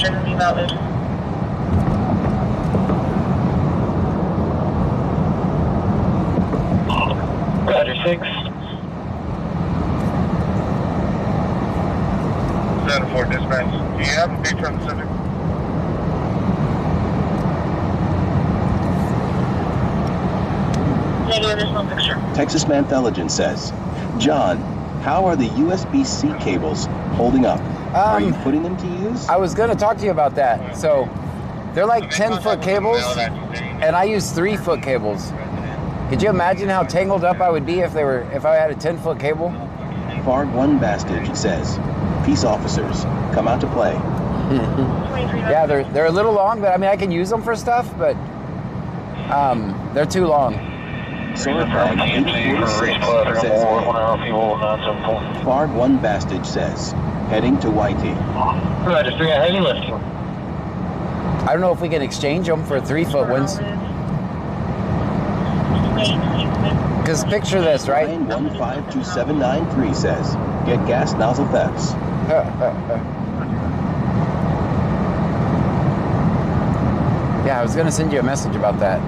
generally valid. Roger, 6. 7-4 dispatch. Do you have a beat from the subject? Negative, there's no picture. Texas Manthelogen says, John, how are the USB-C cables holding up? Are you putting them to use? I was going to talk to you about that. So they're like 10-foot cables, and I use 3-foot cables. Could you imagine how tangled up I would be if I had a 10-foot cable? Farg 1 Bastage says, peace officers, come out to play. Yeah, they're a little long, but I mean I can use them for stuff, but they're too long. Sorafag 846 says, Farg 1 Bastage says, heading to YT. Roger, 3. Heavy lifting. I don't know if we can exchange them for 3-foot ones. Because picture this, right? 152793 says, get gas nozzle thefts. Yeah, I was going to send you a message about that.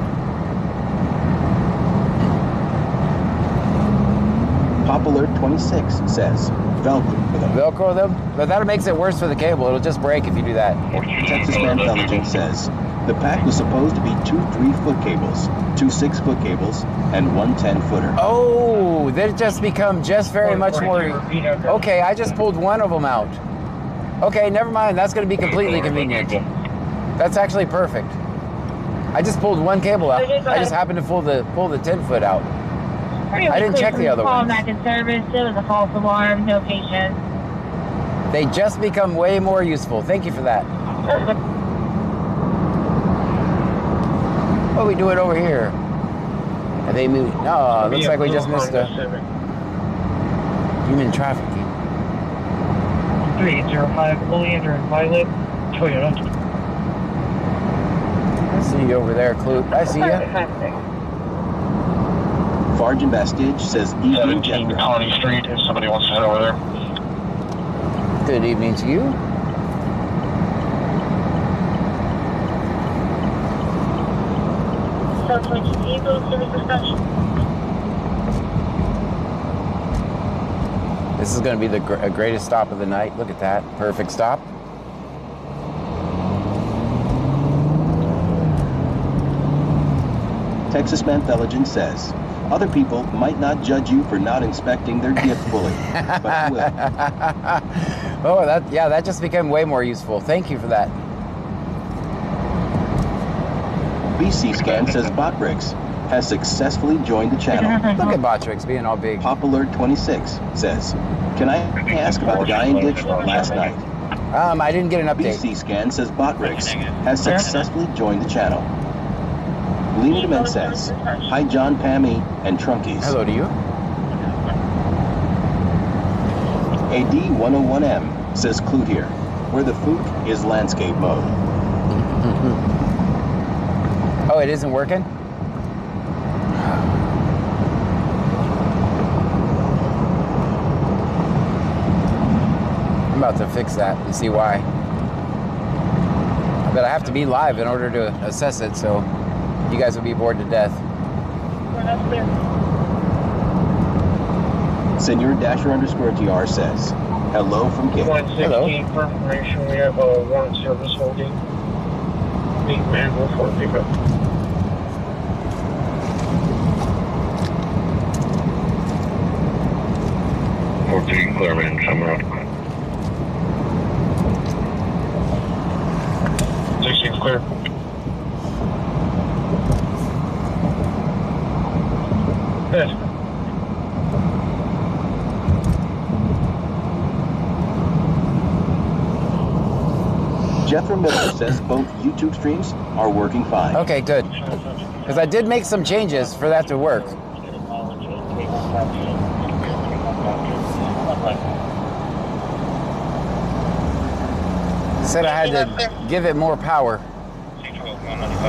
Pop Alert 26 says, Velcro them. Velcro them? But that makes it worse for the cable. It'll just break if you do that. Texas Manthelogen says, the pack was supposed to be 2 3-foot cables, 2 6-foot cables, and 1 10-footer. Oh, they just become just very much more... Okay, I just pulled one of them out. Okay, never mind. That's going to be completely convenient. That's actually perfect. I just pulled one cable out. I just happened to pull the 10-foot out. I didn't check the other Call ones. back in service. It was a false alarm. No patient. They just become way more useful. Thank you for that. Oh, we do it over here. Are they moving? No, looks like we just missed a human trafficking. 305 Oleander and Violet, Toyota. I see you over there, Clute. I see you. Farg and Bastage says, evening 17 Colony Street, if somebody wants to head over there. Good evening to you. This is going to be the greatest stop of the night. Look at that. Perfect stop. Texas Manthelogen says, other people might not judge you for not inspecting their gift fully, but will. Oh, that just became way more useful. Thank you for that. BC Scan says Botrix has successfully joined the channel. Look at Botrix being all big. Pop Alert 26 says, can I ask about Guy and Ditch last night? I didn't get an update. BC Scan says Botrix has successfully joined the channel. Lena DeMent says, hi John, Pammy, and Trunkies. Hello to you. AD101M says Clute here, where the Fook is landscape mode. Oh, it isn't working? I'm about to fix that and see why. But I have to be live in order to assess it, so you guys will be bored to death. Senor Dasher _TR says, hello from Kip. 116 confirmation, we have a warrant service holding. Meet manual for pickup. Clear range, I'm out. 16 clear. Good. Jethro Miller says both YouTube streams are working fine. Okay, good. Because I did make some changes for that to work. Said I had to give it more power.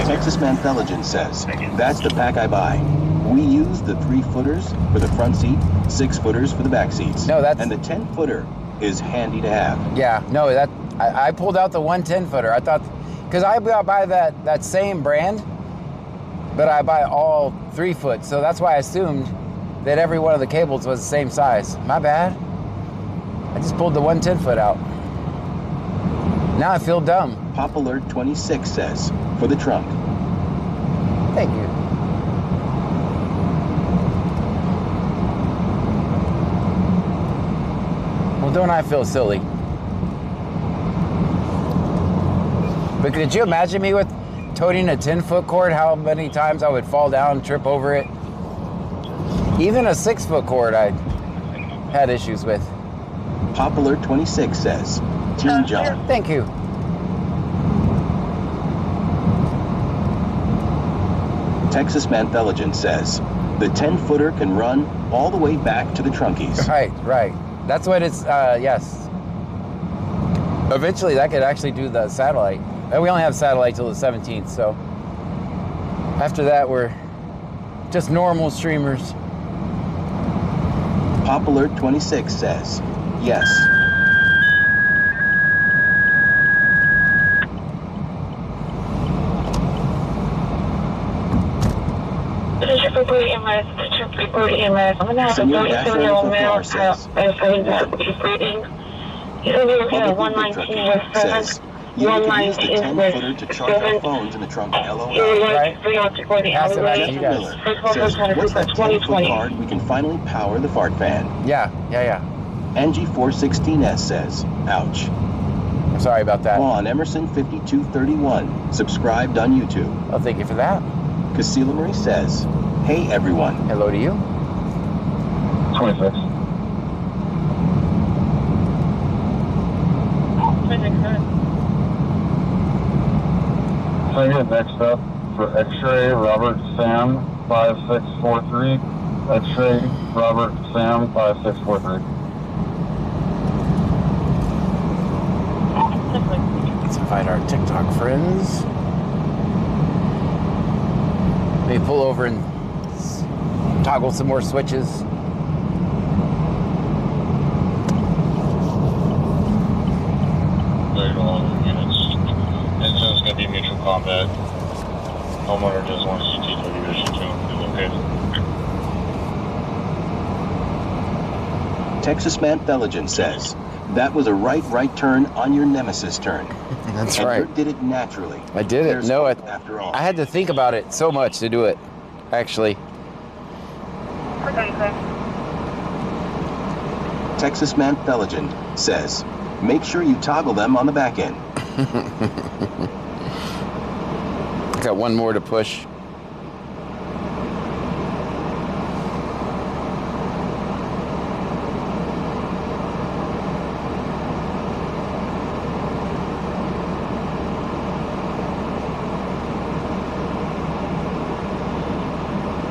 Texas Manthelogen says, that's the pack I buy. We use the 3-footers for the front seat, 6-footers for the back seats. No, that's... And the 10-footer is handy to have. Yeah, no, I pulled out the 110 footer. I thought, because I buy that same brand, but I buy all 3 foot. So that's why I assumed that every one of the cables was the same size. My bad. I just pulled the 110 foot out. Now I feel dumb. Pop Alert 26 says, for the trunk. Thank you. Well, don't I feel silly? But could you imagine me with toting a 10-foot cord, how many times I would fall down, trip over it? Even a 6-foot cord I had issues with. Pop Alert 26 says, Team John. Thank you. Texas Mantheligen says, the 10-footer can run all the way back to the trunkies. Right, right. That's what it's, yes. Eventually that could actually do the satellite. And we only have satellite till the 17th, so after that we're just normal streamers. Pop Alert 26 says, yes. Senor Astro Far says, says, you can use the 10-footer to charge our phones in the trunk, LOL. Right? Pass it back to you guys. Says, what's that 10-foot card? We can finally power the fart fan. Yeah. Angie416S says, ouch. I'm sorry about that. Juan Emerson5231, subscribed on YouTube. Oh, thank you for that. Casilla Marie says, hey everyone. Hello to you. 26. So here, next up for X-Ray Robert Sam 5643. X-Ray Robert Sam 5643. Let's invite our TikTok friends. Maybe pull over and toggle some more switches. Very long units. And so it's going to be mutual combat. Homeowner does want CT division 2 is okay. Texas Mantheligen says, that was a right turn on your nemesis turn. That's and right. you did it naturally. I did it. No, after all. I had to think about it so much to do it, actually. Texas Mantheligen says, make sure you toggle them on the back end. Got one more to push.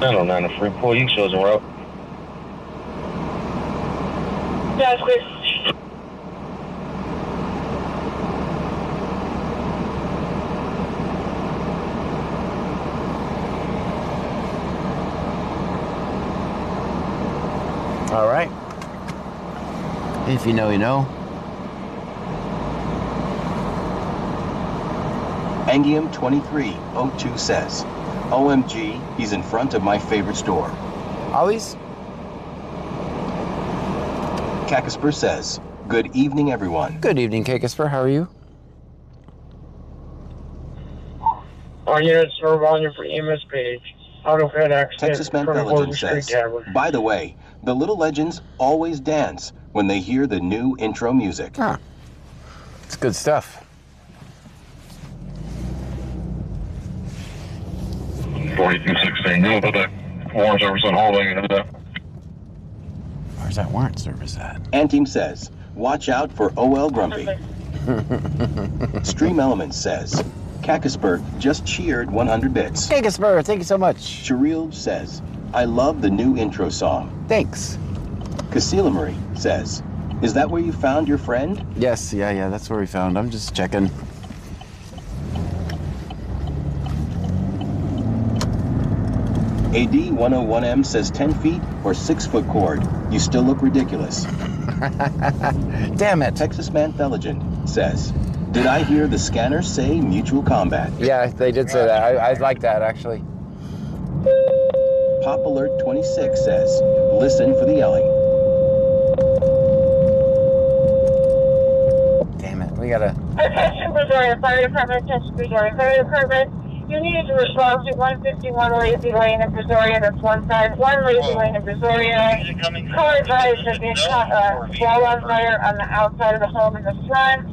I don't know, a free pull, you shows them route. Yeah, please. All right. If you know, you know. Angium 2302 says, OMG, he's in front of my favorite store. Always? Kakasper says, good evening, everyone. Good evening, Kakasper. How are you? All units are volume for EMS page. AutoFed access. Texas Mantheligen says, by the way, the little legends always dance when they hear the new intro music. Ah, it's good stuff. 4216, you know about that warrant service on Hallway, you know that? Where's that warrant service at? Anteam says, watch out for OL Grumpy. Stream Elements says, Kakasper just cheered 100 bits. Kakasper, thank you so much. Shereel says, I love the new intro song. Thanks. Casilla Marie says, is that where you found your friend? Yes, yeah, that's where we found. I'm just checking. AD101M says 10 feet or 6-foot cord. You still look ridiculous. Damn it. Texas Mantheligen says, did I hear the scanner say mutual combat? Yeah, they did say that. I like that, actually. Pop Alert 26 says, listen for the yelling. Damn it, we gotta... Attention, Brazoria Fire Department, attention, Brazoria Fire Department. You need to respond to 151 Lazy Lane in Brazoria. That's one side. One Lazy Lane in Brazoria. Car advised that being wall on fire on the outside of the home in the front.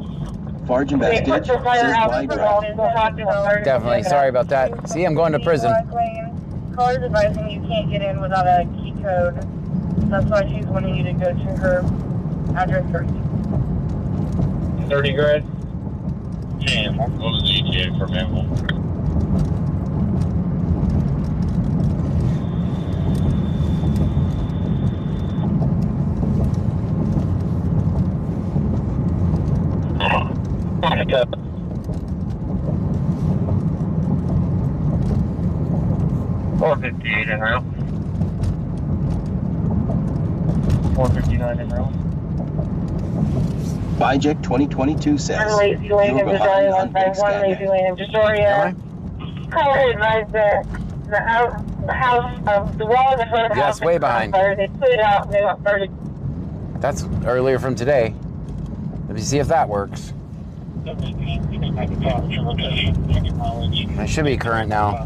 Farge and Bastage says wide right. Definitely, sorry about that. See, I'm going to prison. Caller's advising you can't get in without a key code. That's why she's wanting you to go to her address first. 30 grid. Damn, I'm going to GTA for Mammal. $458 en route. 459 en route. Bijek 2022 says, One Lazy Lane in Brazoria, one side. One Lazy Lane in Brazoria. Caller advised that the house, the wall in the front of the house. Yes, way behind. They put it out and they got started. That's earlier from today. Let me see if that works. I should be current now.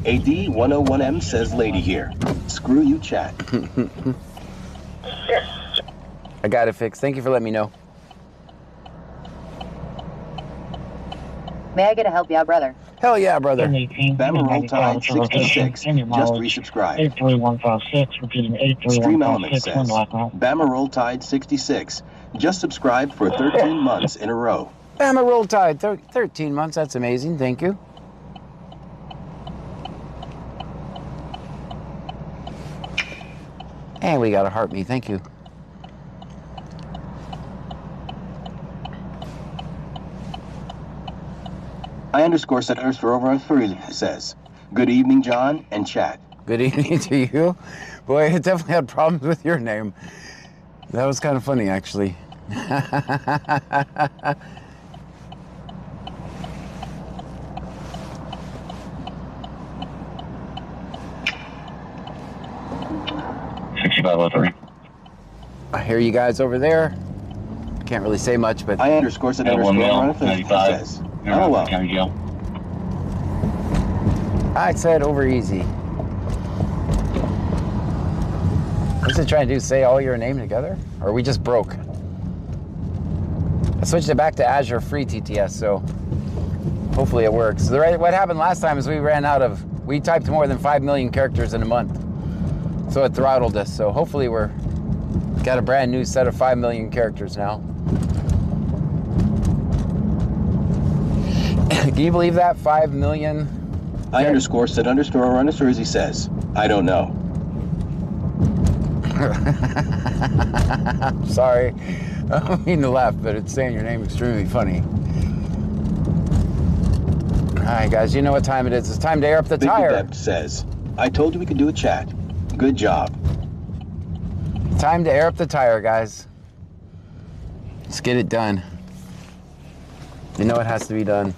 AD101M says lady here. Screw you, chat. I got it fixed. Thank you for letting me know. May I get a help you out, brother? Hell yeah, brother. Bama Roll Tide 66 just resubscribed. 83156, repeating 83156. Stream Element says, Bama Roll Tide 66 just subscribed for 13 months in a row. Bama Roll Tide, 13 months. That's amazing. Thank you. And we got a heart me. Thank you. I_Senators for over 3 says, good evening, John and chat. Good evening to you. Boy, it definitely had problems with your name. That was kind of funny, actually. I hear you guys over there. Can't really say much, but I_Senators for over 3 says, oh well. I said over easy. What's it trying to do? Say all your name together? Or are we just broke? I switched it back to Azure Free TTS, so hopefully it works. What happened last time is we typed more than 5 million characters in a month. So it throttled us. So hopefully we're got a brand new set of 5 million characters now. Can you believe that? 5 million? I_Said_Runner says, I don't know. Sorry. I don't mean to laugh, but it's saying your name extremely funny. Alright guys, you know what time it is. It's time to air up the tire. Big says, I told you we could do a chat. Good job. Time to air up the tire, guys. Let's get it done. You know it has to be done.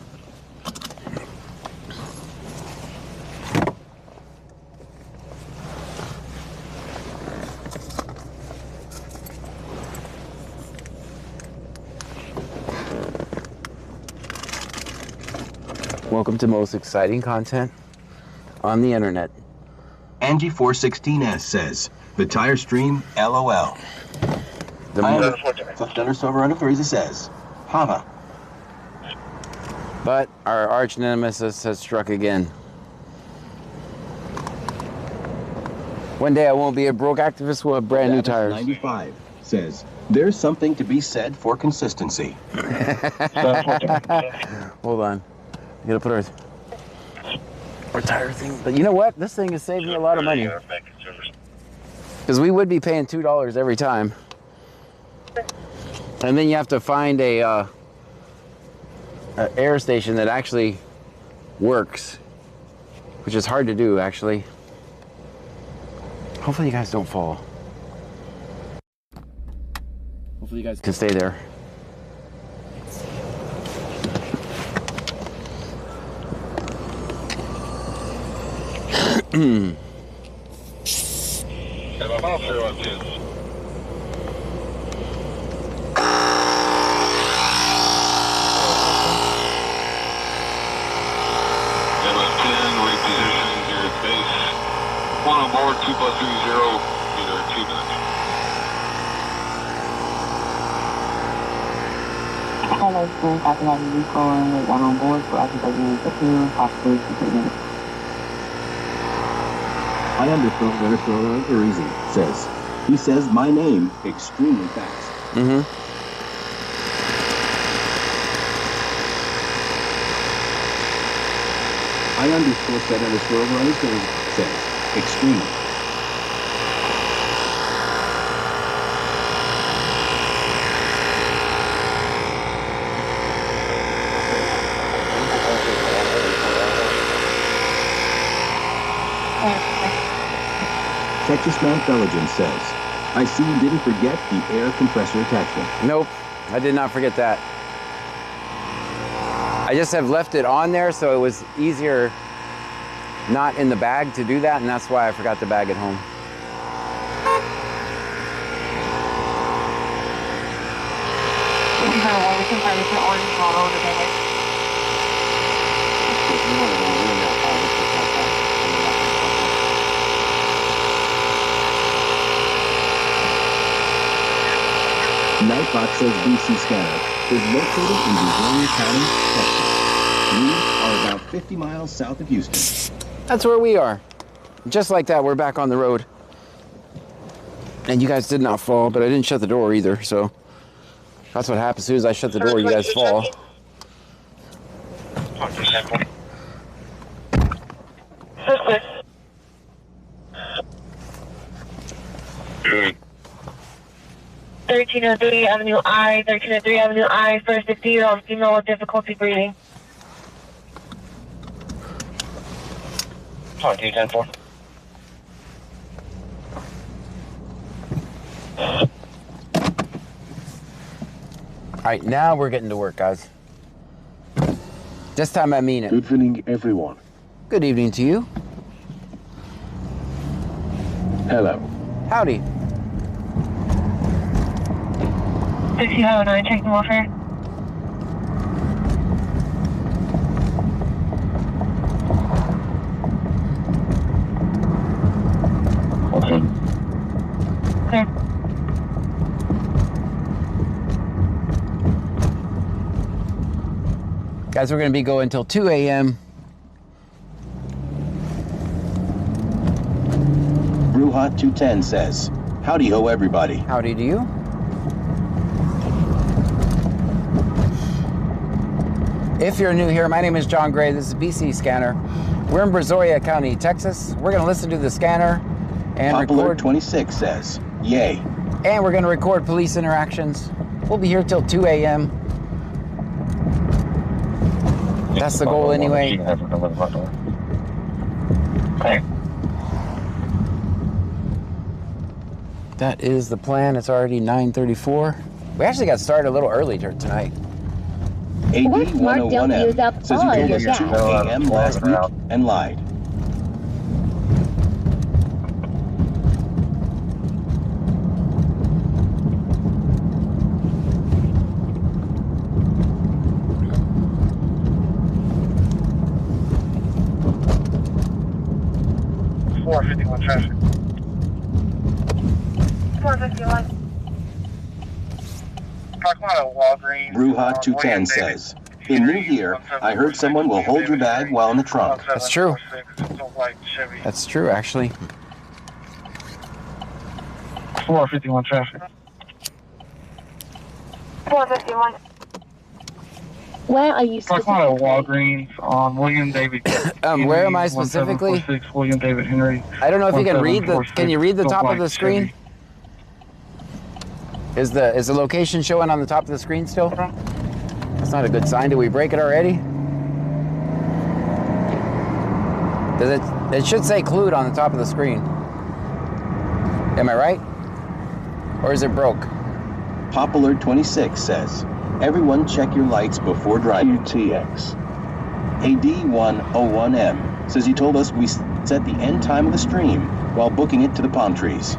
Welcome to most exciting content on the internet. Angie416S says, the tire stream, LOL. I_Server says, Hava. But our arch nemesis has struck again. One day I won't be a broke activist, we'll have brand new tires. 95 says, there's something to be said for consistency. Hold on. I gotta put our tire thing. But you know what? This thing is saving me a lot of money. Because we would be paying $2 every time. And then you have to find a air station that actually works. Which is hard to do, actually. Hopefully you guys don't fall. Hopefully you guys can stay there. One on board, 2+30, either 2 minutes. Hello, school, copy that you calling with one on board, so I can take you to 2, possibly 2 minutes. I understand very slow or easy, says. He says my name extremely fast. I underscore set underscore over underscore says extremely. Texas Mount Belgium says, I see you didn't forget the air compressor attachment. Nope, I did not forget that. I just have left it on there so it was easier not in the bag to do that, and that's why I forgot the bag at home. Nightbot says BC Scanner is located in Brazoria County, Texas. We are about 50 miles south of Houston. That's where we are. Just like that, we're back on the road. And you guys did not fall, but I didn't shut the door either, so that's what happens. As soon as I shut the door, you guys fall. Good. 1303 Avenue I, 1303 Avenue I, first 50-year-old female with difficulty breathing. 10-4. All right, now we're getting to work, guys. This time I mean it. Good evening, everyone. Good evening to you. Hello. Howdy. 6009, check the welfare. Okay. Clear. Guys, we're going to be going until 2 a.m. Brewhot 210 says, howdy ho, everybody. Howdy to you. If you're new here, my name is John Gray. This is BC Scanner. We're in Brazoria County, Texas. We're going to listen to the scanner and Popular record. 26 says, yay. And we're going to record police interactions. We'll be here till 2 a.m. That's the goal anyway. Okay. That is the plan. It's already 9:34. We actually got started a little early tonight. AD 101M says he told us 2 a.m. last week and lied. Traffic. 451. Walgreens. Brewhot 210 says, in New Year, I heard someone will hold your bag while in the trunk. That's true. That's true, actually. 451 traffic. 451. Where are you specifically? Walgreens on William David. Where am I specifically? 1746 William David Henry. I don't know if you can read the. Can you read the top of the screen? Is the location showing on the top of the screen still? That's not a good sign. Did we break it already? Does it? It should say Clued on the top of the screen. Am I right? Or is it broke? Popular 26 says, everyone check your lights before driving. UTX. AD101M says he told us we It's at the end time of the stream while booking it to the palm trees.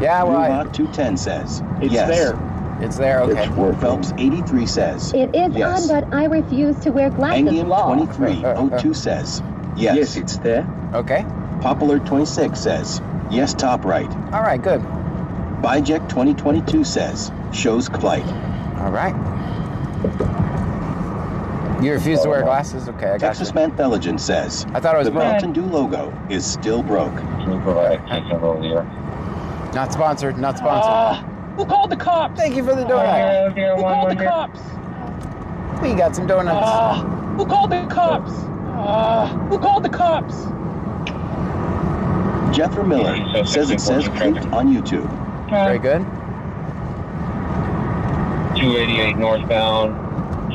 Yeah, well, Ruha 210 says, It's yes. there. it's there. Okay. Phelps 83 says, It is yes. on, but I refuse to wear glasses. Angium Law. 2302 says, yes. Yes, it's there. Okay. Popular 26 says, yes, top right. All right. Good. Bijek 2022 says, shows flight. All right. You refuse to wear glasses? Okay, I got Texas you. Mantheligen says, I thought it was the broke. Mountain Dew logo is still broke. Can you provide a over here? Not sponsored. Not sponsored. Who called the cops? Thank you for the donut. Who called the cops? We got some donuts. Who called the cops? Who called the cops? Jethro Miller says it says clicked on YouTube. Very good. 288 northbound,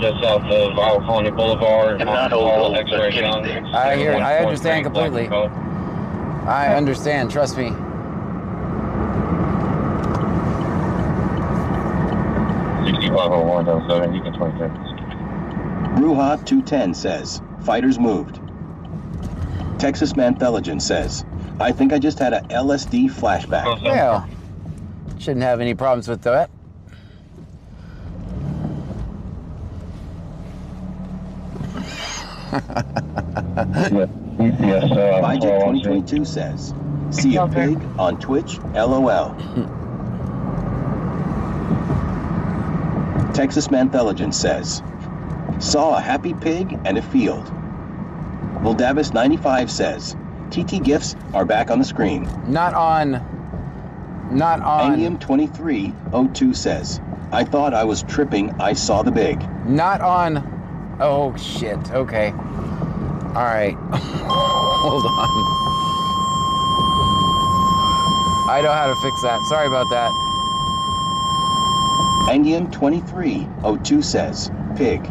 just south of California Boulevard. And not old, X-ray but gun. I hear. I understand completely. I understand. Trust me. 650107, you can 26. Ruha 210 says, fighters moved. Texas Mantheligen says, I think I just had a LSD flashback. Well, shouldn't have any problems with that. Yes, Bijek 2022 says, see a pig on Twitch, LOL. Texas Mantheligen says, saw a happy pig and a field. Voldavis 95 says, TT gifts are back on the screen. Not on. Angium 2302 says, I thought I was tripping, I saw the big. Not on. Oh shit. Okay. All right. Hold on. I know how to fix that. Sorry about that. Angium 2302 says, pig.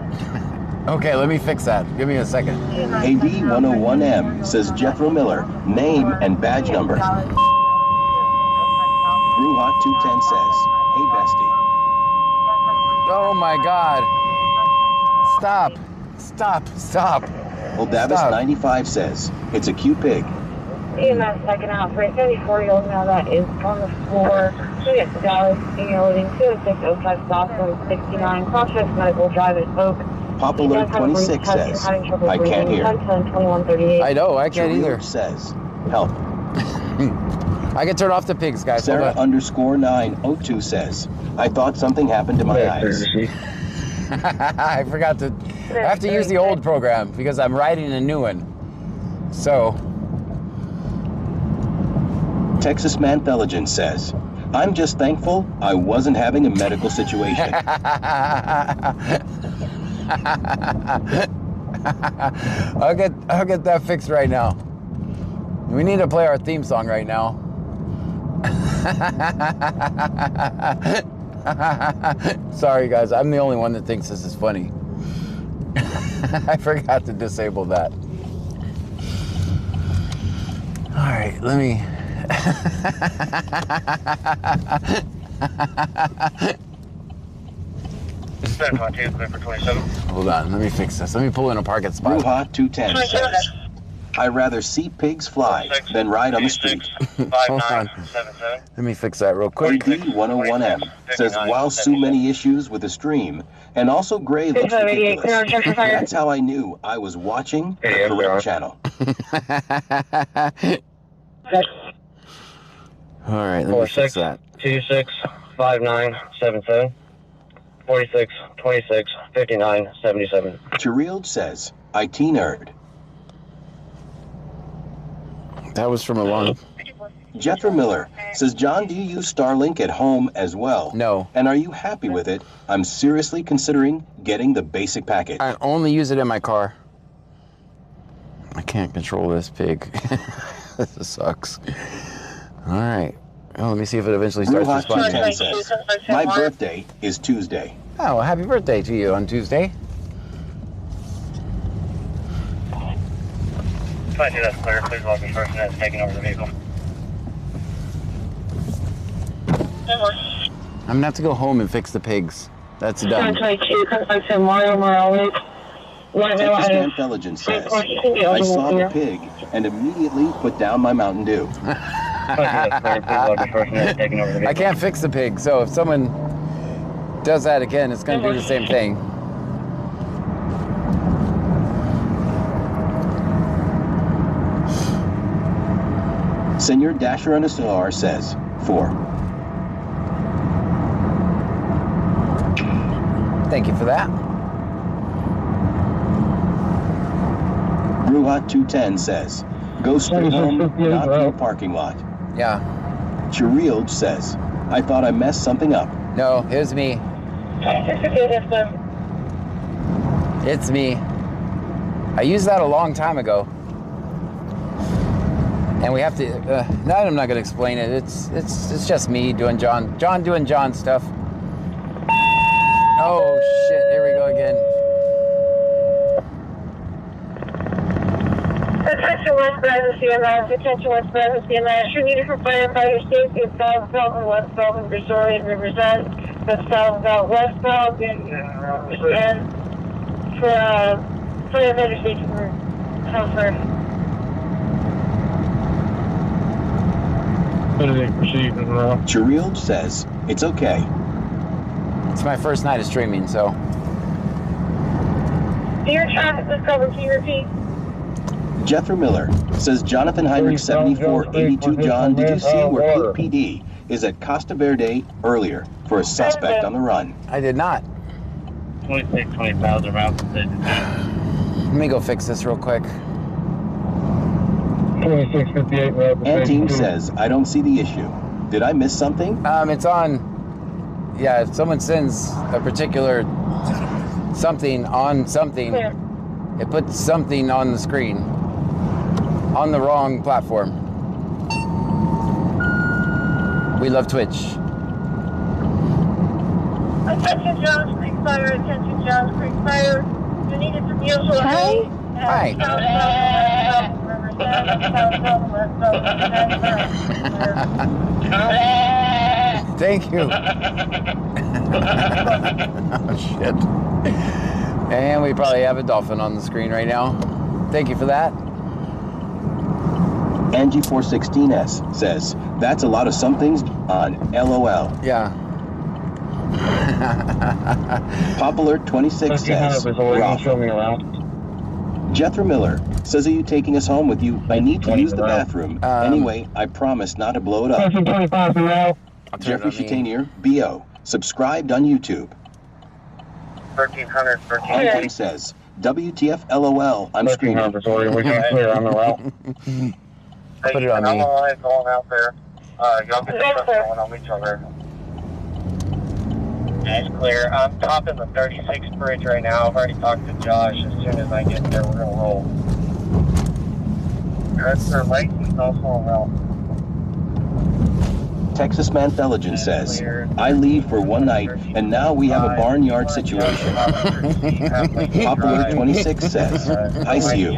Okay, let me fix that. Give me a second. AD101M says Jethro Miller, name and badge number. Ruha 210 says, hey bestie. Oh my God. Stop. Stop. Stop. Voldavis Stop. 95 says, it's a cute pig. EMS second out for a 74-year-old male that is on the floor. Should get to Dallas, senior loading 20605 south from 69. Crossroads Medical Drive at Oak. Popular 26 says, I can't hear. I know, I can't either. George says, help. I can turn off the pigs, guys. Hold Sarah on. _902 says, I thought something happened to my eyes. I forgot to. I have to use the old program because I'm writing a new one. So. Texas Mantheligen says, I'm just thankful I wasn't having a medical situation. I'll get that fixed right now. We need to play our theme song right now. Sorry guys, I'm the only one that thinks this is funny. I forgot to disable that. All right, let me. Hold on, let me fix this. Let me pull in a parking spot. Ruha 210 says, I'd rather see pigs fly than ride on the street. Hold on. Let me fix that real quick. AD101M says, while so many issues with the stream, and also gray looks ridiculous. That's how I knew I was watching the correct channel. All right, let me fix that. 265977 46 26 59 77. Chirild says, IT nerd. That was from a long. Jethro Miller says, John, do you use Starlink at home as well? No. And are you happy with it? I'm seriously considering getting the basic package. I only use it in my car. I can't control this pig. This sucks. All right. Well, let me see if it eventually starts Ruha responding. 210 says, my birthday is Tuesday. Oh, well, happy birthday to you on Tuesday. If I do that's clear, please log the person that's taking over the vehicle. I'm gonna have to go home and fix the pigs. That's done. 722, contact Mario Morales. Texas Man Intelligence says, I saw the pig and immediately put down my Mountain Dew. I can't fix the pig, so if someone does that again, it's going to do the same thing. Senor Dasher on a SOR says, 4. Thank you for that. Bruhat 210 says, go straight home, not through a parking lot. Yeah. Chirild says, I thought I messed something up. No, it's me. It's me. I used that a long time ago. And we have to, no, I'm not going to explain it. It's just me doing John doing John stuff. Oh shit, here we go again. Attention West Brandon CMS, attention West Brandon CMS. You're needed for firefighter safety at South Belton, West Belton, Missouri, and represent the South Belton, West Belton, and for firefighter safety for comfort. Chirild says, it's okay. It's my first night of streaming, so. Dear traffic was covered, can you repeat? Jethro Miller says, Jonathan Heinrich 7482 John, did you see where Pete PD is at Costa Verde earlier for a suspect on the run? I did not. 20,000 rounds. Let me go fix this real quick. 2658. And team says, I don't see the issue. Did I miss something? It's on, yeah, if someone sends a particular something on something, it puts something on the screen on the wrong platform. We love Twitch. Attention Johns Creek Fire, attention Johns Creek Fire. You need it to be able to Hi. Hi. Thank you. Oh shit. And we probably have a dolphin on the screen right now. Thank you for that. Angie416S says, that's a lot of somethings on LOL. Yeah. Popular26 says, rough. Jethro Miller says, are you taking us home with you? I need to use the bathroom. Anyway, I promise not to blow it up. Jeffrey Chatanier, BO, subscribed on YouTube. 1300. Antoine says, WTF LOL, I'm screaming. We can't clear on the route. Put it on me. I'm going out there. Y'all get the truck going, I'll meet y'all there. That's clear. I'm topping the 36 bridge right now. I've already talked to Josh. As soon as I get there, we're going to roll. That's their license also on route. Texas Man Intelligence says, I leave for one night, and now we have a barnyard situation. Popular26 says, I see you.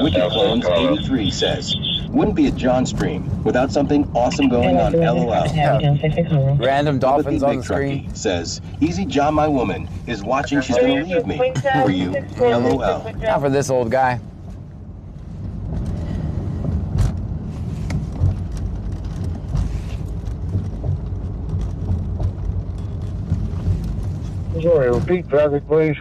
Wicked Clones 83 says, wouldn't be a John stream without something awesome going on LOL. Random dolphins on the screen. Truckee says, Easy John, my woman, is watching, she's going to leave me. For you, LOL. Not for this old guy. Sorry, repeat traffic, please.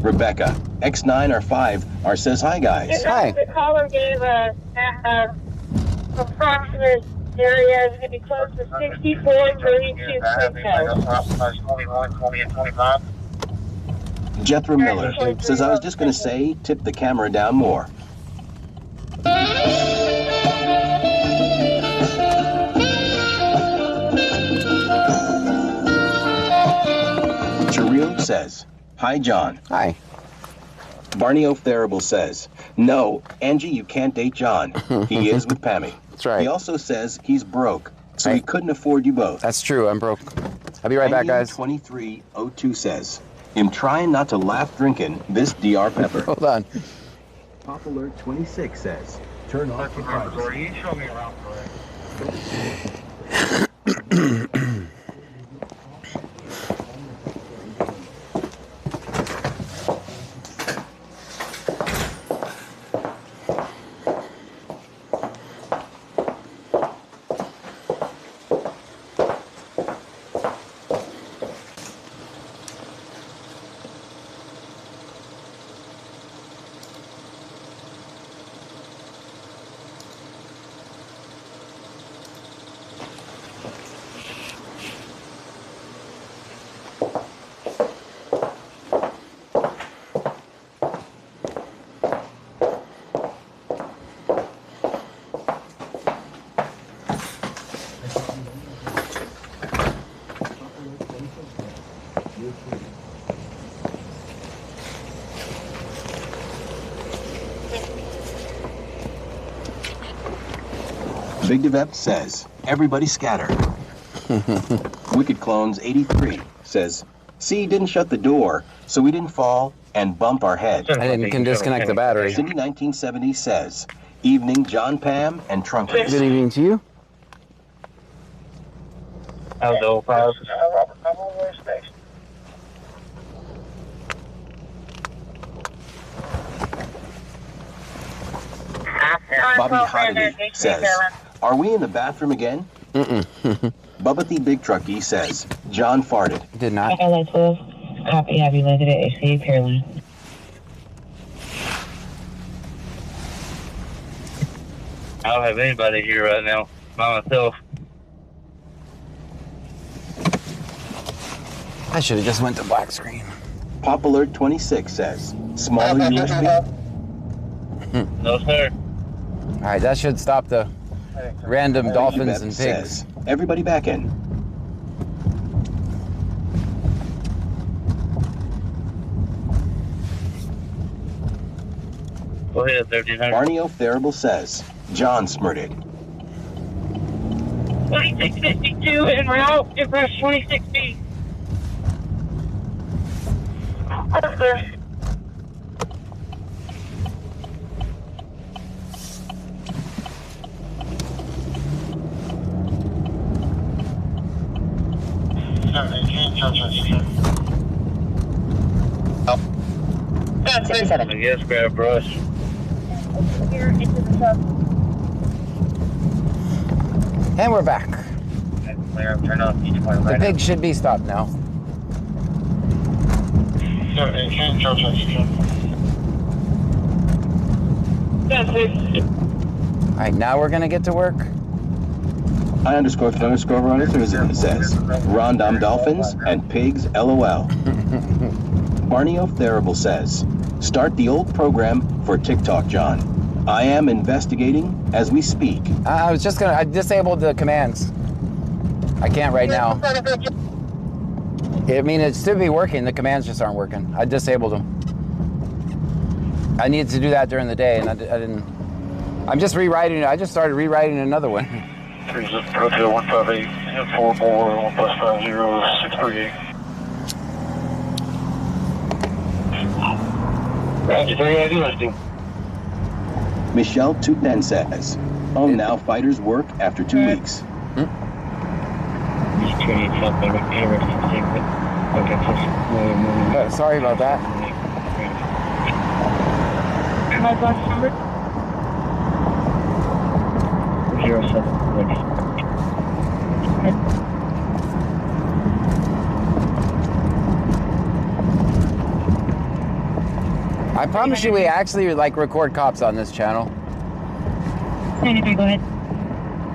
Rebecca, X9R5R says, hi guys. Hi. The caller gave a approximate area is going to be close to 6432 Springfield. Jethro Miller says, I was just going to say, tip the camera down more. Chirild says, hi John. Hi. Barney O'Therable says, no, Angie, you can't date John. He is with Pammy. That's right. He also says he's broke, so he couldn't afford you both. That's true, I'm broke. I'll be right back, guys. 2302 says, I'm trying not to laugh drinking this DR pepper. Hold on. Popular 26 says, turn off your privacy. You show me around, Big Devep says, everybody scatter. Wicked Clones 83 says, C didn't shut the door, so we didn't fall and bump our heads. I didn't disconnect the battery. Cindy 1970 says, evening John Pam and Trumpers. Good evening to you. How's the 05? Bobby Hodity says, are we in the bathroom again? Bubba the Big Trucky says, John farted. Did not. Copy, have you landed at HCA Pearland? I don't have anybody here right now. By myself. I should have just went to black screen. Pop Alert 26 says, smaller USB. No, sir. All right, that should stop the random dolphins and pigs. Says, everybody back in. Go ahead, 1300. Barney O'Farable says, John smurted. 2652 en route, difference 2060. Okay. I guess grab brush. Here into the truck. And we're back. Turn off each one The right pig should be stopped now. All right, now we're gonna get to work. I__Runner says, Rondom Dolphins and Pigs LOL. Barney O'Farable says, start the old program for TikTok, John. I am investigating as we speak. I disabled the commands. I can't right now. I mean, it should be working. The commands just aren't working. I disabled them. I needed to do that during the day, and I didn't. I'm just rewriting it. I just started rewriting another one. 158, 44, 1+50, 638. Michelle 210 says, oh, now fighters work after 2 weeks. Sorry about that. My bus number? 076. I promise you, we actually record cops on this channel. 93, go ahead.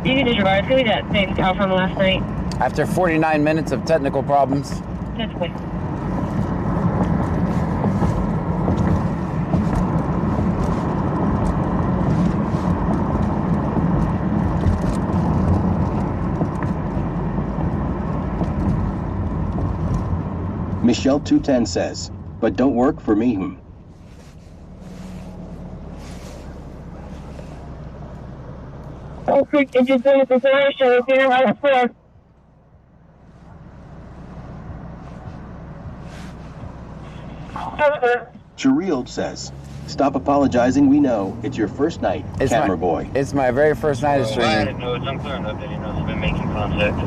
You can disregard. It's going to be that same cow from last night. After 49 minutes of technical problems. That's quick. Michelle 210 says, but don't work for me. Oh, quick, it's just doing this show here right up there. Chirild says, stop apologizing. We know it's your first night, camera boy. It's my very first night of streaming. I didn't know it's unclear enough that he knows he's been making contact.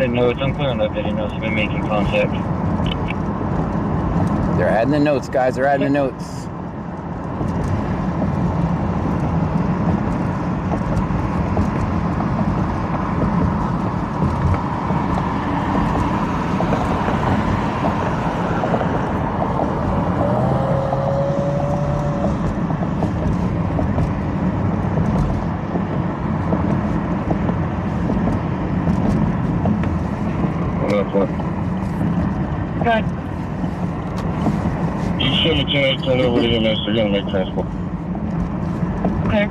No, it's unclear enough that he knows he's been making contact. They're adding the notes, guys. They're adding the notes. Good. You should have changed that over to him as they're going to make transport. Okay.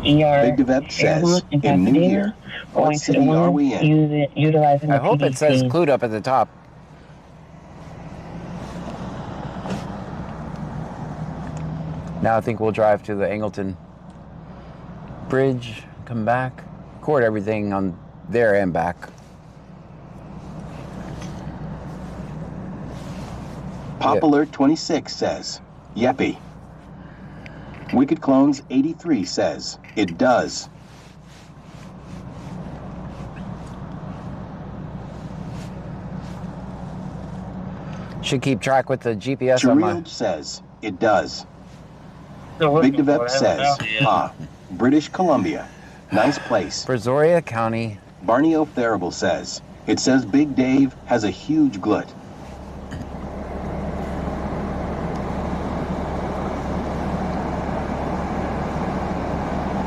Big Devet says, in New Year, what city are we in? Utilizing I hope it says Clute up at the top. Now I think we'll drive to the Angleton Bridge, come back, record everything on there and back. Pop Alert 26 says, Yeppy. Wicked Clones 83 says, it does. Should keep track with the GPS on my... Cherilge says, it does. Big Devet says, British Columbia. Nice place. Brazoria County. Barney O'Therable says, it says Big Dave has a huge glut.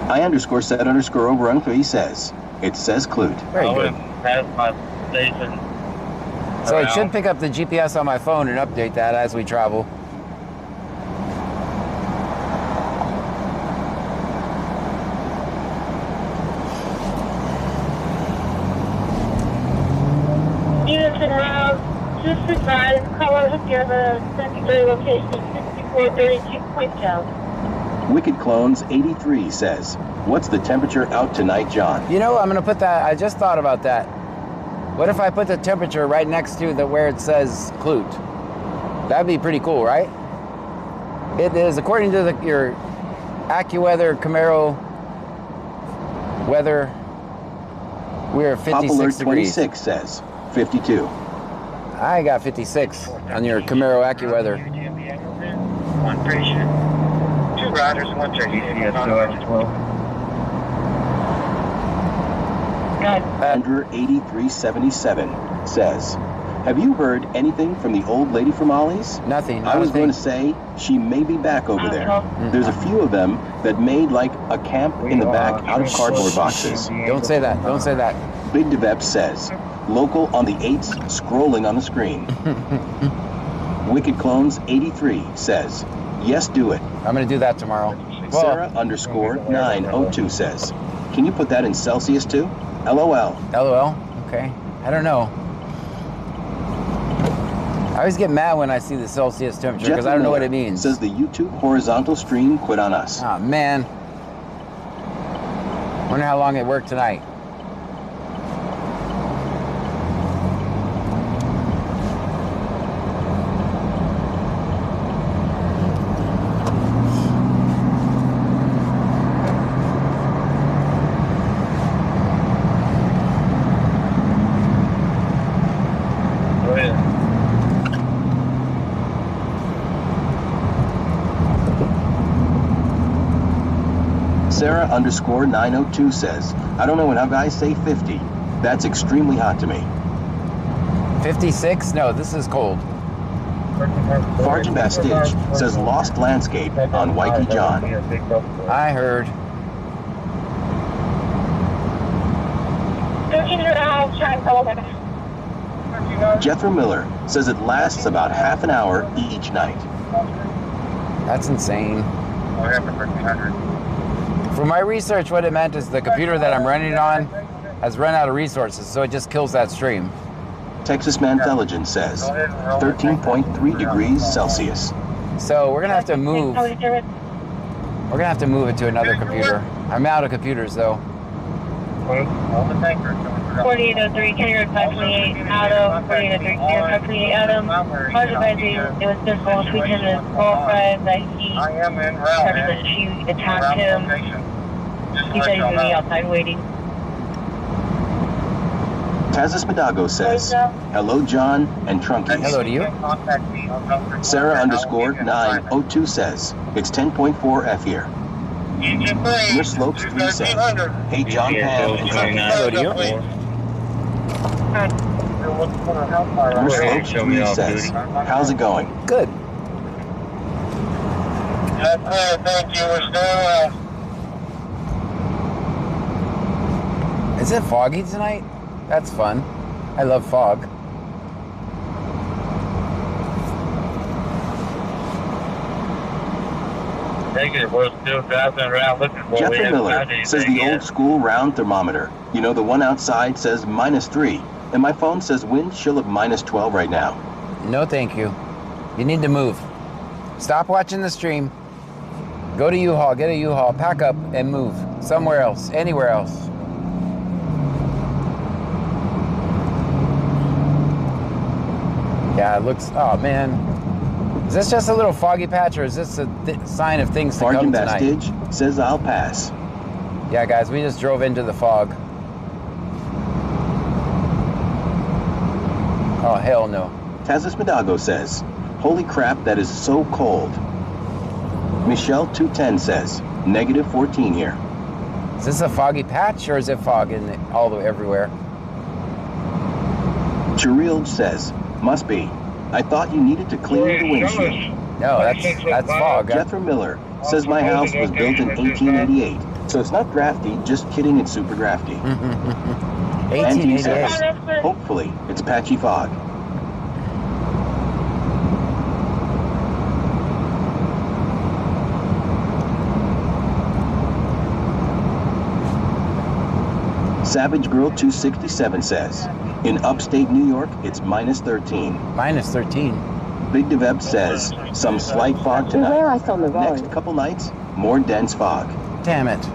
I_set_over_3 says, it says Clute. Very good. Past my station. So it should pick up the GPS on my phone and update that as we travel. Units en route 265, color together, secondary location 6432 Quintown. Wicked Clones 83 says, what's the temperature out tonight, John? You know, I'm going to put that, I just thought about that. What if I put the temperature right next to where it says Clute? That'd be pretty cool, right? It is, according to your AccuWeather Camaro weather, we're at 56 Alert degrees. 26 says, 52. I got 56 on your Camaro AccuWeather. One patient. 2 riders, 1 check. Andrew 8377 says, have you heard anything from the old lady from Ollie's? Nothing. I was going to say she may be back over there. There's a few of them that made like a camp in the back out of cardboard boxes. Don't say that. Don't say that. Big Devep says, local on the 8s scrolling on the screen. Wicked Clones 83 says, yes, do it. I'm going to do that tomorrow. Sarah_902 says, can you put that in Celsius too? LOL. LOL? Okay. I don't know. I always get mad when I see the Celsius temperature because I don't know what it means. Says the YouTube horizontal stream quit on us. Oh, man. Wonder how long it worked tonight. Sarah_902 says, I don't know when how guys say 50. That's extremely hot to me. 56? No, this is cold. Farjan Bastidge says lost landscape on Waikiki John. I heard. Jethro Miller says it lasts about half an hour each night. That's insane. For my research, what it meant is the computer that I'm running it on has run out of resources, so it just kills that stream. Texas Mantheligen says 13.3 degrees Celsius. So we're gonna have to move. We're gonna have to move it to another computer. I'm out of computers though. 4803, carrier 528, Adam, 4803, carrier 528, Adam. Hard advising, it was difficult to attend the qualified that he started that she attacked him. He said he was be outside waiting. Tazis Madago says, hello John and Trunkies. Hello to you. Sarah_902 says, it's 10.4 F here. Your Slopes 3 says, hey John Paul and Trunkies. Hello to you. Your Slopes 3 says, how's it going? Good. Thank you. We're still Is it foggy tonight? That's fun. I love fog. Negative, we're still driving around looking for Jeffrey Miller says the old school round thermometer. You know, the one outside says -3, and my phone says wind chill of -12 right now. No, thank you. You need to move. Stop watching the stream. Go to U-Haul, get a U-Haul, pack up, and move. Somewhere else, anywhere else. Yeah, it looks, oh man. Is this just a little foggy patch, or is this a sign of things to come tonight? Bastage says I'll pass. Yeah, guys, we just drove into the fog. Oh, hell no. Tazis Madago says, holy crap, that is so cold. Michelle 210 says, -14 here. Is this a foggy patch, or is it fog in all the everywhere? Chiril says, must be. I thought you needed to clean the windshield. No, that's fog. Jethro Miller says my house was built in 1888, so it's not drafty, just kidding, it's super drafty. 1888. And he says, hopefully, it's patchy fog. Savage Girl 267 says, in upstate New York, it's -13. -13. Big Deveb says, some slight fog tonight. Where I saw the road. Next couple nights, more dense fog. Damn it.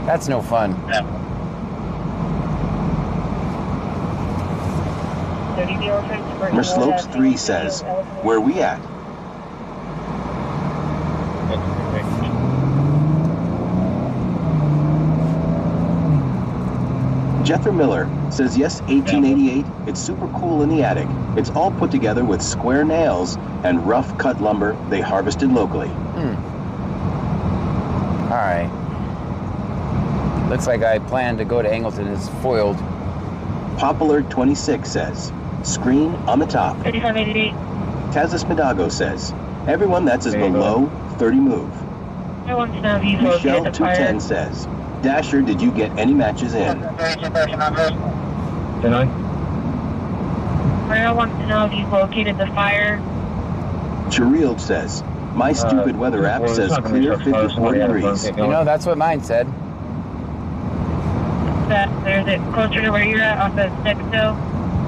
That's no fun. Merslopes 3 says, where we at? Jethro Miller says, yes, 1888, it's super cool in the attic. It's all put together with square nails and rough cut lumber they harvested locally. All right. Looks like I plan to go to Angleton is foiled. Popular 26 says, screen on the top. 3588. Tazis Madago says, everyone that's is below 30 move. I want to know if you Michelle located the fire. 210 says, Dasher, did you get any matches in? Can I? I want to know if you located the fire. Chiril says, my stupid weather app says clear 54 degrees. You know, that's what mine said. There's it closer to where you're at off of Sexto.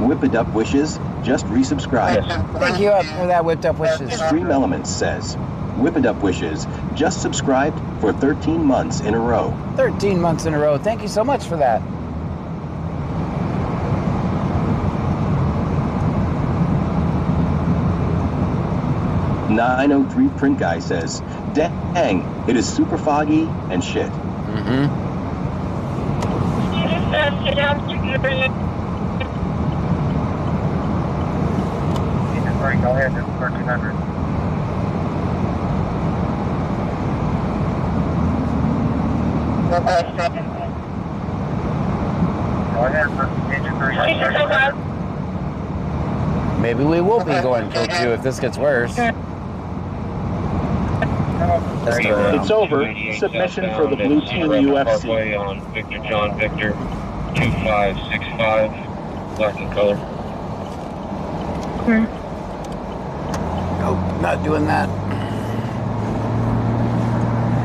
Whip it up wishes, just resubscribe. Thank you up for that whipped up wishes. Stream Elements says, Whip it up wishes, just subscribed for 13 months in a row. 13 months in a row. Thank you so much for that. .903 Print Guy says, dang, it is super foggy and shit. Go ahead, it's 1300. Go ahead, engine 300. Maybe we will be going till 2 if this gets worse. It's over. Submission for the Blue Team UFC. On Victor John Victor 2565, black and color. Nope, not doing that.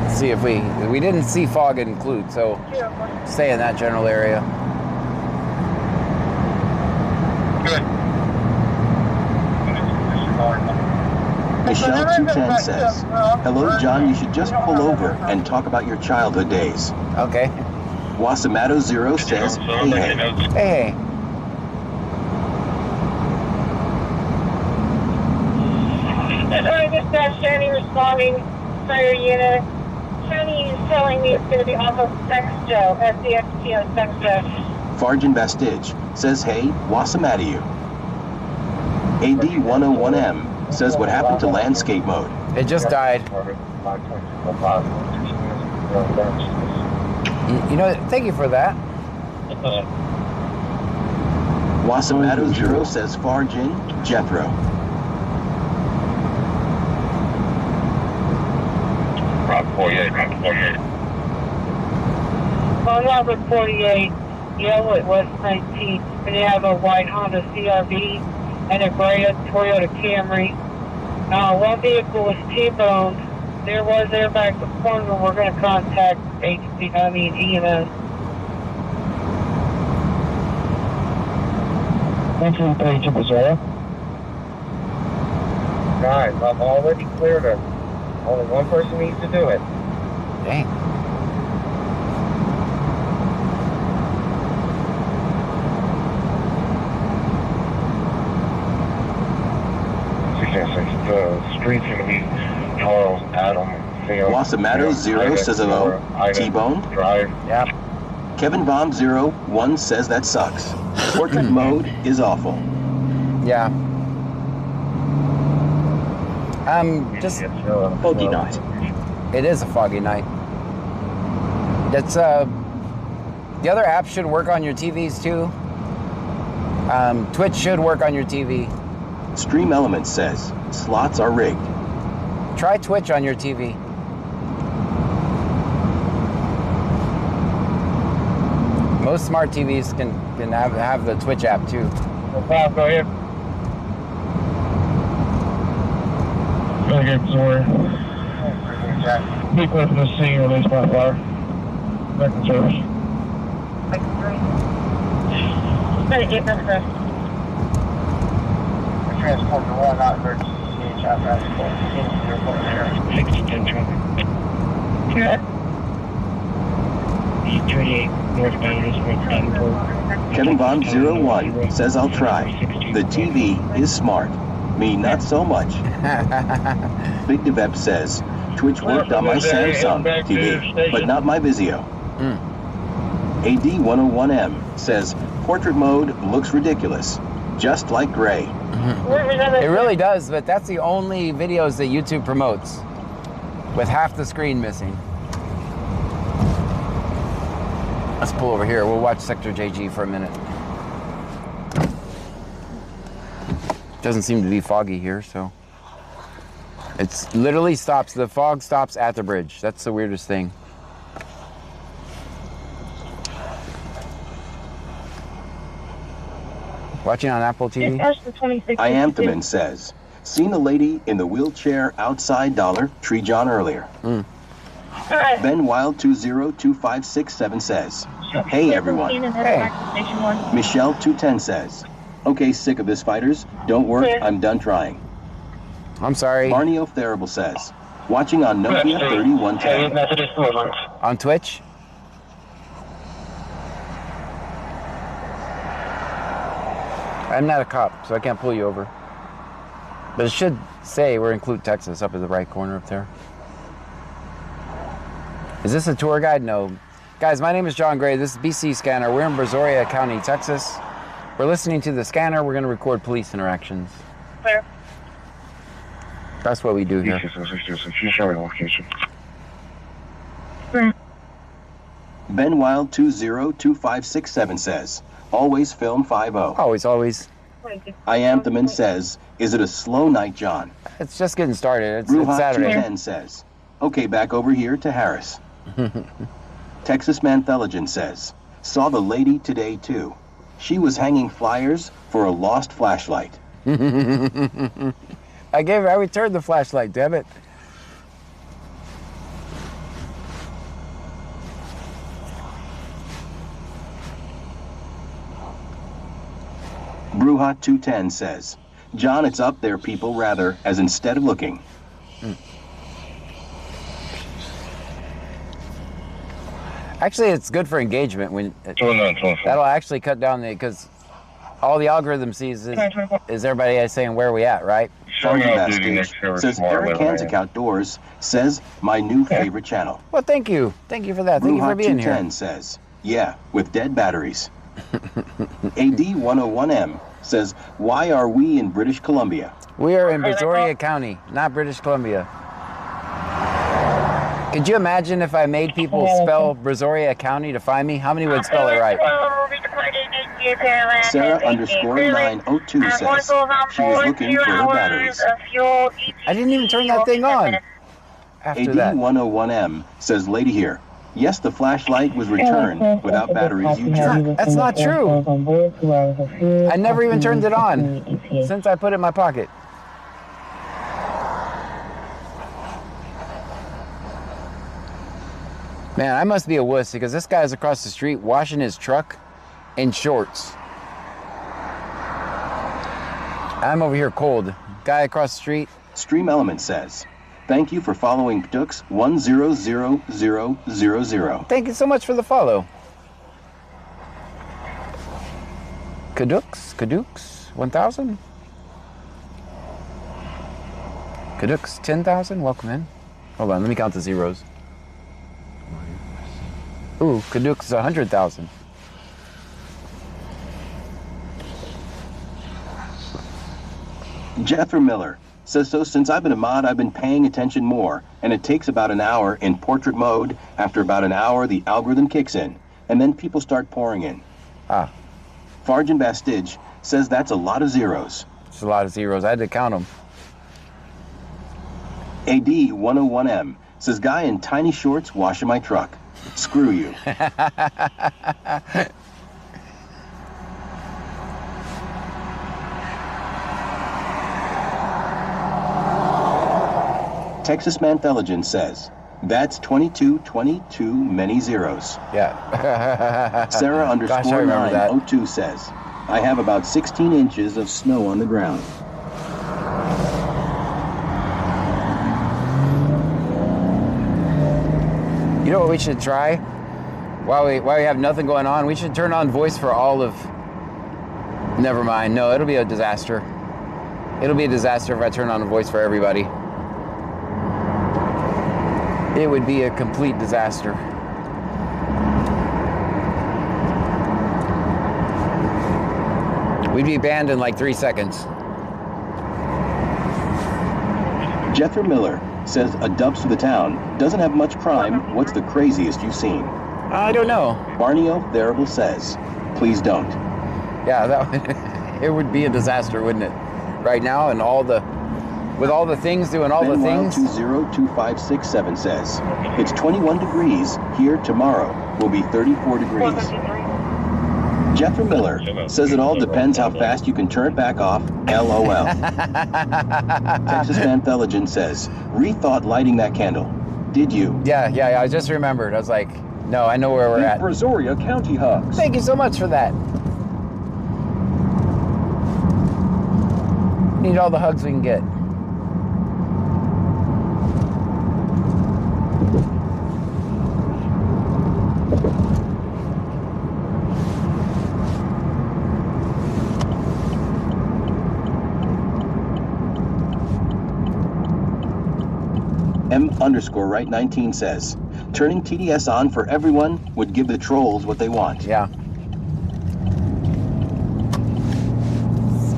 Let's see if we didn't see fog include, so stay in that general area. Good. Michelle 210 says, hello John, you should just pull over and talk about your childhood days. Okay. Wasamato Zero says, hey hey. Hey, hey. Dispatch Shani responding, fire unit. Shani is telling me it's going to be off of Sexto, SDXTO Sexto. Farjan Bastage says, hey, Wasamato. AD101M says, what happened to landscape mode? It just died. You know, thank you for that. Wasamato Zero says, Farjan, Jethro. Rock 48, Rock 48. On Robert 48, yellow at West 19th, and you have a white Honda CRV and a gray Toyota Camry. One vehicle was T-boned There was airbag deployment. We're going to contact EMS. Thank you, Page of Missouri. Guys, I've already cleared her. Only one person needs to do it. Dang. The street's going to be Charles Adam Field. Wasamato 0 says hello. T-Bone. Drive. Yep. Kevin Bomb 01 says that sucks. Portrait mode is awful. Yeah. Just Foggy night. it is a foggy night. It's the other apps should work on your TVs too. Twitch should work on your TV. Stream Elements says slots are rigged. Try Twitch on your TV. Most smart TVs can have the Twitch app too. Bob, go ahead. Okay, Missouri. Be close to the scene, release my fire. Back in service. Transport to 1 out for CH transport. Airport there. 610 traffic. Good. 38 northbound is northbound. Kevin Bond 01 says I'll try. The TV is smart. Me not so much. Big Devep says Twitch worked on my Samsung TV, but not my Vizio. AD101M says portrait mode looks ridiculous, just like gray. It really does, but that's the only videos that YouTube promotes, with half the screen missing. Let's pull over here. We'll watch Sector JG for a minute. Doesn't seem to be foggy here, so. It's literally stops, the fog stops at the bridge. That's the weirdest thing. Watching on Apple TV? I am Themin says, seen a lady in the wheelchair outside Dollar Tree John earlier. Ben Wild 202567 says, hey everyone. Hey. Michelle 210 says, okay, sick of this fighters. Don't work, I'm done trying. I'm sorry. Barney O'Therable says, watching on Nokia 3110. On Twitch? I'm not a cop, so I can't pull you over. But it should say we're in Clute, Texas, up in the right corner up there. Is this a tour guide? No. Guys, my name is John Gray. This is BC Scanner. We're in Brazoria County, Texas. We're listening to the scanner. We're going to record police interactions. Clear. That's what we do here. Ben Wild 202567 says, always film 5-0. Always. I am Themin says, is it a slow night, John? It's just getting started. It's Ruha Saturday. 210 says, okay, back over here to Harris. Texas Mantheligen says, saw the lady today too. She was hanging flyers for a lost flashlight. I returned the flashlight, damn it. Bruhot 210 says, John, it's up there, people, rather, as instead of looking. Actually, it's good for engagement when that'll actually cut down because all the algorithm sees is everybody saying where are we at, right? Says Eric Kanzik Outdoors says my new favorite channel. Well, thank you for that. Thank you for being here. 210 says, yeah, with dead batteries. AD101M says, why are we in British Columbia? We are in Brazoria County, not British Columbia. Could you imagine if I made people spell Brazoria County to find me? How many would spell it right? Sarah _902 says she was looking for her batteries. I didn't even turn that thing on. After that. AD101M says, lady here, yes, the flashlight was returned without batteries, you jerk. That's not true. I never even turned it on since I put it in my pocket. Man, I must be a wuss because this guy's across the street washing his truck in shorts. I'm over here cold. Guy across the street. Stream Element says, thank you for following Pdux 100000. Thank you so much for the follow. Kadux 1000. Kadux 10,000, welcome in. Hold on, let me count the zeros. Ooh, Kadux 100,000. Jethro Miller says, so since I've been a mod, I've been paying attention more, and it takes about an hour in portrait mode. After about an hour, the algorithm kicks in, and then people start pouring in. Ah. Farjan Bastidge says that's a lot of zeros. It's a lot of zeros. I had to count them. AD101M says, guy in tiny shorts washing my truck. Screw you. Texas Mantheligen says, that's 22 many zeros. Yeah. Sarah underscore Gosh, I remember 902 says, I have about 16 inches of snow on the ground. You know what we should try? While we have nothing going on, we should turn on voice for all of... Never mind. No, it'll be a disaster. It'll be a disaster if I turn on a voice for everybody. It would be a complete disaster. We'd be banned in like 3 seconds. Jethro Miller says, a dubs to the town. Doesn't have much crime. What's the craziest you've seen? I don't know. Barney O'Therable says, please don't. Yeah, it would be a disaster, wouldn't it? Right now, and with all the things doing all the things. 202567 says, it's 21 degrees. Here tomorrow will be 34 degrees. Jethro Miller says it all depends how fast you can turn it back off. LOL. Texas Mantheligen says, rethought lighting that candle. Did you? Yeah, I just remembered. I was like, no, I know where we're at. Brazoria County hugs. Thank you so much for that. Need all the hugs we can get. M_right19 says, turning TDS on for everyone would give the trolls what they want. Yeah.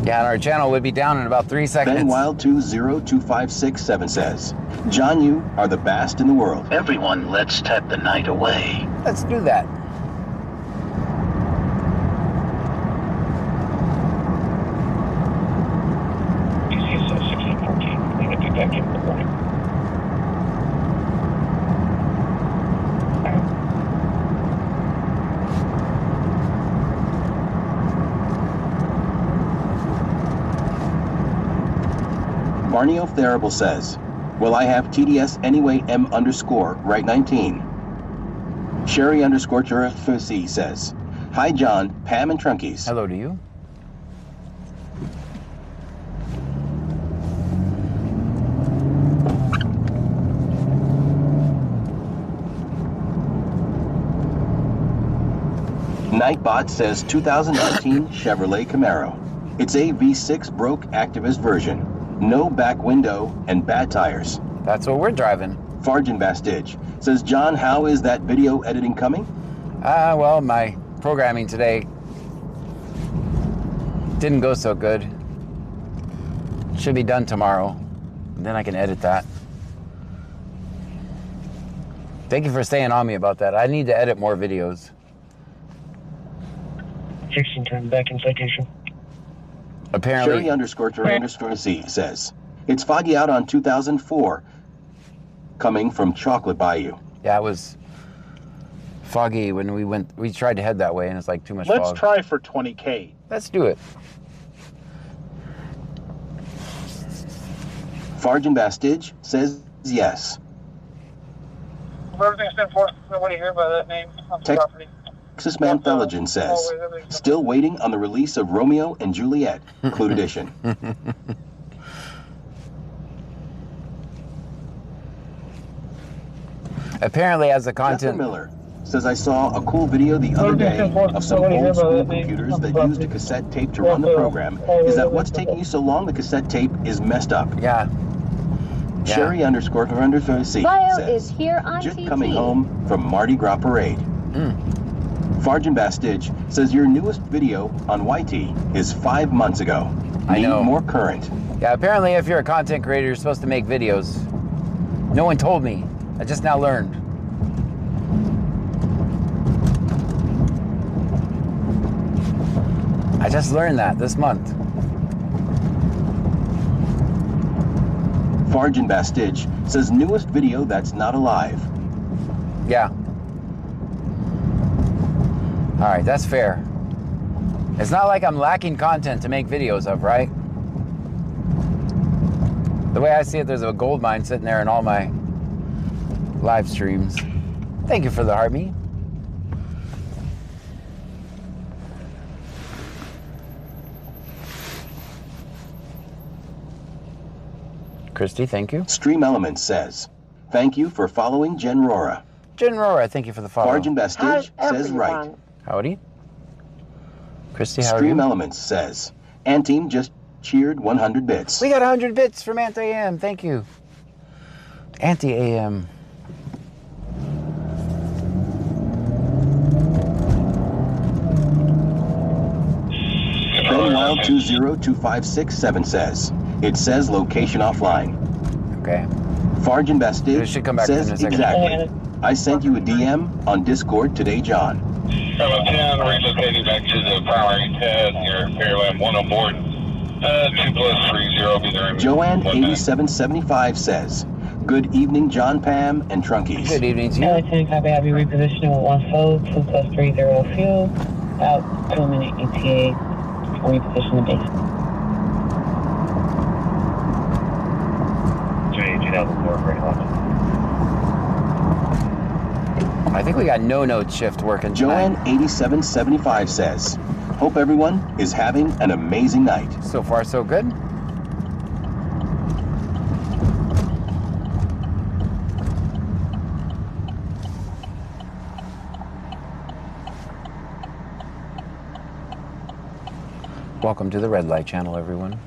Yeah, and our channel would be down in about 3 seconds. Ben Wild 202567 says, John, you are the best in the world. Everyone, let's tap the night away. Let's do that. DCS 1614. I'm going to be back in the morning. Barney O'Therable says, well, I have TDS anyway, M_right19. Sherry _Turf says, hi, John, Pam, and Trunkies. Hello to you. Nightbot says 2019 Chevrolet Camaro. It's a V6 broke activist version. No back window and bad tires. That's what we're driving. Farjan Bastidge says, John, how is that video editing coming? Well, my programming today didn't go so good. Should be done tomorrow. Then I can edit that. Thank you for staying on me about that. I need to edit more videos. 16 turn back in citation. Sherry Apparently. _Turf_C says, it's foggy out on 2004 coming from Chocolate Bayou. Yeah, it was foggy when we tried to head that way and it's like too much Let's fog. try for 20K. Let's do it. Farjan Bastidge says yes. Everything's been forced. What do you hear by that name on the property? Texas Man Theligen says, still waiting on the release of Romeo and Juliet, Clue Edition. Apparently, as the content... Miller says, I saw a cool video the other day of some old school computers that used a cassette tape to run the program. Is that what's taking you so long? The cassette tape is messed up. Yeah. Sherry __C Bio says, is here on just TT. coming home from Mardi Gras Parade. Farjan Bastidge says your newest video on YT is 5 months ago. I know. More current. Yeah, apparently if you're a content creator, you're supposed to make videos. No one told me. I just now learned. I just learned that this month. Farjan Bastidge says newest video that's not alive. Yeah. All right, that's fair. It's not like I'm lacking content to make videos of, right? The way I see it, there's a gold mine sitting there in all my live streams. Thank you for the heartbeat. Christy, thank you. Stream Elements says, thank you for following Jen Rora. Jen Rora, thank you for the follow. Farjan Bastidge says right. Howdy. Christy, how are you? Stream Elements says, Anteam just cheered 100 bits. We got 100 bits from Anti-AM. Thank you. Anti-AM. BenWild202567 says, it says location offline. Okay. Farjan Bastidge should come back says in a second. exactly. I sent you a DM on Discord today, John. Bravo 10, relocating back to the primary test. Your Fairland 1 on board. 2+30, be there in Joanne8775 says, good evening, John, Pam, and Trunkies. Good evening to you. LA-10, copy, I'll be repositioning with 1 fold, 2+30 fuel, about 2-minute ETA, reposition the base. 2004, great launch. I think we got no-note shift working tonight. Joanne8775 says, hope everyone is having an amazing night. So far, so good. Welcome to the Red Light Channel, everyone.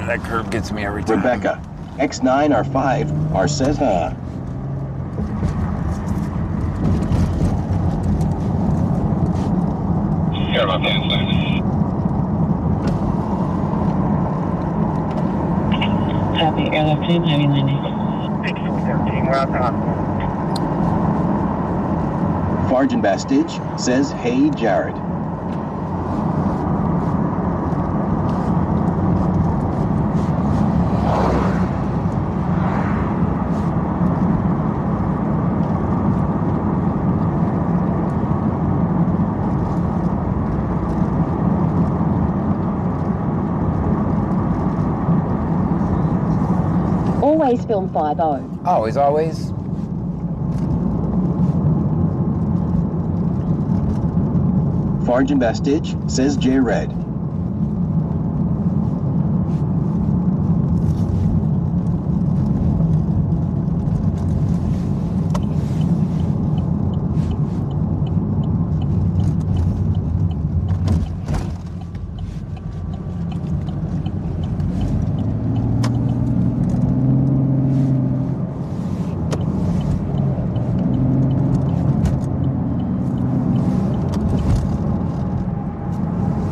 That curve gets me every time. Rebecca, X9R5, R says, huh? Care about that, Copy, LA-10, heavy landing. 1613, we're out to hospital. Farjan Bastidge says, hey, Jared. Always film 5-0. Always, always. Farjan Bastidge says, J Red.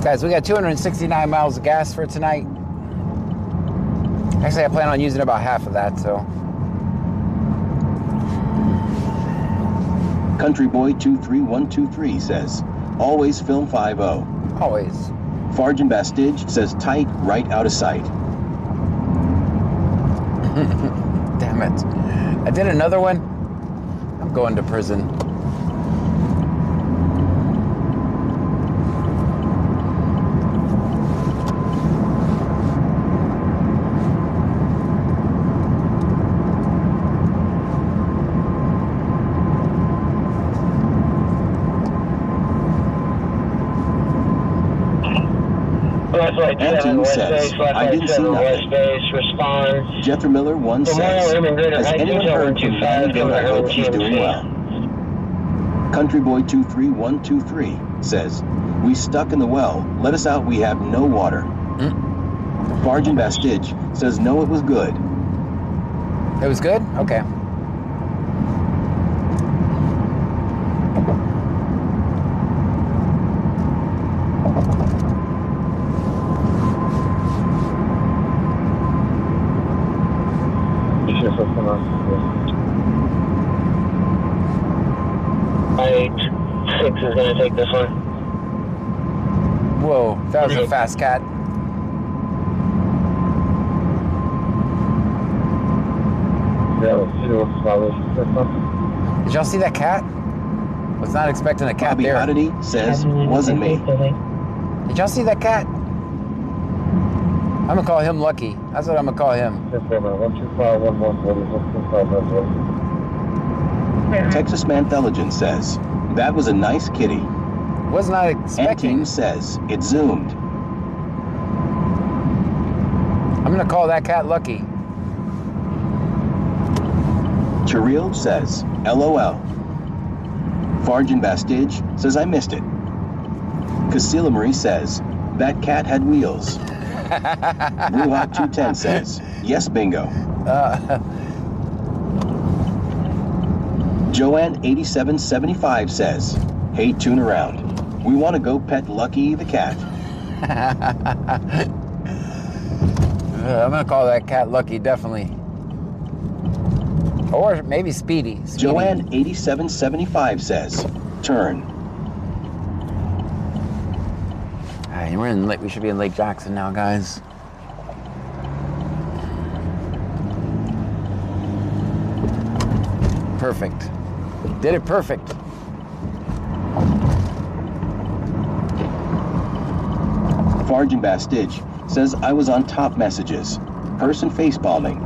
Guys, we got 269 miles of gas for tonight. Actually, I plan on using about half of that, so. Country Boy 23123 says, always film 5-0. Always. Farjan Bastidge says tight, right out of sight. Damn it. I did another one. I'm going to prison. Anton says, I didn't see nothing. Jethro Miller 1 says, has anyone heard from Manny Bill? I hope he's doing well. Country Boy 23123 says, we stuck in the well. Let us out. We have no water. Farjan Bastidge says, no, it was good. It was good? Okay. Six is going to take this one. Whoa, that was a fast cat. Did y'all see that cat? Was not expecting a cat Bobby there. Oddity says, wasn't me. Did y'all see that cat? I'm going to call him Lucky. That's what I'm going to call him. Texas Manthelogen says, that was a nice kitty. Was not expecting. Anteam says, it zoomed. I'm going to call that cat Lucky. Chiril says, LOL. Farjan Bastidge says, I missed it. Casilla Marie says, that cat had wheels. Bruhot 210 says, yes, bingo. Joanne 8775 says, hey, tune around. We want to go pet Lucky the cat. I'm going to call that cat Lucky, definitely. Or maybe Speedy. Joanne 8775 says, turn. All right, we should be in Lake Jackson now, guys. Perfect. Did it perfect. Farjan Bastidge says, I was on top messages. Person face palming.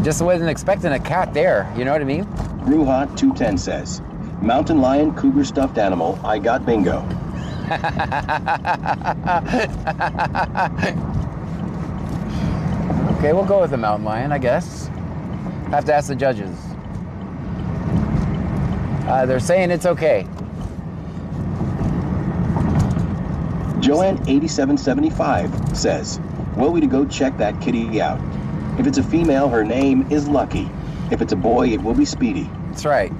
Just wasn't expecting a cat there, you know what I mean? Bruhot 210 says, mountain lion, cougar stuffed animal, I got bingo. Okay, we'll go with the mountain lion, I guess. Have to ask the judges. They're saying it's okay. Joanne 8775 says, well, we to go check that kitty out. If it's a female, her name is Lucky. If it's a boy, it will be Speedy. That's right.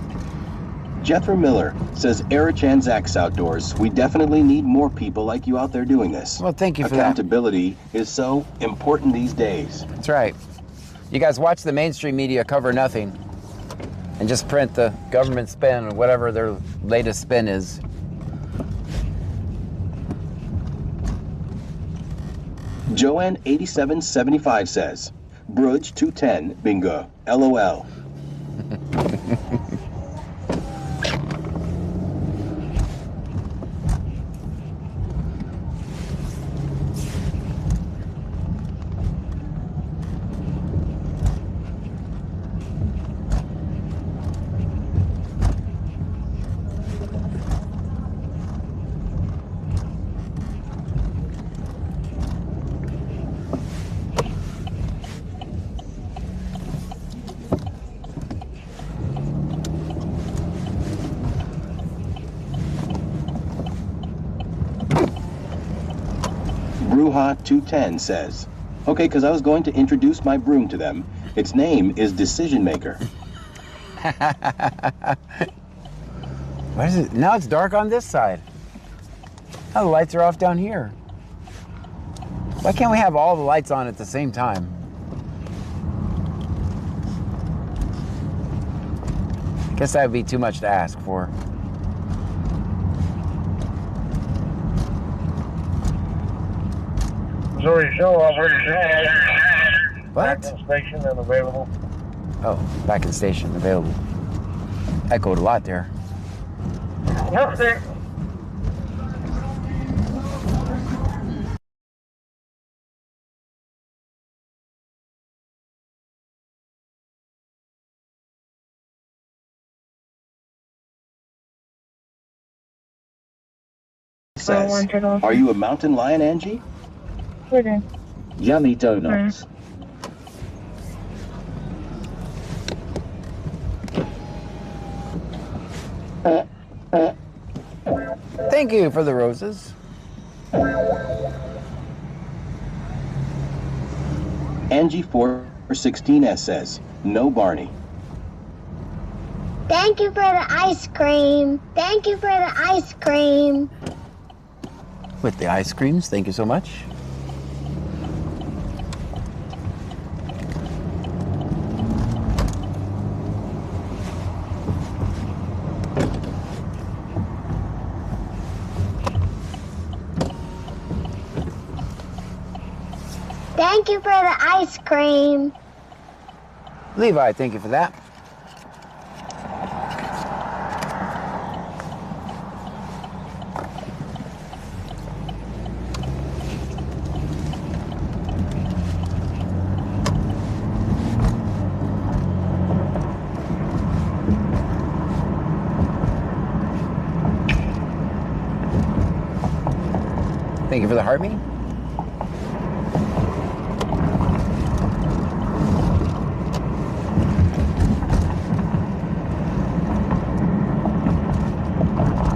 Jethro Miller says, Era Chanzax Outdoors, we definitely need more people like you out there doing this. Well, thank you for Accountability is so important these days. That's right. You guys watch the mainstream media cover nothing and just print the government spin or whatever their latest spin is. Joanne 8775 says, Brudge 210, bingo, LOL. Bruhot 210 says, okay, because I was going to introduce my broom to them. Its name is Decision Maker. What is it? Now it's dark on this side. Now the lights are off down here. Why can't we have all the lights on at the same time? I guess that would be too much to ask for. Missouri show, operator. What? Station and available. Oh, back in station, available. Echoed a lot there. Yep, there. Says, are you a mountain lion, Angie? Yummy donuts. Thank you for the roses. Angie 416S says, no Barney. Thank you for the ice cream. Thank you for the ice cream. With the ice creams, thank you so much. Thank you for the ice cream. Levi, thank you for that. Thank you for the heart me.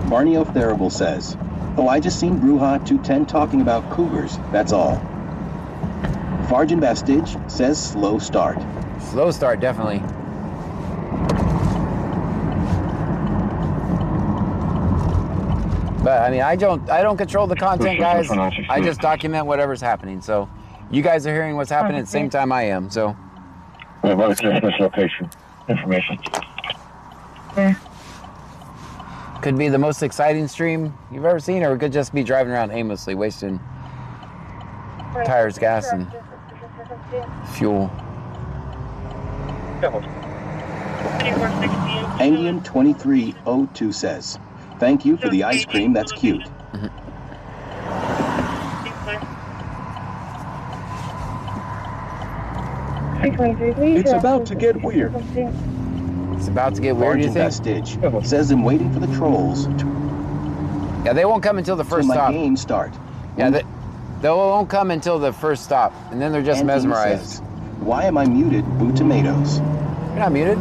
Barney O'Therable says, oh, I just seen Bruja 210 talking about cougars, that's all. Farjan Bastidge says slow start. Slow start, definitely. But I mean, I don't control the content, guys. I just document whatever's happening. So you guys are hearing what's happening at the same time I am. So. What's your location information? Could be the most exciting stream you've ever seen, or it could just be driving around aimlessly, wasting tires, gas, and fuel. Angian 2302 says, thank you for the ice cream, that's cute. It's about to get weird. It's about to get weird, you think? Stitch says I'm waiting for the trolls. Yeah, they won't come until the first stop. My game start. Yeah, they won't come until the first stop, and then they're just mesmerized. Says, why am I muted, Boo Tomatoes? You're not muted.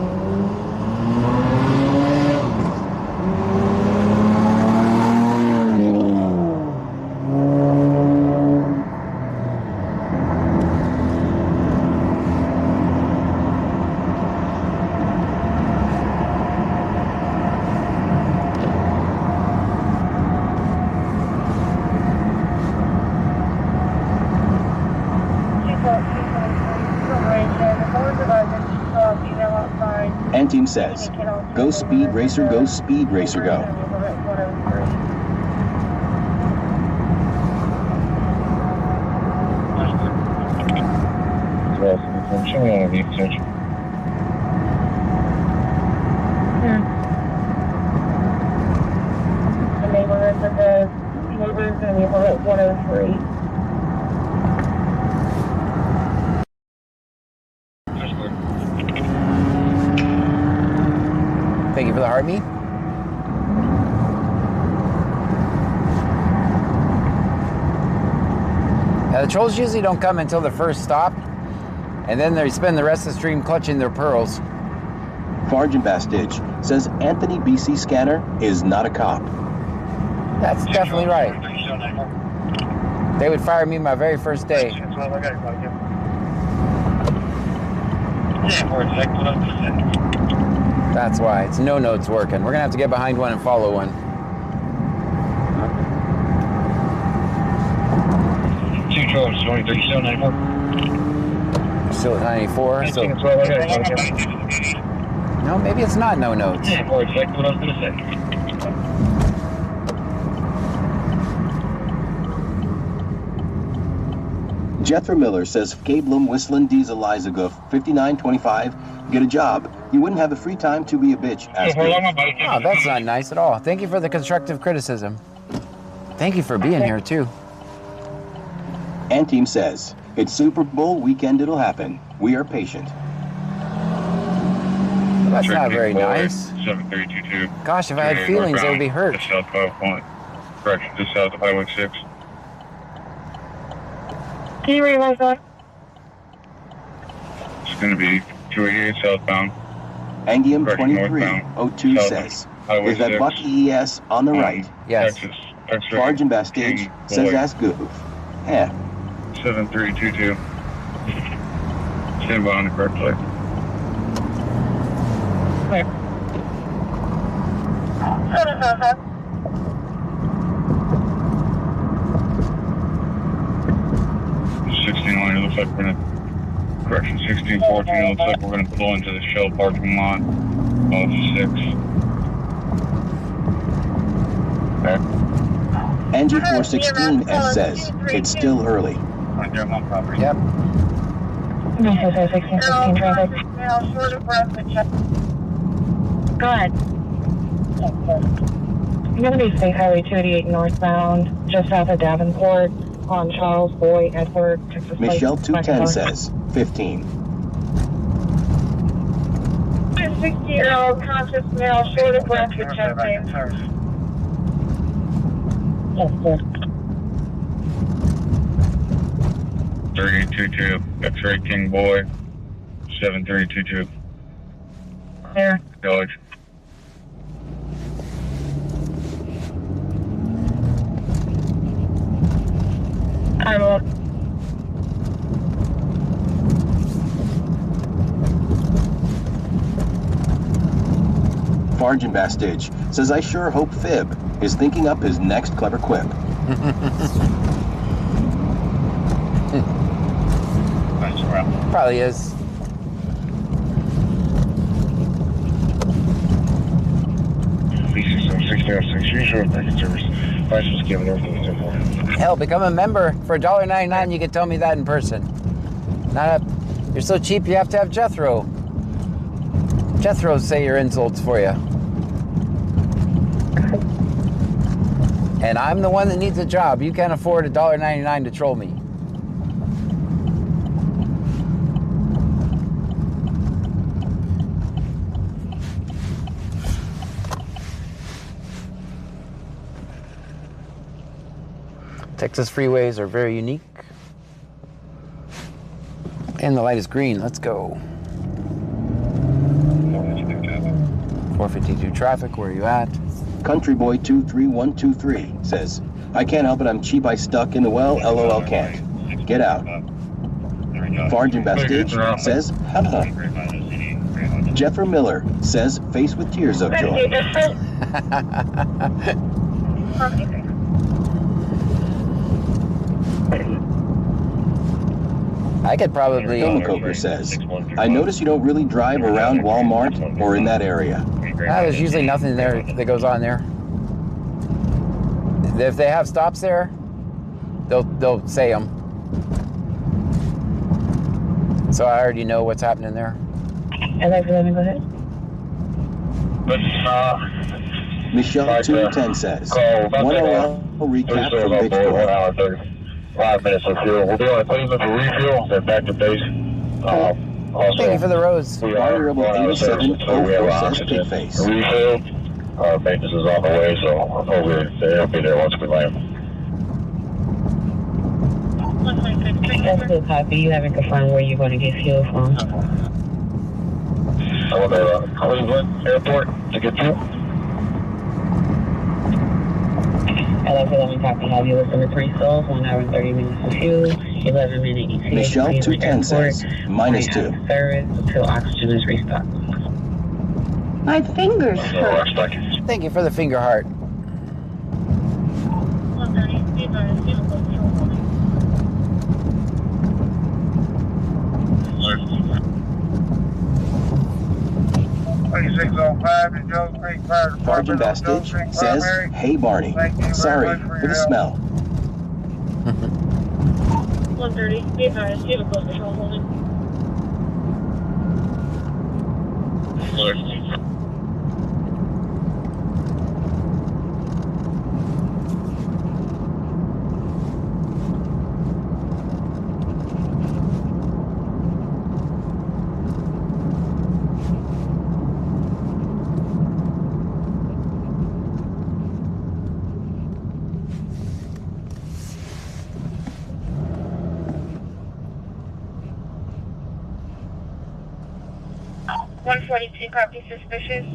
Anteam says, go Speed Racer, go Speed Racer, go. Show me on a research. The neighborhoods of the neighbors in neighborhood 103. Thank you for the heart me. Now, the trolls usually don't come until the first stop, and then they spend the rest of the stream clutching their pearls. Farjan Bastidge says Anthony BC Scanner is not a cop. That's definitely right. They would fire me my very first day. That's why. It's no notes working. We're going to have to get behind one and follow one. Two trolls, 23, still 94. Still at 94. So. No, maybe it's not no notes. Yeah, for exactly what I was going to say. Jethro Miller says, Kablum, Whistling, Diesel, Lizagoof, 5925. Get a job. You wouldn't have the free time to be a bitch. Oh, that's not nice at all. Thank you for the constructive criticism. Thank you for being here, too. Anteam says, it's Super Bowl weekend, it'll happen. We are patient. That's not very nice. 7322. Gosh, if I had feelings, they would be hurt. South 5 point. Correction, just south of Highway 6. Can you realize that? It's going to be 288 southbound. Angium 2302 says, is that Buck ES on the right? Yes. Sergeant Bastage says that's goof. Yeah. 7322. Stand by on the correct place. Where? 16 looks like we're gonna, correction, 1614, looks like we're gonna pull into the Shell parking lot of 6. Okay. Angie 416S says, it's still early. Yep. Go ahead. You're going to be State Highway 288 northbound, just south of Davenport, on Charles Boy Edward, Texas. Michelle 210 says, 15. 60-year-old conscious male, short of breath with chest pain. Yes, sir. 3822, X-ray King Boy, 7322. There. Village. I'm up. Sergeant Bastage says, I sure hope Fib is thinking up his next clever quip. Probably is. Hell, become a member for $1.99. You can tell me that in person. You're so cheap. You have to have Jethro. Jethro say your insults for you. And I'm the one that needs a job. You can't afford $1.99 to troll me. Texas freeways are very unique. And the light is green. Let's go. 452 traffic, where are you at? Country Boy 23123 says, I can't help it, I'm cheap, I stuck in the well, LOL can't. Get out. Sergeant Bastage says, haha. Jeffrey Miller says, face with tears of joy. I could probably... Coker says, I notice you don't really drive around Walmart or in that area. There's usually nothing there that goes on there. If they have stops there, they'll say them. So I already know what's happening there. And let me go ahead. Michelle 210 says, 1OL recap from Bitcoin. 5 minutes of fuel. We'll be on a Cleveland for refuel, then back to base. Also, thank you for the rose. Honorable 8704 says pig face. Refill. Our maintenance is on the way, so they'll be there once we land. That's good copy. You haven't confirmed where you're going to get fuel from. I want to Cleveland Airport to get fuel. Let me copy. Have you listen to 3 souls, 1 hour and 30 minutes of fuel, 11 minute ETA. Michelle 210 says, -2. Service until oxygen is restocked. My fingers hurt. Thank you for the finger heart. Sergeant Bastage says, hey Barney, sorry for the smell. 130. Be advised, you have a close patrol holding. Lord. Copy suspicious.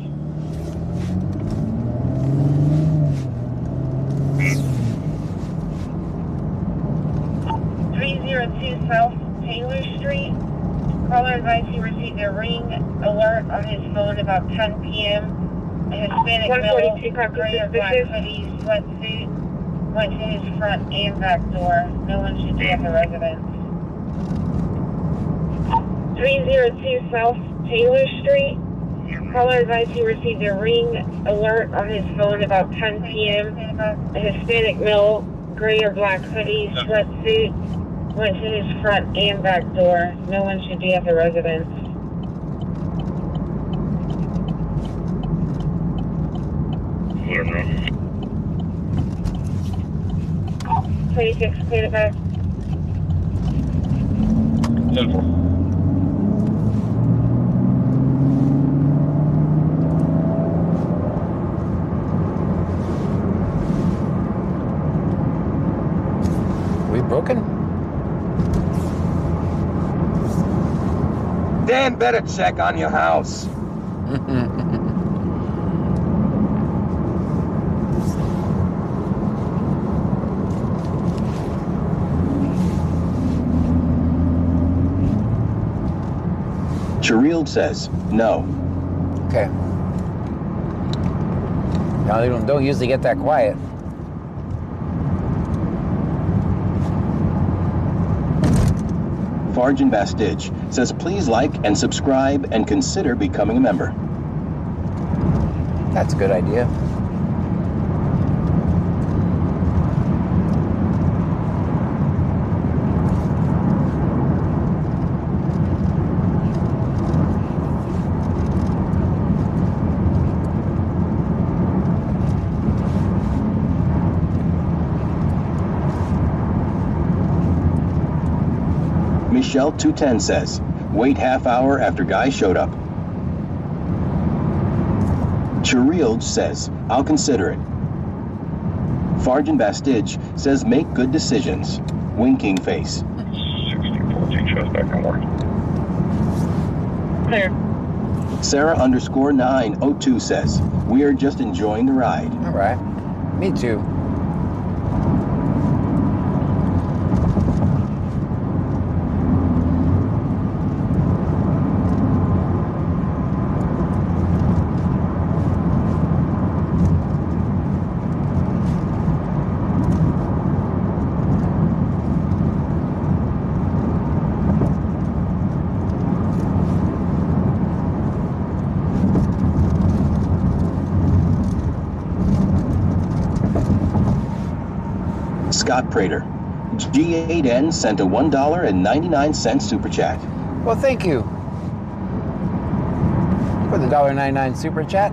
302 South Taylor Street. Caller advised he received a ring alert on his phone about 10 p.m. A Hispanic male, gray or black hoodie, sweatsuit, went to his front and back door. No one should be at the residence. 302 South Taylor Street. Caller advised he received a ring alert on his phone about 10 p.m. A Hispanic male, gray or black hoodie, sweatsuit, went to his front and back door. No one should be at the residence. Whatever. 26, clear the back. 10-4. Broken? Dan better check on your house. Chirild says no. Okay. Now they don't usually get that quiet. Farjan Bastidge says please like and subscribe and consider becoming a member. That's a good idea. Michelle 210 says, wait half hour after guy showed up. Chirild says, I'll consider it. Farjan Bastidge says, make good decisions. Winking face. 1614 shows back on work. Clear. Sarah_902 says, we are just enjoying the ride. All right. Me too. Scott Prater. G8N sent a $1.99 super chat. Well, thank you for the $1.99 super chat.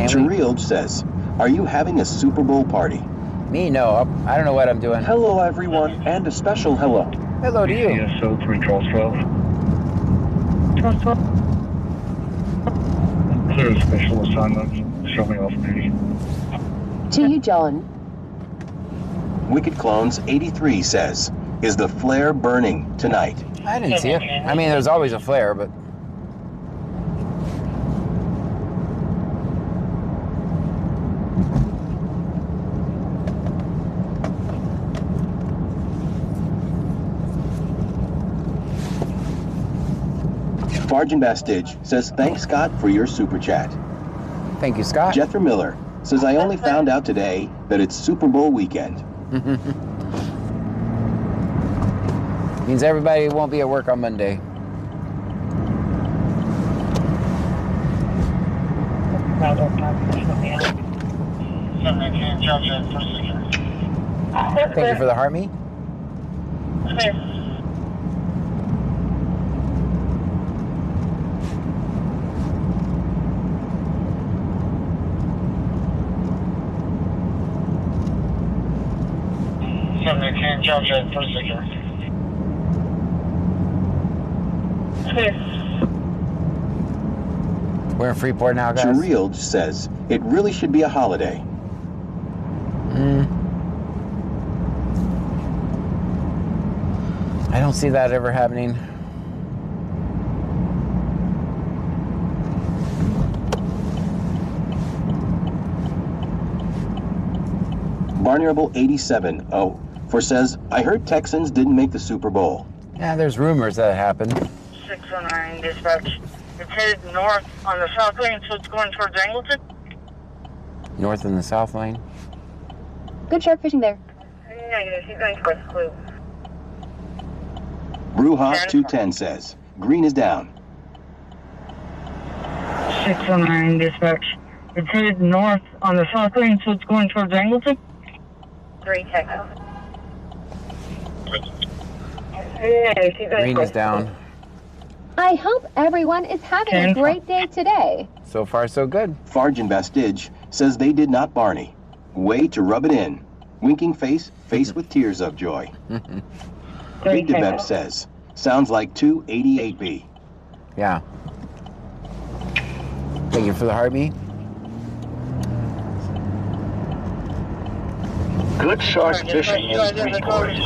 Chirild says, are you having a Super Bowl party? Me, no. I don't know what I'm doing. Hello, everyone, and a special hello. Hello to you. CSO 3 Charles 12. Clear special assignment. Show me off duty. To you, John. Wicked Clones 83 says, is the flare burning tonight? I didn't see it. I mean, there's always a flare, but... Farjan Bastidge says, thanks, Scott, for your super chat. Thank you, Scott. Jethro Miller says, I only found out today that it's Super Bowl weekend. Means everybody won't be at work on Monday. Thank you for the heart me. We're in Freeport now, guys. Jeriel says it really should be a holiday. I don't see that ever happening. Barneyable 87-0 says, I heard Texans didn't make the Super Bowl. Yeah, there's rumors that happened. 619 dispatch. It's headed north on the south lane, so it's going towards Angleton. North in the south lane. Good shark fishing there. Negative, he's going towards Clue. Brujas 210 says, green is down. 619 dispatch. It's headed north on the south lane, so it's going towards Angleton. 3 Texas. Green is down. I hope everyone is having a great day today. So far, so good. Farjan Bastidge says they did not Barney. Way to rub it in. Winking face with tears of joy. Big DeBep says, sounds like 288B. Yeah. Thank you for the heartbeat. Good shark fishing in Freeport.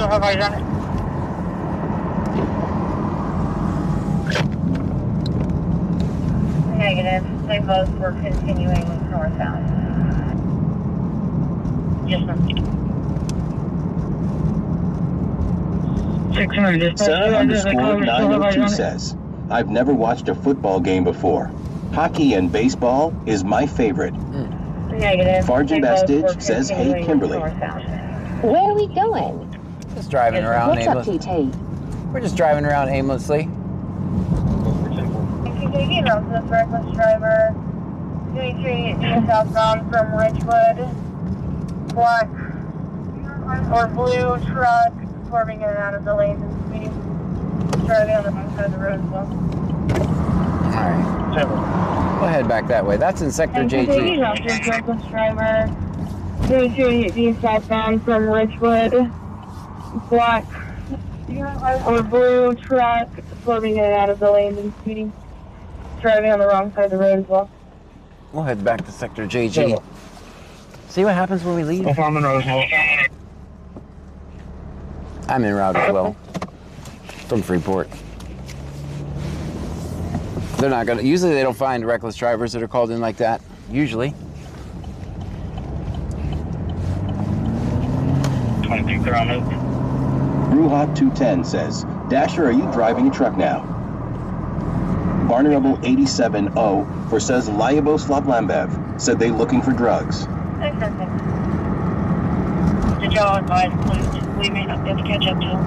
Negative. They both were continuing northbound. Yes, ma'am. 600. 7_902 says, I've never watched a football game before. Hockey and baseball is my favorite. Negative. Farjan Bastidge says, hey, Kimberly. Where are we going? Just driving around aimlessly. What's up, TT? We're just driving around aimlessly. KKD, Northwest reckless driver, 23 southbound from Ridgewood, black or blue truck, swerving in and out of the lanes and speeding, driving on the wrong side of the road as well. Alright. We'll head back that way. That's in Sector JG. KKD, Northwest reckless driver, 23 southbound from Ridgewood, black or blue truck, swerving in and out of the lanes and speeding, driving on the wrong side of the road as well. We'll head back to Sector JG. See what happens when we leave? I'm in Roseville. I'm en route as well. From Freeport. They're not gonna, usually they don't find reckless drivers that are called in like that. Usually. 22 clear on move. Bruja 210 says, Dasher, are you driving a truck now? Barneyable 87-0 says Lyubos Lambev said they looking for drugs. Did y'all advise please? We may not be able to catch up to him.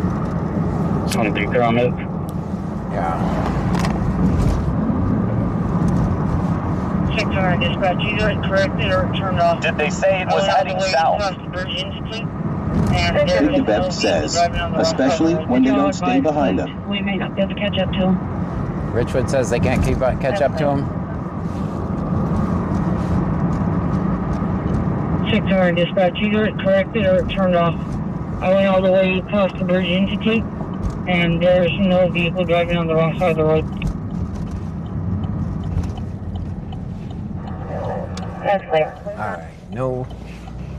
23 clear on move. Yeah. 600 dispatch, either corrected or turned off. Did they say it was heading south? Big DeBep says, especially when they don't stay behind them. We may not be able to catch up to him. Richwood says they can't catch up to him. 600 dispatch, either corrected or turned off. I went all the way across the Bridge Institute, and there's no vehicle driving on the wrong side of the road. That's clear. Alright,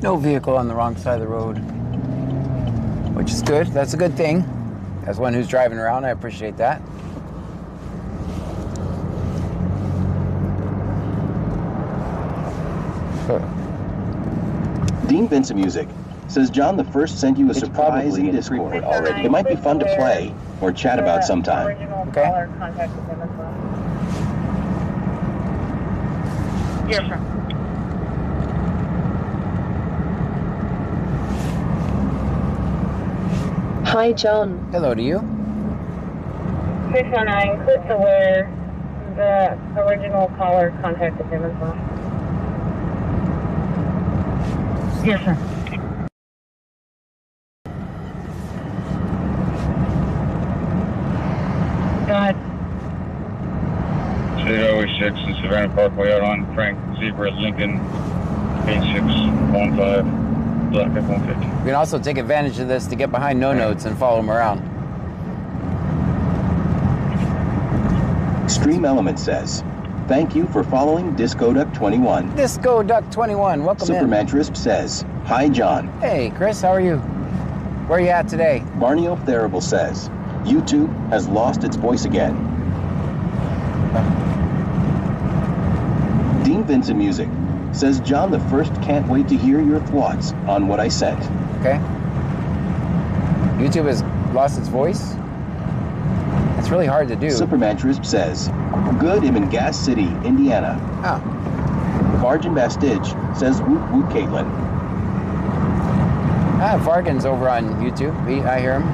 no vehicle on the wrong side of the road. Which is good, that's a good thing. As one who's driving around, I appreciate that. Dean Vincent Music says John the First sent you a surprise in Discord already. It might be fun to play or chat about sometime. Okay. Yes, sir. Hi, John. Hello to you. 609, Cliff's aware. The original caller contacted him as well. Yes, sir. Go ahead. 806 and Savannah Parkway out on Frank Zebra Lincoln 8615 Black F-150. You can also take advantage of this to get behind no notes and follow them around. Stream Element says, thank you for following Disco Duck 21. Disco Duck 21, welcome Superman Trisp says, hi John. Hey Chris, how are you? Where are you at today? Barney O'Therable says, YouTube has lost its voice again. Dean Vincent Music says, John the First can't wait to hear your thoughts on what I sent. Okay. YouTube has lost its voice? It's really hard to do. Superman Trisp says, good, I'm in Gas City, Indiana. Oh. Vargin Bastage says, woot woot Caitlin. Ah, Vargin's over on YouTube. I hear him.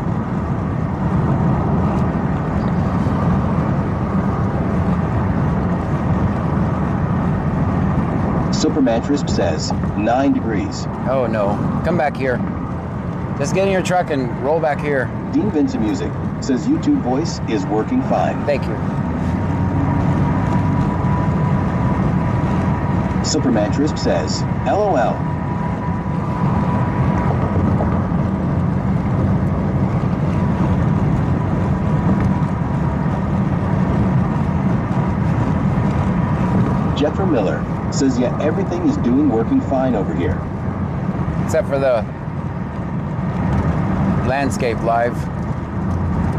Superman Trisp says, 9 degrees. Oh no, come back here. Just get in your truck and roll back here. Dean Vincent Music says YouTube voice is working fine. Thank you. Superman Trisp says, LOL. Jeffrey Miller says, yeah, everything is working fine over here. Except for the landscape live.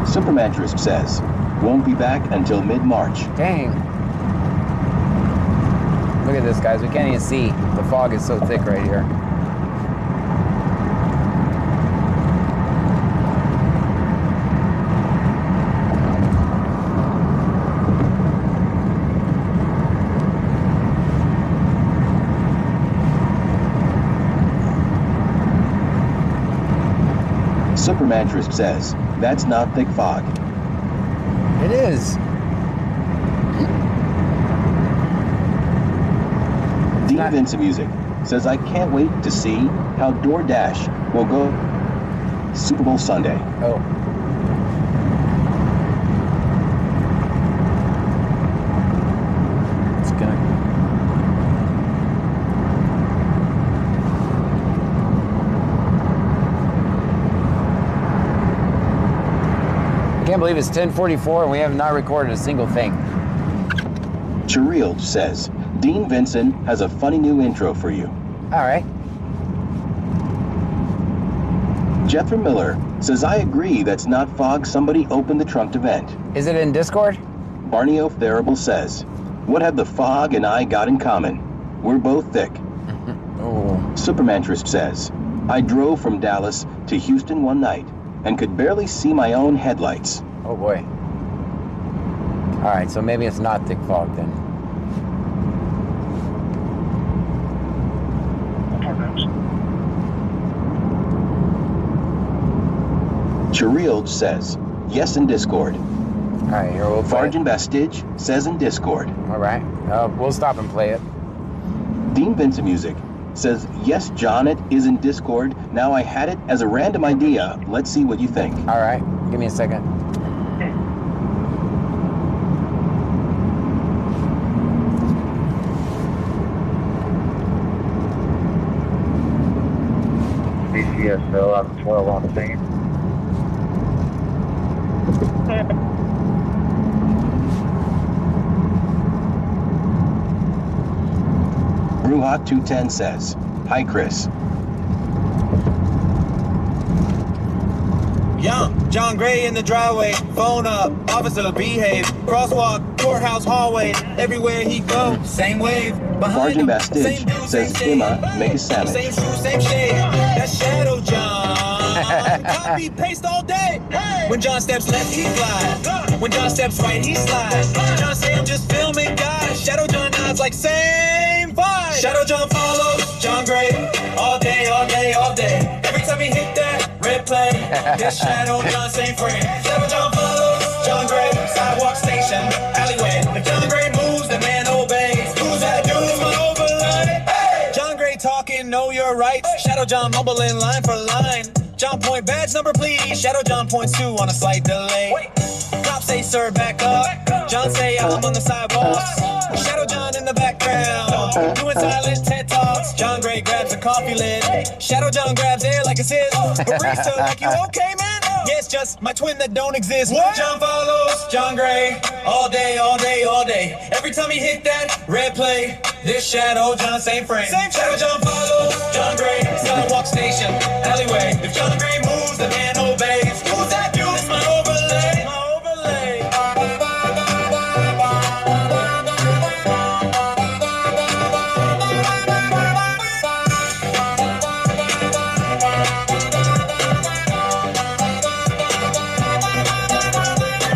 Superman Trisp says, won't be back until mid-March. Dang. Look at this, guys. We can't even see. The fog is so thick right here. Superman Trisp says, that's not thick fog. It is. Dean Vincent Music says, I can't wait to see how DoorDash will go Super Bowl Sunday. Oh. It's gonna... I can't believe it's 10:44 and we have not recorded a single thing. Chiril says, Dean Vincent has a funny new intro for you. All right. Jethro Miller says, I agree that's not fog. Somebody opened the trunk to vent. Is it in Discord? Barney O'Therable says, what have the fog and I got in common? We're both thick. Oh. Superman Trisp says, I drove from Dallas to Houston one night and could barely see my own headlights. Oh boy. All right, so maybe it's not thick fog then. Chiril says, yes in Discord. All right, here we'll play. Vargin Bastage says in Discord. All right, we'll stop and play it. Dean Vincent Music says, yes, John, it is in Discord. Now I had it as a random idea. Let's see what you think. All right, give me a second. DCSL out of 12 on the scene. Bruhot 210 says, hi, Chris. Young John Gray in the driveway, phone up, officer behave, crosswalk, courthouse hallway, everywhere he go, same wave, behind Vargin him, Bastage same dude, says, same Emma, shade, make a sandwich. same shoe, same shade, that's Shadow John, copy, paste all day, when John steps left, he flies, when John steps right, he slides, John say I'm just filming guys, Shadow John nods like same vibe, Shadow John follows John Gray, all day, all day, all day, every time he hit that red play, this Shadow John same friend, Shadow John follows John Gray, sidewalk station, alleyway, if John Gray moves, the man obeys, who's that dude, my overlay, hey! John Gray talking know you're right. Shadow John mumbling line for line. John point badge number please. Shadow John points 2 on a slight delay. Cops say sir back up. John say I'm on the sidewalks. Shadow John in the background doing silent TED Talks. John Gray grabs a coffee lid. Shadow John grabs air like it's his. Barista like you okay man? Yeah, it's just my twin that don't exist. What? John follows John Gray all day, all day, all day. Every time he hit that red play, this Shadow John same frame. Same Shadow John follows John Gray. Sidewalk station, alleyway. If John Gray moves, the man obeys. Who's that dude? It's my overlay. My overlay.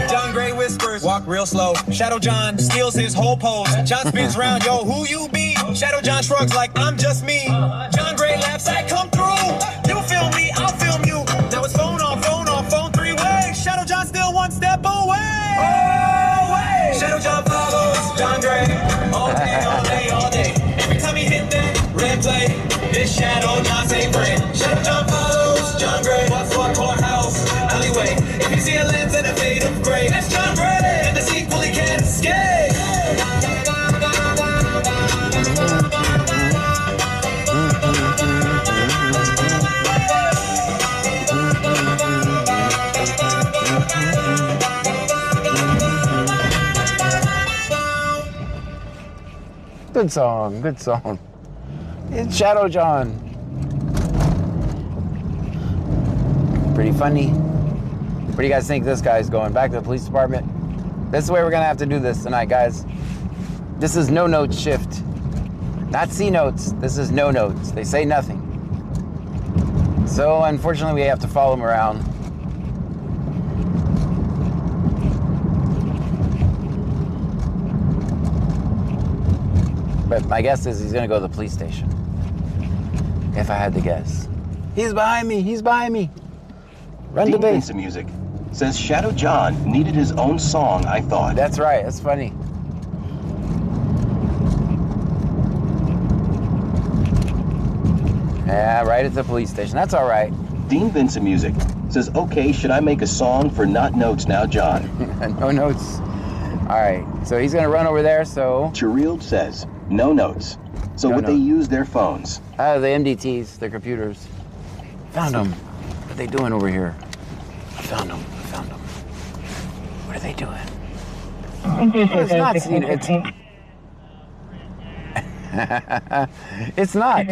John Gray whispers, walk real slow. Shadow John steals his whole pose. John spins round, yo, who you be? Shadow John shrugs like I'm just me. John Gray laughs, I come through. You film me, I'll film you. Now it's phone on, phone three-way. Shadow John still one step away. Shadow John follows John Gray all day, all day, all day. Every time he hit that red play, this Shadow John same friend. Shadow John follows John Gray. What's what courthouse alleyway? If you see a lens and a fade of gray, that's John Gray. And the sequel he can't escape. Good song, good song. It's Shadow John. Pretty funny. What do you guys think this guy's going? Back to the police department? This is the way we're gonna have to do this tonight, guys. This is no notes shift. Not C notes, this is no notes. They say nothing. So unfortunately we have to follow him around. But my guess is he's gonna go to the police station. If I had to guess. He's behind me, he's behind me. Run the base. Dean Music says Shadow John needed his own song, I thought. That's right, that's funny. Yeah, right at the police station, that's all right. Dean Vincent Music says, okay, should I make a song for Not Notes now, John? No notes. All right, so he's gonna run over there, so. Chirild says, no notes. So would they use their phones? The MDTs, their computers. Found them. What are they doing over here? I found them. What are they doing? It's not it's not.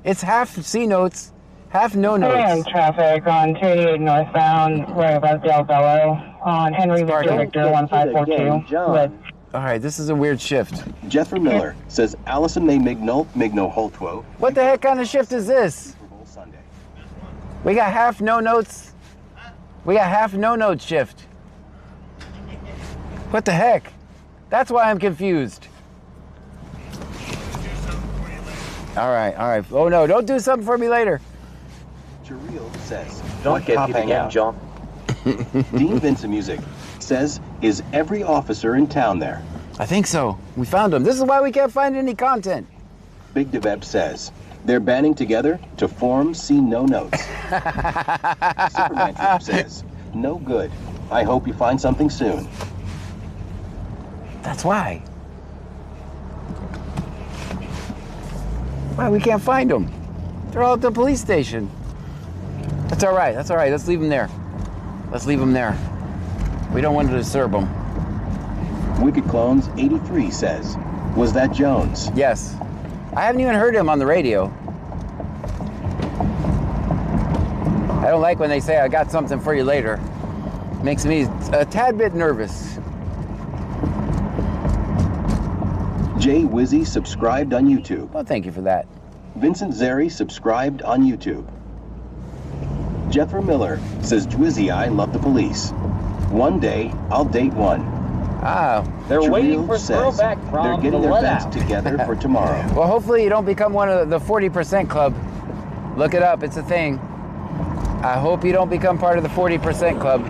It's half C notes, half no notes. Traffic on 288 northbound, right about Del Bello on Henry Victor 1542. All right, this is a weird shift. Jethro Miller says Allison May Migno Holtwo. What the heck kind of shift is this? We got half no notes. We got half no note shift. What the heck? That's why I'm confused. All right. Oh no, don't do something for me later. Chirild says, don't get me again, John. Dean Vincent Music says, is every officer in town there? I think so. We found them. This is why we can't find any content. Big Deveb says, they're banding together to form C No Notes. Superman Troop says, no good. I hope you find something soon. That's why. Why we can't find them? They're all at the police station. That's all right. Let's leave them there. We don't want to disturb them. Wicked Clones 83 says, was that Jones? Yes. I haven't even heard him on the radio. I don't like when they say I got something for you later. Makes me a tad bit nervous. Jay Wizzy subscribed on YouTube. Well, thank you for that. Vincent Zeri subscribed on YouTube. Jethro Miller says, Dwizzy, I love the police. One day, I'll date one. Ah, they're waiting for throwback prom. They're getting their bets together for tomorrow. Well, hopefully you don't become one of the 40% club. Look it up, it's a thing. I hope you don't become part of the 40% club.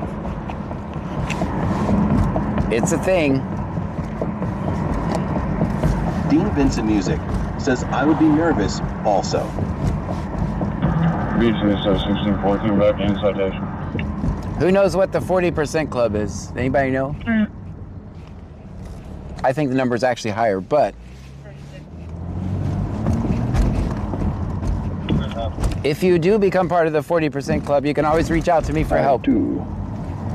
It's a thing. Dean Vincent Music says, I would be nervous also. BC says 1614 back in citation. Who knows what the 40% club is? Anybody know? I think the number's actually higher, but if you do become part of the 40% club, you can always reach out to me for help. You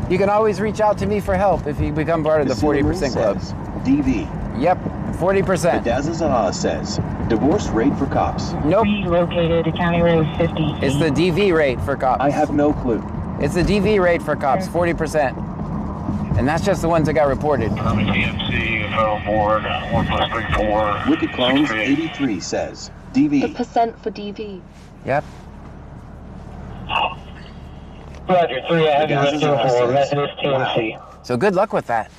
can always reach out to me for help if you become part of the 40% club. DV. Yep, 40%. Bedazzle says, divorce rate for cops. Nope. Relocated to County Road 50. It's the DV rate for cops. I have no clue. It's the DV rate for cops, 40%. And that's just the ones that got reported. TMC, federal board, 1+34. Wicked Clones 83 says, DV. The percent for DV. Yep. Roger, 3, I have you ready for Methodist TMC. Wow. So good luck with that.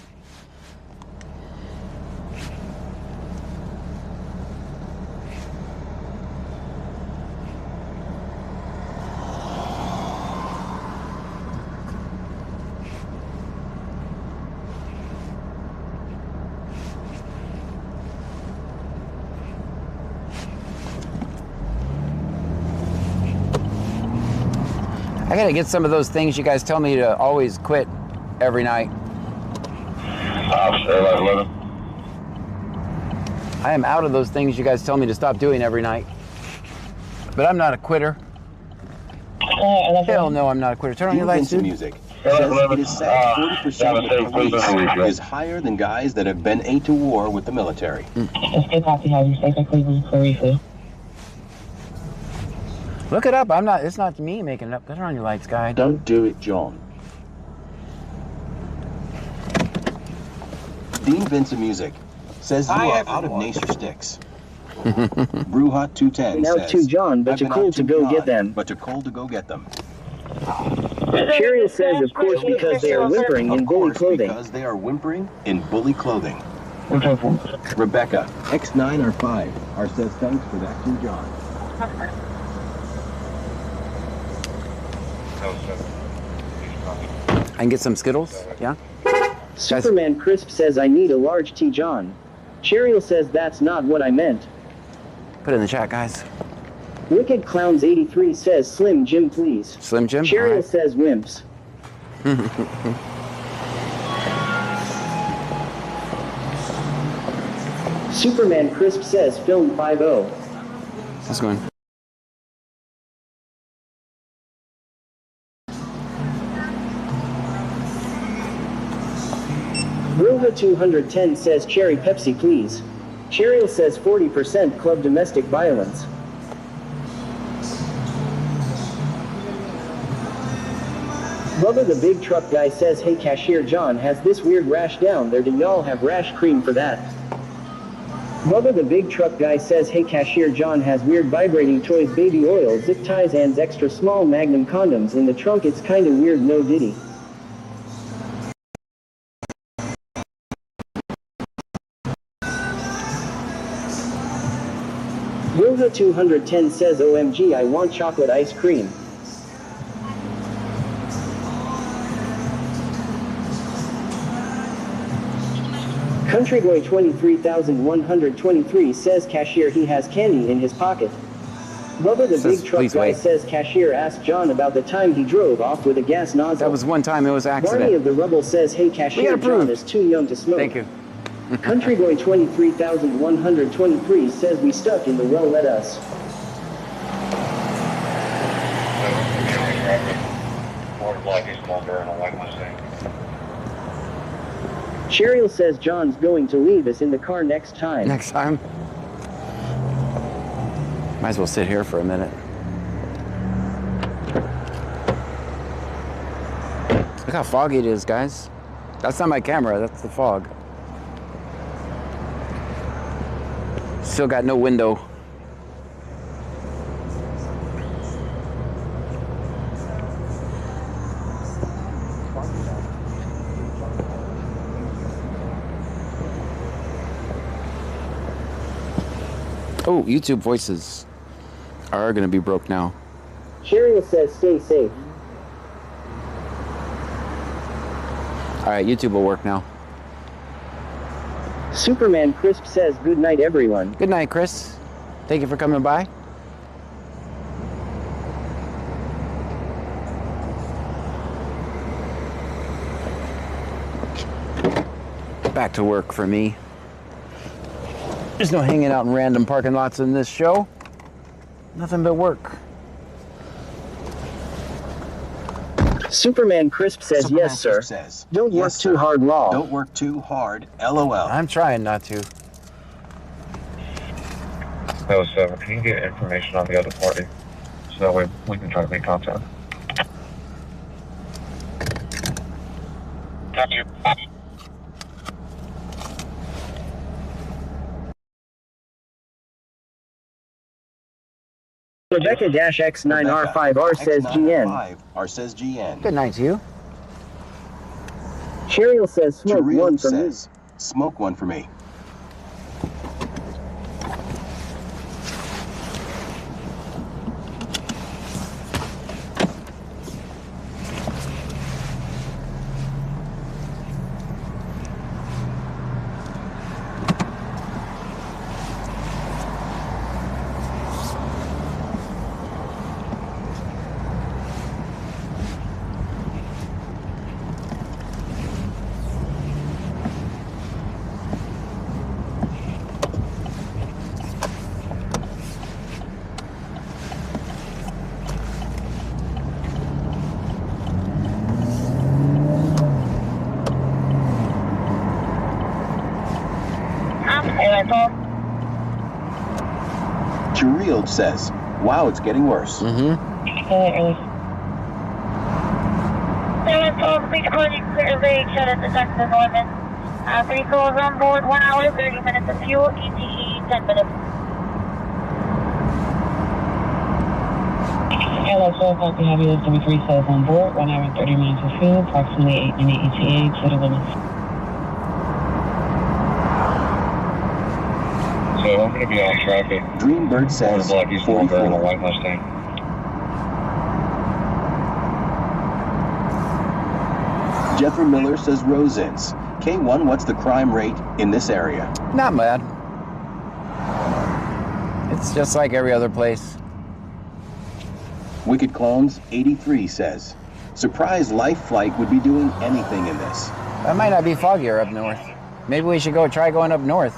I gotta get some of those things you guys tell me to always quit every night. Officer 11. I am out of those things you guys tell me to stop doing every night. But I'm not a quitter. Hell no, I'm not a quitter. Turn on your lights, dude. Music says it is sad 40% of the police is higher than guys that have been to war with the military. Escape copy, have you stay for Cleveland for refill. Look it up. It's not me making it up. Turn on your lights, guy. Don't do it, John. Dean Vincent Music says you are out of Nacer sticks. Brewhot 210 Now says, to John, but you're cool to go get them. But you're cool to go get them. Cheryl says, of course, because they are whimpering in bully clothing. Because they are whimpering in bully clothing. Rebecca, X9R5, says thanks for that to John. I can get some Skittles, yeah? Superman Crisp says, I need a large T. John. Cheryl says, that's not what I meant. Put it in the chat, guys. Wicked Clowns 83 says, Slim Jim, please. Slim Jim? Cheryl Right. says, wimps. Superman Crisp says, film 5-0. How's it going? Roha 210 says, Cherry Pepsi, please. Cheryl says, 40% club domestic violence. Bubba the big truck guy says, hey cashier John has this weird rash down there, do y'all have rash cream for that? Bubba the big truck guy says, hey cashier John has weird vibrating toys, baby oil, zip ties and extra small magnum condoms in the trunk, it's kinda weird, no diddy. Rosa 210 says, OMG, I want chocolate ice cream. Country Boy 23,123 says, cashier, he has candy in his pocket. Bubba the big truck guy says, cashier asked John about the time he drove off with a gas nozzle. That was one time, it was an accident. Barney of the Rubble says, hey cashier, John is too young to smoke. Thank you. Country Boy 23,123 says, we stuck in the well, let us. Cheryl says John's going to leave us in the car next time. Next time? Might as well sit here for a minute. Look how foggy it is, guys. That's not my camera, that's the fog. Still got no window. Oh, YouTube voices are going to be broke now. Cheryl says stay safe. All right, YouTube will work now. Superman Crisp says good night everyone. Good night, Chris. Thank you for coming by. back to work for me. There's no hanging out in random parking lots in this show. Nothing but work. Superman Crisp says, Superman yes, sir. Crisp says, Don't work yes, too sir. hard, lol. Don't work too hard, LOL. I'm trying not to. That was 7. Can you get information on the other party? So that way we can try to make contact. Thank you. Rebecca-X9R5R says GN. R says GN. Good night to you. Cheryl says smoke Cheryl one for me. says, smoke one for me. Cheryl says, wow, it's getting worse. Please call you clearly shut at the second of Norman. Vehicles on board, 1 hour, 30 minutes of fuel, ETE, 10 minutes. Hello, 12 o'clock, we have you with 73 cells on board, 1 hour and 30 minutes of fuel, approximately 8-minute ETA, clear to limits. So I'm going to be on traffic. Dreambird says, 44. And a white Mustang. Jethro Miller says Rosens. K1, what's the crime rate in this area? Not bad. It's just like every other place. Wicked Clones 83 says, surprise Life Flight would be doing anything in this. That might not be foggier up north. Maybe we should try going up north.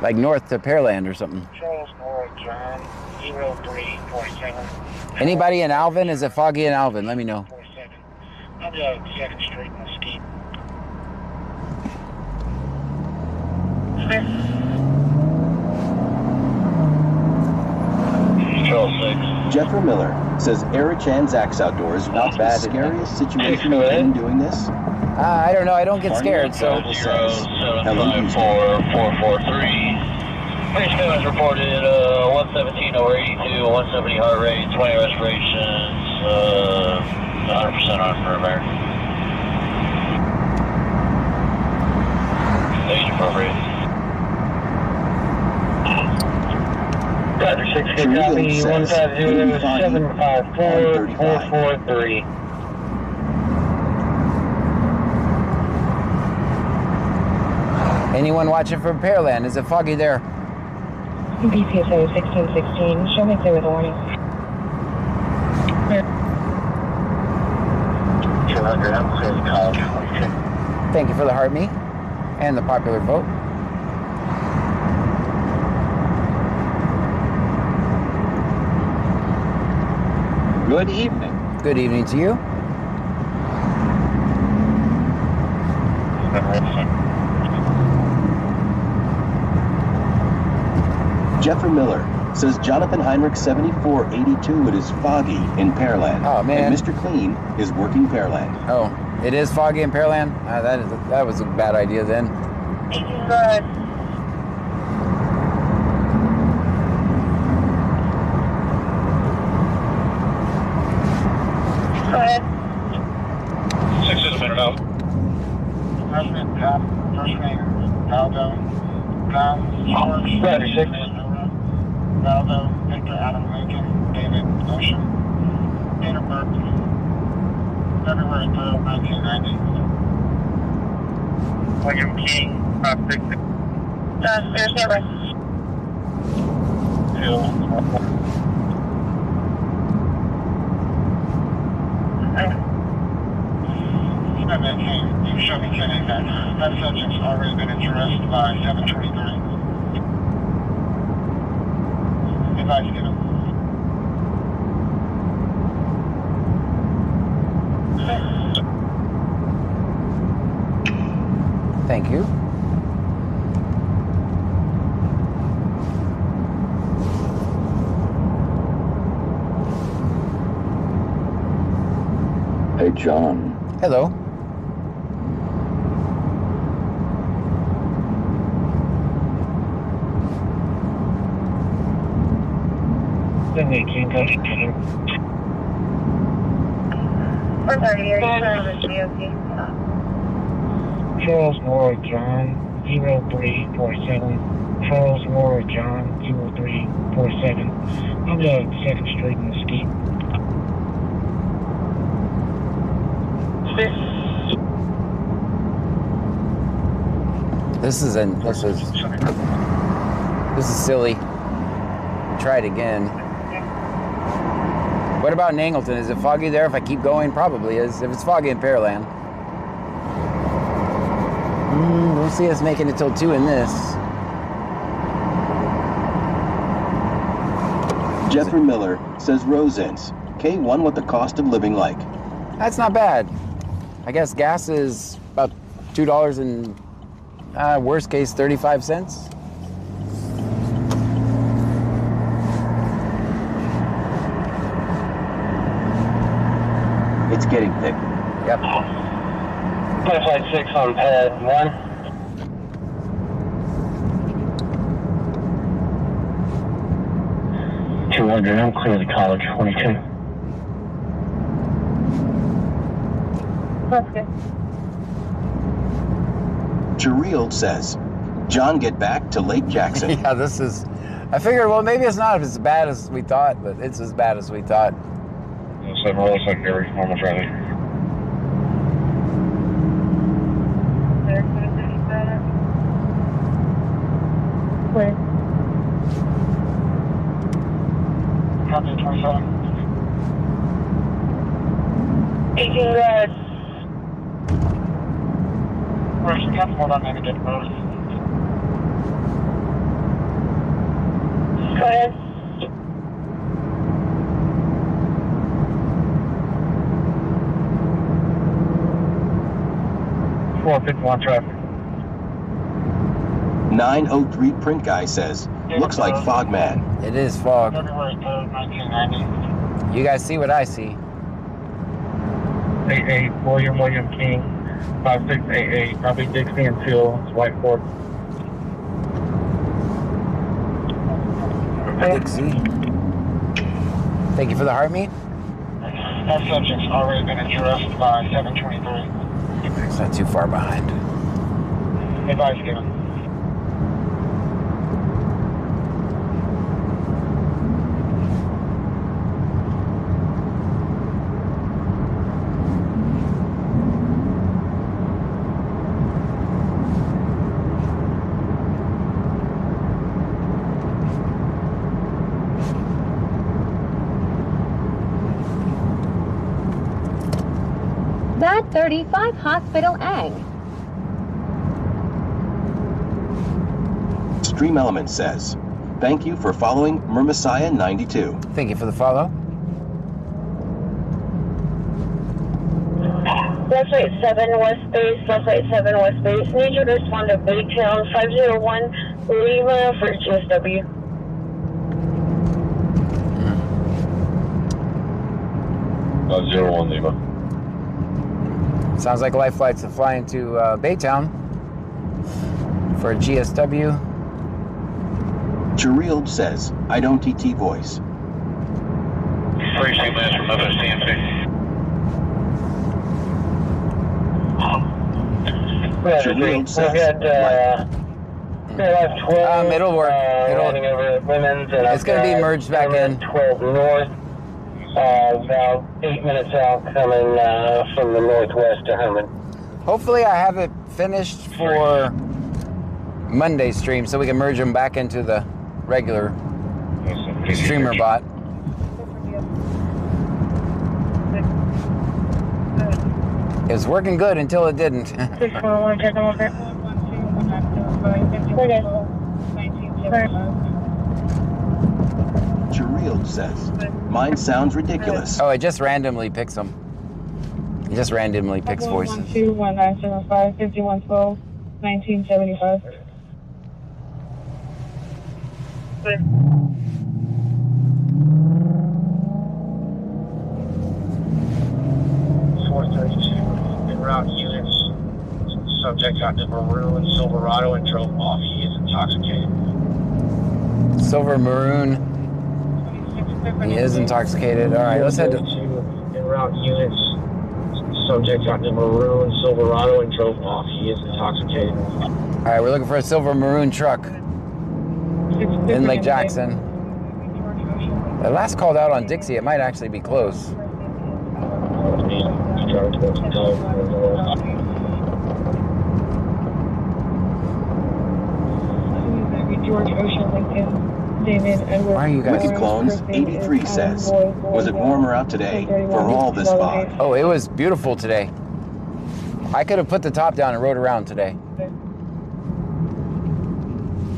Like north to Pearland or something. Charles North, John, 0347. Anybody in Alvin? Is it foggy in Alvin? Let me know. I'll be out 2nd Street in Mesquite. Jethro Miller says Erichan's Axe Outdoors, what's the scariest situation you've been doing this? I don't know. I don't get scared, so. 0754443. Bridgeville has reported 117 over 82, 170 heart rate, 20 respirations, 100% on for American. Age appropriate. Roger, 6 good copy, 150-754-443. Anyone watching from Pearland? Is it foggy there? BPSO 1616, show me clear with a warning. 200, I'm clear to college. Thank you for the heart me and the popular vote. Good evening. Good evening to you. Jeffrey Miller says Jonathan Heinrich 7482, it is foggy in Pearland. Oh, man. And Mr. Clean is working Pearland. Oh, it is foggy in Pearland? That was a bad idea then. Go ahead. 6 is a minute out. President, Pat, first name, Aldo, Tom, Roger, 6. Aldo, Victor, Adam Lincoln, David Ocean, date of birth, February 12, 1990. William King, 560. There's number. That subject's already been addressed by 723. Advice given. Thank you. Hey, John. Hello. Charles Moore John 0347. Charles Moore John 0347. I'm the 2nd Street in Mesquite. This is silly. Try it again. What about in Angleton? Is it foggy there if I keep going? Probably is. If it's foggy in Pearland. Don't see us making it till 2 in this. Jeffrey Miller says Rosens. K1, what the cost of living like? That's not bad. I guess gas is about $2 and worst case 35 cents. It's getting thick. Yep. Flight 6 on pad 1. I'm clear to college 22. That's good. Jeriel says, John, get back to Lake Jackson. Yeah, this is... I figured, well, maybe it's not as bad as we thought, but it's as bad as we thought. 7 roll secondary, almost ready. Clear. Copy 27. 18 guards. Russian Captain, hold on, maybe get the boat. Go ahead. One traffic. 903 print guy says, looks like fog man. It is fog. February 3rd, 1990. You guys see what I see. 88 William King, 5688, probably Dixie and Phil, Whiteford. Dixie. Thank you for the heart meet. That subject's already been addressed by 723. It's not too far behind. Advice given. That 35 Hospital Egg. Stream Element says, thank you for following Mermessiah 92. Thank you for the follow. Left Flight 7 West Base, Left Flight 7 West Base. Need you to respond to Baytown 501 Lima for GSW. .01 Lima. Sounds like Life Flights are flying to Baytown for GSW. Jeriel says, I don't TT voice. 32 minutes from Memphis TMC. Jeriel says, it'll work. It's going to be merged back in. 12 north. About 8 minutes out coming from the northwest to Herman. Hopefully I have it finished for Monday's stream so we can merge them back into the regular streamer bot. It was working good until it didn't. 641, check them over. Jareel says, mine sounds ridiculous. Oh, it just randomly picks them. It just randomly picks voices. 112-1975, 5112, 1975. Route units. Subject got in maroon Silverado and drove off. He is intoxicated. Silver maroon. He is intoxicated. All right, let's head to. En route units. Subject got in maroon Silverado and drove off. He is intoxicated. All right, we're looking for a silver maroon truck in Lake Jackson. The last called out on Dixie. It might actually be close. George Ocean, Lincoln, David, Edward. Why are you guys? Wiki Clones 83 says, was it warmer out today for all this fog? Oh, it was beautiful today. I could have put the top down and rode around today.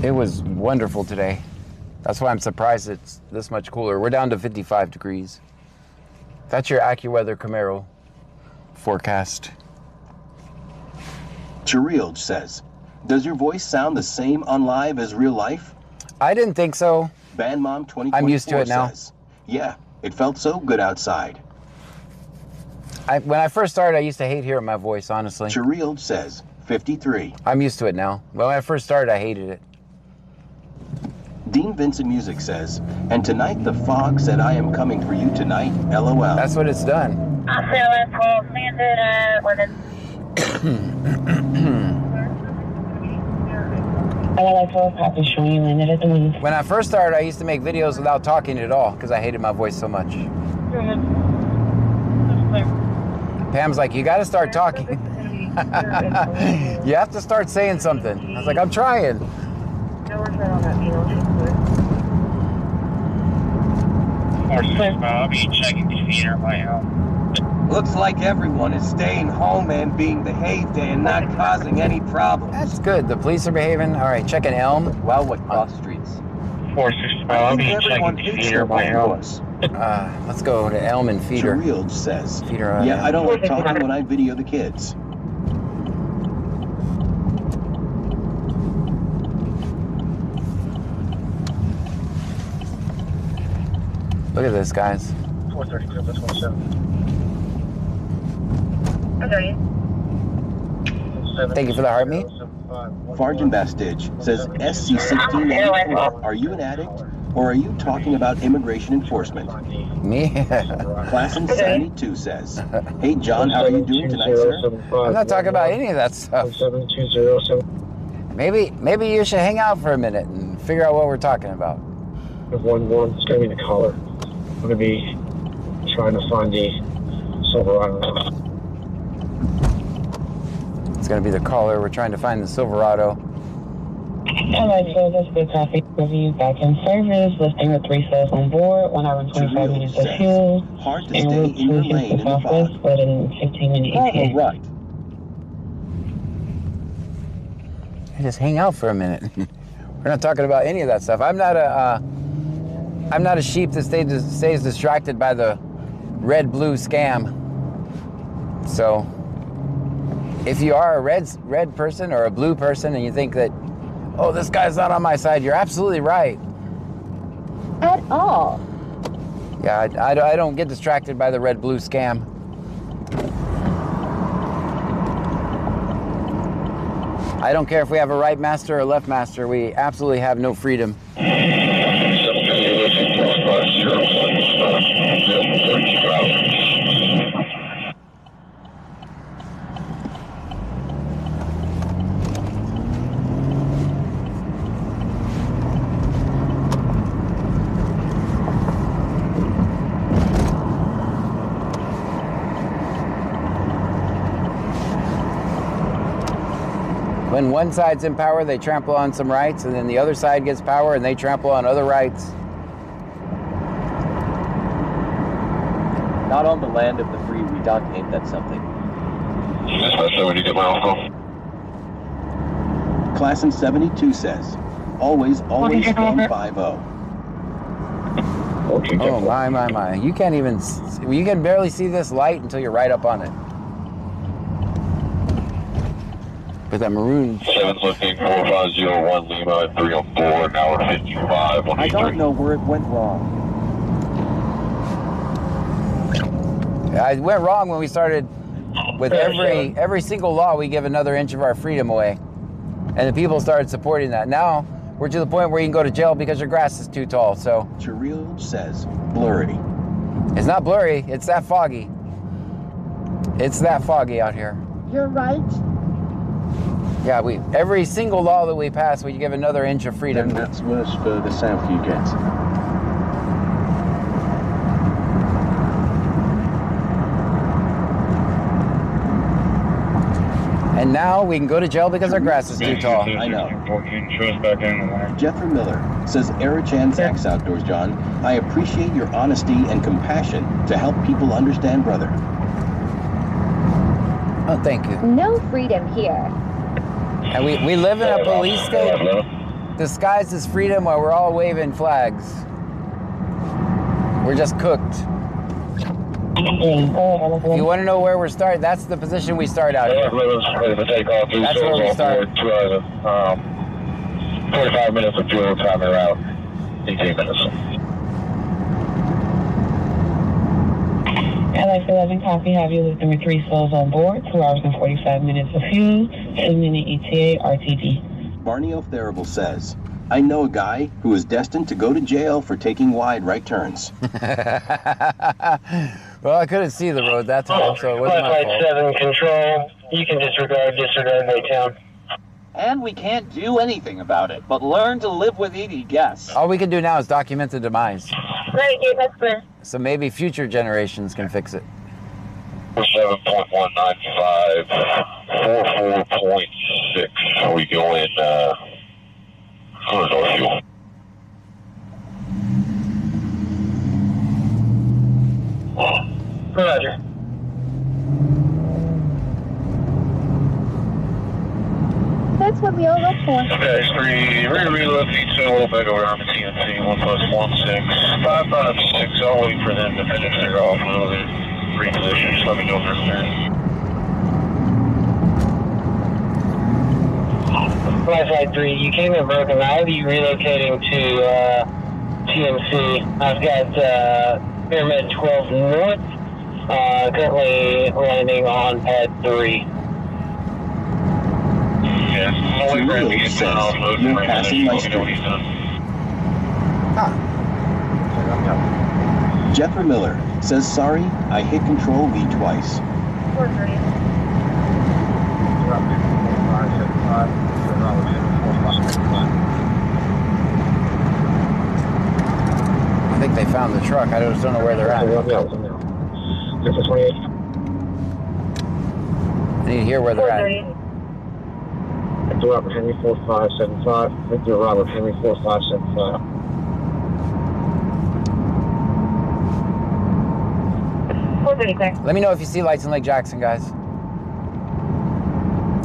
It was wonderful today. That's why I'm surprised it's this much cooler. We're down to 55 degrees. That's your AccuWeather Camaro forecast. Jareel says, does your voice sound the same on live as real life? I didn't think so. Bandmom 2024 I'm used to it now. says, yeah, it felt so good outside. When I first started, I used to hate hearing my voice, honestly. Jareel says, 53. I'm used to it now. When I first started, I hated it. Dean Vincent Music says, and tonight the fog said I am coming for you tonight, LOL. That's what it's done. I'm feeling full, landed at When I first started, I used to make videos without talking at all because I hated my voice so much. Pam's like, you got to start talking. You have to start saying something. I was like, I'm trying. I'll be checking the feeder by now. Looks like everyone is staying home and being behaved and not causing any problems. That's good. The police are behaving. All right, checking Elm. Wildwood Cross Streets. 465. I'll be checking the feeder by now. Let's go to Elm and Feeder. Jareel says, Feeder, yeah, I don't like talking when I video the kids. Look at this, guys. 432, 27. Thank you for the heart meet. Farjan Bastidge says, SC1694, are you an addict or are you talking about immigration enforcement? Me? Class in 72 says, hey John, how are you doing tonight, sir? I'm not talking about any of that stuff. Maybe you should hang out for a minute and figure out what we're talking about. 1-1, it's going to be the caller. I'm going to be trying to find the Silverado. It's going to be the caller. We're trying to find the Silverado. Alright, so that's good copy. Review back in service. Listing with 3 cells on board. 1 hour and 25 minutes of fuel. Hard to en stay route in your to lane in the Southwest, fog. but in 15-minute ETA. Right. Just hang out for a minute. We're not talking about any of that stuff. I'm not a sheep that stays distracted by the red-blue scam. So, if you are a red person or a blue person and you think that, oh, this guy's not on my side, you're absolutely right. At all. Yeah, I don't get distracted by the red-blue scam. I don't care if we have a right master or a left master. We absolutely have no freedom. When one side's in power, they trample on some rights, and then the other side gets power and they trample on other rights. Not on the land of the free, we doc ain't that something. Especially when you get my uncle. Class in 72 says, always film 5-0. Oh, my. You can't even, you can barely see this light until you're right up on it. But that maroon. 7's looking 4501 Lima at 3 on board, now we're 55. I don't know where it went wrong. It went wrong when we started with every single law, we give another inch of our freedom away. And the people started supporting that. Now, we're to the point where you can go to jail because your grass is too tall, so. Chiril says, blurry. It's not blurry, it's that foggy. It's that foggy out here. You're right. Yeah, every single law that we pass, we give another inch of freedom. Then that's worse further south you get. And now we can go to jail because our grass is too tall. I know. Jethro Miller says, Erichan Zach's Outdoors, John. I appreciate your honesty and compassion to help people understand, brother. Oh, thank you. No freedom here. And we live in a police state disguised as freedom while we're all waving flags. We're just cooked. If you want to know where we're starting, that's the position we start out here. That's where we start. 45 minutes of fuel time around 18 minutes. LX11 copy, have you with number 3 souls on board, 2 hours and 45 minutes of fuel, 2-minute ETA, RTD. Barney O'Therable says, I know a guy who is destined to go to jail for taking wide right turns. Well, I couldn't see the road that time, so it wasn't my fault. 7 control, you can disregard Waytown. And we can't do anything about it, but learn to live with it, I guess. All we can do now is document the demise. Right, yeah, that's good. So maybe future generations can fix it. 7.195, 44.6. Are we going, North Fuel? Roger. That's what we all look for. Okay, 3, reload feet to a little bit over on the TNC, 1+16, 556. I'll wait for them to finish their offload and reposition. Just let me know if they're clear. Flashlight 3, you came in broken. Are you relocating to TMC? I've got Pyramid 12 North, currently landing on pad 3. Yeah, I'll wait for him to get done offload and reposition. Let me know when he's done. Jethro Miller says, sorry, I hit Control V twice. 430. I think they found the truck. I just don't know where they're at. I need to hear where they're at. Victor Robert Henry 4575. Victor Robert Henry 4575. Let me know if you see lights in Lake Jackson, guys.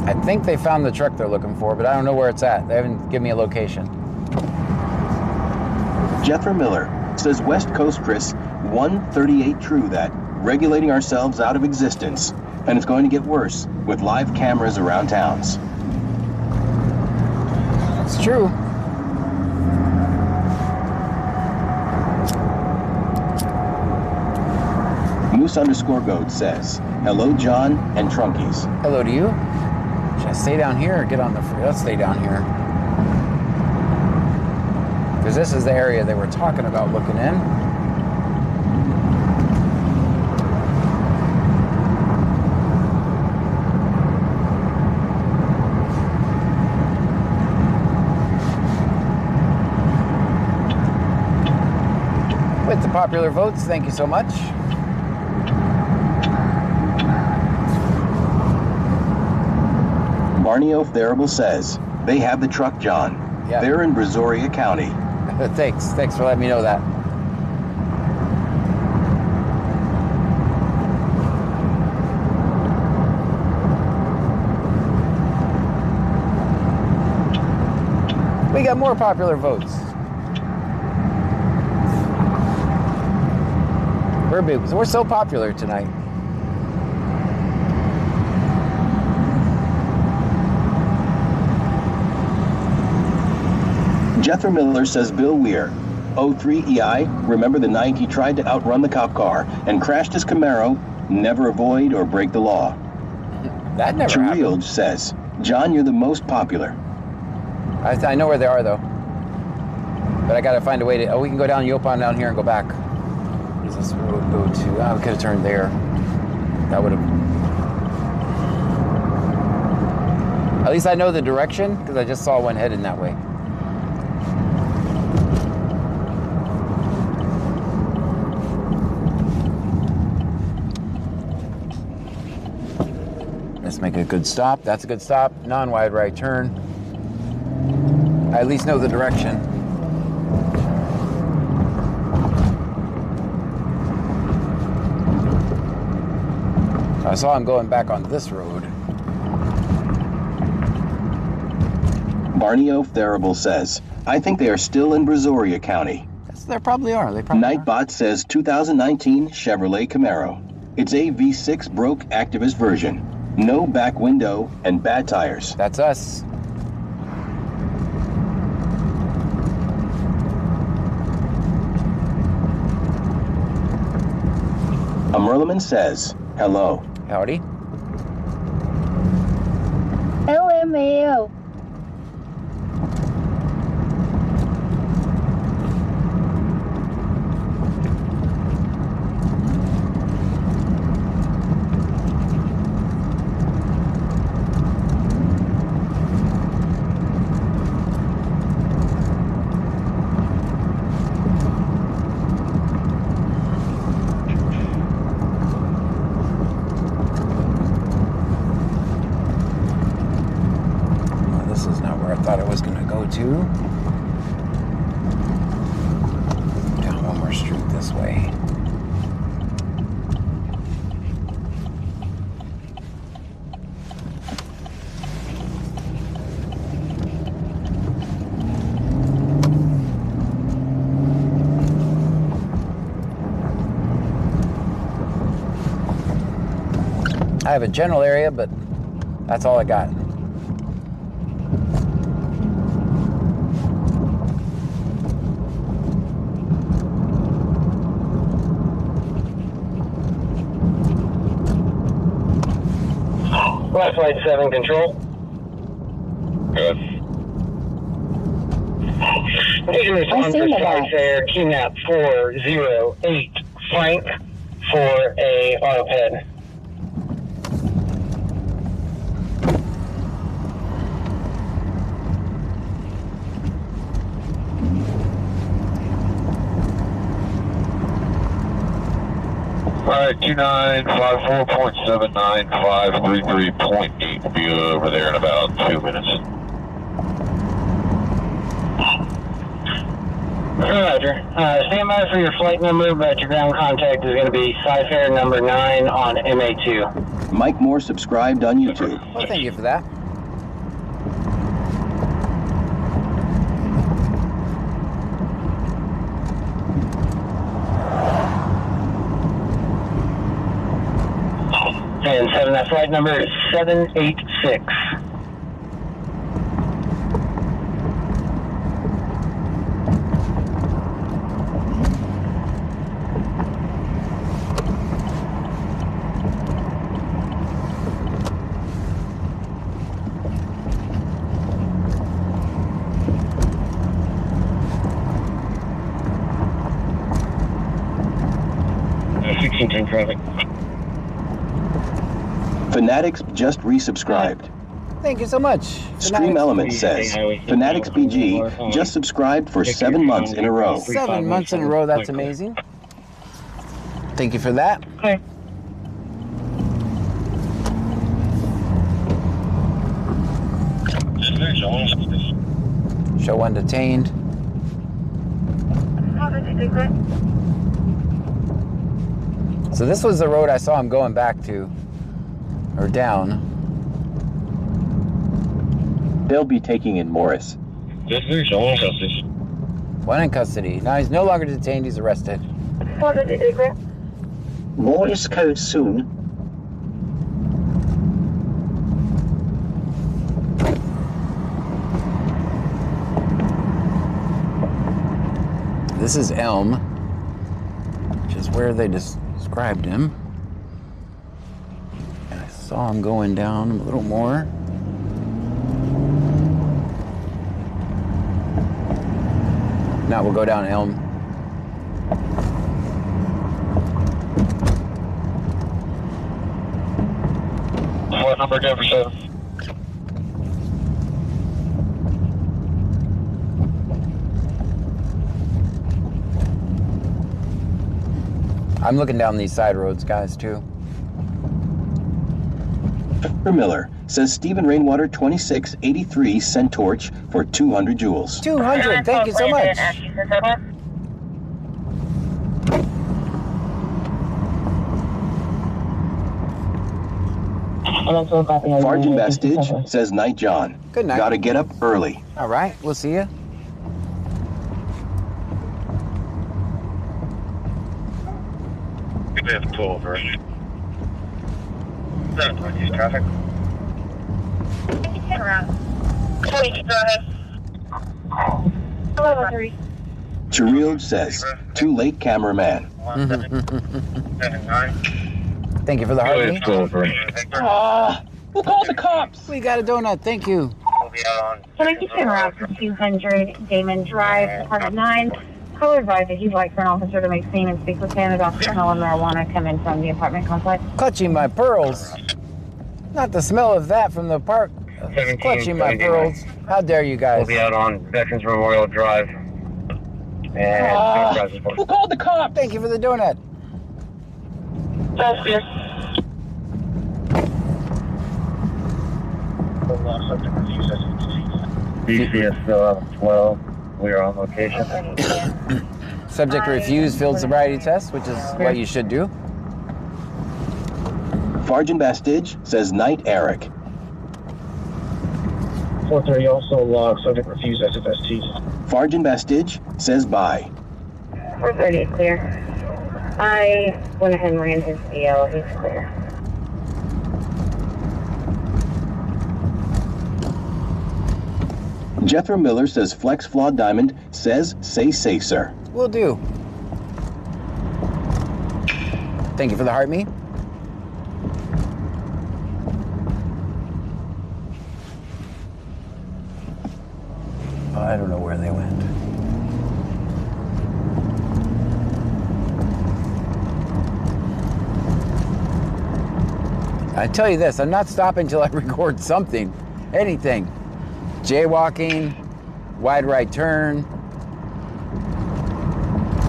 I think they found the truck they're looking for, but I don't know where it's at. They haven't given me a location. Jethro Miller says, West Coast Chris, 138 true that, regulating ourselves out of existence, and it's going to get worse with live cameras around towns. It's true. Moose_goat says, hello, John and Trunkies. Hello to you. Should I stay down here or get on the free? Let's stay down here. Because this is the area they were talking about looking in. With the popular votes, thank you so much. Barney O'Therable says, they have the truck, John. Yeah. They're in Brazoria County. Thanks for letting me know that. We got more popular votes. We're so popular tonight. Jethro Miller says Bill Weir, 03EI, remember the night he tried to outrun the cop car and crashed his Camaro, never avoid or break the law. That never happened. Says, John, you're the most popular. I know where they are, though. But I got to find a way to... Oh, we can go down Yopon down here and go back. Does this road go to... Oh, we could have turned there. That would have... At least I know the direction, because I just saw one headed that way. Let's make a good stop. That's a good stop. Non-wide right turn. I at least know the direction. I saw him going back on this road. Barney O'Therable says, I think they are still in Brazoria County. Yes, they probably are. Nightbot says 2019 Chevrolet Camaro. It's a V6 broke Activist version. No back window and bad tires. That's us. Merliman says, hello. Howdy. LMAO. Down one more street this way. I have a general area, but that's all I got. Left flight 7 control. Good. Taking response to flight there, QNAP 408 Frank for a autoped. Alright, 2954.79533.8 will be over there in about 2 minutes. Roger. Stand by for your flight number, but your ground contact is going to be Cyfair number 9 on MA2. Mike Moore subscribed on YouTube. Well, thank you for that. And 7, that flight number is 786. Traffic. Fanatics just resubscribed. Thank you so much. Stream Element says, Fanatics BG just subscribed for 7 months in a row. 7 months in a row, that's amazing. Thank you for that. Okay. Show 1 detained. So this was the road I saw him going back to, or down. They'll be taking in Morris. One in custody. Now he's no longer detained, he's arrested. Morris code soon. This is Elm, which is where they described him. And I saw him going down a little more. Now we'll go down Elm. What number, Jefferson? I'm looking down these side roads, guys, too. Miller says Stephen Rainwater 2683 sent torch for 200 joules. 200, thank you so much. Sergeant Bastage says Night John. Good night. Gotta get up early. All right, we'll see you. We have 12, right? 720 traffic. Turn around. 20, go ahead. 11-3. Chiril says, too late, cameraman. 179. Thank you for the heartbeat. Who called the cops? We got a donut, thank you. We'll be out on. Can I get you around for 200 Damon Drive, Department 9? Call advised that he'd like for an officer to make scene and speak with him about the smell of marijuana coming from the apartment complex. Clutching my pearls. Not the smell of that from the park. Clutching my pearls. How dare you guys? We'll be out on Veterans Memorial Drive. And who called the cops? Thank you for the donut. That's good. BCS still out of 12. We are on location. Subject refused field sobriety test, which is what you should do. Sergeant Bastage says Night Eric. 430 also logged, subject refused SFST. Sergeant Bastage says bye. 430 is clear. I went ahead and ran his DL. He's clear. Jethro Miller says Flex Flawed Diamond says say sir. Will do. Thank you for the heart me. I don't know where they went. I tell you this, I'm not stopping till I record something, anything. Jaywalking, wide right turn,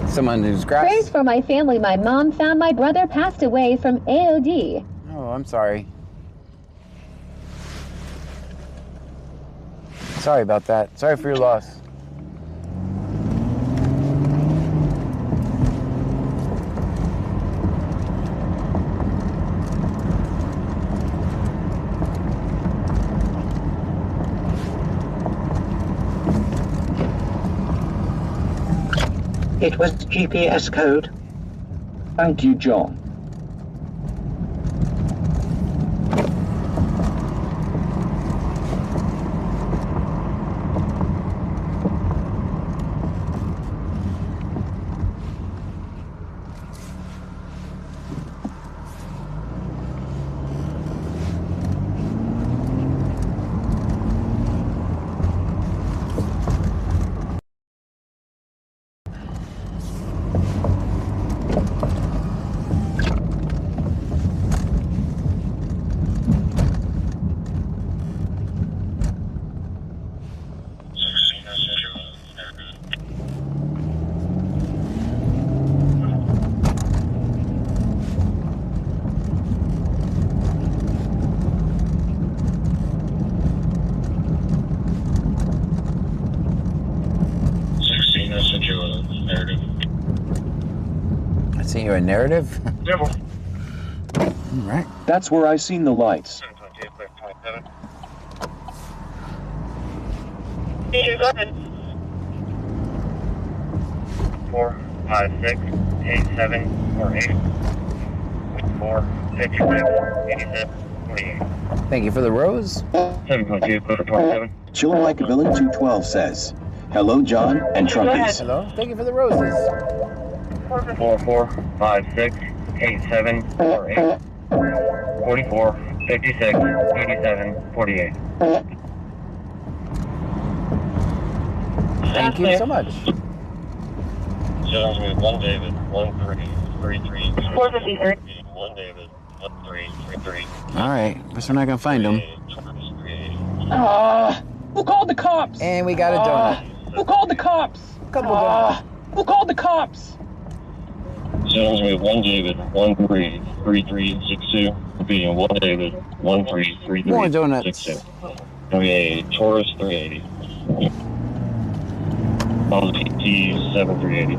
someone who's grass. Prayers for my family. My mom found my brother passed away from AOD. Oh, I'm sorry. Sorry about that. Sorry for your loss. It was GPS code. Thank you, John. You a narrative? Devil. All right. That's where I seen the lights. Go ahead. 4, 5, 6, 8, 7, or 8, 4, 56, 87, 48. Thank you for the rose. 7.2, code 27. Chillin' Like a Villain 212 says, hello, John and Trumpies. Hello. Thank you for the roses. 4, 4, 5, 6, 8, 7, or 8, 44, 56, 87, 48. Thank you so much. Jones with 1 David, 1 3, 3 3. 453. 1 David, 1 3, 3 3. All right. Guess we're not going to find him. Who called the cops? And we got a donut. Who called the cops? Couple donuts. Who called the cops? Jones with 1 David, 1 3, 3 3, 6 2. Being 1 David, 1 3, 3 3. More donuts. 6 2. Okay, Taurus 380. On PT 7380.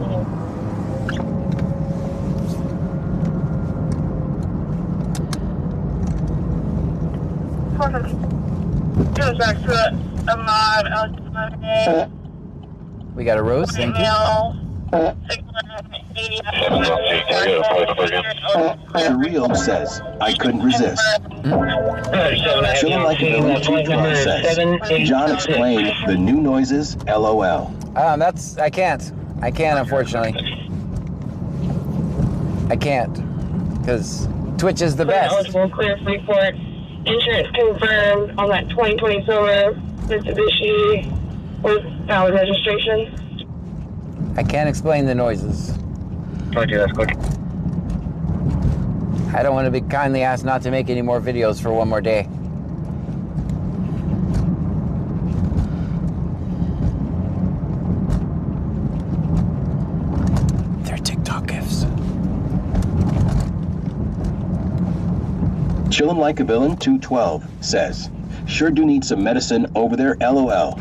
Goes back to Ahmad Al-Jamani. We got a rose. Thank you. Surreal says, I couldn't resist. Chillin' Like a Villain 212 says, John explained the new noises, LOL. I can't, unfortunately. I can't, because Twitch is the best. Eligible clear report. Insurance confirmed on that 2020 Silver Mitsubishi with valid registration. I can't explain the noises. Try to ask quick. I don't want to be kindly asked not to make any more videos for one more day. They're TikTok gifts. Chillin' Like a Villain 212 says, sure do need some medicine over there, LOL.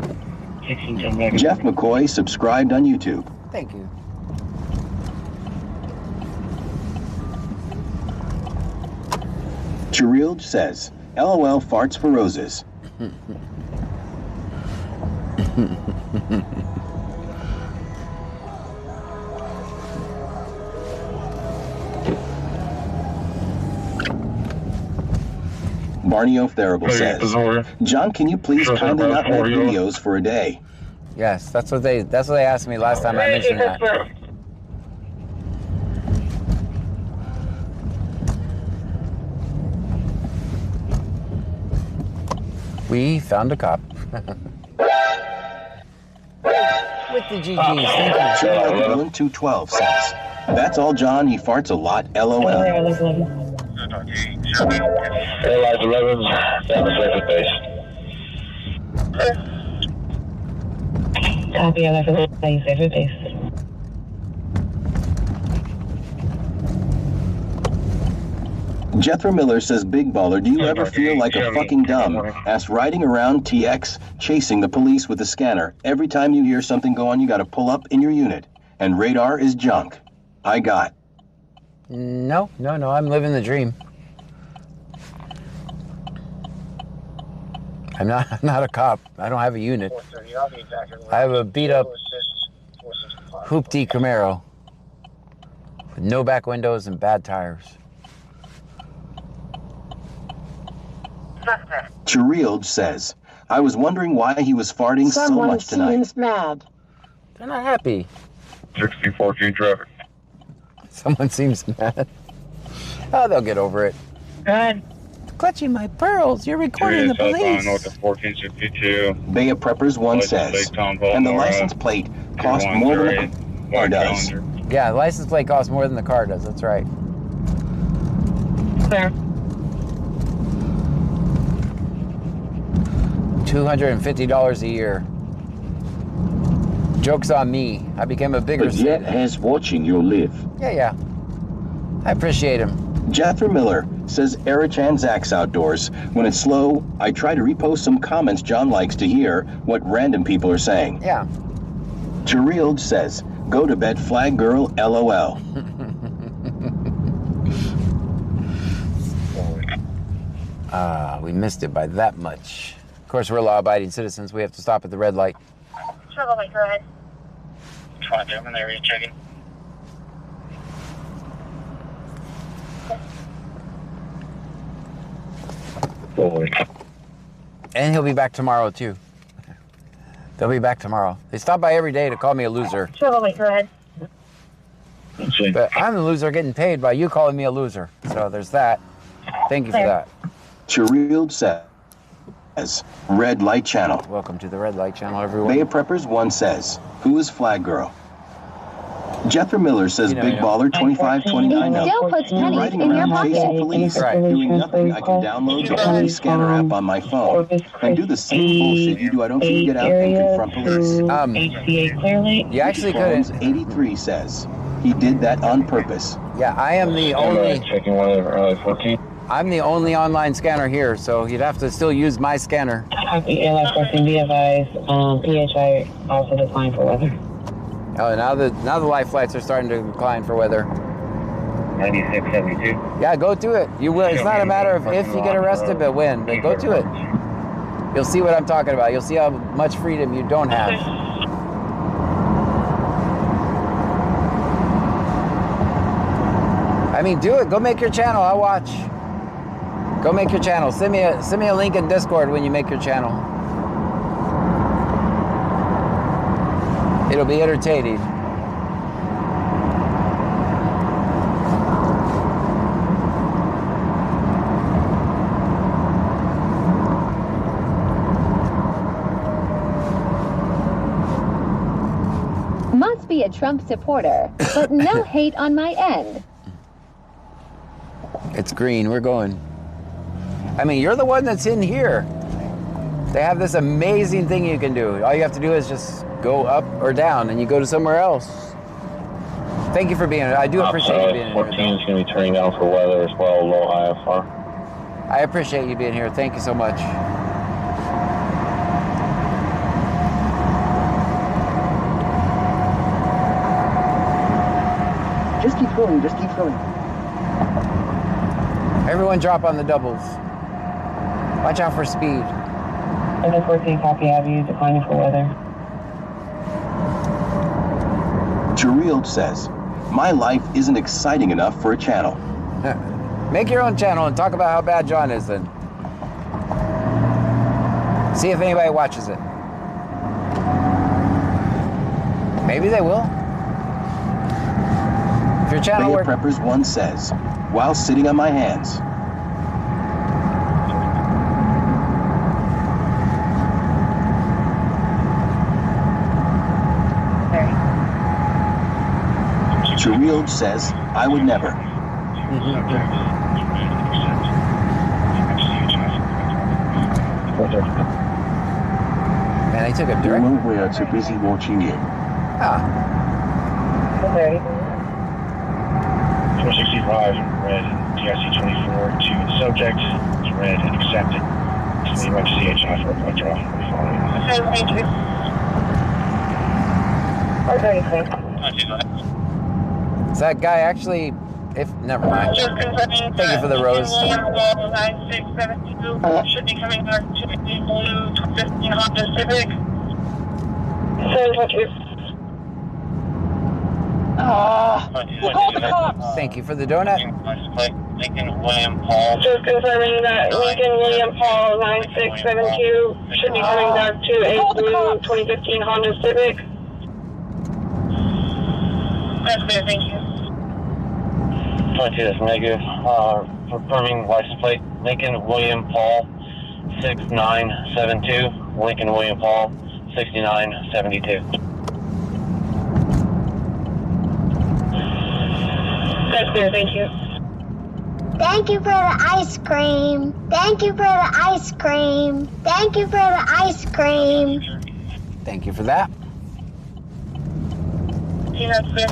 Jeff McCoy subscribed on YouTube. Thank you. Cherilge says, LOL farts for roses. Barney O'Therable says, John, can you please kindly not make videos for a day? Yes, that's what they asked me last time I mentioned that. We found a cop. With the GGs, thank you. Chillin' Like a Villain 212 says, that's all, John, he farts a lot, LOL. Airlines 11, down to surface base. Copy, I'm for the surface base. Jethro Miller says, Big Baller, do you ever feel like a fucking dumb ass riding around TX, chasing the police with a scanner? Every time you hear something go on, you gotta pull up in your unit. And radar is junk. I got. No, I'm living the dream. I'm not a cop. I don't have a unit. I have a beat up hoopty Camaro with no back windows and bad tires. Cherilge says, I was wondering why he was farting so much tonight. Someone seems mad. They're not happy. 6014 traffic. Someone seems mad. Oh, they'll get over it. Good. Clutching my pearls. You're recording the police. North of 1462. Bay of Preppers 1 says, and the license plate cost more than the car does. Yeah, the license plate costs more than the car does. That's right. Clear. $250 a year. Joke's on me. I became a bigger Jet has watching you live. Yeah. I appreciate him. Jethro Miller says, Erichan Zach's outdoors. When it's slow, I try to repost some comments John likes to hear what random people are saying. Yeah. Cherilge says, go to bed, flag girl, LOL. We missed it by that much. Of course, we're law-abiding citizens. We have to stop at the red light. Trouble Lake, go ahead. 27 area checking. And he'll be back tomorrow too. They'll be back tomorrow. They stop by every day to call me a loser. Trouble Lake, go ahead. But I'm the loser getting paid by you calling me a loser. So there's that. Thank you for that. Chirild says, Red Light Channel. Welcome to the Red Light Channel, everyone. Bay of Preppers 1 says, who is Flag Girl? Jethro Miller says, Big Baller 2529 up. Still puts pennies Riding in your around chasing pocket. police, Right. doing nothing. I can download the police scanner app on my phone and do the same bullshit you do. I don't need to get out and confront police. HCA clearly. You actually couldn't. 83 says, he did that on purpose. Yeah, I am the only. Checking 14. I'm the only online scanner here, so you'd have to still use my scanner. Airline 14, be advised, PHI also declined for weather. Oh, now the life flights are starting to decline for weather. 9672. Yeah, go to it. You will. It's not a matter of if you get arrested, but when. But go to it. You'll see what I'm talking about. You'll see how much freedom you don't have. I mean, do it. Go make your channel. I'll watch. Go make your channel. Send me a link in Discord when you make your channel. It'll be entertaining. Must be a Trump supporter, but no hate on my end. It's green. We're going. I mean, you're the one that's in here. They have this amazing thing you can do. All you have to do is just go up or down, and you go to somewhere else. Thank you for being here. I do appreciate you being here. 14 is going to be turning down for weather as well, low IFR. I appreciate you being here. Thank you so much. Just keep going, just keep going. Everyone drop on the doubles. Watch out for speed. Airline 14, copy, have you declining for weather. Chirild says, my life isn't exciting enough for a channel. Make your own channel and talk about how bad John is then. See if anybody watches it. Maybe they will. If your channel Bay of Preppers 1 says, while sitting on my hands. Chirild says, I would never. Man, I took a direct. No, we are too busy watching you. Ah. 465, red, TIC 24 to the subject. It's red and accepted. Leave up CHI for a draw. Is that guy actually, never mind. Thank you for the rose. 9672 should be coming back to the blue 15 Honda Civic. 722. Thank you for the donut. Lincoln William Paul. Just confirming that Lincoln William Paul 9672 should be coming back to a blue 2015 Honda Civic. That's clear, thank you. 22, that's negative. Confirming license plate, Lincoln William Paul 6972. Lincoln William Paul 6972. That's clear, thank you. Thank you for the ice cream. Thank you for the ice cream. Thank you for the ice cream. Thank you for that. Yeah, that's clear.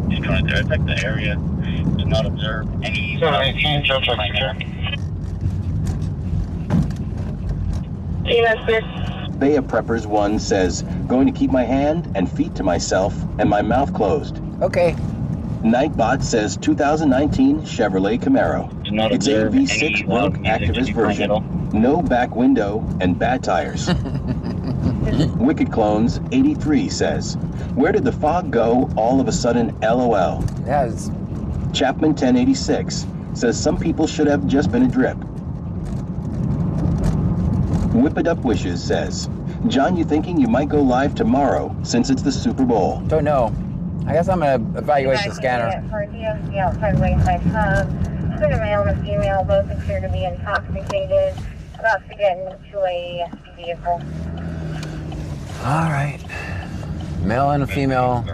He's trying to detect the area. Did not observe any. Sorry, Joe check. Yeah, that's clear. Bay of Preppers 1 says, going to keep my hand and feet to myself and my mouth closed. Okay. Nightbot says 2019 Chevrolet Camaro. It's a V6 Rogue activist version. No back window and bad tires. Wicked Clones 83 says, where did the fog go all of a sudden, LOL? Yes. Chapman 1086 says some people should have just been a drip. Whip It Up Wishes says, John, you thinking you might go live tomorrow since it's the Super Bowl? Don't know. I guess I'm gonna evaluate the scanner. For DFC outside Wayside Hub, a male and a female both appear to be intoxicated, about to get into a vehicle. All right. Male and a female.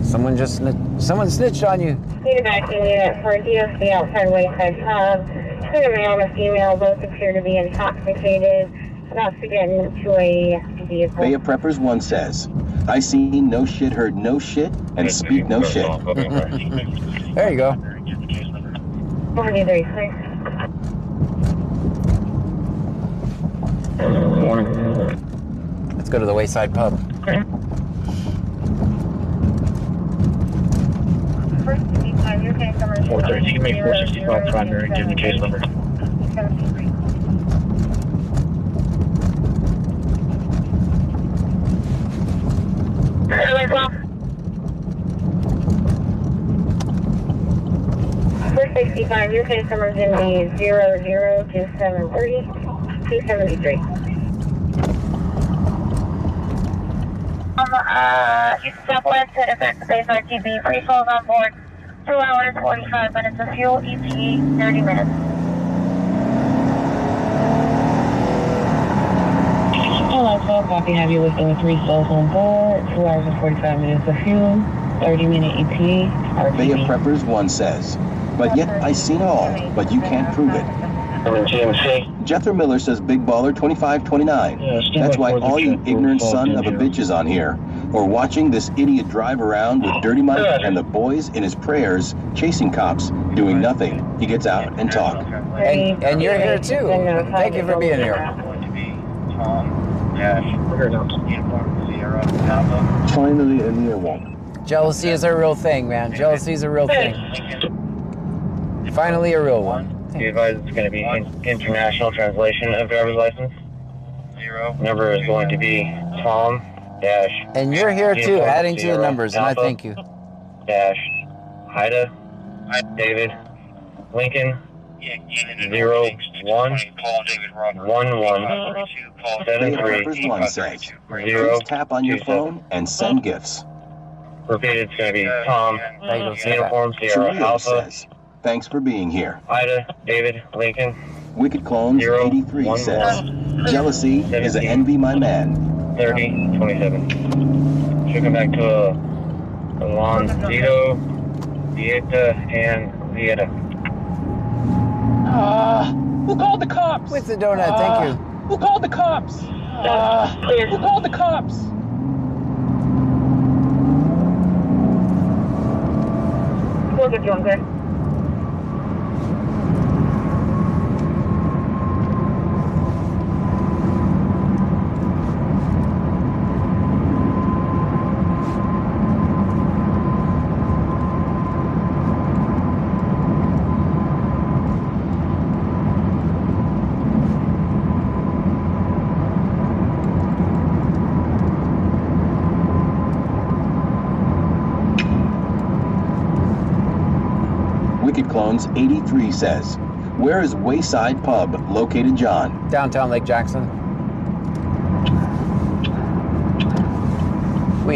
Someone snitched on you. Need back unit for DFC outside Wayside Hub, a male and a female both appear to be intoxicated, about to get into a vehicle. Bay of Preppers 1 says, I seen no shit, heard no shit, and speak no shit. There you go. 4336. Let's go to the Wayside Pub. 430, make 465 primary, give me case number. Your case number is in the 002730 273. Houston Southwest, set effect space RTB, free falls on board, 2 hours, 45 minutes of fuel, ETA, 30 minutes. Hello, so copy, have you listed with 3 souls on board, 2 hours and 45 minutes of fuel, 30-minute ETA, RTB. Bay of Preppers 1 says, but yet I seen all, but you can't prove it. Jethro Miller says Big Baller 2529. That's why all you ignorant son of a bitches on here are watching this idiot drive around with Dirty Mike and the boys in his prayers chasing cops, doing nothing. He gets out and talk. And you're here too. Thank you for being here. Finally, a near one. Jealousy is a real thing, man. Jealousy is a real thing. Finally, a real one. Be advised it's going to be international translation of driver's license. Number is going to be Tom dash. And you're here too, adding to the numbers, and I thank you. Dash Ida David Lincoln 011173 0. Tap on your phone and send gifts. Repeat, it's going to be Tom Uniform Sierra Alpha. Thanks for being here. Ida, David, Lincoln. Wicked Clones 83 says, jealousy is an envy, my man. 3027. Should come back to Alonzito, Vieta, and Vieta. Who called the cops? With the donut, thank you. Who called the cops? Who called the cops? We'll get you on there. Wicked Clones 83 says, where is Wayside Pub located, John? Downtown Lake Jackson.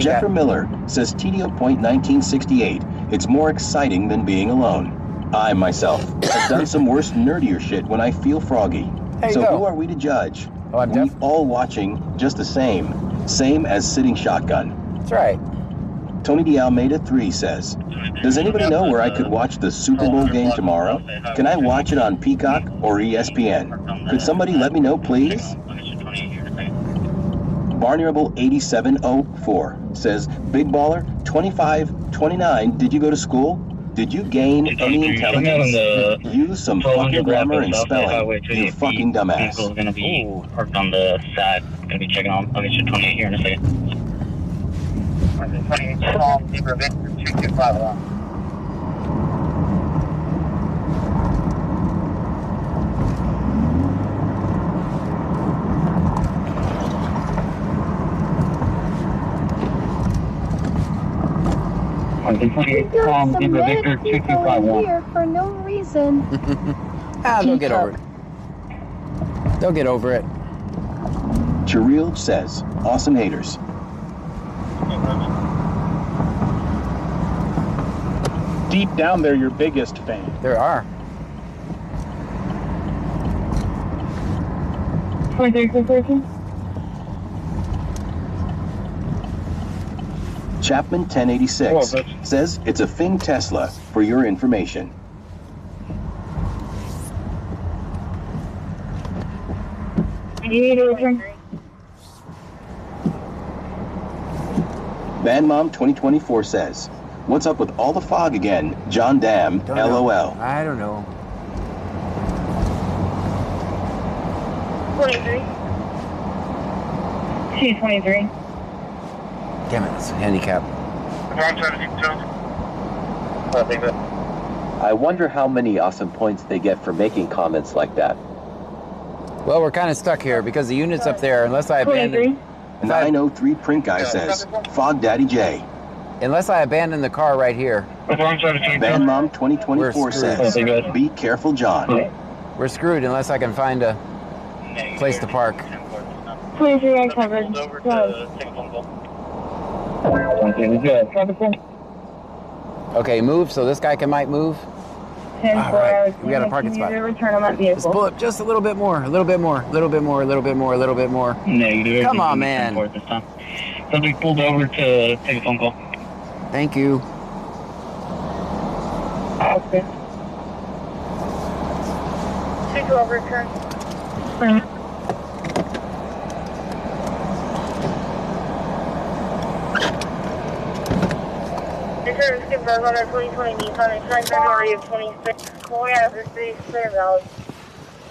Jeffrey Miller says TDO Point 1968. It's more exciting than being alone. I, myself, have done some worse, nerdier shit when I feel froggy. So who are we to judge? We all watching just the same. Same as sitting shotgun. That's right. Tony D. Almeida 3 says, does anybody know where I could watch the Super Bowl game tomorrow? Can I watch it on Peacock or ESPN? Could somebody let me know, please? Barnierable 8704 says, Big Baller 2529, did you go to school? Did you gain any intelligence? Use some fucking grammar and spelling, you fucking dumbass. Vehicle's gonna be parked on the side. Gonna be checking on. I'll get you 28 here in a second. 28 Tom, Zebra Victor 2251. Victor 251 here for no reason. They'll get over it. They'll get over it. Cheryl says, awesome haters. Deep down, they're your biggest fan. There are. Chapman 1086 says it's a Fing Tesla for your information. Bandmom 2024 says, what's up with all the fog again? John Dam, LOL. I don't know. 23. 223. Damn it, it's a handicap. I wonder how many awesome points they get for making comments like that. Well, we're kind of stuck here because the unit's up there. Unless I abandon... 903 Print Guy says, Fog Daddy J. Unless I abandon the car right here. Bandmom 2024 says, be careful, John. We're screwed unless I can find a place to park. 23 uncovered. Okay, move so this guy might move. 10 All right, we got a parking spot. Return on that vehicle. Let's pull up just a little bit more, a little bit more, a little bit more, a little bit more, a little bit more. Negative. Come on, man. Somebody pulled over to take a phone call. Thank you. Okay. 212 return. Return skip back on our 2020 Nissan insurance February of 26. Call out for city clear valid.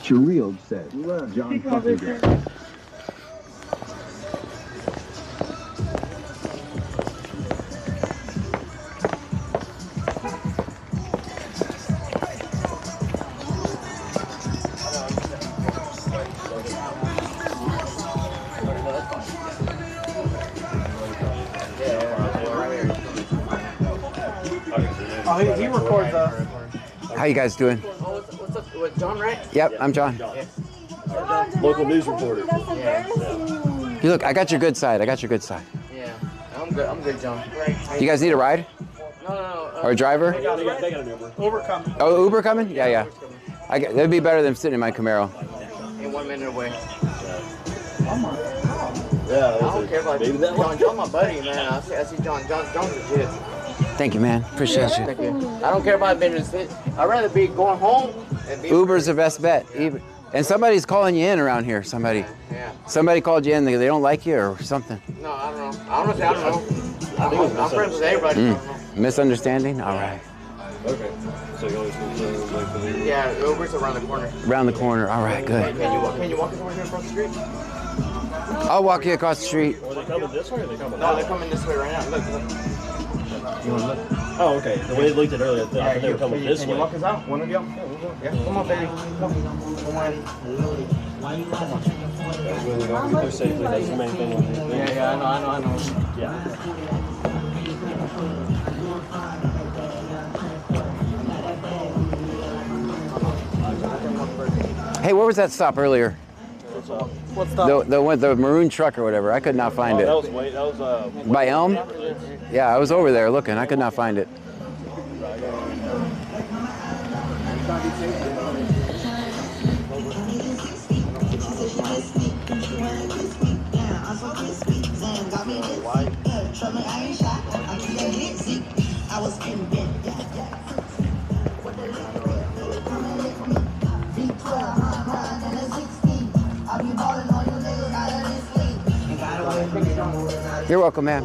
Cheryl says, John fucking J. Oh, he records us. How you guys doing? What's up? What, John, right? Yep, I'm John. Local news reporter. You look, I got your good side. I got your good side. Yeah, I'm good, John. You guys need a ride? No. Or a driver? They got an Uber. Uber coming. Oh, Uber coming? Yeah. That'd be better than sitting in my Camaro. In 1 minute away. Yeah, I don't care about John. John, my buddy, man. I see John. John's legit. Thank you, man. Appreciate you. Thank you. I don't care about being fit. I'd rather be going home and be. Uber's the best bet. And somebody's calling you in around here. Somebody. Yeah. Somebody called you in. They don't like you or something. No, I don't know. I don't know. I'm friends with everybody. Misunderstanding? All right. Okay. So you always need to wait for the Uber? Yeah, Uber's around the corner. Around the corner. All right, good. Can you walk us over here across the street? I'll walk you across the street. Are they coming this way or are they coming No, they're coming this way right now. Look. You want to look? Oh, okay. The way they looked at earlier, I thought they were coming this way. Can you walk us out? One of y'all? Yeah, come on, baby. Come on. When they don't get there safely, that's the main thing. Yeah, I know. Yeah. Hey, where was that stop earlier? What's that? The maroon truck or whatever. I could not find it. That was by Elm? Yeah, I was over there looking. I could not find it. You're welcome, man.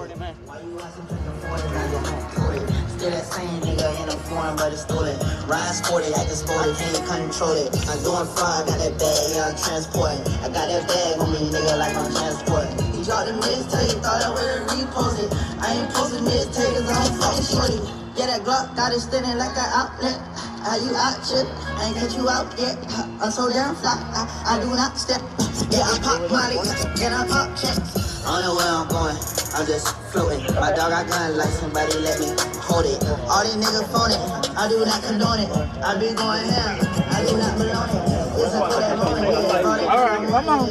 Still that same nigga in a foreign, but it's stolen. Ride sporty, acting sporty, can't control it. I'm doing fine, got that bag, yeah, I'm transporting. I got that bag on me, nigga, like I'm transporting. He dropped the mixtape, thought I would've reposted. I ain't posting mixtape, cause I'm fucking shorty. Yeah, that Glock got it standing like an outlet. How you out, shit? I ain't get you out yet. I'm so damn fly, I do not step. Yeah, I pop Molly, and I pop checks. I don't know where I'm going, I'm just floating. My dog got gun like somebody let me quote it. All these niggas phony, I do not condone it. I be going ham, I do not belong it. Alright, come on.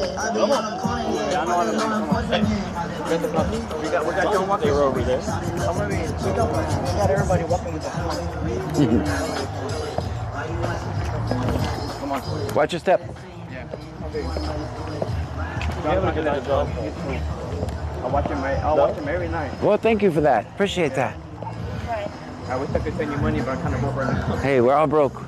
We got John walking over there. We got everybody walking with the Come on. Watch your step. I'll watch him every night. Well, thank you for that. Appreciate that. I wish I could send you money, but I'm kind of broke right now. Hey, we're all broke.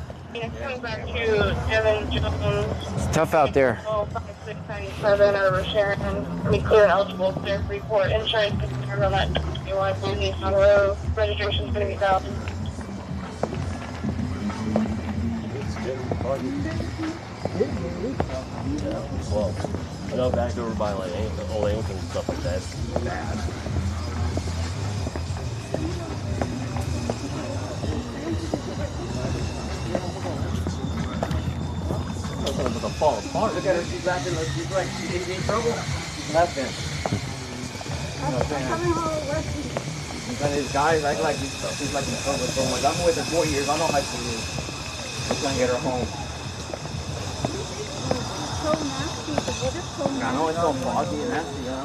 Back to Evan Jones. It's tough out there. 5697 over Sharon. We clear eligible clear report. Insurance concern on that 21 Nissan Road. Registration's going to be valid. Well, I know back over by like old Anglican and stuff like that. It's bad. With a fall apart. Look at her, she's acting like she's in trouble. Nothing. You know what I'm saying? And these guys act like she's like in trouble so much. I'm with her 4 years, I know how she is. I'm trying to get her home. So nasty, the water's so nasty. I know it's so foggy and nasty, you know.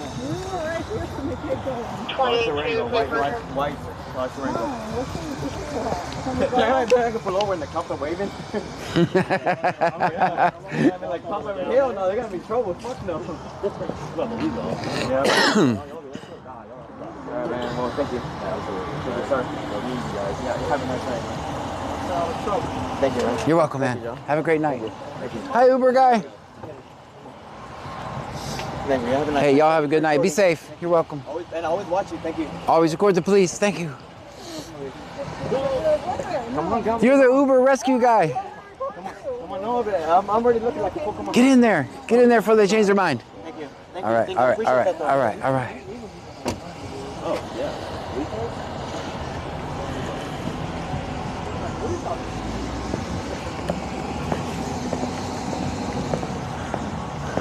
White. I can pull over and the cops are waving. Like, cops are hell no, they're gonna be in trouble. Fuck no. Yeah. Alright, man. Well, thank you. Thank you, sir. Yeah, have a nice night. Thank you, man. You're welcome, man. Have a great night. Thank you. Hi, Uber guy. Thank you. Have a nice Hey, y'all have a good night. Be safe. You're welcome. And always watch you. Thank you. Always record the police. Thank you. Come on. You're the Uber rescue guy. Come on over there. I'm already looking like a fool. Come on. Get in there. Get in there before they change their mind. Thank you. All right. Oh, yeah.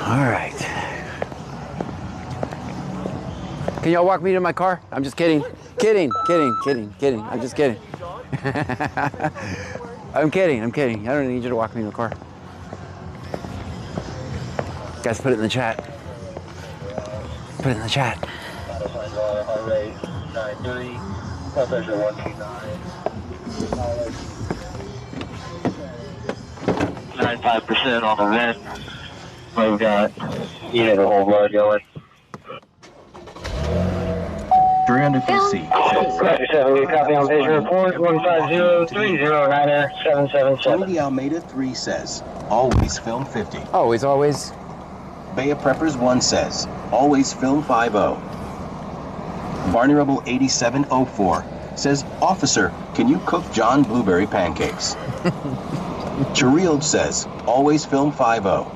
All right. Can y'all walk me to my car? I'm just kidding. Kidding. I'm just kidding. I'm kidding. I don't need you to walk me to the car. Guys, put it in the chat. Put it in the chat. 95% on the vent. We've got the whole load going. 300 feet. Copy on vision report 150-309-777. Tony the Almeida 3 says, always film 50. Always. Bay of Preppers 1 says, always film 50. Barney Rebel 8704 says, officer, can you cook John blueberry pancakes? Charild says, always film 50.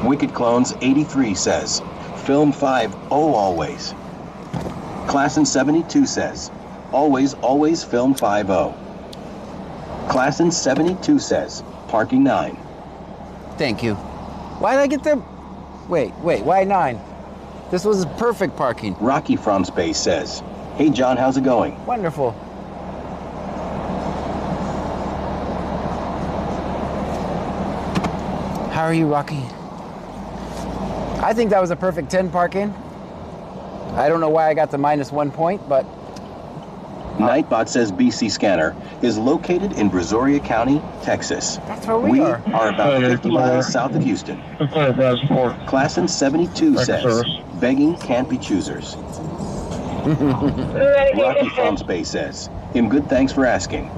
Wicked Clones 83 says, film 50 always. Classin 72 says, always film 50. Classin 72 says, parking 9. Thank you. Why did I get the... Wait, why 9? This was perfect parking. Rocky from Space says, hey John, how's it going? Wonderful. How are you, Rocky? I think that was a perfect 10 parking. I don't know why I got the -1 point, but... Nightbot says BC Scanner is located in Brazoria County, Texas. That's where we are. We are about 50 miles south of Houston. Classin 72 says, begging can't be choosers. Rocky from Space says, him good, thanks for asking.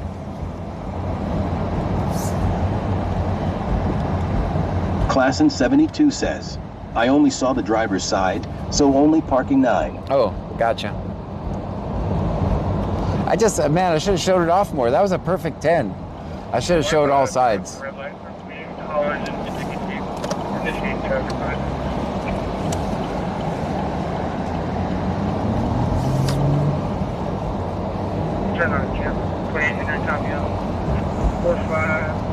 Classin 72 says, I only saw the driver's side, so only parking 9. Oh, gotcha. I should have showed it off more. That was a perfect 10. I should have showed all sides. Turn on the camera. 28 top yellow. 4560.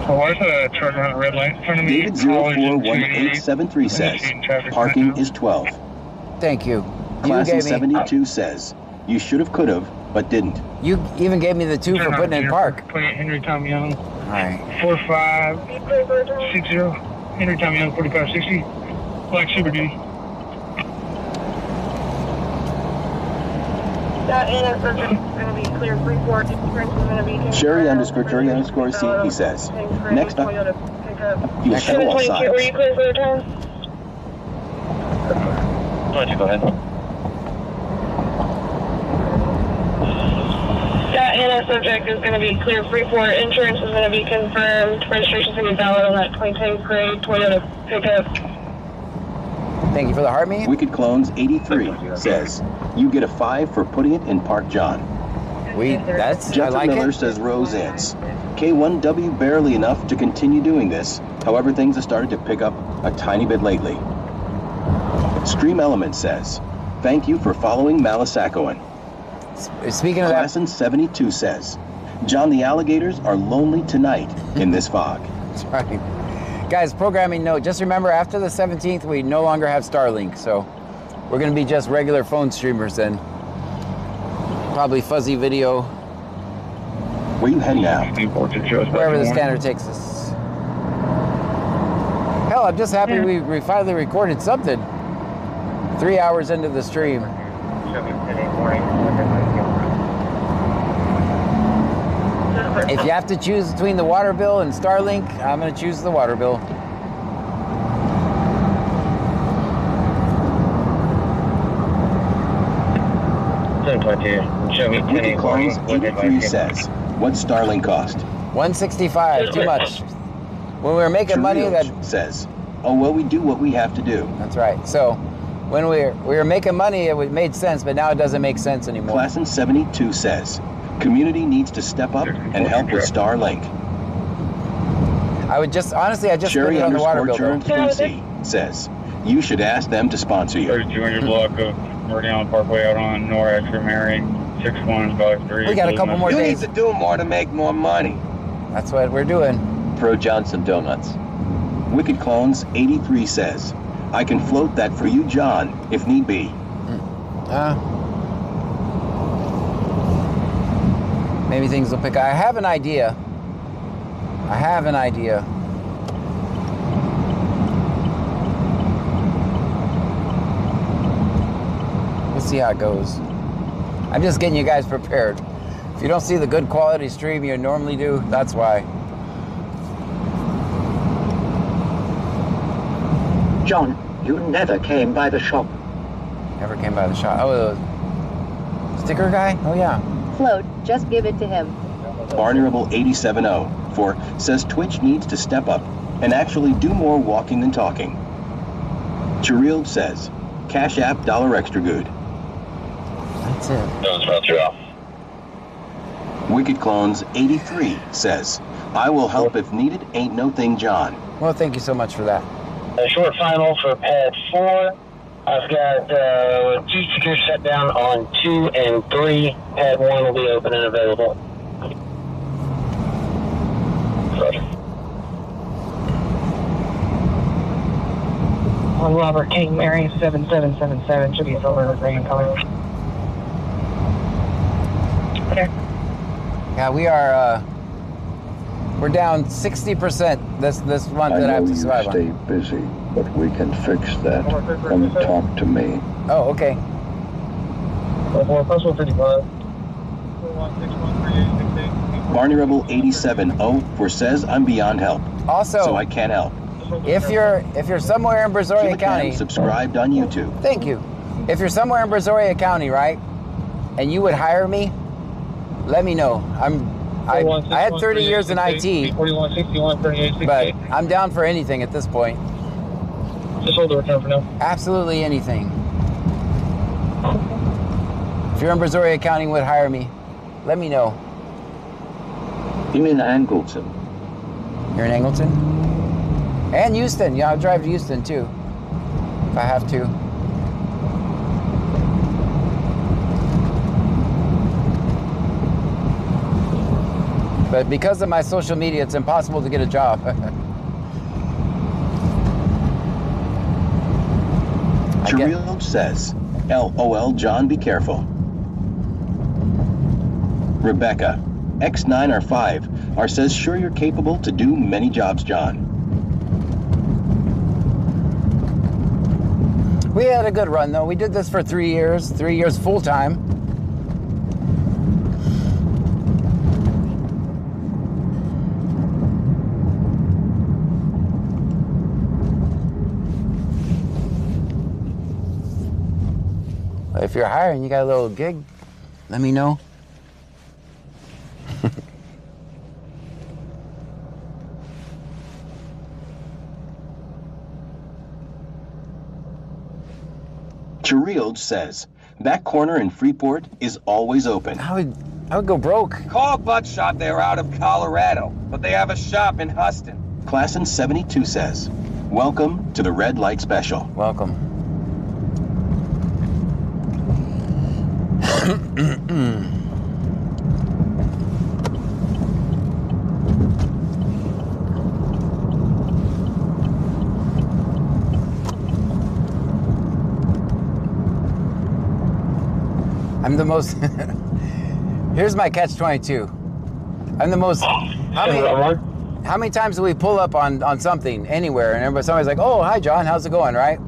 Oh, why is that a truck on a red light in front of me? David 041873 says, parking is 12. Thank you. Classin 72 says, You should have, could have, but didn't. You even gave me the 2 for putting it in park. Henry Tom Young. All right. 4560. Henry Tom Young, 4560. Black Super Duty. That intersection is going to be clear 3-4. Insurance is going to be Sherry_Jury_C, he says. Next up, you'll show all sides. Were you clear for the turn? Why don't you go ahead? That subject is going to be clear 3-4. Insurance is going to be confirmed. Registration is going to be valid on that 2010 gray Toyota pickup. Thank you for the heart me. Wicked Clones 83 says, you get a 5 for putting it in Park John. I like Miller it. says Rose Ince. K1W barely enough to continue doing this. However, things have started to pick up a tiny bit lately. Stream Element says, thank you for following Malasacoan. Speaking of that, Classin 72 says, John, the alligators are lonely tonight in this fog. That's right. Guys, programming note, just remember after the 17th, we no longer have Starlink, so we're going to be just regular phone streamers then. Probably fuzzy video. Where are you heading now? Wherever the scanner takes us. Hell, I'm just happy we finally recorded something. 3 hours into the stream. If you have to choose between the water bill and Starlink, I'm going to choose the water bill. Wicked Clones 83 says, what's Starlink cost? $165, too much. When we were making money, that says, oh, well, we do what we have to do. That's right. So when we were making money, it made sense, but now it doesn't make sense anymore. Classin 72 says, community needs to step up and help with Starlink. I would just, honestly, I just put it on the water bill. Sherry_Germ3C says, you should ask them to sponsor you. 200 block of Meridian Parkway out on Norx for Mary, 6153. We got a couple more You days. need to do more to make more money. That's what we're doing. Throw John some donuts. Wicked Clones 83 says, I can float that for you, John, if need be. Maybe things will pick up. I have an idea. We'll see how it goes. I'm just getting you guys prepared. If you don't see the good quality stream you normally do, that's why. John, you never came by the shop. Never came by the shop. Oh, the sticker guy? Oh, yeah. Float, just give it to him. Barneyable 870 says Twitch needs to step up and actually do more walking than talking. Chirild says, Cash App $1 extra good. That's it. No, it's about 2 off. Wicked Clones 83 says, I will help if needed, ain't no thing, John. Well, thank you so much for that. A short final for pad 4. I've got 2 secure shut down on 2 and 3. Pad 1 will be open and available. Roger. On Robert King, Mary 7777 should be silver green color. Okay. Yeah, we are. We're down 60% this month that I have to survive on. Stay busy, but we can fix that. Come talk to me. Oh, okay. Barneyable 870 says I'm beyond help. Also, so I can't help. If you're somewhere in Brazoria County, subscribed on YouTube. Thank you. If you're somewhere in Brazoria County, right, and you would hire me, let me know. I had 30 years in IT, but I'm down for anything at this point. Just hold the return for now. Absolutely anything. If you're in Brazoria County and would hire me, let me know. You in Angleton? You're in Angleton? And Houston. Yeah, I'll drive to Houston too, if I have to. But because of my social media, it's impossible to get a job. Chirild says, LOL, John, be careful. Rebecca, X9R5, says, sure you're capable to do many jobs, John. We had a good run, though. We did this for 3 years full time. If you're hiring, you got a little gig, let me know. Chirild says, that corner in Freeport is always open. I would go broke. Call Butt Shop, they're out of Colorado, but they have a shop in Huston. Klassen 72 says, welcome to the Red Light Special. Welcome. I'm the most, here's my catch-22. I'm the most, how many times do we pull up on something, anywhere, and somebody's like, oh, hi, John, how's it going, right?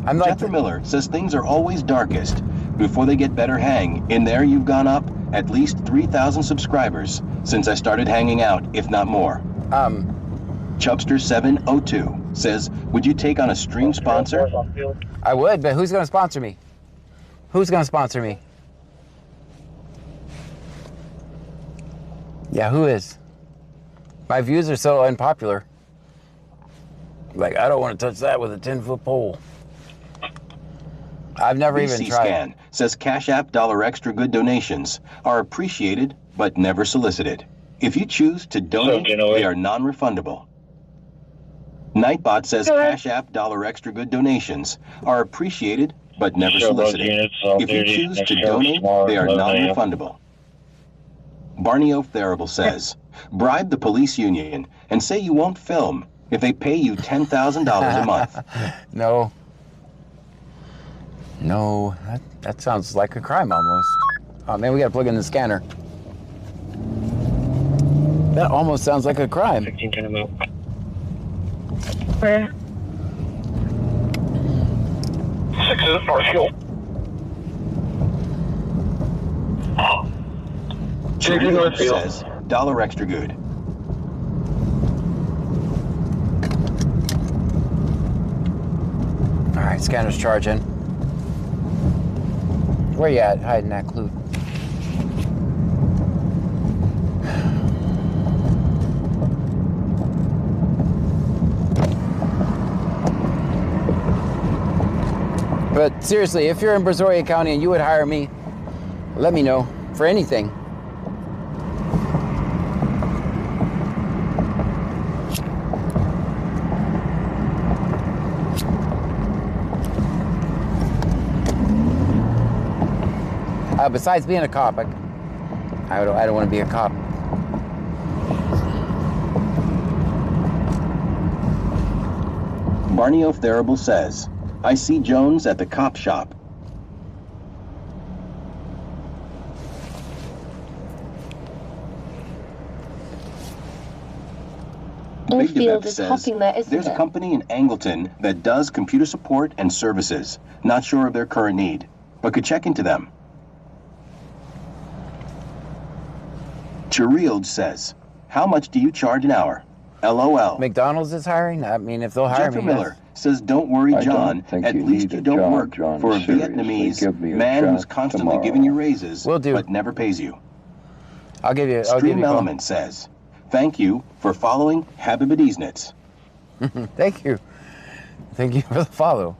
I'm like, Jethro Miller says things are always darkest before they get better hang. In there, you've gone up at least 3,000 subscribers since I started hanging out, if not more. Chubster 702 says, would you take on a stream sponsor? I would, but who's going to sponsor me? Who's going to sponsor me? Yeah, who is? My views are so unpopular. Like, I don't want to touch that with a 10-foot pole. I've never even tried. Scan says Cash App dollar extra good donations are appreciated but never solicited. If you choose to donate, they are non-refundable. Nightbot says Cash App dollar extra good donations are appreciated but never solicited. If you choose to donate, they are non-refundable. Barney O'Therable says, bribe the police union and say you won't film if they pay you $10,000 a month. No. No, that sounds like a crime almost. Oh man, we gotta plug in the scanner. That almost sounds like a crime. 1610 amount. Where? 6 is North Fuel. Chirild says, dollar extra good. All right, scanner's charging. Where you at hiding that clue? But seriously, if you're in Brazoria County and you would hire me, let me know for anything. Besides being a cop, I don't want to be a cop. Barney O'Therable says, I see Jones at the cop shop. Bluefield is popular, isn't there's a company in Angleton that does computer support and services. Not sure of their current need, but could check into them. Chirild says, how much do you charge an hour? LOL. McDonald's is hiring? I mean, if they'll hire Jeffrey me. Miller says, don't worry, John. At least you don't work for a Vietnamese man who's constantly giving you raises, but never pays you. I'll give you. Stream Element says, thank you for following Habibadiznitz. Thank you. Thank you for the follow.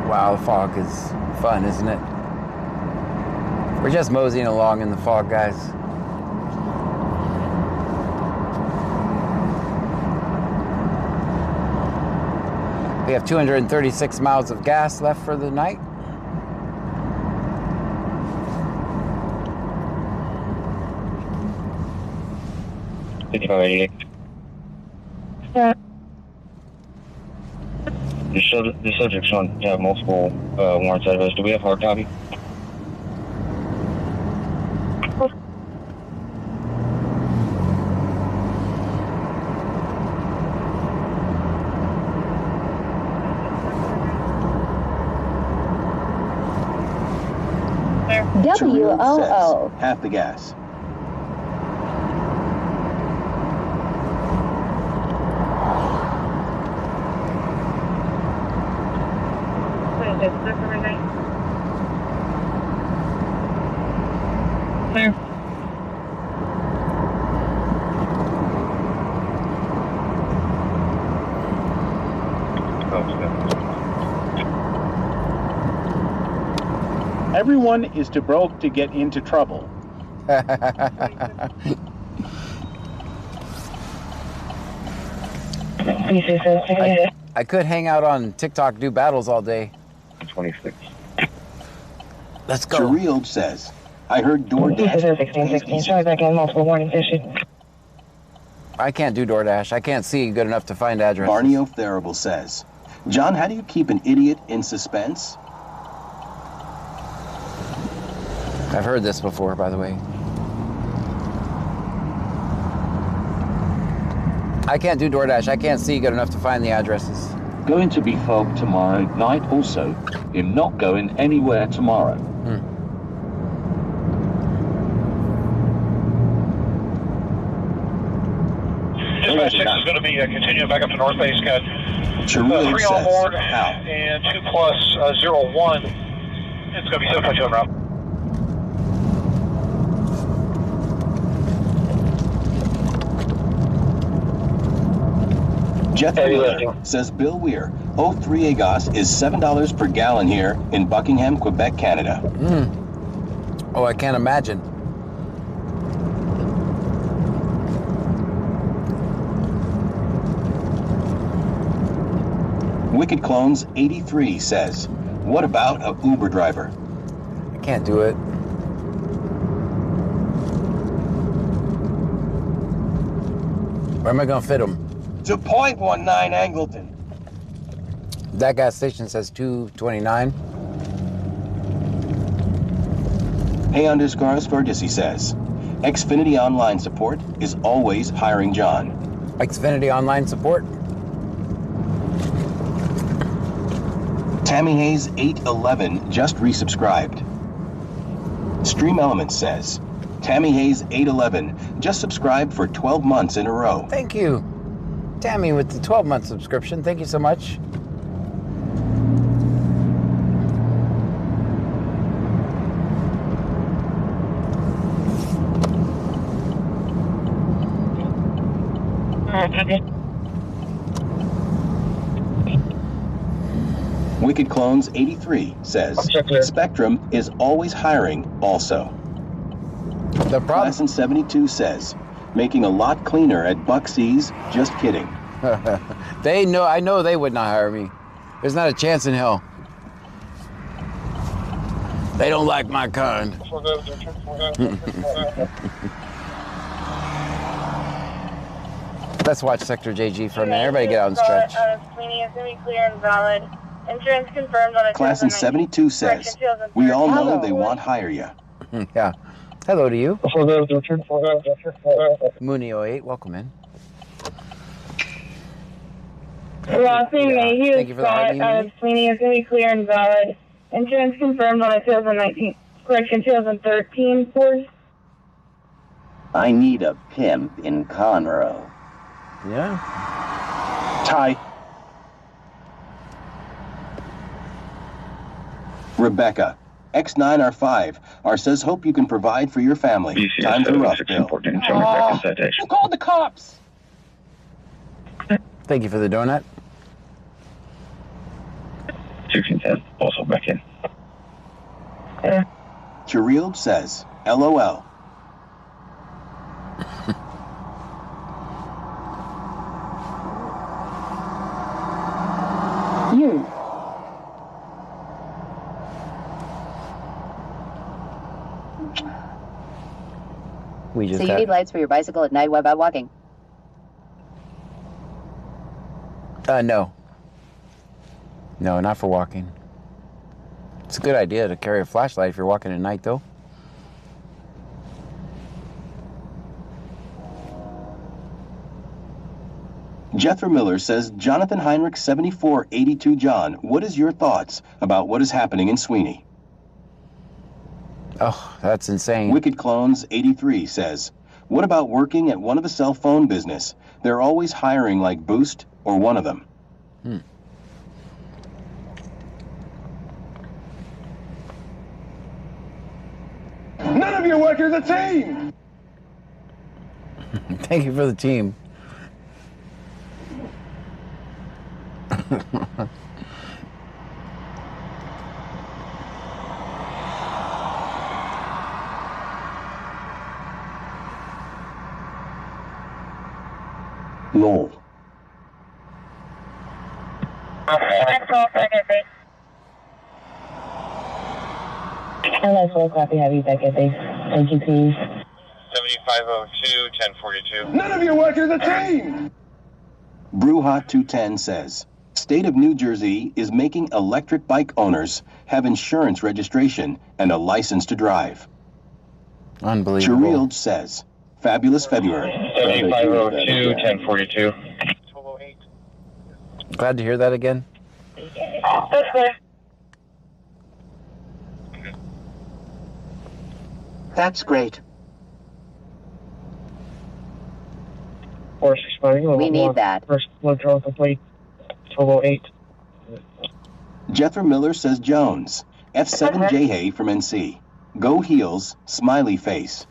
Wow, the fog is fun, isn't it? We're just moseying along in the fog, guys. We have 236 miles of gas left for the night. 2588. The subject's on to have multiple warrants out of us. Do we have hard copy? WOO. Half the gas. Everyone is too broke to get into trouble. I could hang out on TikTok, do battles all day. 26. Let's go. Chereal says, I heard DoorDash. I can't do DoorDash. I can't see good enough to find addresses. Barney O'Therable says, John, how do you keep an idiot in suspense? I've heard this before, by the way. I can't do DoorDash. I can't see good enough to find the addresses. Going to be fog tomorrow night also. Him not going anywhere tomorrow. Dispatch 6 is going to be continuing back up to North Base, Cat. 3 on board and 2 plus 01. It's going to be 7.2 en route. Jethro Miller says Bill Weir, 03 AGOS is $7 per gallon here in Buckingham, Quebec, Canada. Oh, I can't imagine. Wicked Clones 83 says, what about a Uber driver? I can't do it. Where am I going to fit them? To .19 Angleton. That gas station says 229. Hey_Fergusi says, Xfinity Online Support is always hiring John. Xfinity Online Support? Tammy Hayes 811 just resubscribed. Stream Elements says, Tammy Hayes 811 just subscribed for 12 months in a row. Thank you. Tammy with the 12-month subscription. Thank you so much. Wicked Clones 83 says, Spectrum is always hiring also. The problem? Class in 72 says, making a lot cleaner at Buck Seas, just kidding. They know, I know they would not hire me. There's not a chance in hell. They don't like my kind. Let's watch Sector JG for a minute. Everybody get out and stretch. Sweeney is going to be clear and valid. Insurance confirmed on a Class in 72 says, we all know they want hire you. Yeah. Hello to you. Mooney08, welcome in. Crossing Mayhew spot Sweeney is going to be clear and valid. Insurance confirmed on a 2013 course. I need a pimp in Conroe. Yeah. Ty. Rebecca, X9R5, says, hope you can provide for your family. Times are rough, Bill. Who called the cops? Thank you for the donut. 1610, also back in. Chereal says, LOL. You. We just so you need lights for your bicycle at night while walking. No. No, not for walking. It's a good idea to carry a flashlight if you're walking at night, though. Jethro Miller says, Jonathan Heinrich 7482 John, what is your thoughts about what is happening in Sweeney? Oh, that's insane. Wicked Clones 83 says, what about working at one of the cell phone business? They're always hiring like Boost or one of them. None of your work is a team! Thank you for the team. Lol. Hello, full copy. Have you back at base? Thank you, please. 7502, 1042. None of your work is a team! Brewhot 210 says, State of New Jersey is making electric bike owners have insurance registration and a license to drive. Unbelievable. Chirild says, fabulous February. 7502, 1042. Glad to hear that again. That's clear. That's great. Force responding. We need that. First withdrawal complete. 1208. Jethro Miller says Jones. F7 Jhay from NC. Go Heels, smiley face.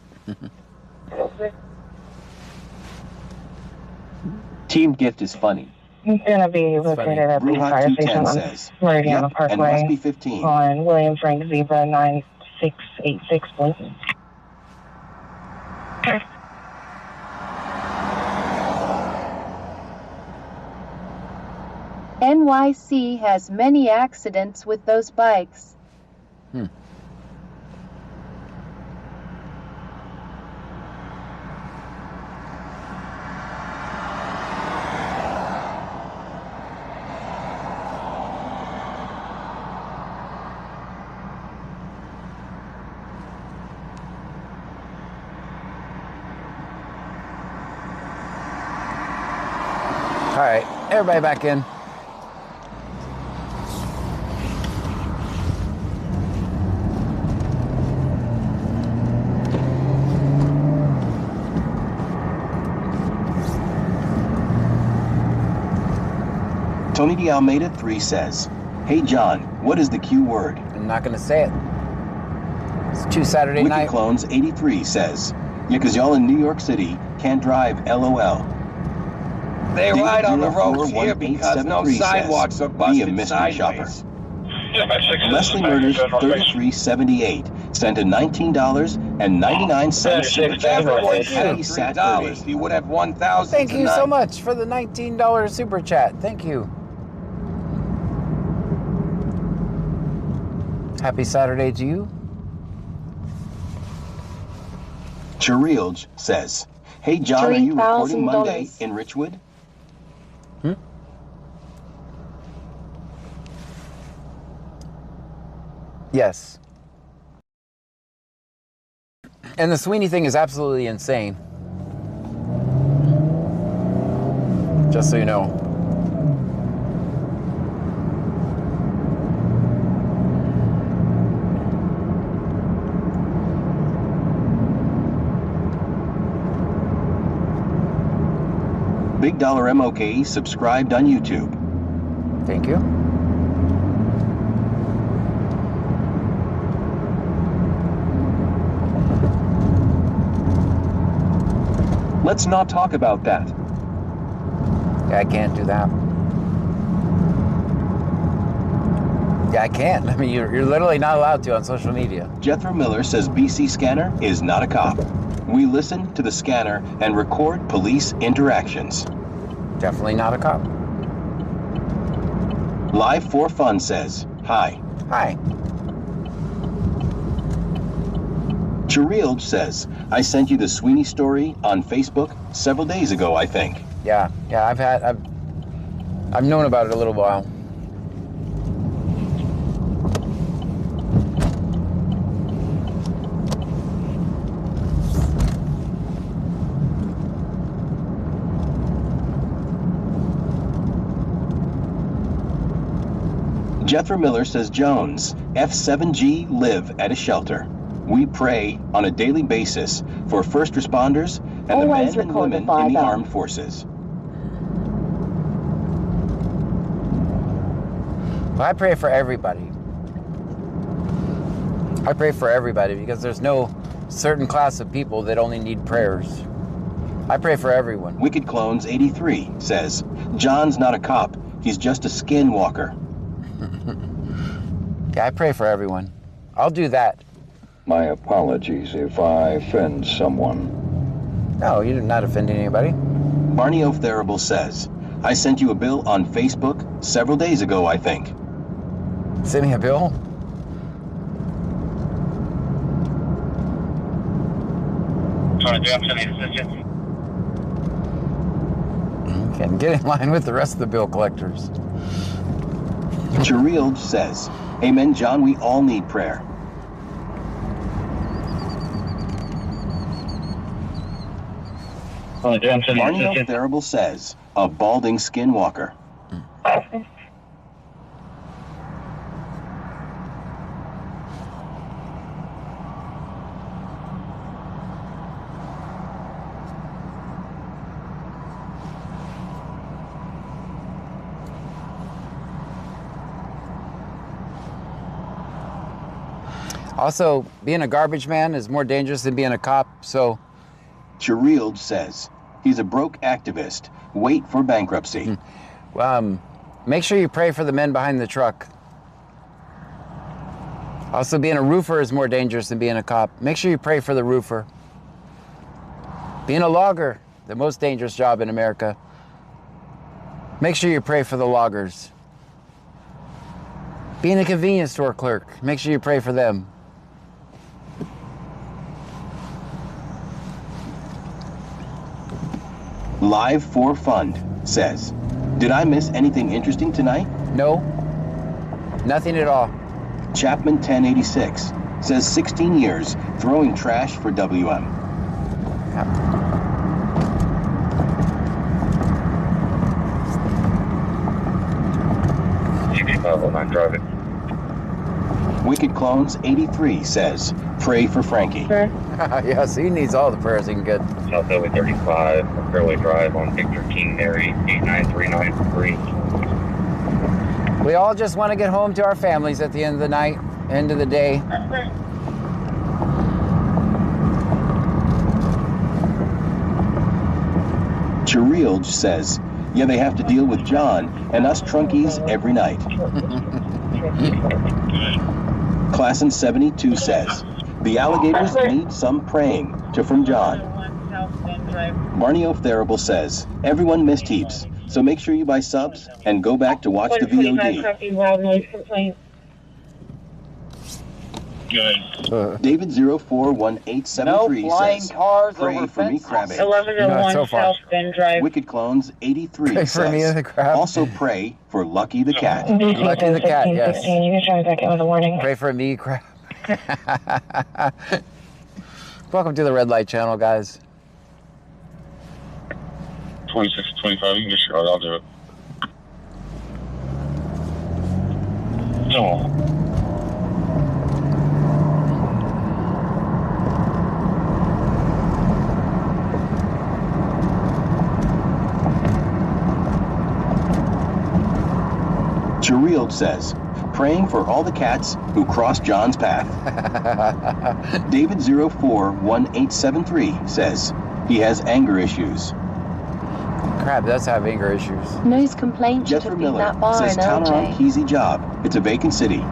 Team Gift is funny. He's going to be located at the fire station on Meridiana and must be Parkway 15. on William Frank Zebra 9686, please. NYC has many accidents with those bikes. All right, everybody back in. Tony D. Almeida 3 says, hey John, what is the Q word? I'm not gonna say it. It's too Saturday Wicked night. Clones 83 says, yeah, cause y'all in New York City can't drive LOL. They David ride on the roads 04 here because no 1873 sidewalks says, are be a busted mystery sideways. shopper. Leslie Murders 3378 sent a $19.99 super chat. Happy Saturday. $3. You would have 1,000. Thank you tonight. so much for the $19 super chat. Thank you. Happy Saturday to you. Chirild says, hey John, are you recording Monday in Richwood? Yes. And the Sweeney thing is absolutely insane. Just so you know. Big Dollar MOK subscribed on YouTube. Thank you. Let's not talk about that. Yeah, I can't do that. Yeah, I can't. I mean, you're literally not allowed to on social media. Jethro Miller says BC Scanner is not a cop. We listen to the scanner and record police interactions. Definitely not a cop. Live for Fun says, hi. Hi. Chirild says, I sent you the Sweeney story on Facebook several days ago, I think. Yeah, I've I've known about it a little while. Jethro Miller says, Jones, F7G live at a shelter. We pray on a daily basis for first responders and Always the men and women in the armed forces. Well, I pray for everybody. I pray for everybody because there's no certain class of people that only need prayers. I pray for everyone. Wicked Clones 83 says, John's not a cop. He's just a skinwalker. Yeah, I pray for everyone. I'll do that. My apologies if I offend someone. No, you did not offend anybody. Barney O'Therable says, I sent you a bill on Facebook several days ago, I think. Send me a bill? Okay, get in line with the rest of the bill collectors. Cherilge says, Amen, John, we all need prayer. Barney O'Therable says, a balding skinwalker. Also, being a garbage man is more dangerous than being a cop, so... Cherilge says, he's a broke activist. Wait for bankruptcy. Make sure you pray for the men behind the truck. Also, being a roofer is more dangerous than being a cop. Make sure you pray for the roofer. Being a logger, the most dangerous job in America. Make sure you pray for the loggers. Being a convenience store clerk, make sure you pray for them. Live for Fund says, did I miss anything interesting tonight? No, nothing at all. Chapman 1086 says 16 years throwing trash for WM. I'm driving. Wicked Clones 83 says, pray for Frankie. Yes, he needs all the prayers he can get. South Highway 35, Fairway Drive on Victor King, Mary, 89393. We all just want to get home to our families at the end of the night, end of the day. Cherilge says, yeah, they have to deal with John and us trunkies every night. Classin 72 says, the alligators need some praying to from John. Barney O'Therable says, everyone missed heaps, so make sure you buy subs and go back to watch the VOD. David 041873 says, pray for me, Crabby. 1101 so far. South Bend Drive. Wicked Clones 83 Pray for me, the says, crab. also pray for Lucky the cat. Lucky the cat, yes. You can try back in with a warning. Pray for me, crap. Welcome to the Red Light Channel, guys. 26 25, you can get your card, I'll do it. No. Cherilge says, praying for all the cats who crossed John's path. David 041873 says, he has anger issues. Crap, does have anger issues. News complaint should Jethro have been Miller that bar says, in count on LJ. easy job. It's a vacant city.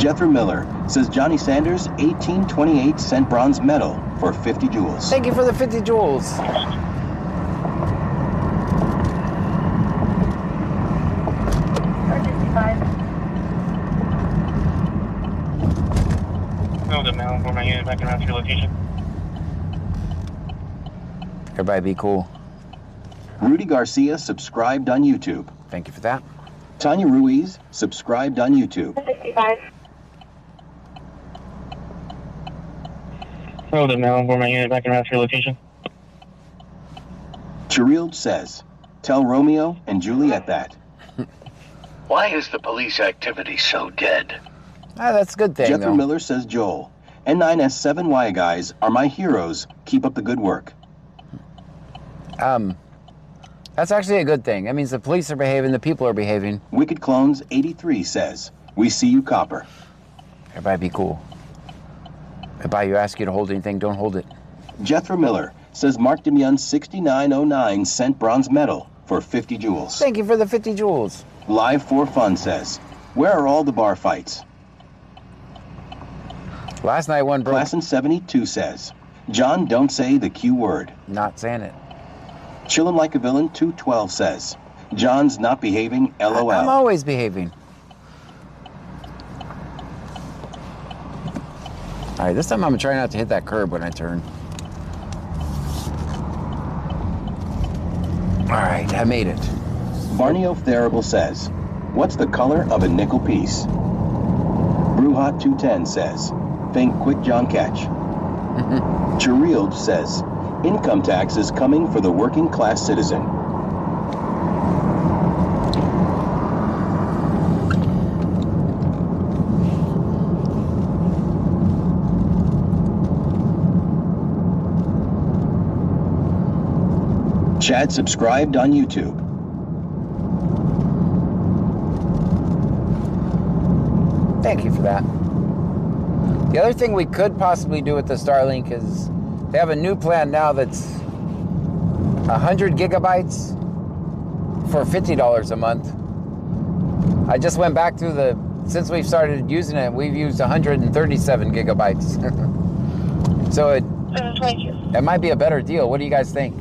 Jethro Miller says Johnny Sanders 1828 cent bronze medal for 50 joules. Thank you for the 50 joules. No, the mail for my unit back around to your location. Everybody be cool. Rudy Garcia subscribed on YouTube. Thank you for that. Tanya Ruiz subscribed on YouTube. 65. Hold it now. Where my unit back in route for your location. Chirild says, tell Romeo and Juliet that. Why is the police activity so dead? That's a good thing, Jethro though. Miller says, Joel, N9S7Y guys are my heroes. Keep up the good work. That's actually a good thing. That means the police are behaving, the people are behaving. Wicked Clones 83 says, we see you, Copper. Everybody be cool. If you ask you to hold anything, don't hold it. Jethro Miller says Mark Demian 6909 sent bronze medal for 50 jewels. Thank you for the 50 jewels. Live for Fun says, where are all the bar fights? Last night one broke. Class in 72 says, John, don't say the Q word. Not saying it. Chillin' Like a Villain 212 says, John's not behaving, LOL. I'm always behaving. All right, this time I'm gonna try not to hit that curb when I turn. All right, I made it. Barney O'Therable says, what's the color of a nickel piece? Brewhot 210 says, think quick John Catch. Chirild says, income tax is coming for the working class citizen. Chad subscribed on YouTube. Thank you for that. The other thing we could possibly do with the Starlink is they have a new plan now that's 100 gigabytes for $50 a month. I just went back through since we've started using it, we've used 137 gigabytes. So it might be a better deal. What do you guys think?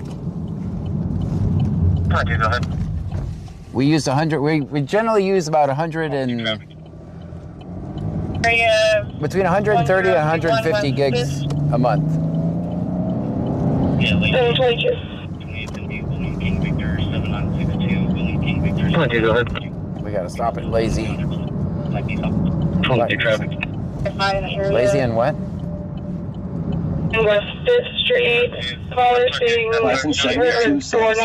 Go ahead. We used 100, we generally use about 100 and between 130 and 150 gigs a month. Yeah, go ahead. We gotta stop it, Lazy. Traffic. Lazy and what? West 5th Street, caller saying Class in 72 says,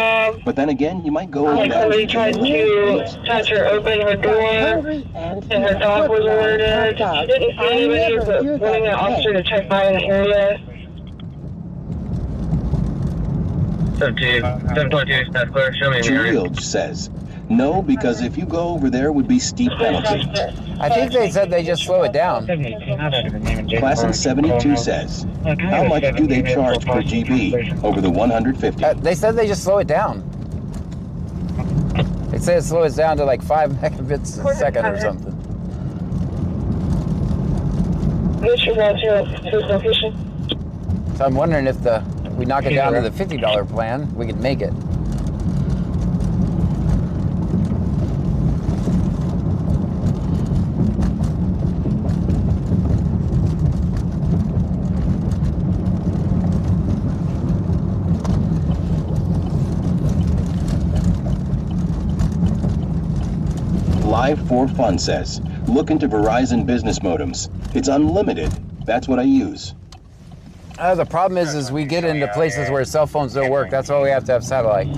but then again, you might go over that. somebody tried to touch or open her door, and her dog was alerted. She didn't see anybody, but wanting an officer to check by in the area. 722, that's clear. Show me the area. Chirild says, no, because if you go over there would be steep penalty. I think they said they just slow it down. Class in 72 says, how much do they charge per GB over the 150? They said they just slow it down. They said it slows down to like 5 megabits a second or something. What's your location? So I'm wondering if we knock it down to the $50 plan, we could make it. Live for Fun says, look into Verizon business modems. It's unlimited. That's what I use. The problem is we get into places where cell phones don't work. That's why we have to have satellite.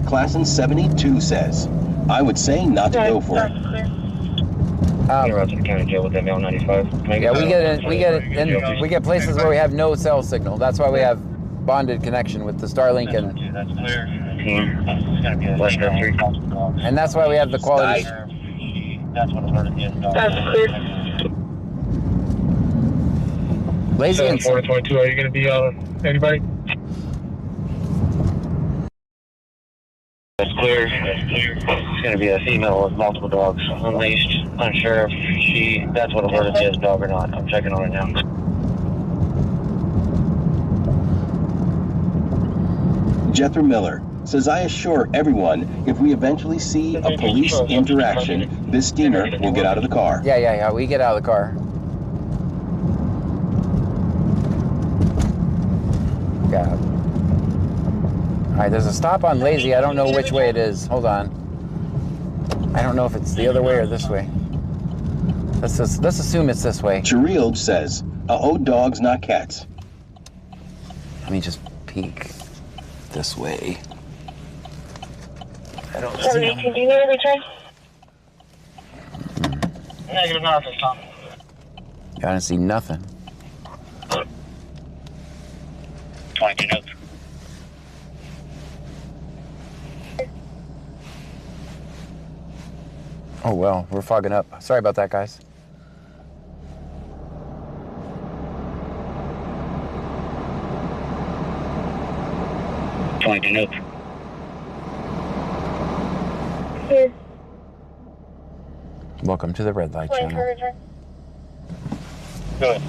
Class in 72 says, I would say not to go for it. Route to the county jail with ML 95. Yeah, we get places where we have no cell signal. That's why we have bonded connection with the Starlink and. That's clear. And that's why we have the quality. That's what alerted the dog. That's clear. Lazy and 422, are you going to be anybody? That's clear. It's going to be a female with multiple dogs unleashed. Unsure if that's what alerted the dog or not. I'm checking on it now. Jethro Miller says, I assure everyone, if we eventually see a police interaction, this steamer will get out of the car. Yeah, we get out of the car. Yeah. All right, there's a stop on Lazy. I don't know which way it is. Hold on. I don't know if it's the other way or this way. Let's assume it's this way. Chirild says, dogs, not cats. Let me just peek this way. I don't see Sorry, them. can you hear me, Trey? Negative north is Tom. I don't see nothing. 22 notes. Oh, well, we're fogging up. Sorry about that, guys. Notes. Here. Welcome to the red light channel. Good.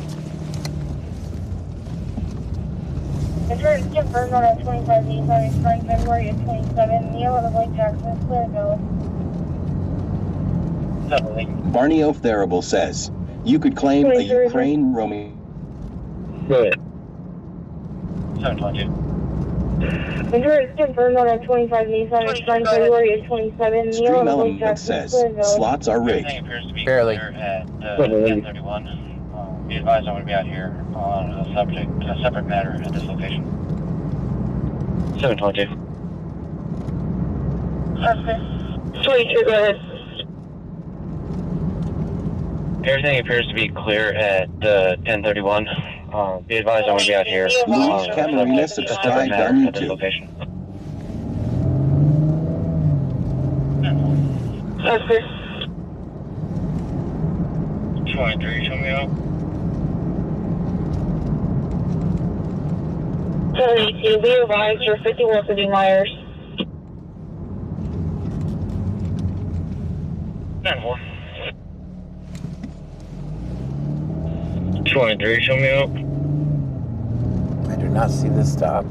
Insurance confirmed on a 25 east on Spring, February of 27. Neil of Lake Jackson, Clearville. Barney O'Therable says, you could claim a Ukraine Romeo. Good. 722. Insurance confirmed on a 25 Nissan Spring, February of 27. Stream Element says, slots are rigged. Barely. At 1031. Be advised I'm going to be out here on a separate matter at this location. 722. Okay. 22, go ahead. Everything appears to be clear at 1031. Be advised I'm going to be out here Luis Camarina subscribed on YouTube. Okay. 23, show me out. 72, be advised you're 51 50 Myers. 10-4. 23, show me out. I do not see this stop.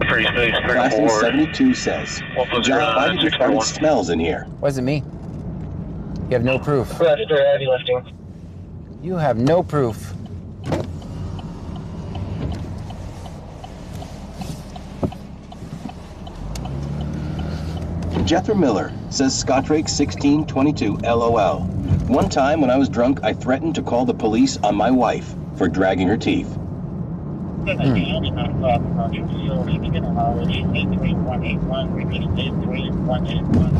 Free space, Classy 72 says, John, why did you fart smells in here? Wasn't me. You have no proof. Register heavy lifting. You have no proof. Jethro Miller says Scott Drake 1622 LOL. One time when I was drunk, I threatened to call the police on my wife for dragging her teeth. Facility, begin knowledge, 83181, repeating 83181.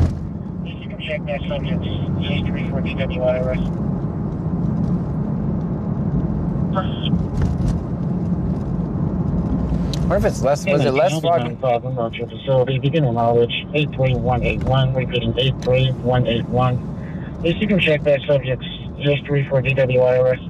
If you can check that subject, history for DWI arrest. What if it's less, was it less foggy? Problem, Roger facility, begin knowledge, 83181, repeating 83181. If you can check that subject's history for DWI arrest.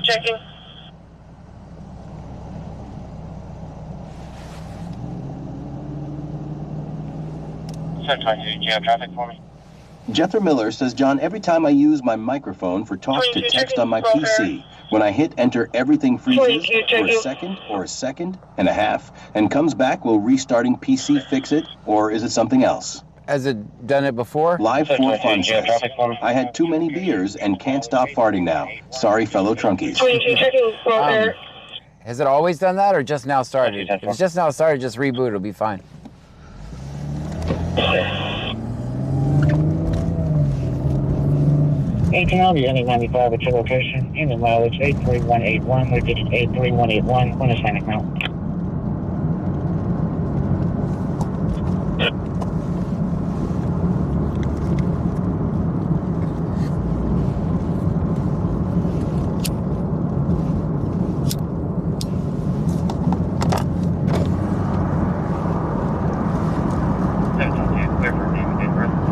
Checking. 722, do you have traffic for me? Jethro Miller says, John, every time I use my microphone for talk to text on my PC, when I hit enter, everything freezes for a second and a half, and comes back. Will restarting PC fix it, or is it something else? Has it done it before? Live for Fun says, I had too many beers and can't stop farting now. Sorry, fellow Trunkies. Has it always done that, or just now started? If it's just now started, just reboot, it'll be fine. H&L, Unit 95 at your location. Unit mileage 83181, with digit 83181, on assignment now.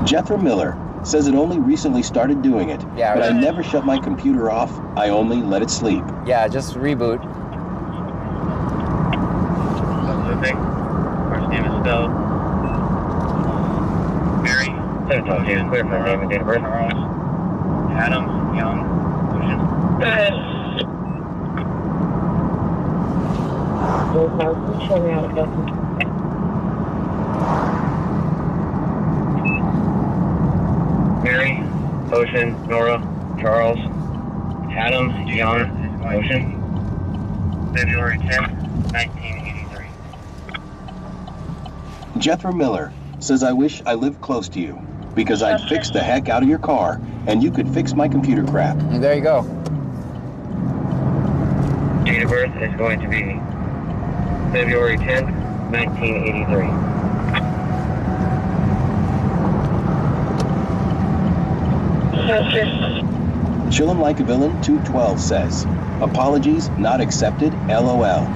Jethro Miller says it only recently started doing it, but I never shut my computer off. I only let it sleep. Yeah, just reboot. First name is spelled Mary. 722, clear for name and date of birth. Adams, Young, Ocean. Go ahead. Show me out, Justin. Mary, Ocean, Nora, Charles, Adam, John, Ocean. February 10th, 1983. Jethro Miller says, I wish I lived close to you, because I'd fix the heck out of your car, and you could fix my computer crap. And there you go. Date of birth is going to be February 10th, 1983. Chillin' Like a Villain 212 says, apologies not accepted, LOL.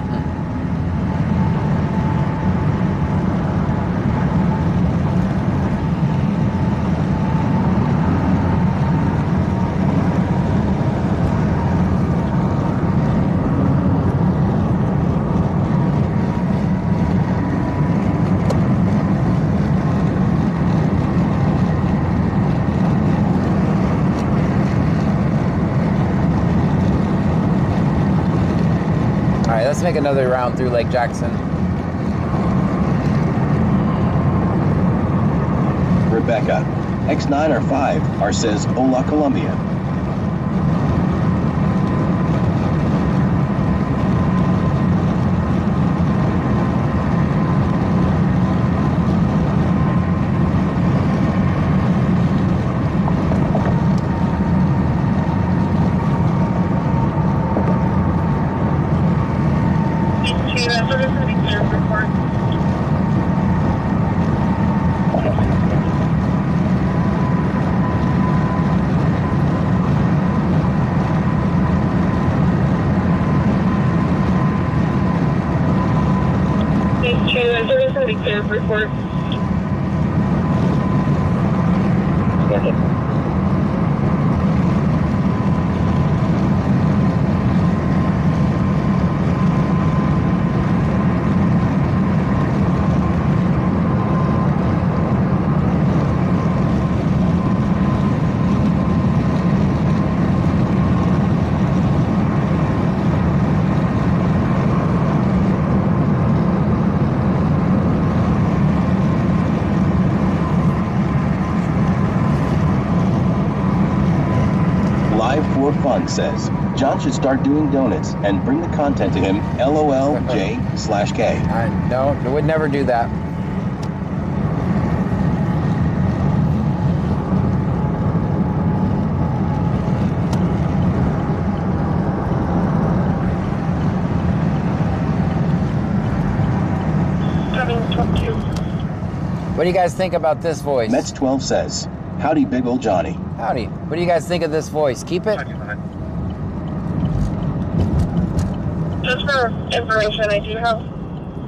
Let's make another round through Lake Jackson. Rebecca, X9R5, says, Hola, Colombia. Report. Fun says, John should start doing donuts and bring the content to him, LOLJ/K. No, I would never do that. What do you guys think about this voice? Mets12 says, howdy, big old Johnny. Howdy. What do you guys think of this voice? Keep it? Just for information, I do have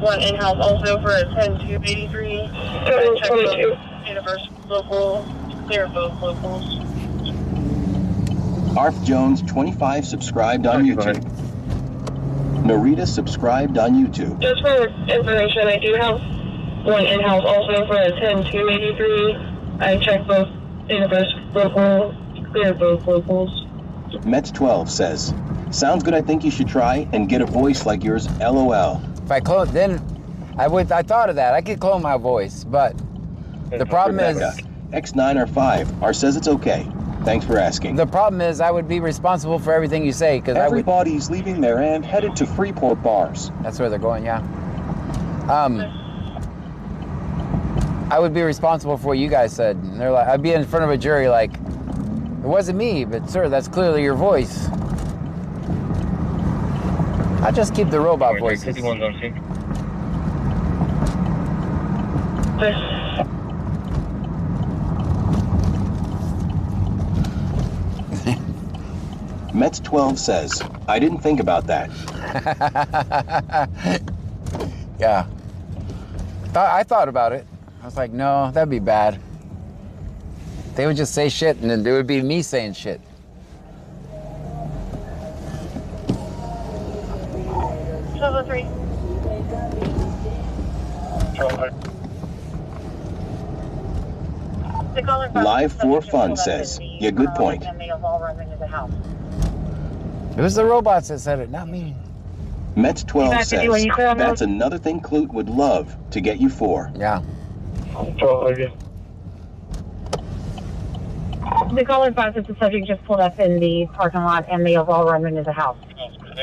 one in-house also for a 10283. I checked both Universal local, clear both locals. Arf Jones 25 subscribed on YouTube. Narita subscribed on YouTube. Just for information, I do have One in-house also for a 10283. I checked both cleared both locals. Mets 12 says, sounds good, I think you should try and get a voice like yours, LOL. If I clone, then I thought of that. I could clone my voice, but the problem is... X9R5 says it's okay. Thanks for asking. The problem is I would be responsible for everything you say, because everybody's leaving there and headed to Freeport bars. That's where they're going, yeah. I would be responsible for what you guys said. And they're like, I'd be in front of a jury like, it wasn't me, but sir, that's clearly your voice. I'll just keep the robot voices. Mets 12 says, I didn't think about that. Yeah. I thought about it. I was like, no, that'd be bad. They would just say shit, and then it would be me saying shit. Live for Fun says, yeah, good point. It was the robots that said it, not me. Mets 12 says, that's another thing Clute would love to get you for. Yeah. The caller advised that the subject just pulled up in the parking lot and may have all run into the house. It's going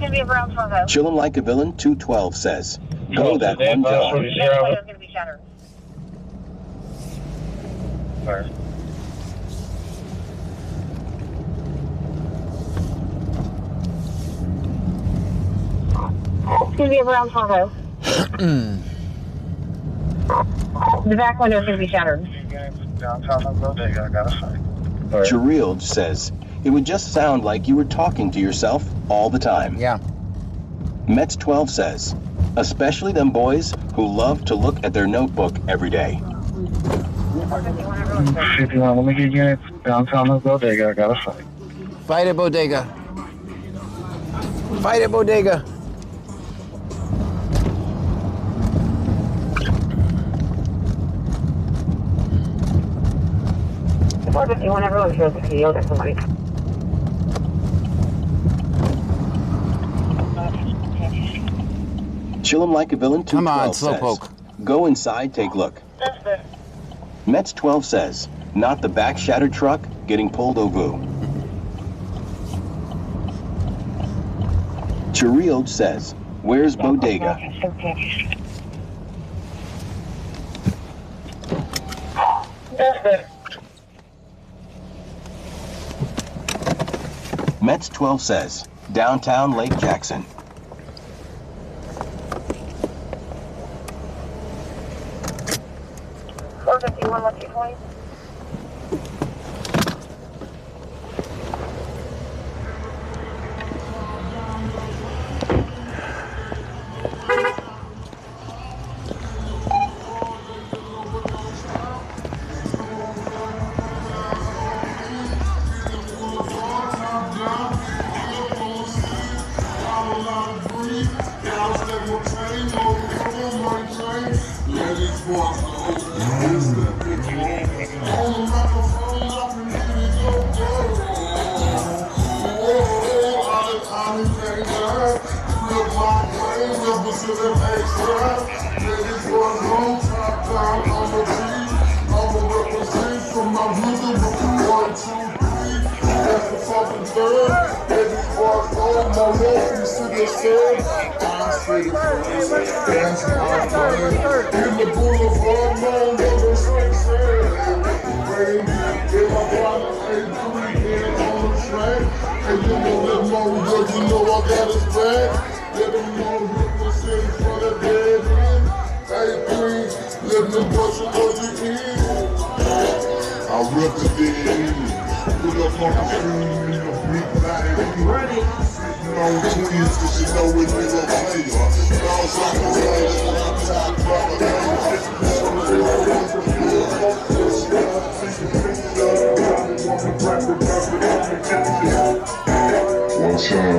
to be a brown photo. Chillin' Like a Villain 212 says, go that one job. It's going to be shattered. It's going to be a brown photo. The back window is going to be shattered. Jerild says, it would just sound like you were talking to yourself all the time. Yeah. Mets 12 says, especially them boys who love to look at their notebook every day. 51, let me get units downtown of Bodega. I got a fight. Fight at Bodega. Fight at Bodega. Everyone feels like you'll get somebody. Chillin' Like a Villain 212 Come on, says, Slowpoke. go inside, take a look. Mets 12 says, not the back shattered truck getting pulled over. Chirild says, where's Bodega? Mets 12 says, downtown Lake Jackson.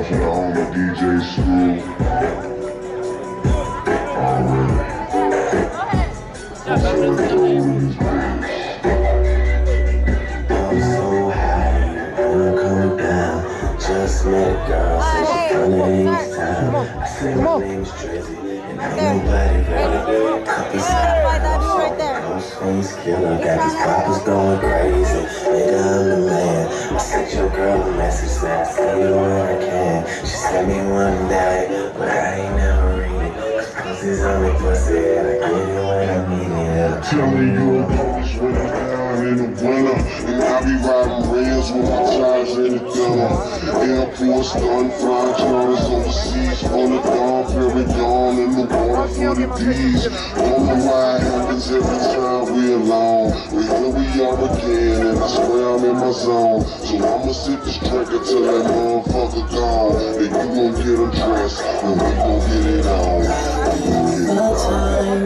puffing on the DJ screw. Already. I'm so high, and I'm coming down. Just met a girl, so she's coming anytime. I say my name's Drizzy, and ain't nobody better. Cuppies high, Ghostface killer, got these poppers going crazy. Nigga, I'm the man. I sent your girl a message, said I see you when I can. She sent me one day, but I ain't never read it. Cause pussy's only pussy, and I get it when I need it. Tell me you a boss when I'm down in the winter, and I be riding rails with my ties in the dinner. Airports done flying charters overseas on the dawn, very dawn in the water for the D's. Don't know why it happens every time we alone. But here we are again, and I swear I'm in my zone. So I'ma sit this trigger till that motherfucker gone. And you gon' get undressed, and we gon' get it on. The time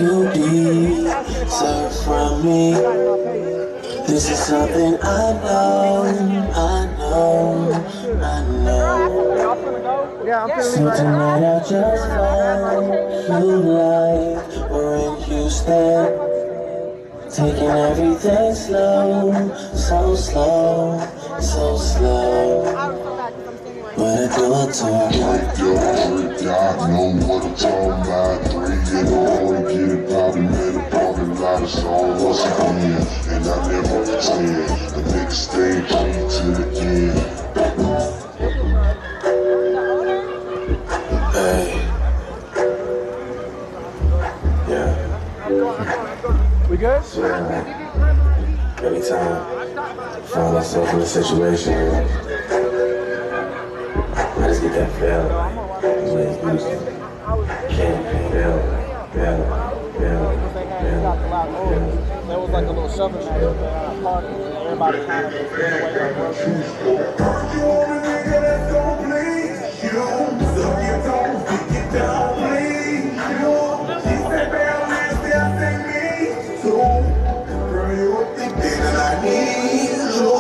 you deserve from me. This is something I know. Something that I just found you like. We're in Houston, taking everything slow, so slow, so slow. But I do it to her. Y'all know what I'm talking about. 3 in the morning, get it poppin', man, the parking lot is on once again. And I never pretend, the nigga stay true to the end. Hey. Yeah. We good? Yeah. Anytime I find myself in a situation, I just get that feeling. Can't feel. There was like a little shoving match at our party, and everybody kind of was getting away like You want a nigga that's gon' please you, so you don't get down, please you. She said, "Baby, nasty, I say me too. Girl, you a thick thing and I need you."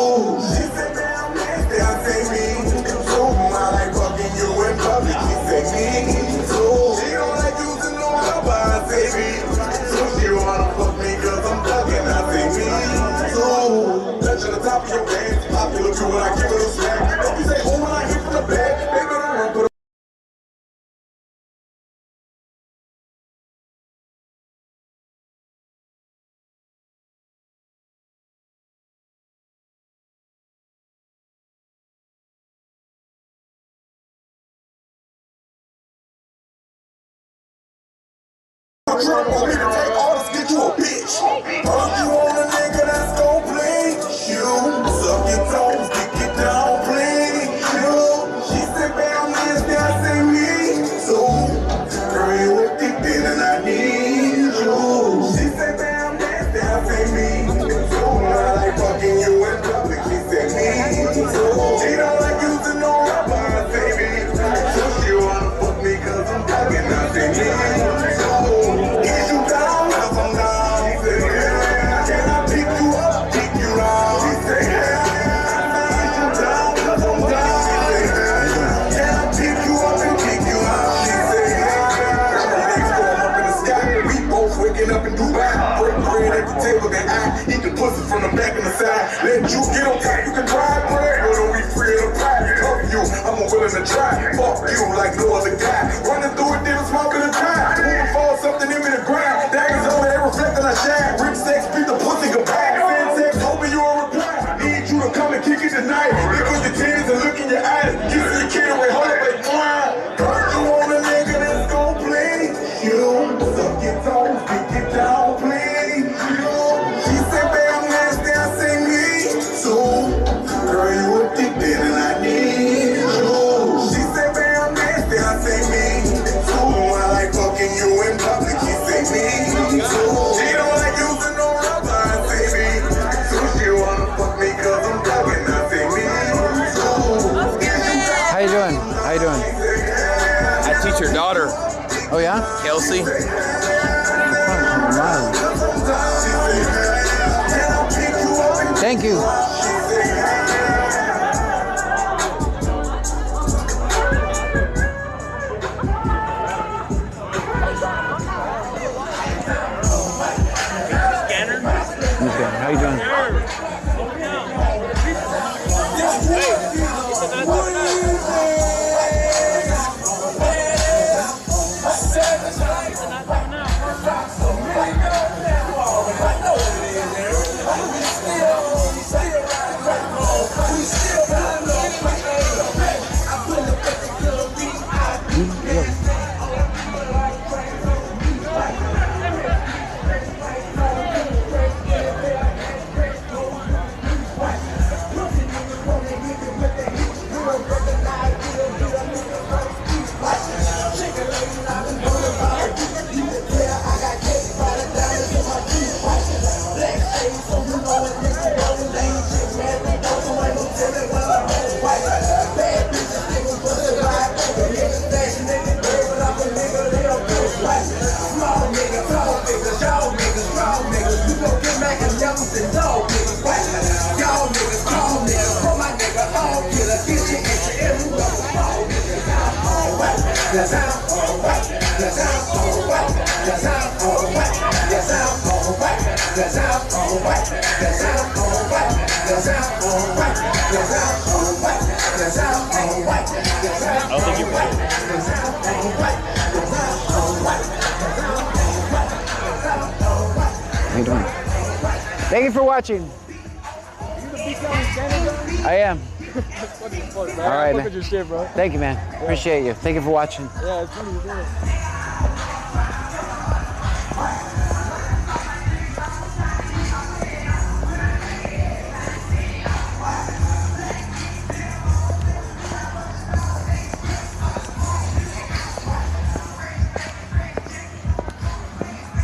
She said, "Baby, nasty, I say me too. I like fucking you in public." She said, "Me too." She don't like using no rubber, I say me too. She wanna fuck me 'cause I'm thugging, I say me too. Touch on the top of your pants, popular too when I give it a smack. Don't you say, "Oh, when I hit from the back," baby, don't run, put want me to take orders, get you a bitch. You want a nigga that's gon' please you. Suck your toes, kick it down, please you. She said, "Baby, I'm nasty, I say me too. Girl, you a thick thing and I need you." She said, "Baby, I'm nasty, I say me too. I like fucking you in public." She said, "Me too." She don't like using no rubber, I say me too. She wanna fuck me 'cause I'm thugging, I say me too. Eat the pussy from the back and the side. Let you get on top, you can drive bread. But don't be free of the pride. Fuck you, I'm willing to try. Fuck you like no other guy. Running through it, then smoking a time. Moving forward, something in me to grind. Daggers on they reflect and I shine. Rich sex, beat the pussy goodbye. Fan sex, hoping you a reply. Need you to come and kick it tonight. Look with your tears and look in your eyes. Kiss your kid with heart like twine. You want a nigga that's gon' please you. Suck your toes, kick it down, please. Girl, you addicted and I need you. She said, "Baby, I'm nasty, I say me too. I like fucking you in public." She say me too. She don't like using no rubber, I say me too. She wanna fuck me 'cause I'm thugging, I say me too. How you doing? How you doing? I teach your daughter. Oh yeah? Kelsey. Thank you. say no, niggas whack. Y'all niggas call niggas. Put my nigga on killer. Get your entry every level. All niggas out all whack. Yes, I'm all whack. Yes, I'm all whack. Yes, I'm all whack. Yes, I'm all whack. Yes, I'm all whack. Yes, I'm all whack. Yes, I'm all whack. Yes, I'm all whack. Yes, I'm all whack. Yes, I'm all whack. I don't think you're right. Yes, I'm all whack. Yes, I'm all whack. Yes, I'm all whack. Yes, I'm all whack. How you doing? Thank you for watching. I am. Fun, man. All right, man. Your shit, bro. Thank you, man. Yeah. Appreciate you. Thank you for watching. Yeah, it's funny.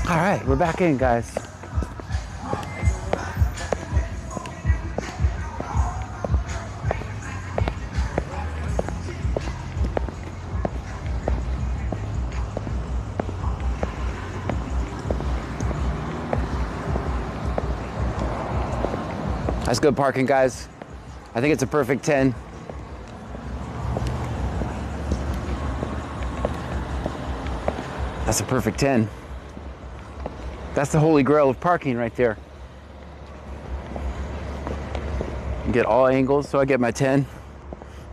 All right, we're back in, guys. That's good parking, guys. I think it's a perfect 10. That's a perfect 10. That's the holy grail of parking right there. You get all angles, so I get my 10.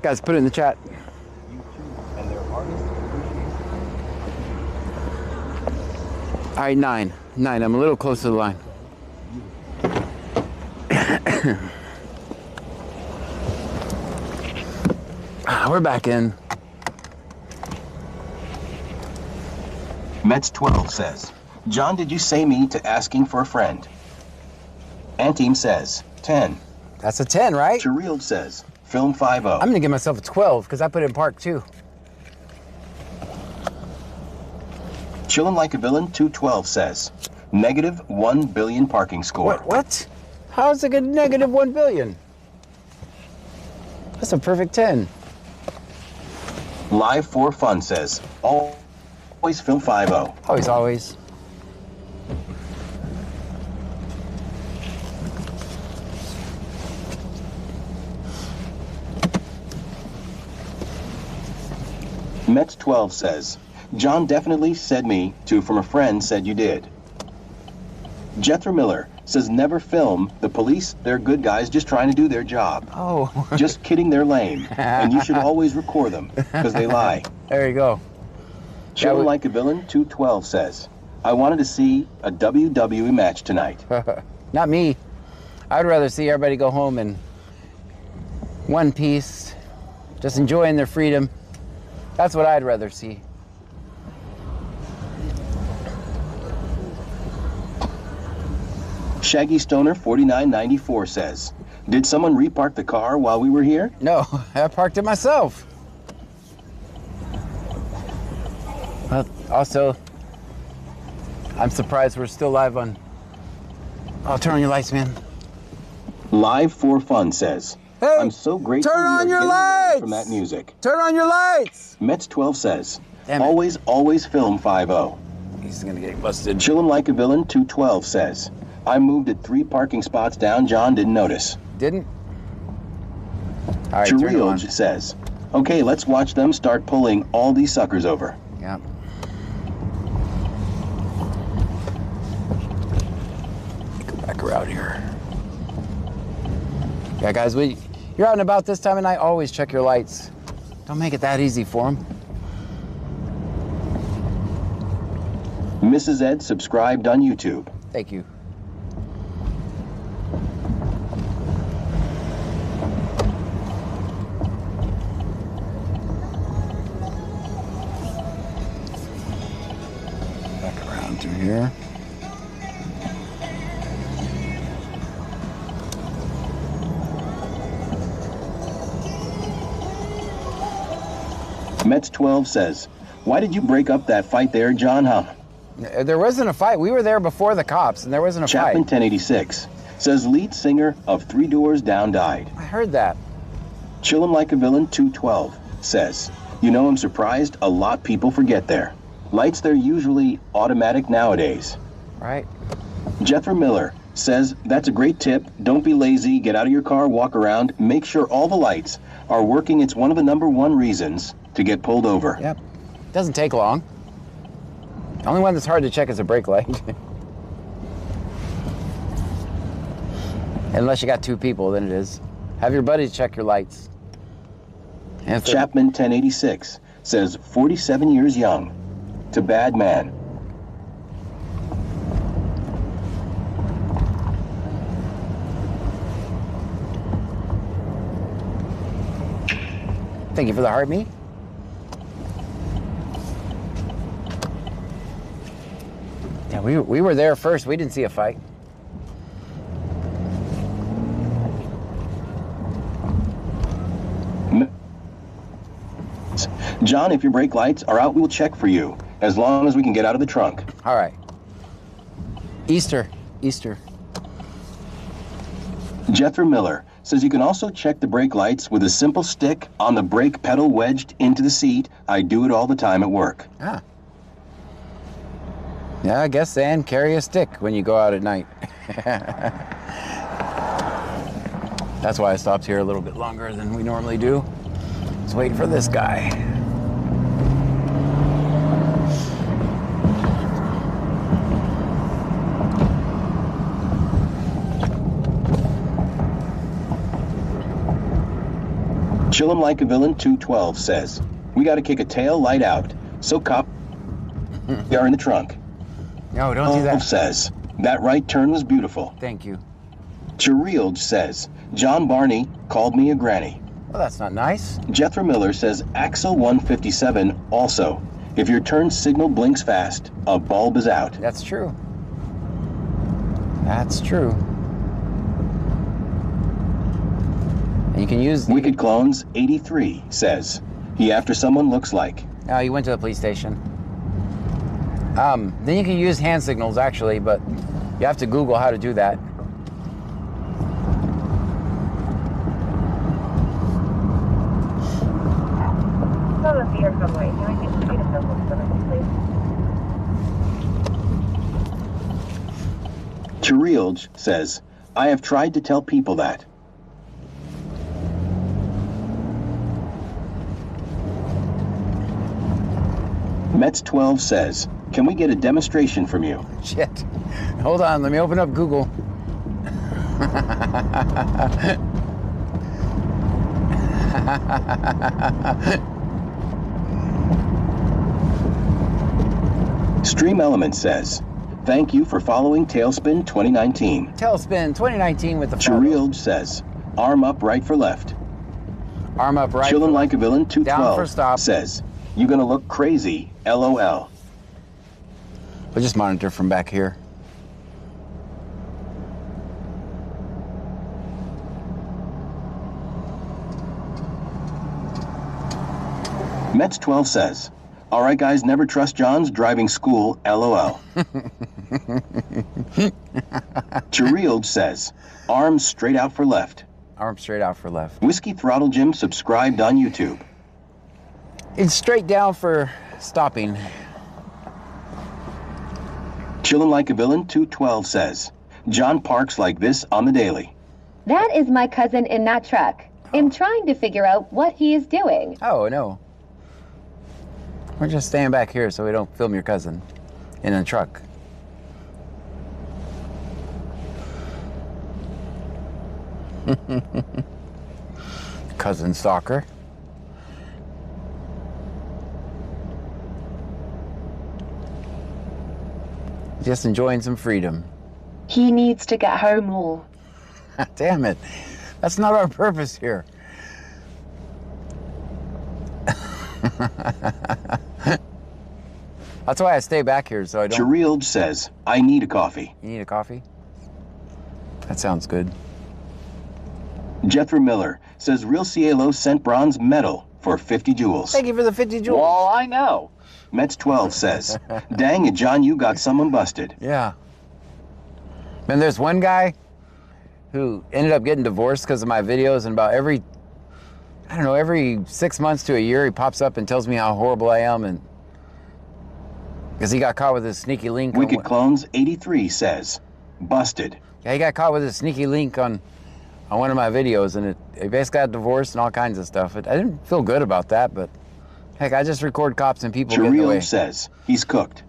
Guys, put it in the chat. All right, 9. 9, I'm a little close to the line. We're back in. Mets 12 says, John, did you say me to asking for a friend? Anteam says, 10. That's a 10, right? Chirild says, film 5-0. I'm gonna give myself a 12 because I put in park too. Chillin' Like a Villain 212 says, negative 1 billion parking score. What? How is it a negative 1 billion? That's a perfect 10. Live for Fun says, always film 5-0. Always, always. Mets 12 says, John definitely said me to from a friend said you did. Jethro Miller says never film. The police, they're good guys just trying to do their job. Oh. Just kidding, they're lame. And you should always record them because they lie. There you go. Chill Like a Villain 212 says, I wanted to see a WWE match tonight. Not me. I'd rather see everybody go home in one piece, just enjoying their freedom. That's what I'd rather see. Shaggy Stoner 4994 says, did someone repark the car while we were here? No, I parked it myself. Also, I'm surprised we're still live on. Oh, turn on your lights, man. Live for Fun says, hey, I'm so grateful turn on your lights from that music. Turn on your lights. Mets 12 says, always film 5-0. He's gonna get busted. Chillin' Like a Villain 212 says, I moved it 3 parking spots down. John didn't notice. Didn't? All right, turn it on. Says, okay, let's watch them start pulling all these suckers over. Yeah. Go back around here. Yeah, guys, you're out and about this time of night, always check your lights. Don't make it that easy for them. Mrs. Ed subscribed on YouTube. Thank you. Back around through here. Mets 12 says, why did you break up that fight there, John? There wasn't a fight. We were there before the cops, and there wasn't a Chapman fight. 1086 says lead singer of Three Doors Down died. I heard that. Chillin' Like a Villain 212 says, you know, I'm surprised a lot people forget there. Lights, they're usually automatic nowadays. Right. Jethro Miller says, that's a great tip. Don't be lazy. Get out of your car, walk around, make sure all the lights are working. It's one of the #1 reasons to get pulled over. Yep. Doesn't take long. The only one that's hard to check is a brake light. Unless you got 2 people, then it is. Have your buddies check your lights. Chapman 1086 says, 47 years young to bad man. Thank you for the heart, me. Yeah, we were there first. We didn't see a fight. John, if your brake lights are out, we'll check for you, as long as we can get out of the trunk. All right. Easter. Jethro Miller says you can also check the brake lights with a simple stick on the brake pedal wedged into the seat. I do it all the time at work. Ah. Yeah, I guess, and carry a stick when you go out at night. That's why I stopped here a little bit longer than we normally do. Just waiting for this guy. Chillin' Like a Villain 212 says, we got to kick a tail light out. So cop, we are in the trunk. No, don't do that. Says, that right turn was beautiful. Thank you. Chirilge says, John Barney called me a granny. Well, that's not nice. Jethro Miller says, Axel 157 also. If your turn signal blinks fast, a bulb is out. That's true. That's true. And you can use the... Wicked Clones 83 says, he after someone looks like. Oh, you went to the police station. Then you can use hand signals, actually, but you have to Google how to do that. Chirilge says, I have tried to tell people that. Mets 12 says, can we get a demonstration from you? Shit. Hold on, let me open up Google. Stream Element says, thank you for following Tailspin 2019. Tailspin 2019 with the Chirilge says, arm up right for left. Arm up right. Chillin' Like a Villain 212 down for stop. Says, you're gonna look crazy, LOL. We'll just monitor from back here. Mets 12 says, all right, guys, never trust John's driving school, LOL. Chirilge says, arms straight out for left. Arms straight out for left. Whiskey Throttle Jim subscribed on YouTube. It's straight down for stopping. Chillin' Like a Villain 212 says, John parks like this on the daily. That is my cousin in that truck. I'm trying to figure out what he is doing. Oh, no. We're just staying back here so we don't film your cousin in a truck. Cousin stalker. Just enjoying some freedom. He needs to get home more. Damn it. That's not our purpose here. That's why I stay back here, so I don't... Chirilge says, I need a coffee. You need a coffee? That sounds good. Jethro Miller says, Real Cielo sent bronze medal for 50 joules. Thank you for the 50 joules. Well, I know. Mets 12 says, dang it, John, you got someone busted. Yeah. And there's one guy who ended up getting divorced because of my videos, and about every 6 months to a year, he pops up and tells me how horrible I am, and Because he got caught with his sneaky link. Wicked Clones 83 says, busted. Yeah, he got caught with his sneaky link on one of my videos, and he basically got divorced and all kinds of stuff. I didn't feel good about that, but heck, I just record cops and people getting away. says, he's cooked.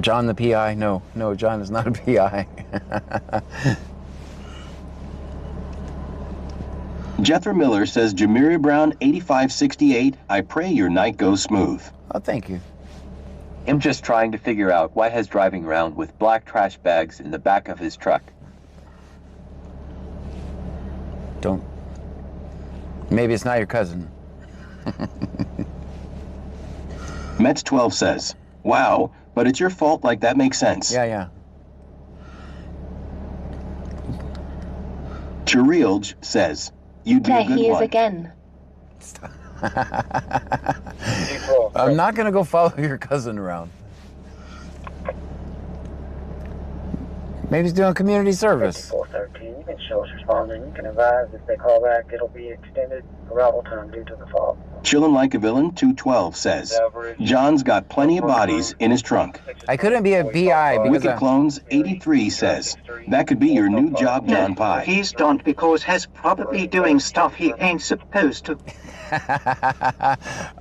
John the PI? No, John is not a PI. Jethro Miller says, Jameria Brown 8568, I pray your night goes smooth. Oh, thank you. I'm just trying to figure out why he's driving around with black trash bags in the back of his truck. Don't. Maybe it's not your cousin. Mets 12 says, wow, but it's your fault, like that makes sense. Yeah. Chirilj says, you do a good he is one. again. I'm not going to go follow your cousin around. Maybe he's doing community service. 413, you can show us responding. You can advise if they call back, it'll be extended arrival time due to the fog. Chillin' Like a Villain 212 says, John's got plenty of bodies in his trunk. I couldn't be a PI because Wicked Clones 83 says, that could be your new job, John Pye. He's don't because he's probably doing stuff he ain't supposed to.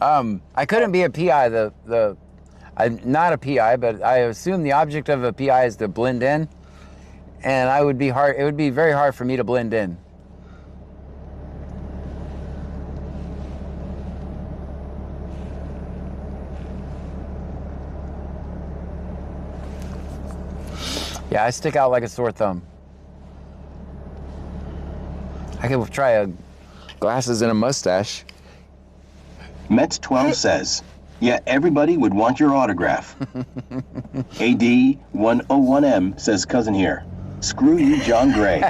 I couldn't be a PI. I'm not a PI, but I assume the object of a PI is to blend in, and it would be very hard for me to blend in. Yeah, I stick out like a sore thumb. I could try glasses and a mustache. Mets 12 says, yeah, everybody would want your autograph. AD101M says, cousin here. Screw you, John Gray.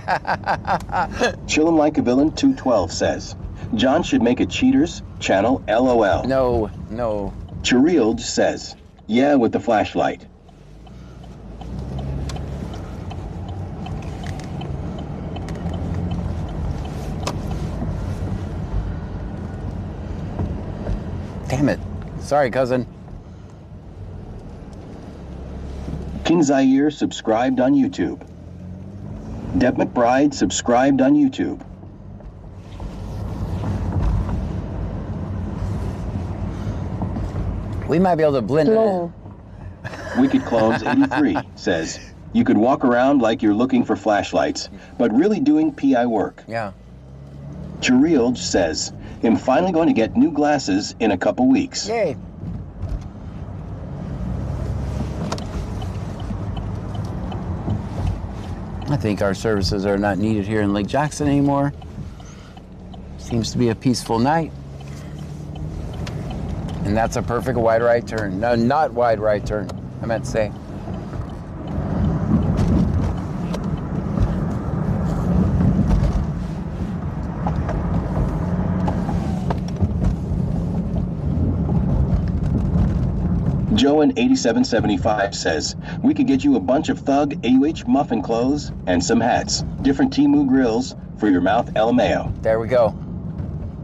Chillin' Like a Villain 212 says, John should make a cheaters channel, LOL. No. Chirilj says, yeah, with the flashlight. Damn it. Sorry, cousin. King Zaire subscribed on YouTube. Deb McBride subscribed on YouTube. We might be able to blend it in. Wicked Clones 83 says, you could walk around like you're looking for flashlights, but really doing PI work. Yeah. Chirilj says, I'm finally going to get new glasses in a couple weeks. Yay. I think our services are not needed here in Lake Jackson anymore. Seems to be a peaceful night. And that's a perfect wide right turn. No, not wide right turn, I meant to say. Joe in 8775 says, we could get you a bunch of Thug AUH muffin clothes and some hats. Different Temu grills for your mouth LMAO. There we go.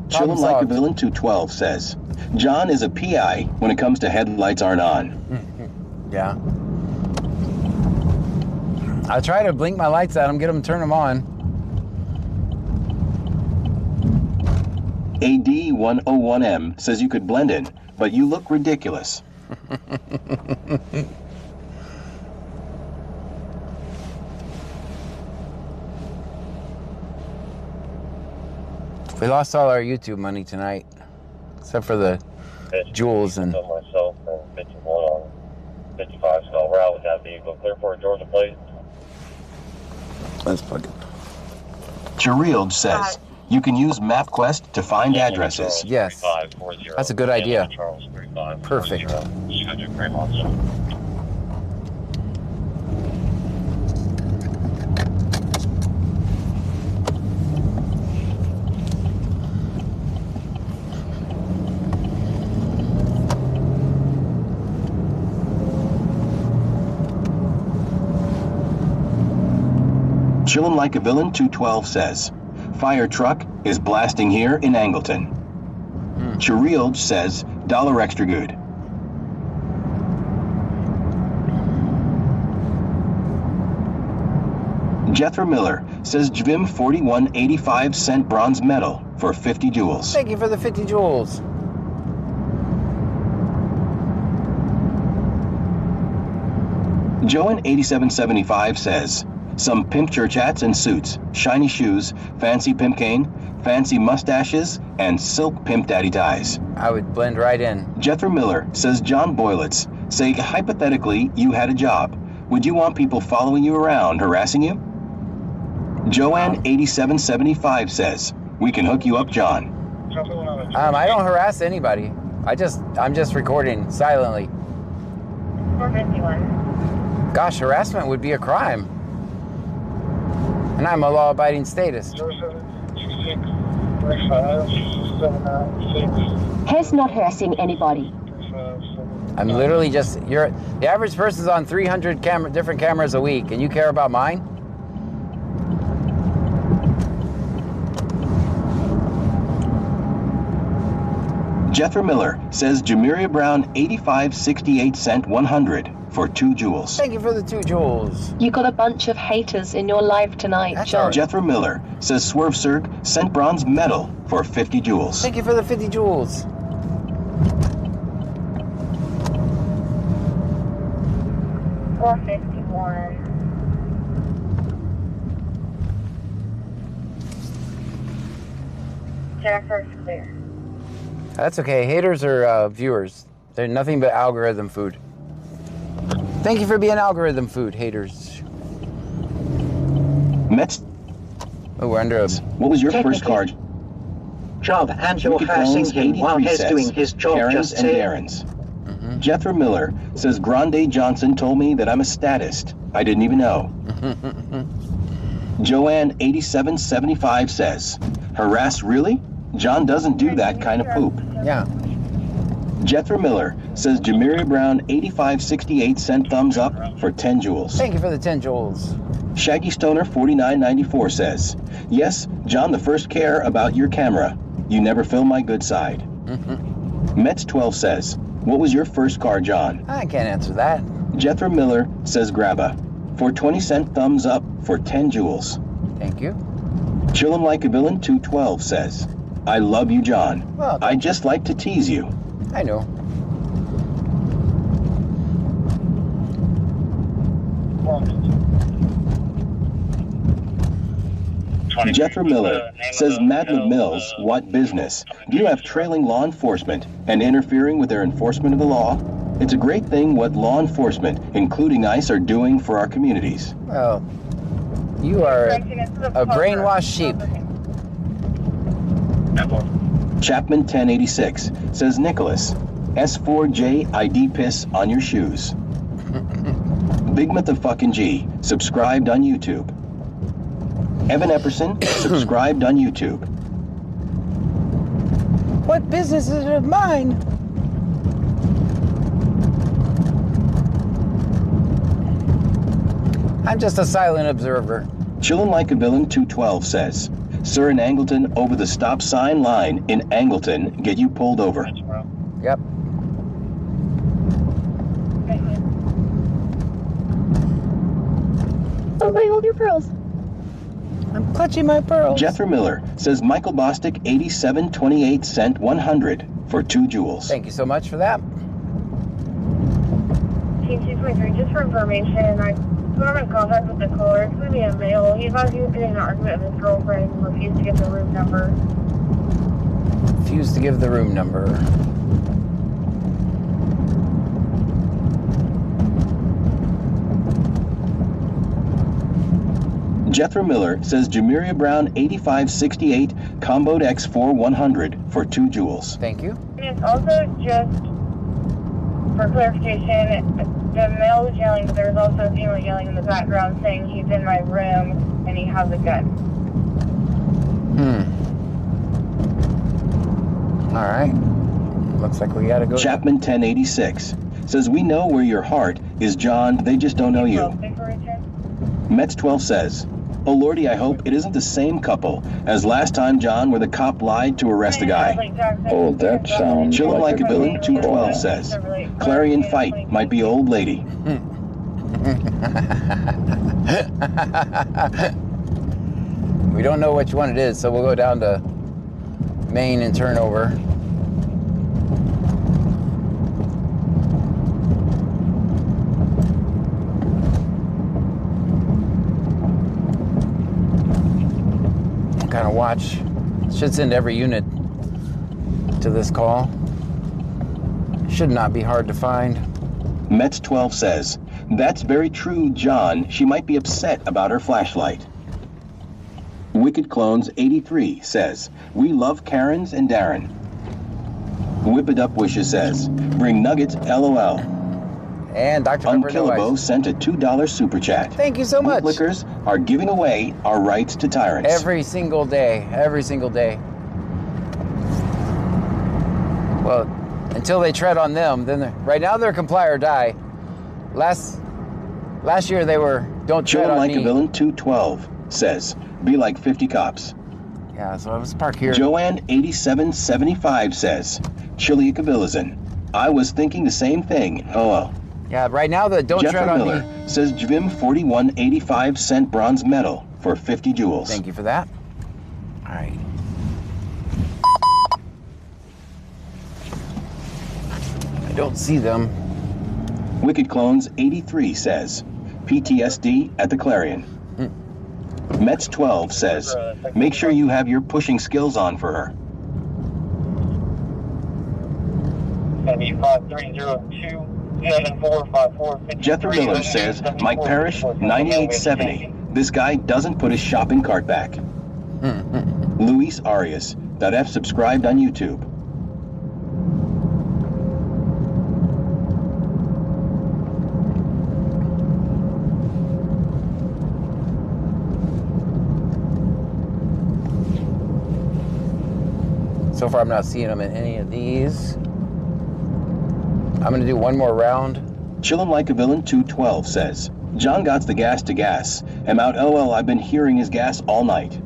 Chillin' Like a Villain 212 says, John is a PI when it comes to headlights aren't on. Yeah. I try to blink my lights at them, get them to turn them on. AD101M says you could blend in, but you look ridiculous. We lost all our YouTube money tonight, except for the jewels and. Myself and 51 on 55 Skull Route with that vehicle clear for a Georgia plate. Let's plug it. Chirilj says you can use MapQuest to find addresses. Yes, that's a good idea. Perfect. Chillin' Like a Villain 212 says, Fire truck is blasting here in Angleton. Chirielge says, $1 extra good. Jethro Miller says Jvim 4185 cent bronze medal for 50 joules. Thank you for the 50 joules. Joan 8775 says, some pimp church hats and suits, shiny shoes, fancy pimp cane, fancy mustaches, and silk pimp daddy ties. I would blend right in. Jethro Miller says John Boylitz, say hypothetically you had a job. Would you want people following you around, harassing you? Joanne 8775 says, we can hook you up, John. I don't harass anybody. I'm just recording silently. 451. Gosh, harassment would be a crime. And I'm a law-abiding statist. He's not harassing anybody. I'm literally just, the average person's on 300 different cameras a week, and you care about mine? Jethro Miller says Jamiria Brown 8568 cent 100 for 2 joules. Thank you for the 2 joules. You got a bunch of haters in your life tonight, John. Jethro Miller says Swerve Surg sent bronze medal for 50 joules. Thank you for the 50 joules. $451. Jennifer's clear. That's okay. Haters are viewers. They're nothing but algorithm food. Thank you for being algorithm food, haters. Mets. Oh, we're under a... What was your first card? Job, and you're harassing him while he's doing his job. Karen's just and say. Darren's. Jethro Miller says Grande Johnson told me that I'm a statist. I didn't even know. Joanne 8775 says, harass really? John doesn't do that kind of poop. Yeah. Jethro Miller says Jamiria Brown 8568 cent thumbs up for 10 joules. Thank you for the 10 joules. Shaggy Stoner 4994 says, yes, John the first care about your camera. You never film my good side. Mets 12 says, what was your first car, John? I can't answer that. Jethro Miller says Grabba for 20 cent thumbs up for 10 joules. Thank you. Chillum Like a Villain 212 says, I love you, John. Well, I just like to tease you. I know. Jethro Miller says Madlib Mills, what business? Do you have trailing law enforcement and interfering with their enforcement of the law? It's a great thing what law enforcement, including ICE, are doing for our communities. Well, you are a brainwashed sheep. Chapman 1086 says Nicholas, S4J ID piss on your shoes. Big Motherfucking G, subscribed on YouTube. Evan Epperson, subscribed on YouTube. What business is it of mine? I'm just a silent observer. Chillin' Like a Villain 212 says, Sir in Angleton over the stop sign line in Angleton, get you pulled over. Yep. Oh, wait, hold your pearls. I'm clutching my pearls. Jethro Miller says Michael Bostic 8728 cent 100 for 2 joules. Thank you so much for that. Team 223, just for information, I'm in contact with the caller. It's going to be a male. He thought he was getting an argument with his girlfriend and refused to give the room number. Refused to give the room number. Jethro Miller says Jamiria Brown 8568 Combo X4 100 for 2 joules. Thank you. And it's also just for clarification, the male was yelling, but there's also a female yelling in the background saying he's in my room and he has a gun. All right. Looks like we gotta go. Chapman 1086 says we know where your heart is, John. They just don't know you. Mets 12 says Oh lordy, I hope it isn't the same couple as last time, John, where the cop lied to arrest a guy. Oh, that sounds Chillin' like a villain, good 212 says. Clarion fight might be old lady. We don't know which one it is, so we'll go down to Main and turn over. Kind of watch. Should send every unit to this call. Should not be hard to find. Mets 12 says, that's very true, John. She might be upset about her flashlight. Wicked Clones 83 says, we love Karens and Darren. Whip It Up Wishes says, bring nuggets, LOL. And Dr. Unkillabo sent a $2 super chat. Thank you so much. Bootlickers are giving away our rights to tyrants. Every single day. Every single day. Well, until they tread on them, then right now they're comply or die. Last year they were don't tread on me. Joe Like a Villain 212 says, be like 50 cops. Yeah, so I was parked here. Joanne 8775 says, Chili Kabilazin. I was thinking the same thing. Oh well. Yeah, right now the don't tread on Miller me. Says Jvim 4185 cent bronze medal for 50 jewels. Thank you for that. All right. I don't see them. Wicked Clones 83 says, PTSD at the Clarion. Mets 12 says, make sure you have your pushing skills on for her. 5302. Jethro Miller says, Mike Parrish, 9870. This guy doesn't put his shopping cart back. Luis Arias, .f subscribed on YouTube. So far I'm not seeing them in any of these. I'm gonna do one more round. Chillin' Like a Villain 212 says, John got the gas to gas. Am out LL, I've been hearing his gas all night.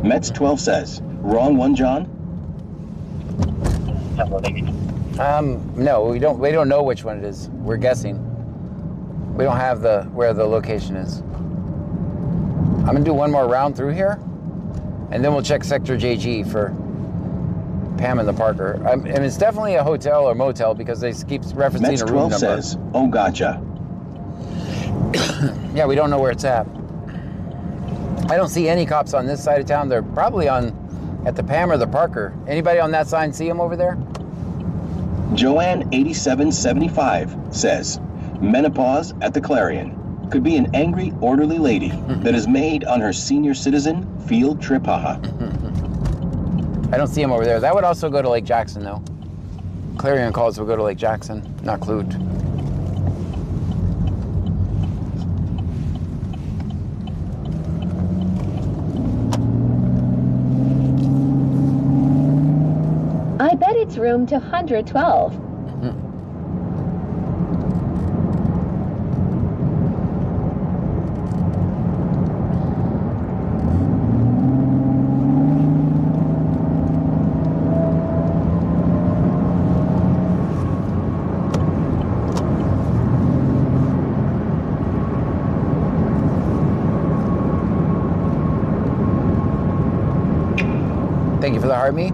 Mets 12 says, wrong one, John? No, we don't know which one it is. We're guessing. We don't have where the location is. I'm gonna do one more round through here, and then we'll check Sector JG for Pam and the Parker. And it's definitely a hotel or motel because they keep referencing Mets a room 12 number. says, oh, gotcha. Yeah, we don't know where it's at. I don't see any cops on this side of town. They're probably at the Pam or the Parker. Anybody on that sign see them over there? Joanne 8775 says, menopause at the Clarion. Could be an angry, orderly lady that is made on her senior citizen field trip, haha. I don't see him over there. That would also go to Lake Jackson, though. Clarion calls will go to Lake Jackson, not Clute. I bet it's room 212. Thank you for the heart me.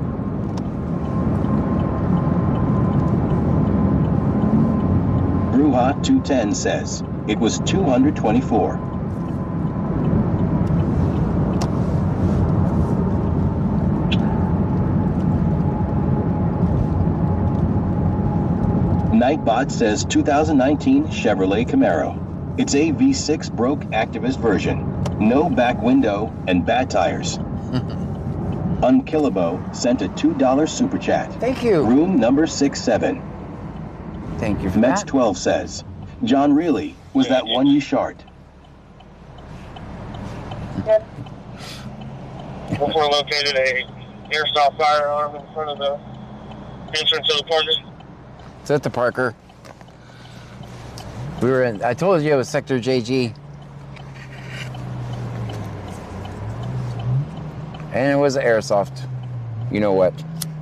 Bruja 210 says, it was 224. Nightbot says 2019 Chevrolet Camaro. It's a V6 broke activist version. No back window and bad tires. Unkillabo sent a $2 super chat. Thank you. Room number 67. Thank you for Mets that. 12 says, John, really, was that one you shart? Yep. Before located a airsoft firearm in front of the entrance of the Parker. It's at the Parker. We were in, I told you it was Sector JG. And it was airsoft. You know what?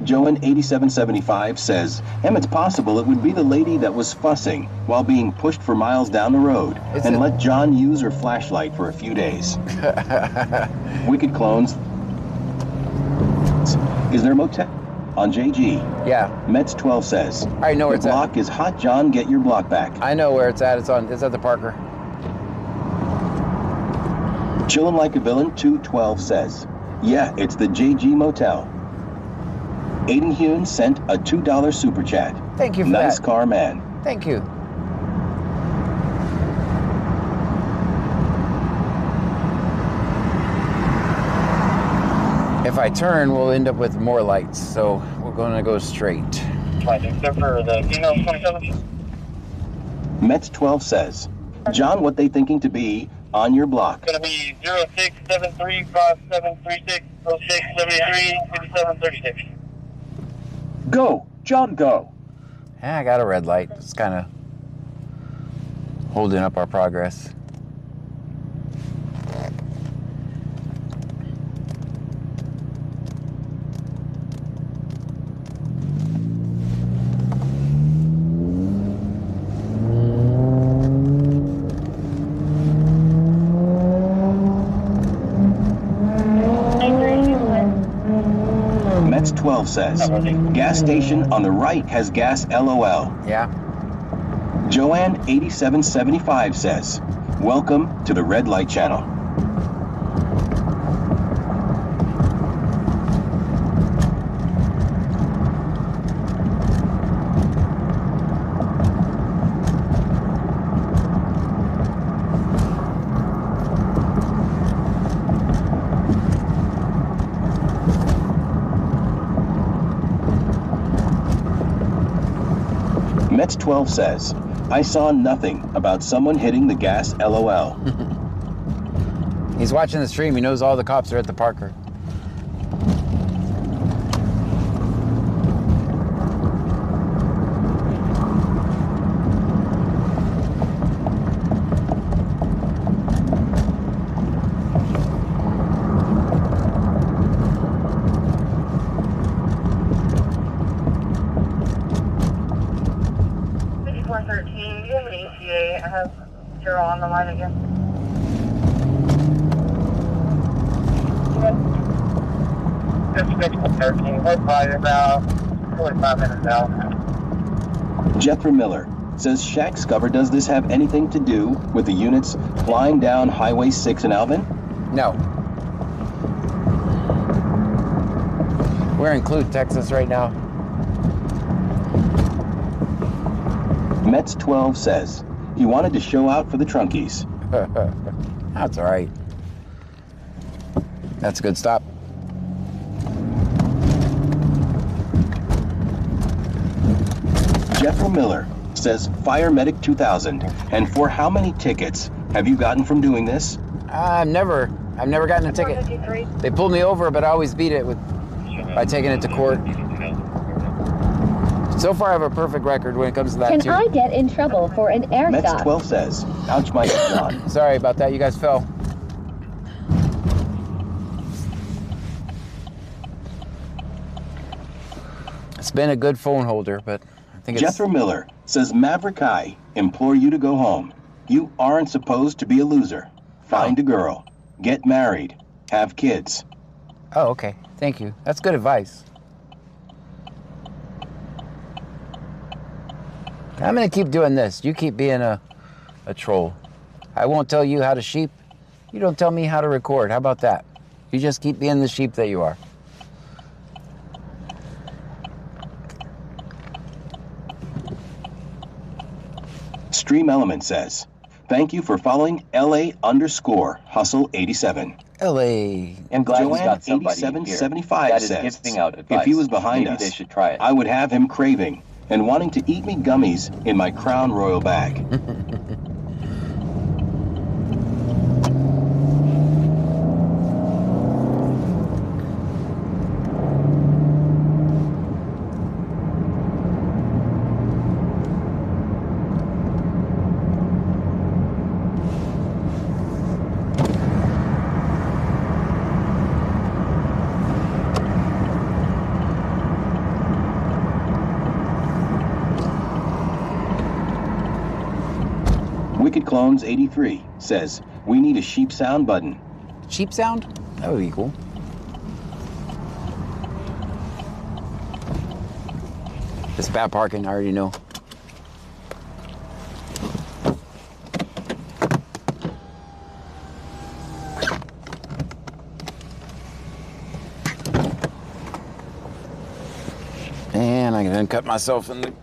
Joan8775 says, it's possible it would be the lady that was fussing while being pushed for miles down the road and let John use her flashlight for a few days. Wicked Clones. Is there a motel on JG? Yeah. Mets12 says, I know where it's at. The block is hot, John. Get your block back. I know where it's at. It's at the Parker. Chillin' Like a Villain 212 says, yeah, it's the JG Motel. Aiden Hune sent a $2 super chat. Thank you for Nice that. car, man. Thank you. If I turn, we'll end up with more lights, so we're going to go straight. Except for the female 27. Mets12 says, John, what they thinking to be on your block? It's going to be 06735736 0673 5736. Go, John, go. Yeah, I got a red light. It's kind of holding up our progress. Mets12 says, gas station on the right has gas LOL. Yeah. Joanne8775 says, welcome to the Red Light Channel. Mets12 says, I saw nothing about someone hitting the gas LOL. He's watching the stream. He knows all the cops are at the Parker. I have Carol on the line again. This is 13. We're probably about 45 minutes out. Jethro Miller says, Shaq Scubber, does this have anything to do with the units flying down Highway 6 in Alvin? No. We're in Clute, Texas right now. Mets12 says, he wanted to show out for the Trunkies. That's all right. That's a good stop. Jethro Miller says, Fire Medic 2000. And for how many tickets have you gotten from doing this? I've never gotten a ticket. They pulled me over, but I always beat it by taking it to court. So far, I have a perfect record when it comes to that, Can too. I get in trouble for an air shot? Mets12 says, ouch, my God. Sorry about that. You guys fell. It's been a good phone holder, but I think it's... Jethro Miller says, Maverick I implore you to go home. You aren't supposed to be a loser. Find a girl. Get married. Have kids. Oh, okay. Thank you. That's good advice. I'm going to keep doing this. You keep being a troll. I won't tell you how to sheep. You don't tell me how to record. How about that? You just keep being the sheep that you are. Stream Element says, thank you for following LA_Hustle87. LA. I'm glad Joanne he's got somebody 8775 that is says, giving out advice. if he was behind Maybe us, they should try it. I would have him craving and wanting to eat me gummies in my Crown Royal bag. Wicked Clones 83 says, we need a sheep sound button. Sheep sound? That would be cool. It's bad parking, I already know. And I can cut myself and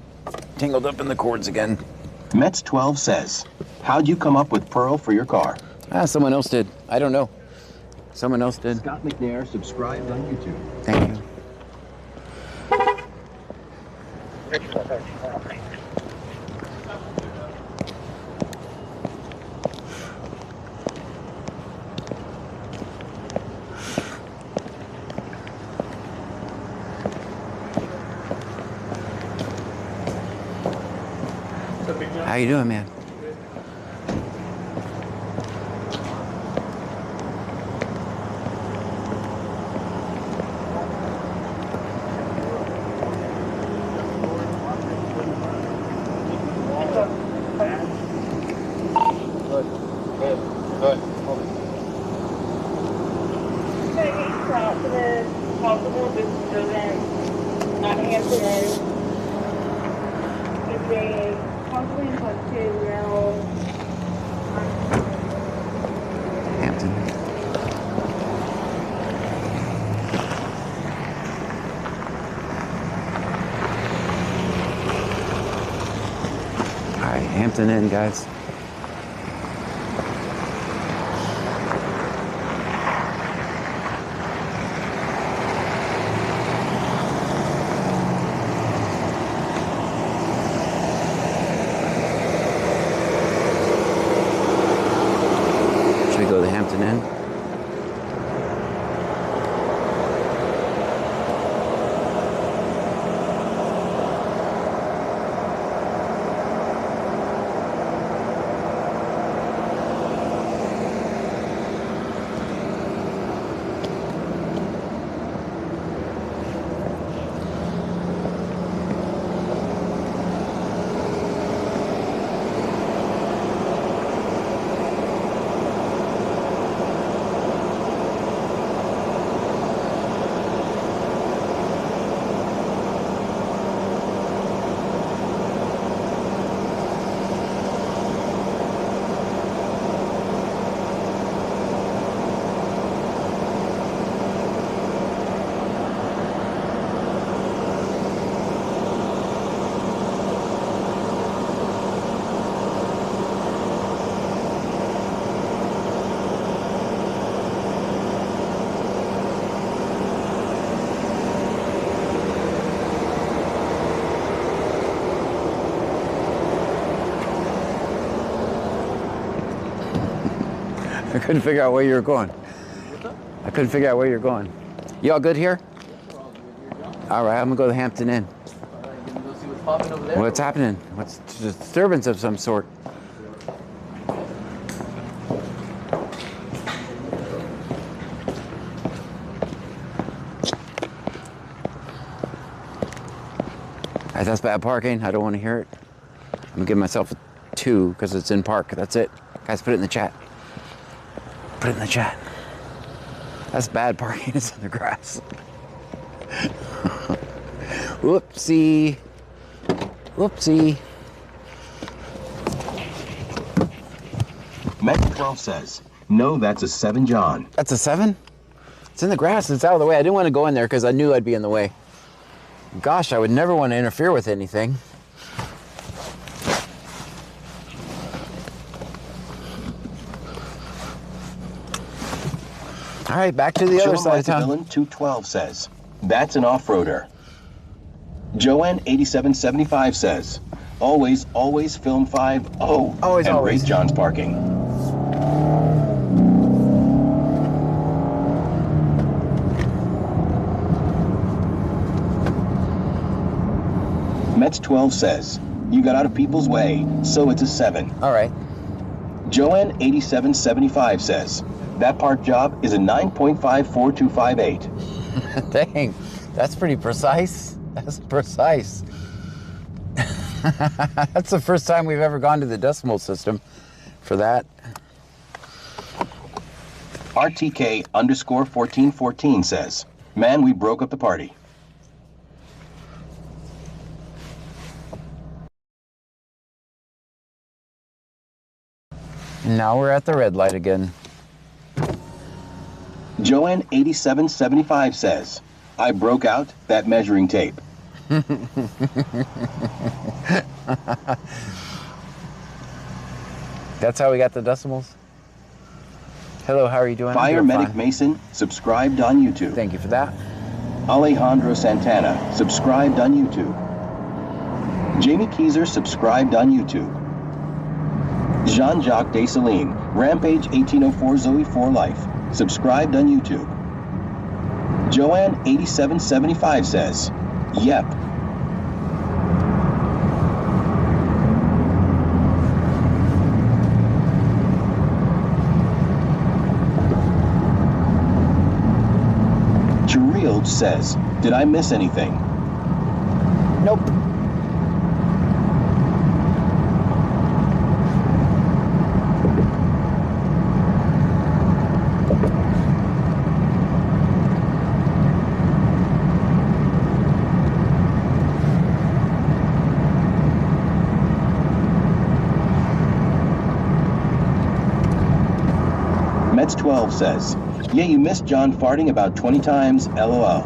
tangled up in the cords again. Mets 12 says, how'd you come up with Pearl for your car? Someone else did. I don't know. Someone else did. Scott McNair subscribed on YouTube. Thank you. How you doing, man? Hampton Inn, guys. Should we go to the Hampton Inn? I couldn't figure out where you were going. I couldn't figure out where you're going. You all good here? All right, I'm gonna go to the Hampton Inn. What's happening? What's a disturbance of some sort? Guys, that's bad parking. I don't want to hear it. I'm gonna give myself a 2 because it's in park. That's it. Guys, put it in the chat. Put it in the chat. That's bad parking. It's in the grass. Whoopsie. Whoopsie. Met 12 says, no, that's a 7, John. That's a 7? It's in the grass. It's out of the way. I didn't want to go in there because I knew I'd be in the way. Gosh, I would never want to interfere with anything. All right, back to the other side of town. Villain 212 says, that's an off-roader. Joanne 8775 says, always, always film 5. Oh, always, and always. rate John's parking. Mets 12 says, you got out of people's way, so it's a 7. All right. Joanne 8775 says, that park job is a 9.54258. Dang, that's pretty precise. That's precise. That's the first time we've ever gone to the decimal system. for that. RTK_1414 says, man, we broke up the party. Now we're at the red light again. Joanne8775 says, I broke out that measuring tape. That's how we got the decimals. Hello, how are you doing? Fire Medic Mason subscribed on YouTube. Thank you for that. Alejandro Santana subscribed on YouTube. Jamie Keyser subscribed on YouTube. Jean-Jacques Dessalines, Rampage 1804 Zoe 4 Life, subscribed on YouTube. Joanne8775 says, yep. Chirild says, did I miss anything? Nope. Mets12 says, yeah, you missed John farting about 20 times, LOL.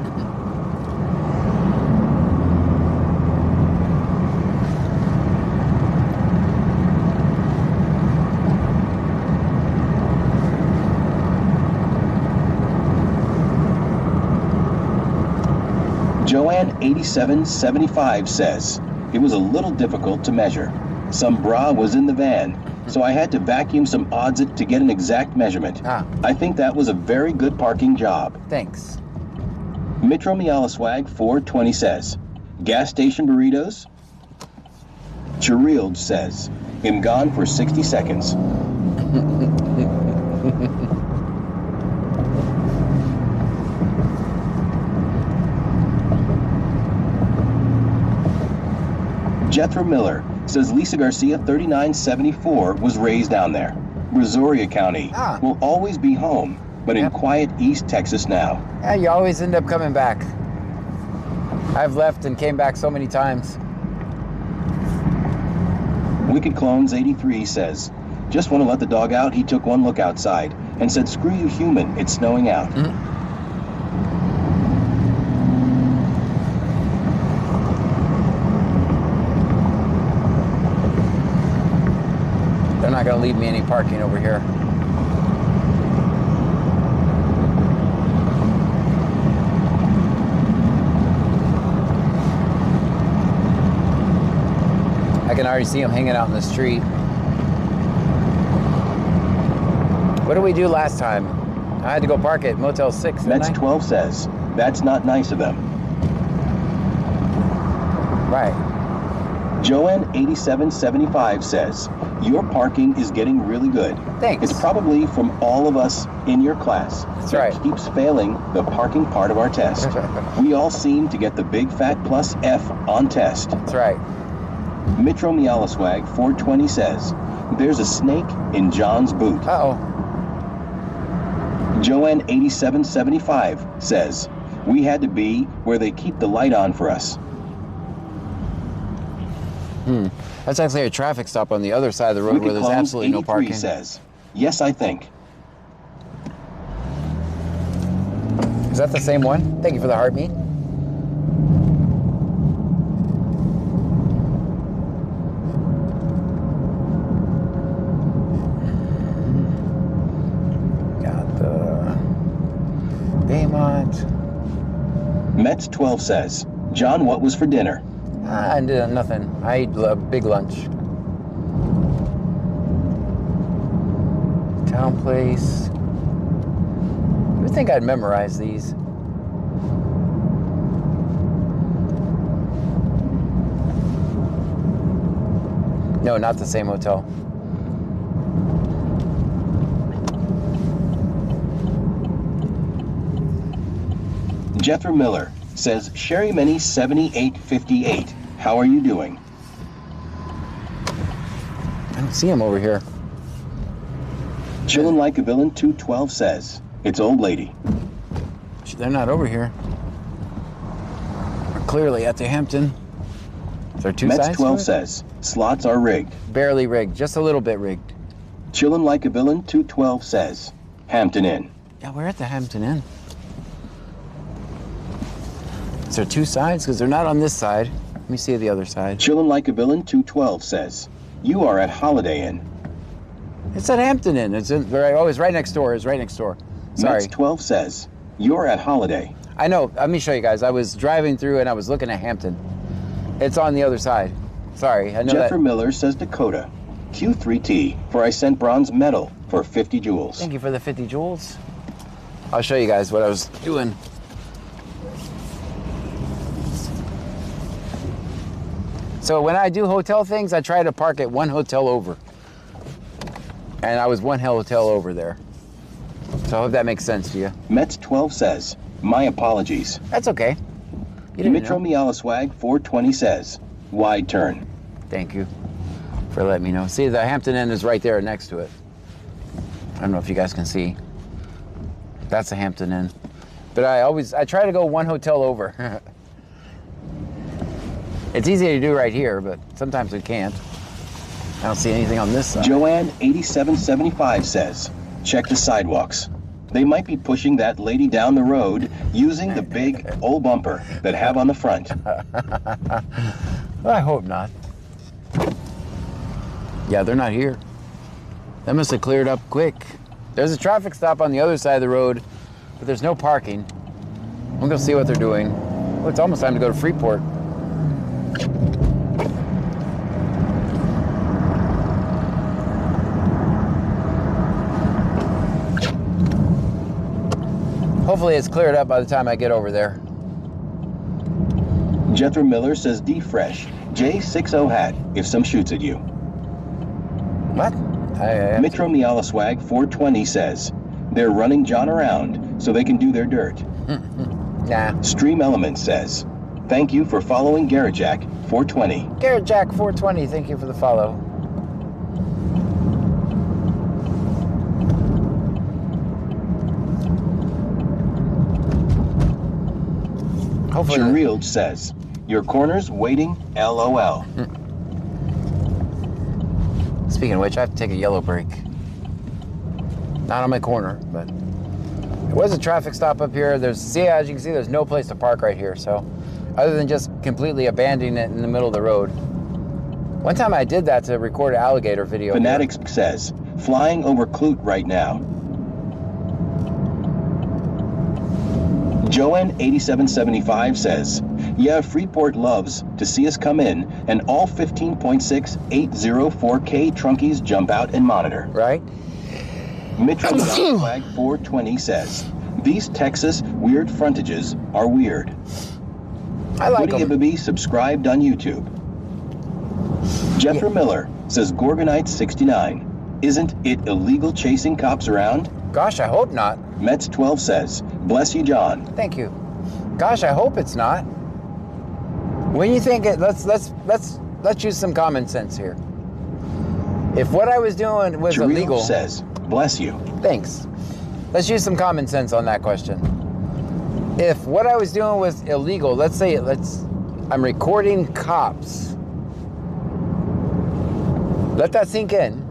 Joanne8775 says, it was a little difficult to measure. Some bra was in the van, so I had to vacuum some odds to get an exact measurement. I think that was a very good parking job. Thanks. Mitro Mialaswag 420 says, gas station burritos? Chirild says, am gone for 60 seconds. Jethro Miller says Lisa Garcia 3974 was raised down there. Brazoria County will always be home, but in quiet East Texas now. Yeah, you always end up coming back. I've left and came back so many times. Wicked Clones 83 says, just want to let the dog out. He took one look outside and said, screw you human, it's snowing out. They're not going to leave me any parking over here. I can already see them hanging out in the street. What did we do last time? I had to go park at Motel 6. Mets12 says, that's not nice of them. Right. Joanne8775 says, your parking is getting really good. Thanks. It's probably from all of us in your class. That's right. Keeps failing the parking part of our test. We all seem to get the big fat plus F on test. That's right. Mitro Mialaswag 420 says, there's a snake in John's boot. Uh-oh. Joanne8775 says, we had to be where they keep the light on for us. That's actually a traffic stop on the other side of the road where there's absolutely no parking. Says, yes, I think. Is that the same one? Thank you for the heartbeat. Got the Baymont. Mets12 says, John, what was for dinner? I did nothing. I ate a big lunch. Town Place. I would think I'd memorize these. No, not the same hotel. Jethro Miller says, Sherry Mini 7858. How are you doing? I don't see him over here. Chillin' Like a Villain 212 says, it's old lady. They're not over here. We're clearly at the Hampton. Is there two Mets sides 12 says, slots are rigged. Barely rigged, just a little bit rigged. Chillin' Like a Villain 212 says, Hampton Inn. Yeah, we're at the Hampton Inn. Is there two sides? Because they're not on this side. Let me see the other side. Chillin' Like a Villain 212 says, you are at Holiday Inn. It's at Hampton Inn. It's right next door. It's right next door. Sorry. Mets 12 says, you're at Holiday. I know. Let me show you guys. I was driving through and I was looking at Hampton. It's on the other side. Sorry. I know Jeffrey Miller says Dakota. Q3T for I sent bronze medal for 50 joules. Thank you for the 50 joules. I'll show you guys what I was doing. So when I do hotel things, I try to park at one hotel over. And I was one hotel over there. So I hope that makes sense to you. Mets 12 says, my apologies. That's okay. Mitro Mialaswag 420 says, wide turn. Thank you for letting me know. See, the Hampton Inn is right there next to it. I don't know if you guys can see. That's the Hampton Inn. But I try to go one hotel over. It's easy to do right here, but sometimes we can't. I don't see anything on this side. Joanne 8775 says, check the sidewalks. They might be pushing that lady down the road using the big old bumper that have on the front. I hope not. Yeah, they're not here. That must have cleared up quick. There's a traffic stop on the other side of the road, but there's no parking. I'm gonna see what they're doing. Well, it's almost time to go to Freeport. Hopefully it's cleared up by the time I get over there. Jethro Miller says D-Fresh, J60 hat, if some shoots at you. What? Mitro Mialaswag 420 says, they're running John around so they can do their dirt. Nah. Stream Element says, thank you for following Garrett Jack 420. Garrett Jack 420, thank you for the follow. Hopefully. Sharield says, your corner's waiting, LOL. Speaking of which, I have to take a yellow break. Not on my corner, but there was a traffic stop up here. As you can see, there's no place to park right here. So other than just completely abandoning it in the middle of the road. One time I did that to record an alligator video. Fanatics says, flying over Clute right now. Joanne 8775 says, yeah, Freeport loves to see us come in and all 15.6804K trunkies jump out and monitor. Right? Mitchell Flag 420 says, these Texas weird frontages are weird. I like them. Woody subscribed on YouTube. Jethro Miller says, Gorgonite 69. Isn't it illegal chasing cops around? Gosh, I hope not. Mets 12 says, bless you, John. Thank you. Gosh, I hope it's not. When you think it, let's use some common sense here. If what I was doing was illegal, says, bless you. Thanks. Let's use some common sense on that question. If what I was doing was illegal, let's say I'm recording cops. Let that sink in.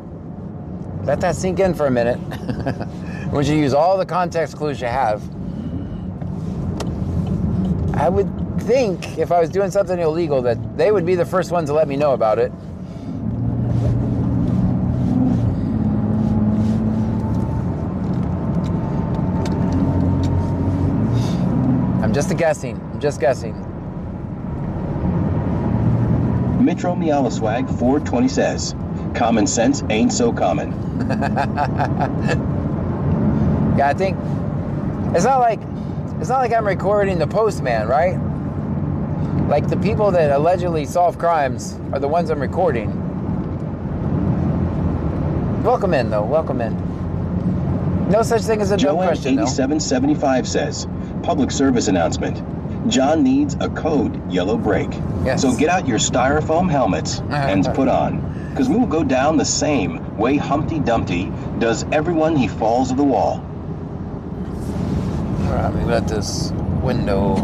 Let that sink in for a minute. I want you to use all the context clues you have. I would think if I was doing something illegal that they would be the first ones to let me know about it. I'm just guessing. I'm just guessing. Mitro Mialaswag 420 says, common sense ain't so common. Yeah, I think it's not like I'm recording the postman, right? Like the people that allegedly solve crimes are the ones I'm recording. Welcome in, though. Welcome in. No such thing as a dumb question, though. 8775 says, public service announcement. John needs a code yellow brake. Yes. So get out your styrofoam helmets and put on. Because we will go down the same way Humpty Dumpty does everyone he falls to the wall. All right, we let this window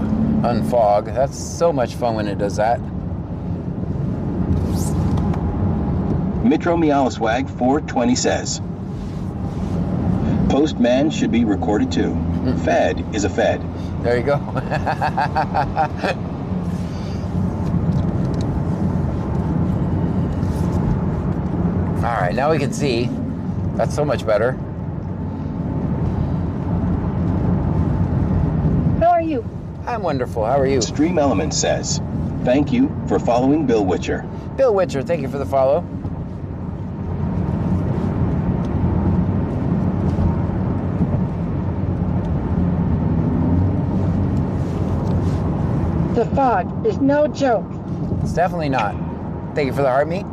unfog. That's so much fun when it does that. Metro Meowswag 420 says, Postman should be recorded too. Fed is a Fed. There you go. All right, now we can see. That's so much better. How are you? I'm wonderful. How are you? Stream Element says, thank you for following Bill Witcher. Bill Witcher, thank you for the follow. The fog is no joke. It's definitely not. Thank you for the heart meat.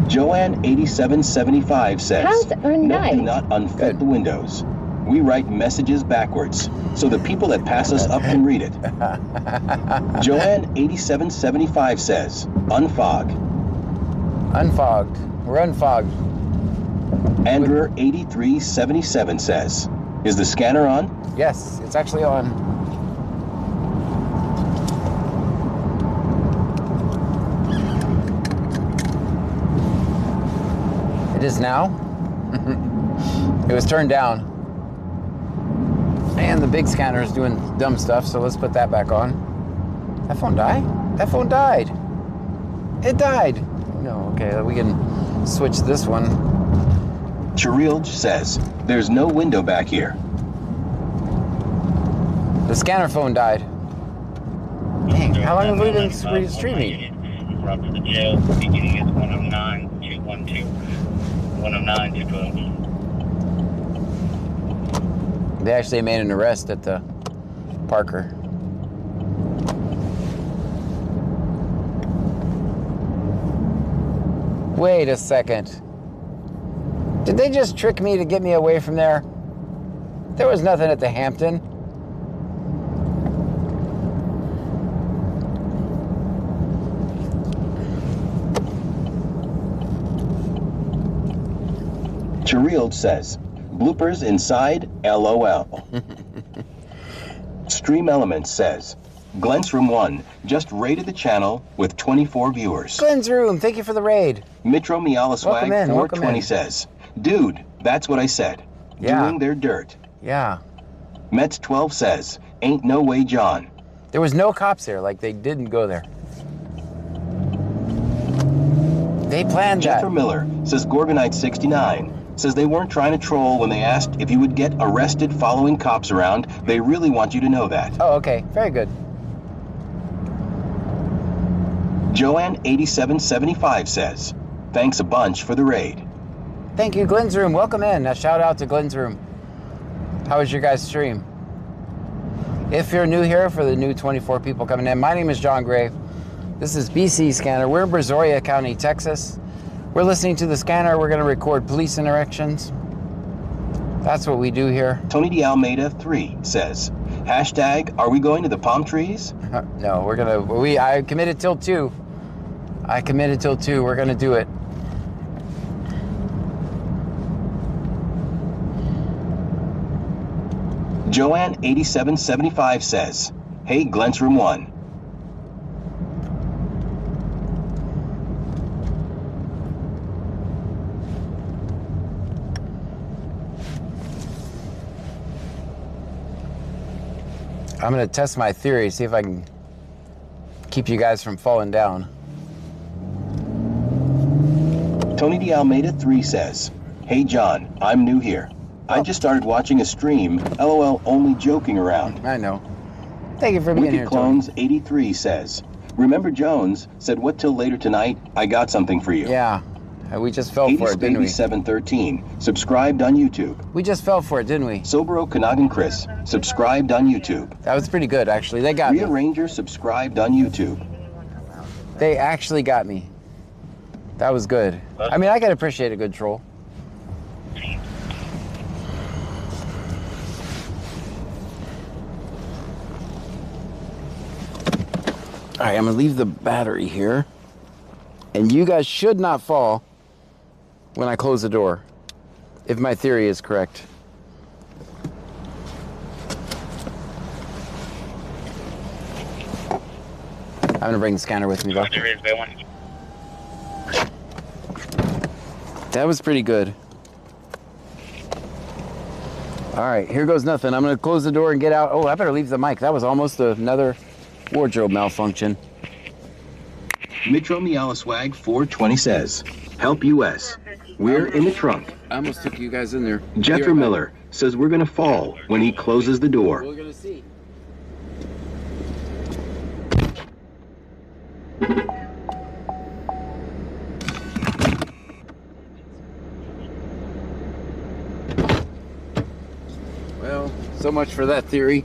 Joanne8775 says, How's our no, night? do not unfed the windows. We write messages backwards, so the people that pass us up can read it. Joanne8775 says, unfog. Unfogged. We're unfogged. Andrew8377 says, is the scanner on? Yes, it's actually on. It is now. It was turned down. And the big scanner is doing dumb stuff, so let's put that back on. That phone died? That phone died. It died. No, okay, we can switch this one. Cherilge says, there's no window back here. The scanner phone died. Dang, how long have we been streaming? Brought to the jail, beginning at 109-212. 109-212. They actually made an arrest at the Parker. Wait a second. Did they just trick me to get me away from there? There was nothing at the Hampton. Cherilge says, bloopers inside, LOL. Stream Elements says, Glenn's Room 1 just raided the channel with 24 viewers. Glenn's Room, thank you for the raid. Mitro Meowswag 420 says, dude, that's what I said. Yeah. Doing their dirt. Yeah. Mets 12 says, ain't no way, John. There was no cops there, like they didn't go there. They planned Jeffrey that. Miller says, Gorgonite 69 says they weren't trying to troll when they asked if you would get arrested following cops around. They really want you to know that. Oh, okay. Very good. Joanne8775 says, thanks a bunch for the raid. Thank you, Glenn's Room. Welcome in. Now, shout out to Glenn's Room. How was your guys' stream? If you're new here, for the new 24 people coming in, my name is John Gray. This is BC Scanner. We're in Brazoria County, Texas. We're listening to the scanner. We're going to record police interactions. That's what we do here. Tony D. Almeida 3 says, hashtag, are we going to the palm trees? No, we're going to, I committed till 2. I committed till 2. We're going to do it. Joanne8775 says, hey, Glenn's Room 1. I'm going to test my theory, see if I can keep you guys from falling down. Tony D. Almeida 3 says, hey, John, I'm new here. I just started watching a stream. LOL, only joking around. I know. Thank you for being here, Clones 83 says, remember Jones said, what till later tonight? I got something for you. Yeah. We just fell for it, didn't we? 713 subscribed on YouTube. We just fell for it, didn't we? Sobro Kanagan Chris subscribed on YouTube. That was pretty good, actually. They got me. Rearranger subscribed on YouTube. They actually got me. That was good. I mean, I can appreciate a good troll. All right, I'm gonna leave the battery here. And you guys should not fall when I close the door, if my theory is correct. I'm gonna bring the scanner with me, though. That was pretty good. All right, here goes nothing. I'm gonna close the door and get out. Oh, I better leave the mic. That was almost another wardrobe malfunction. Mitro Meowswag 420 says, help US. We're in the trunk. I almost took you guys in there. Jethro Miller says we're gonna fall when he closes the door. We're gonna see. Well, so much for that theory.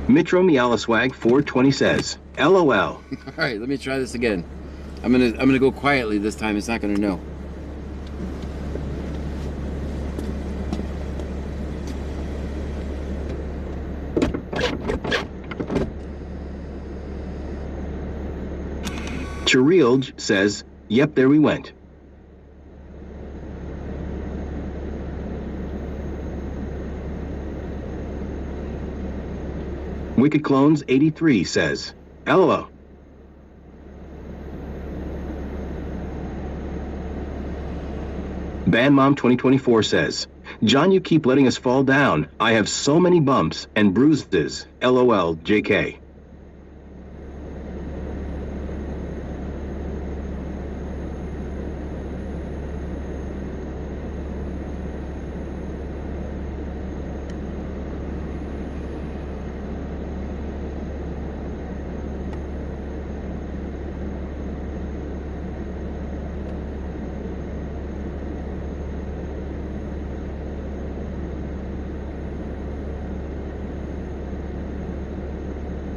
Mitro Meowswag 420 says, LOL. All right, let me try this again. I'm gonna go quietly this time. It's not gonna know. Chirilj says, yep, there we went. Wicked Clones 83 says, LOL. Bandmom 2024 says, John, you keep letting us fall down. I have so many bumps and bruises. LOL, JK.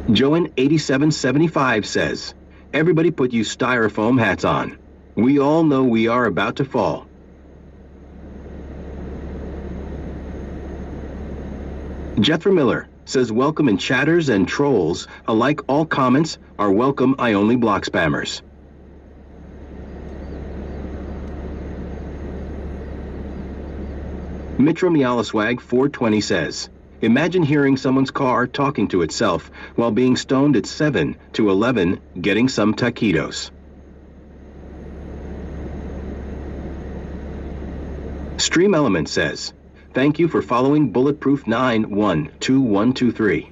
Joan8775 says, everybody put you styrofoam hats on. We all know we are about to fall. Jethro Miller says, welcome in chatters and trolls. Alike, all comments are welcome. I only block spammers. Mitro Meowswag 420 says, imagine hearing someone's car talking to itself while being stoned at 7 to 11 getting some taquitos. Stream Element says, thank you for following Bulletproof 912123.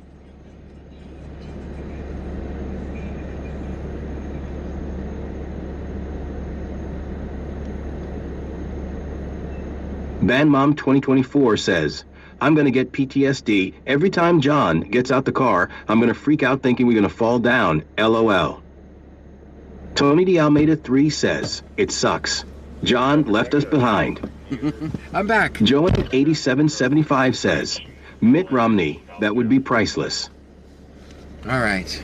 Bandmom 2024 says, I'm going to get PTSD every time John gets out the car. I'm going to freak out thinking we're going to fall down. LOL. Tony D. Almeida 3 says, it sucks. John left us behind. I'm back. Joan 8775 says, Mitt Romney, that would be priceless. All right.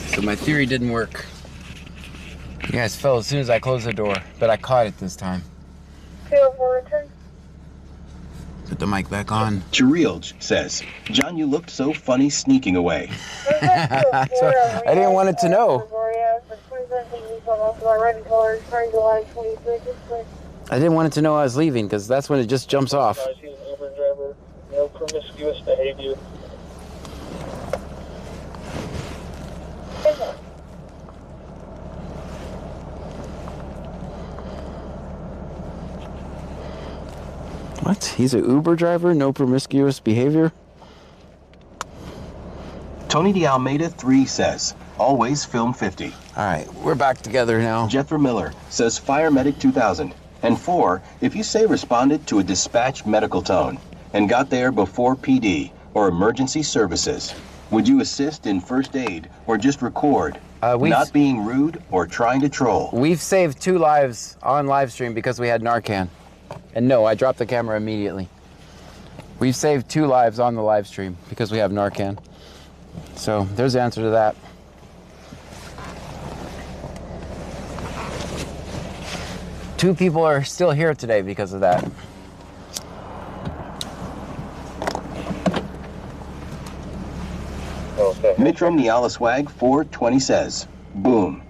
So my theory didn't work. You guys fell as soon as I closed the door, but I caught it this time. Put the mic back on. Chirilj says, John, you looked so funny sneaking away. So, I didn't want it to know. I didn't want it to know I was leaving because that's when it just jumps off. He's an Uber driver. No promiscuous behavior. What? He's an Uber driver? No promiscuous behavior? Tony D. Almeida 3 says, always film 50. All right, we're back together now. Jethro Miller says, Fire Medic 2000. And 4, if you say responded to a dispatch medical tone and got there before PD or emergency services, Would you assist in first aid or just record? Not being rude or trying to troll. We've saved 2 lives on live stream because we had Narcan. And no, I dropped the camera immediately. We've saved 2 lives on the live stream because we have Narcan. So there's the answer to that. Two people are still here today because of that. Mitram Nialaswag 420 says, boom.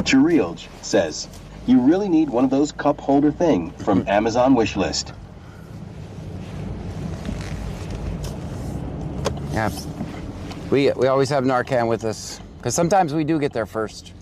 Chirilj says, you really need one of those cup holder thing from Amazon wishlist. Yeah, we always have Narcan with us because sometimes we do get there first.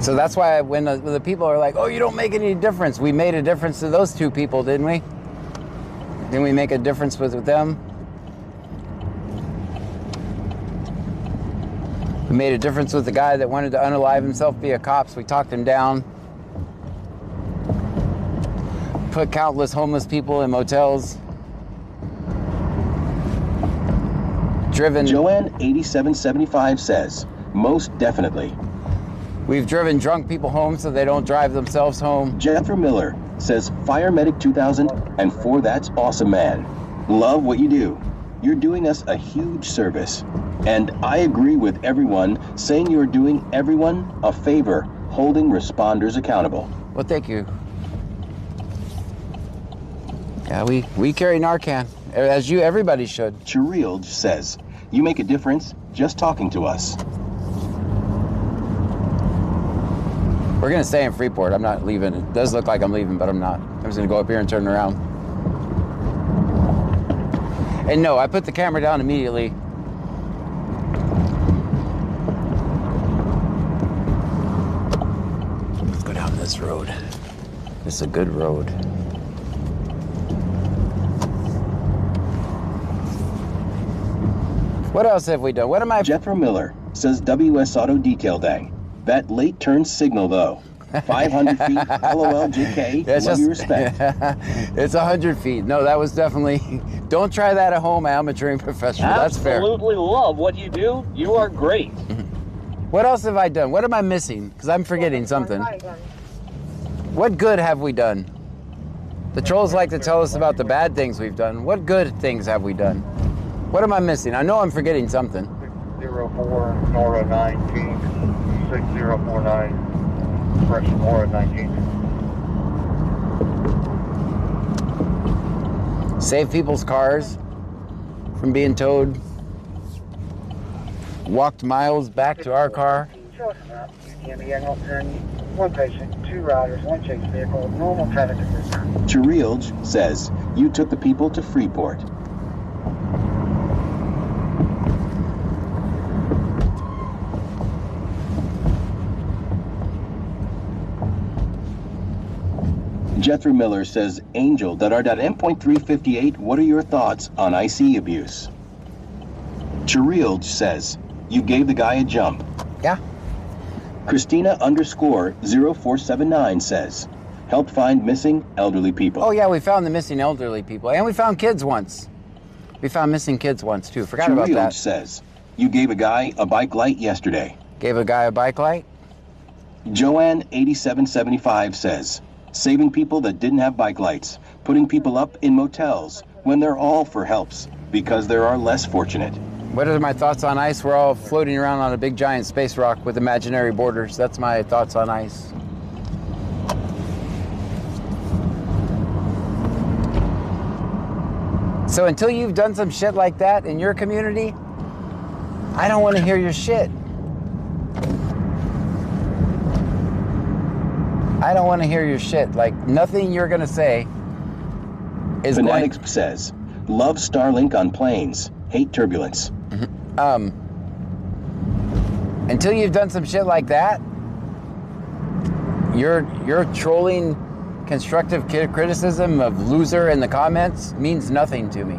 So that's why when the people are like, oh, you don't make any difference. We made a difference to those 2 people, didn't we? Didn't we make a difference with them? We made a difference with the guy that wanted to unalive himself via cops. We talked him down. Put countless homeless people in motels. Driven. Joanne 8775 says, most definitely. We've driven drunk people home so they don't drive themselves home. Jethro Miller says, Fire Medic 2000, and for that's awesome, man. Love what you do. You're doing us a huge service. And I agree with everyone saying you're doing everyone a favor, holding responders accountable. Well, thank you. Yeah, we carry Narcan, as everybody should. Chirilj says, you make a difference just talking to us. We're gonna stay in Freeport. I'm not leaving. It does look like I'm leaving, but I'm not. I'm just gonna go up here and turn around. And no, I put the camera down immediately. Let's go down this road. This is a good road. What else have we done? What am I? Jethro Miller says WS Auto Detail Day. That late turn signal, though. 500 feet, LOL, JK, love your respect. It's 100 feet. No, that was definitely, don't try that at home, amateuring professional. That's fair. Absolutely love what you do. You are great. What else have I done? What am I missing? Because I'm forgetting something. What good have we done? The trolls like to tell us about the bad things we've done. What good things have we done? What am I missing? I know I'm forgetting something. 604 Nora 19. 6049, fresh Nora 19. Save people's cars from being towed. Walked miles back to our car. One patient, 2 riders, 1 chase vehicle, normal traffic at this time. Chirilj says, you took the people to Freeport. Jethro Miller says, Angel.R.M.358, what are your thoughts on IC abuse? Chirilj says, you gave the guy a jump. Yeah. Christina_0479 says, helped find missing elderly people. Oh yeah, we found the missing elderly people. And we found kids once. We found missing kids once too. Forgot about that. Chirilj says, you gave a guy a bike light yesterday. Gave a guy a bike light? Joanne 8775 says, saving people that didn't have bike lights, putting people up in motels when they're all for helps because there are less fortunate. What are my thoughts on ice? We're all floating around on a big giant space rock with imaginary borders. That's my thoughts on ice. So until you've done some shit like that in your community, I don't want to hear your shit. I don't want to hear your shit. Like, nothing you're going to say is Fanatics says, love Starlink on planes, hate turbulence. And Until you've done some shit like that, your trolling constructive criticism of loser in the comments means nothing to me.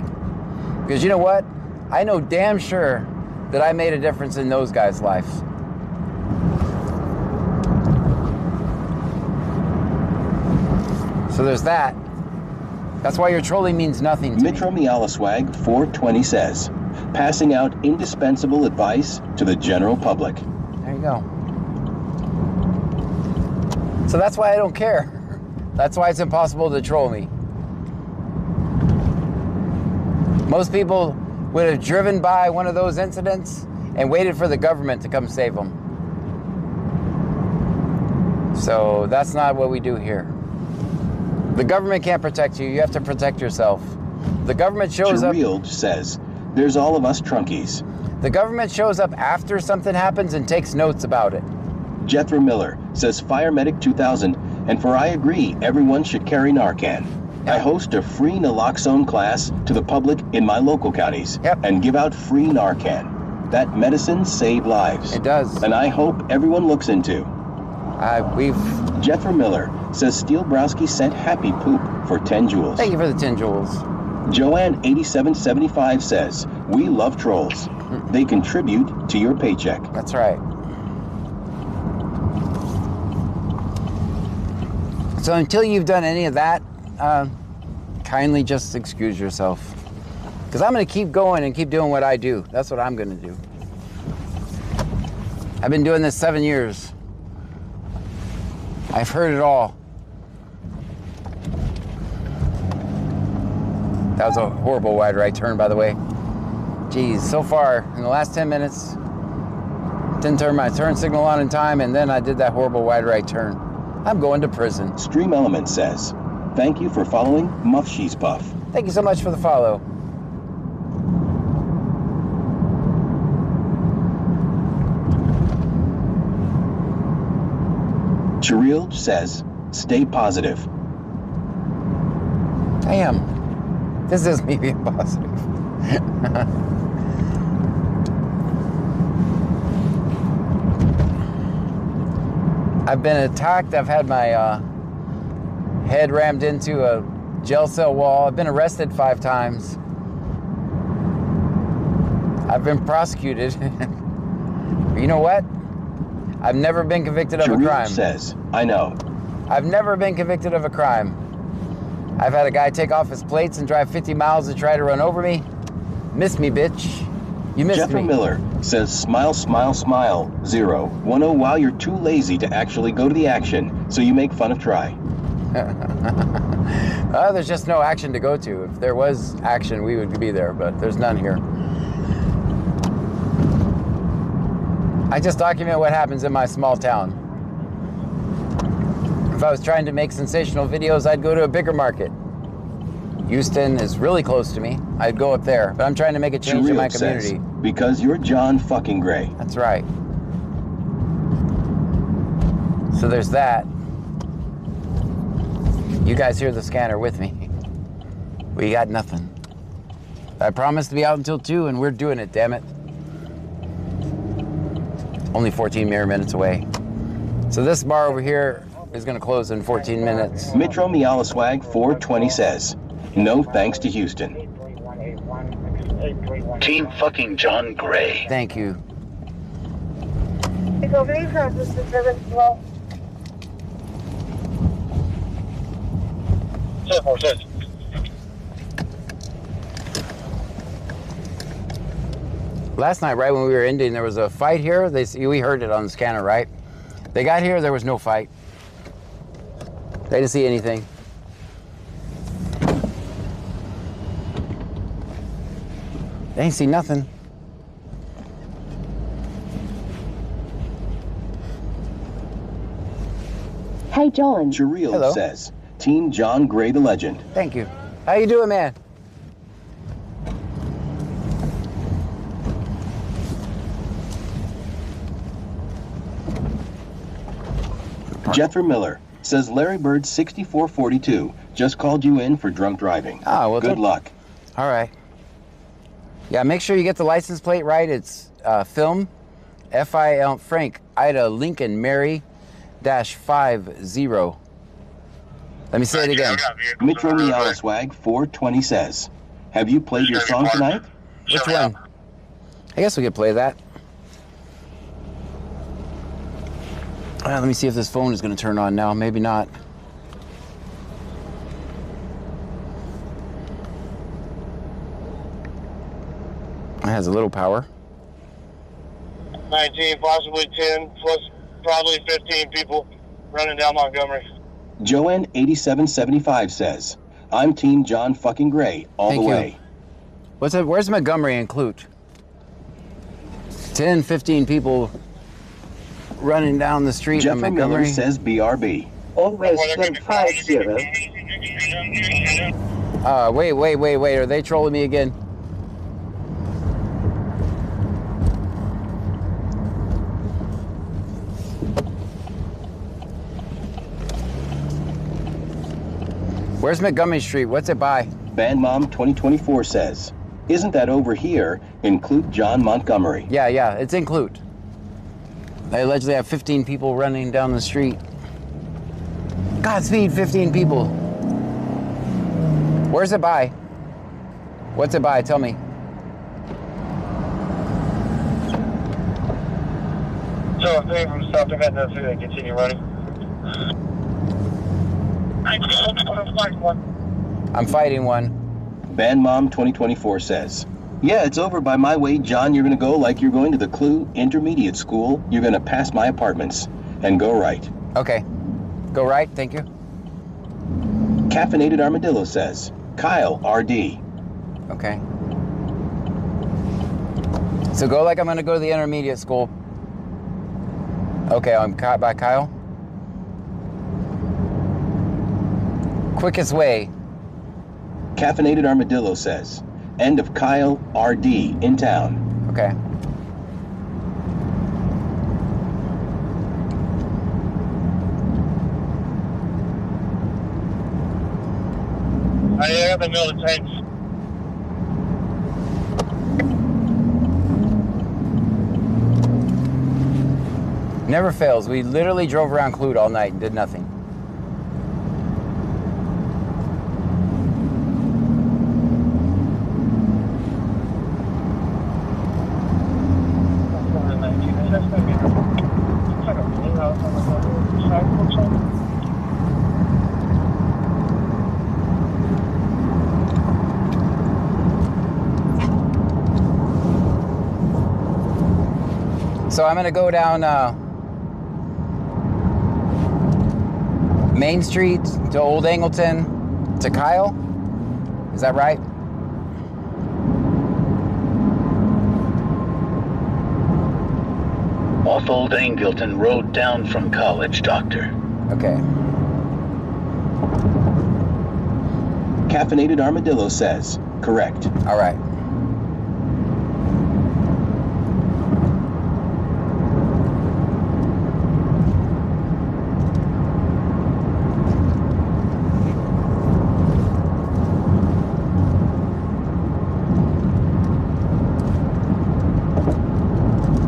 Because you know what? I know damn sure that I made a difference in those guys' lives. So there's that. That's why your trolling means nothing to Mitro Mialaswag 420 says, passing out indispensable advice to the general public. There you go. So that's why I don't care. That's why it's impossible to troll me. Most people would have driven by one of those incidents and waited for the government to come save them. So that's not what we do here. The government can't protect you. You have to protect yourself. The government shows up. Cherilge says, there's all of us trunkies. The government shows up after something happens and takes notes about it. Jethro Miller says, Fire Medic 2000, and for I agree, everyone should carry Narcan. I host a free naloxone class to the public in my local counties and give out free Narcan. That medicine saves lives. It does. And I hope everyone looks into. Jethro Miller says Steel Browski sent happy poop for 10 joules. Thank you for the 10 joules. Joanne8775 says, we love trolls. They contribute to your paycheck. That's right. So until you've done any of that, kindly just excuse yourself. Because I'm going to keep going and keep doing what I do. That's what I'm going to do. I've been doing this 7 years. I've heard it all. That was a horrible wide right turn, by the way. Geez, so far, in the last 10 minutes, didn't turn my turn signal on in time, and then I did that horrible wide right turn. I'm going to prison. Stream Element says, thank you for following Muff She's Puff. Thank you so much for the follow. Cherilge says, stay positive. I am. This is me being positive. I've been attacked. I've had my head rammed into a jail cell wall. I've been arrested 5 times. I've been prosecuted. You know what? I've never been convicted of a crime. Says, I know. I've never been convicted of a crime. I've had a guy take off his plates and drive 50 miles to try to run over me. Missed me, bitch. You missed Jethro me. Miller says, smile, smile, smile, 0. Wanna know why you're too lazy to actually go to the action, so you make fun of Try. There's just no action to go to. If there was action, we would be there, but there's none here. I just document what happens in my small town. If I was trying to make sensational videos, I'd go to a bigger market. Houston is really close to me. I'd go up there, but I'm trying to make a change in my community. Says, because you're John fucking Gray. That's right. So there's that. You guys hear the scanner with me. We got nothing. I promised to be out until 2, and we're doing it, damn it. Only 14 mere minutes away. So this bar over here is going to close in 14 minutes. Mitro Mialaswag 420 says, no thanks to Houston. Team fucking John Gray. Thank you. Last night, right when we were ending, there was a fight here. We heard it on the scanner, right? They got here, there was no fight. They didn't see anything. They ain't see nothing. Hey, John. Cherilge says, Team John Gray the Legend. Thank you. How you doing, man? Jethro Miller says, Larry Bird 6442 just called you in for drunk driving. Ah, well, good luck. All right. Yeah, make sure you get the license plate right. It's film FIL Frank Ida Lincoln Mary -50. Let me say it again. Metro Miala Swag 420 says, have you played your song tonight? Which one? I guess we could play that. Let me see if this phone is going to turn on now. Maybe not. It has a little power. 19, possibly 10, plus probably 15 people running down Montgomery. Joanne 8775 says, I'm Team John fucking Gray all the way. What's that? Where's Montgomery and Clute? 10, 15 people running down the street in Montgomery. Miller says BRB. Always 750. Wait. Are they trolling me again? Where's Montgomery Street? What's it by? Bandmom 2024 says, isn't that over here in Clute John Montgomery? Yeah, it's in Clute. They allegedly have 15 people running down the street. Godspeed, 15 people. Where's it by? What's it by? Tell me. So if they from South Dakota, so they continue running. I'm fighting one. Bandmom 2024 says, yeah, it's over by my way, John. You're going to go like you're going to the Clue Intermediate School. You're going to pass my apartments and go right. Okay. Go right. Thank you. Caffeinated Armadillo says, Kyle, RD. Okay. So go like I'm going to go to the intermediate school. Okay, I'm caught by Kyle. Quickest way. Caffeinated Armadillo says, end of Kyle, RD, in town. Okay. I have the middle of the tanks. Never fails. We literally drove around Clute all night and did nothing. So I'm going to go down Main Street to Old Angleton to Kyle. Is that right? Off Old Angleton Road down from College, Doctor. Okay. Caffeinated Armadillo says, correct. All right.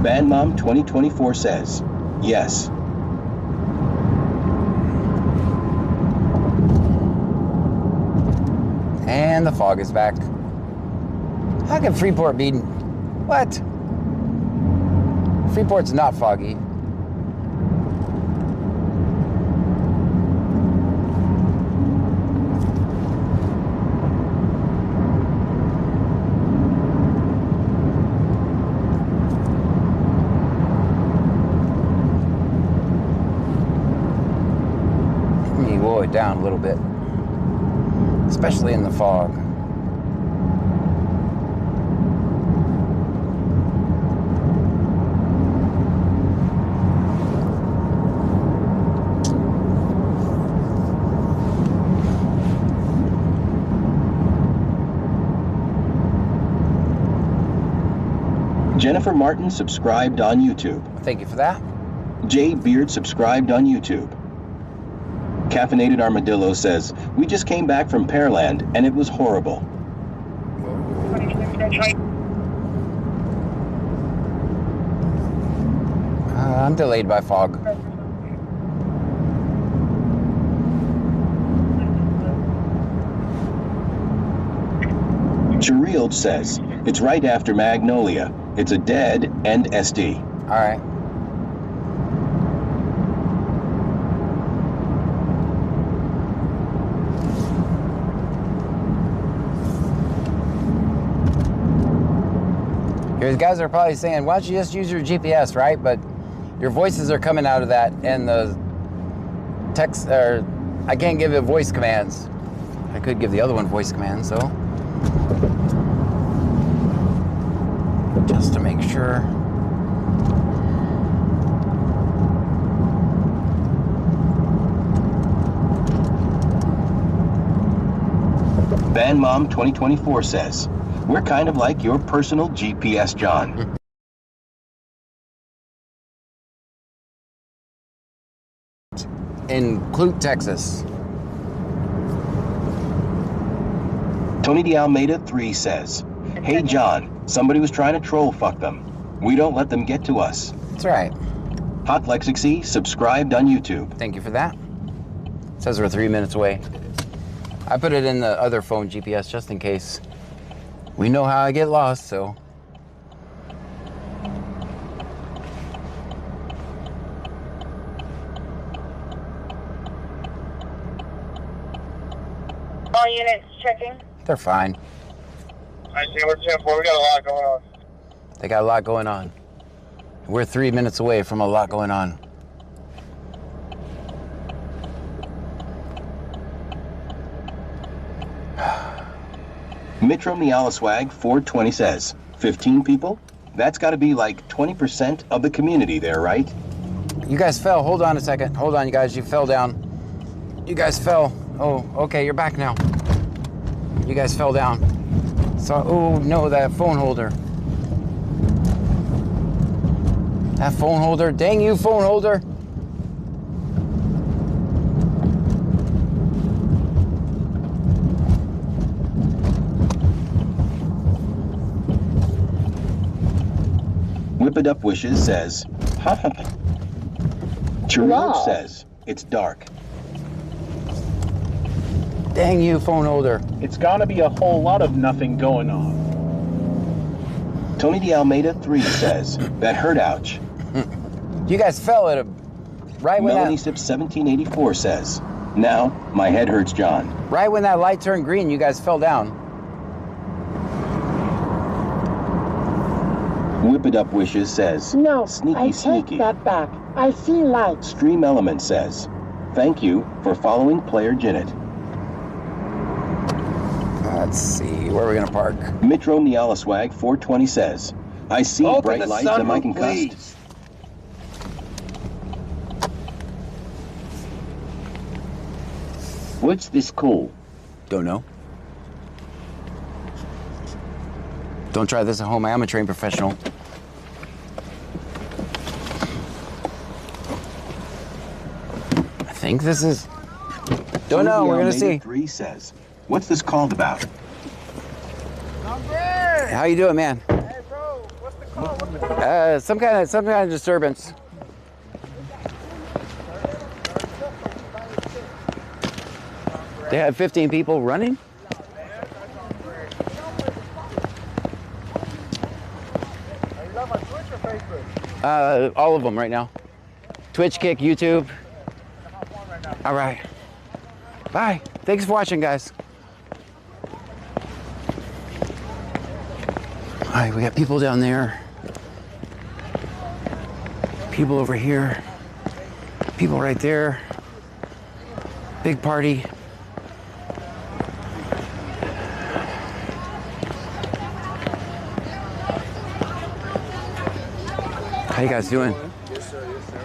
Bandmom 2024 says, yes. And the fog is back. How can Freeport be... What? Freeport's not foggy. Down a little bit, especially in the fog. Jennifer Martin subscribed on YouTube. Thank you for that. Jay Beard subscribed on YouTube. Caffeinated Armadillo says, we just came back from Pearland and it was horrible. I'm delayed by fog. Chirild says, it's right after Magnolia. It's a dead end SD. All right. These guys are probably saying, why don't you just use your GPS, right? But your voices are coming out of that, and the text, or I can't give it voice commands. I could give the other one voice commands, though. Just to make sure. Van Mom 2024 says, we're kind of like your personal GPS, John. In Clute, Texas. Tony de Almeida 3 says, hey John, somebody was trying to troll fuck them. We don't let them get to us. That's right. Hot Lexixy subscribed on YouTube. Thank you for that. It says we're 3 minutes away. I put it in the other phone GPS just in case. We know how I get lost, so. All units checking. They're fine. I see, we're 10-4. We got a lot going on. They got a lot going on. We're 3 minutes away from a lot going on. Mitro Mialaswag 420 says, 15 people? That's got to be like 20% of the community there, right? You guys fell. Hold on a second. Hold on, you guys. You fell down. You guys fell. Oh, okay. You're back now. You guys fell down. So, oh no, that phone holder. That phone holder. Dang you, phone holder. Whip It Up Wishes says, Chirild says, it's dark. Dang you, phone holder. It's gonna be a whole lot of nothing going on. Tony de Almeida 3 says, that hurt ouch. You guys fell at a right when Melanie Sips 1784 says, now my head hurts, John. Right when that light turned green, you guys fell down. Whip It Up Wishes says, no, sneaky, sneaky. Take that back. I see light. Stream Element says, thank you for following Player Janet. Let's see, where are we gonna park? Mitro Mialaswag 420 says, I see bright lights and I can cuss. What's this call? Don't know. Don't try this at home. I am a trained professional. I think this is. Don't know. We're gonna see. 3 says, what's this called about? How you doing, man? Hey, bro. What's the call? Some kind of disturbance. They had 15 people running. All of them right now. Twitch, Kick, YouTube. All right. Bye. Thanks for watching, guys. All right, we got people down there. People over here. People right there. Big party. How you guys doing? Yes, sir. Yes, sir.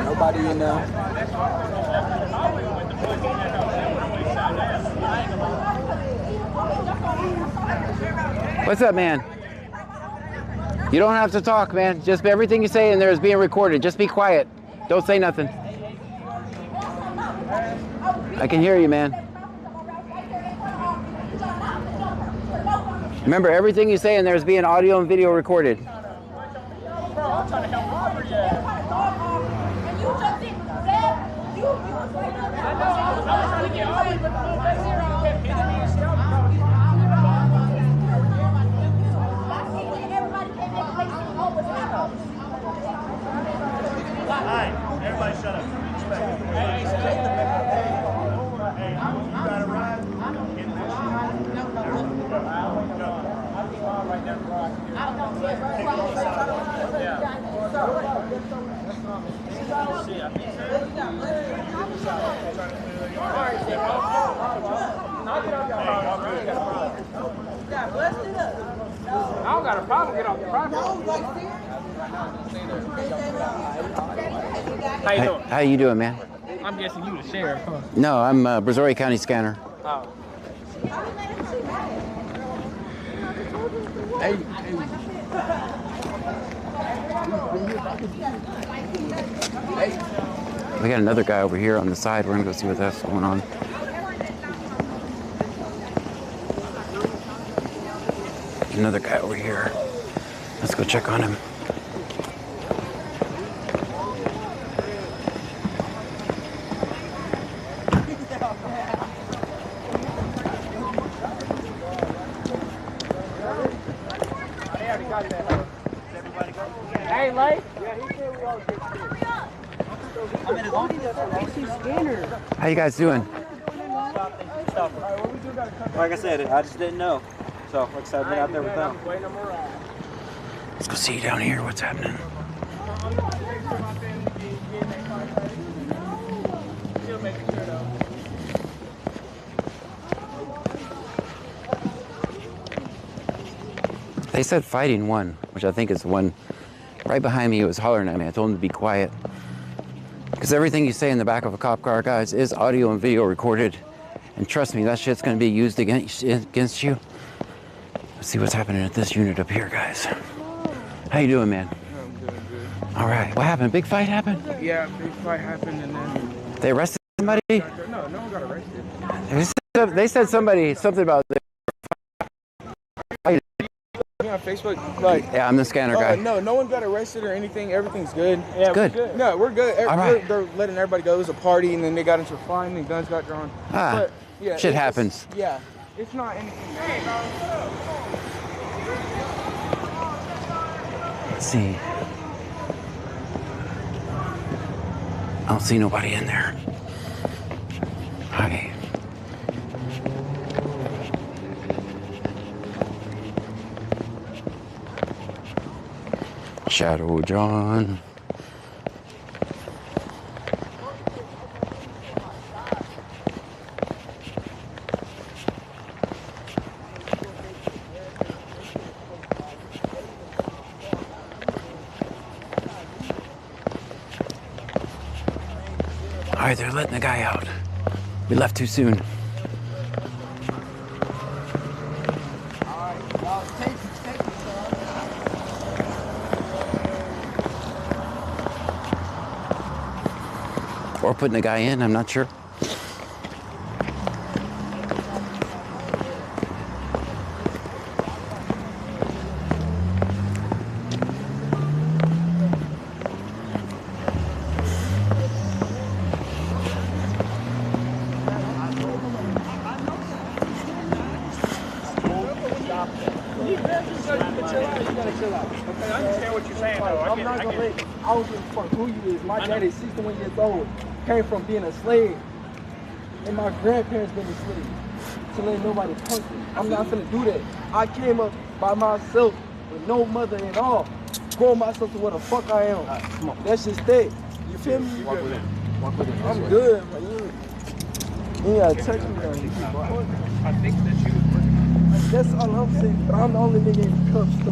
Nobody in there. What's up, man? You don't have to talk, man. Just everything you say in there is being recorded. Just be quiet. Don't say nothing. I can hear you, man. Remember, everything you say in there is being audio and video recorded. Everybody shut up. Hey, you got a ride? I don't got a problem. Get off the property. How you doing? How you doing, man? I'm guessing you the sheriff, huh? No, I'm a Brazoria County scanner. Oh. Hey. We got another guy over here on the side. We're gonna go see what that's going on. Another guy over here. Let's go check on him. Hey, Lay. How you guys doing? Like I said, I just didn't know. So, like I said, I've been out there with them. Let's go see down here what's happening. They said fighting one, which I think is the one right behind me who was hollering at me. I told him to be quiet. Because everything you say in the back of a cop car, guys, is audio and video recorded. And trust me, that shit's going to be used against you. Let's see what's happening at this unit up here, guys. How you doing, man? I'm doing good. All right. What happened? Big fight happened? Yeah, big fight happened, and then... They arrested somebody? No, no one got arrested. They said something about... On Facebook, like... Yeah, I'm the scanner guy. No one got arrested or anything. Everything's good. Yeah, good. We're good. No, we're good. All right. They're letting everybody go. It was a party, and then they got into a fight, and guns got drawn. Ah, but, yeah, shit happens. Yeah, it's not anything. Let's see. I don't see nobody in there. Hi. Shadow John. All right, they're letting the guy out. We left too soon. Or putting the guy in, I'm not sure. You gotta chill out. Okay, I understand what you're saying, though. I'm not gonna let. I don't give a fuck who you is. My daddy's 61 years old. Came from being a slave, and my grandparents been enslaved. To let nobody punk me. I'm not gonna do that. I came up by myself with no mother and all, growing myself to what the fuck I am. Come on. That's just that. You feel me? Walk with it. Walk with it. I'm good, man. You gotta text me on you. I think that you. That's all I'm saying. But I'm the only nigga in the cuffs too.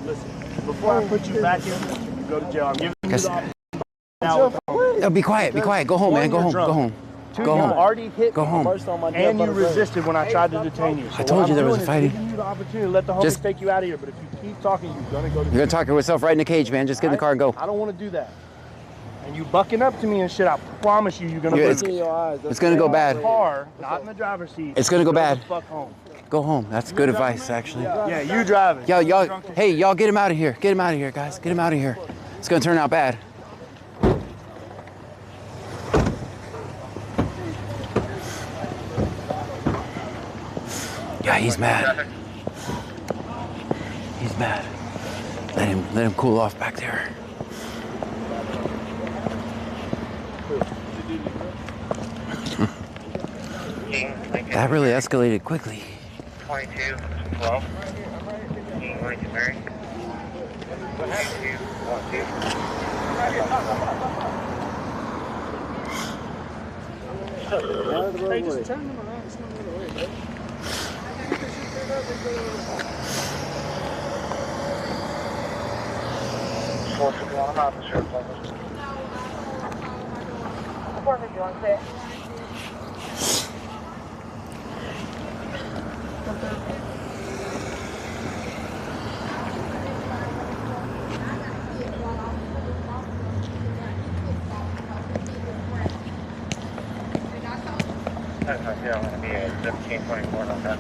Listen, before I put you back in, you go to jail. I'm giving you the option. No, be quiet. Be quiet. Go home, man. Go home. Go home. Two, go home. You already hit go home. And you resisted when I tried to detain you. So I told you there was a fighting. Giving you the opportunity to let the homies take you out of here. But if you keep talking, you're gonna go to. You're gonna talk yourself right in the cage, man. Just get in the car and go. I don't want to do that. And you bucking up to me and shit. I promise you, you're gonna. It's gonna go bad. Car, not in the driver's seat. It's gonna go bad. Fuck home. Go home. That's good advice, actually. Yeah, you driving. Y'all, hey, y'all, get him out of here. Get him out of here, guys. Get him out of here. It's gonna turn out bad. Yeah, he's mad. He's mad. Let him cool off back there. That really escalated quickly. 22, 12. King Lincoln Mary. 22, 12. Hey, just turn them around. It's not the other way, bro. I'm not sure. 451, clear. I'm going to be at 1724 on that.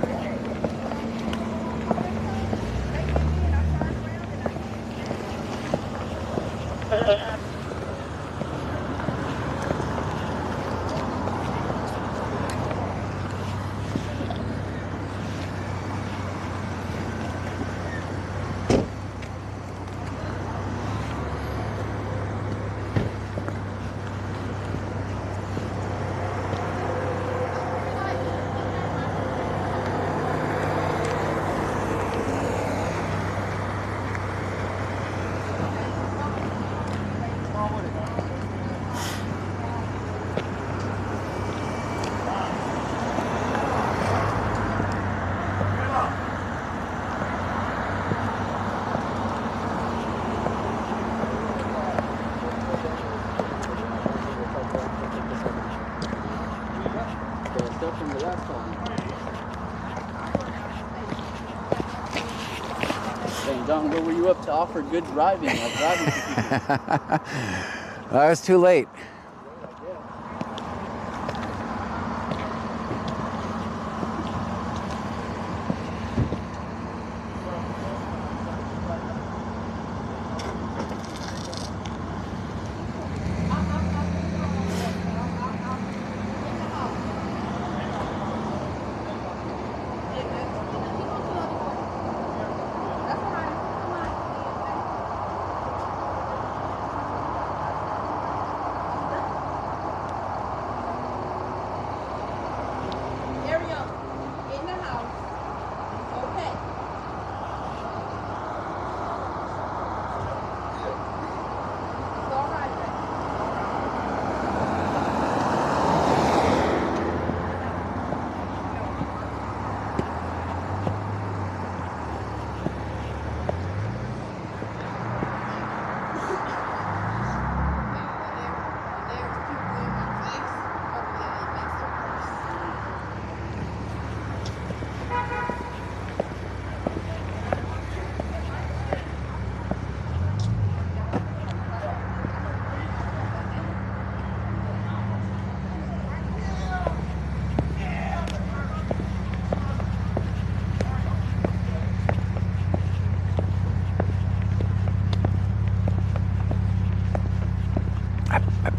John, where were you up to offer good driving? I was too late.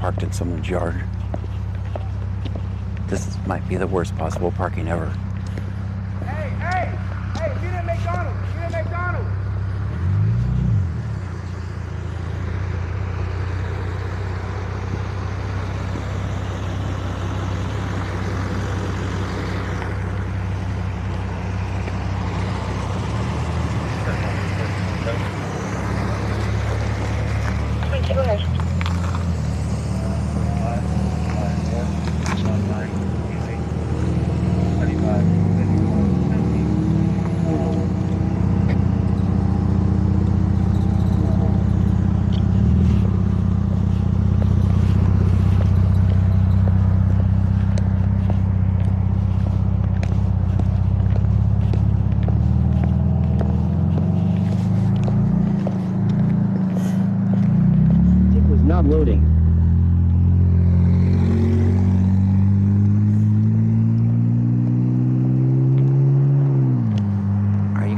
Parked in someone's yard. This might be the worst possible parking ever. Hey, meet at McDonald's. Meet at McDonald's.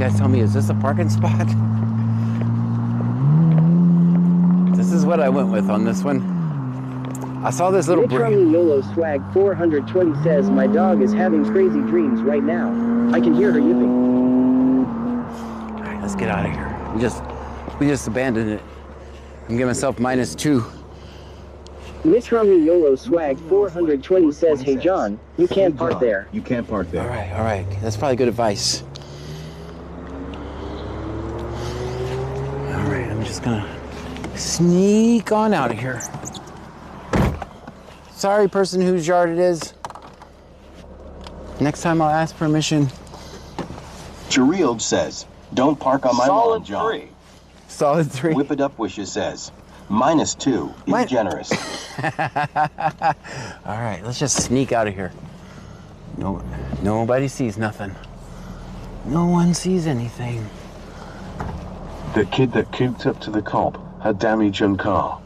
guys tell me, is this a parking spot? This is what I went with on this one. I saw this little Mitrami YOLO Swag 420 says, my dog is having crazy dreams right now. I can hear her yipping. All right, let's get out of here. We just abandoned it. I'm giving myself -2. Mitrami YOLO Swag 420 says, hey John, you can't park there. You can't park there. All right. That's probably good advice. All right, I'm just gonna sneak on out of here. Sorry, person whose yard it is. Next time I'll ask permission. Chirild says, don't park on my lawn, John. Solid 3. Whip It Up Wishes says, -2 is generous. All right, let's just sneak out of here. Nobody sees nothing. No one sees anything. The kid that cooped up to the cop had damage on car.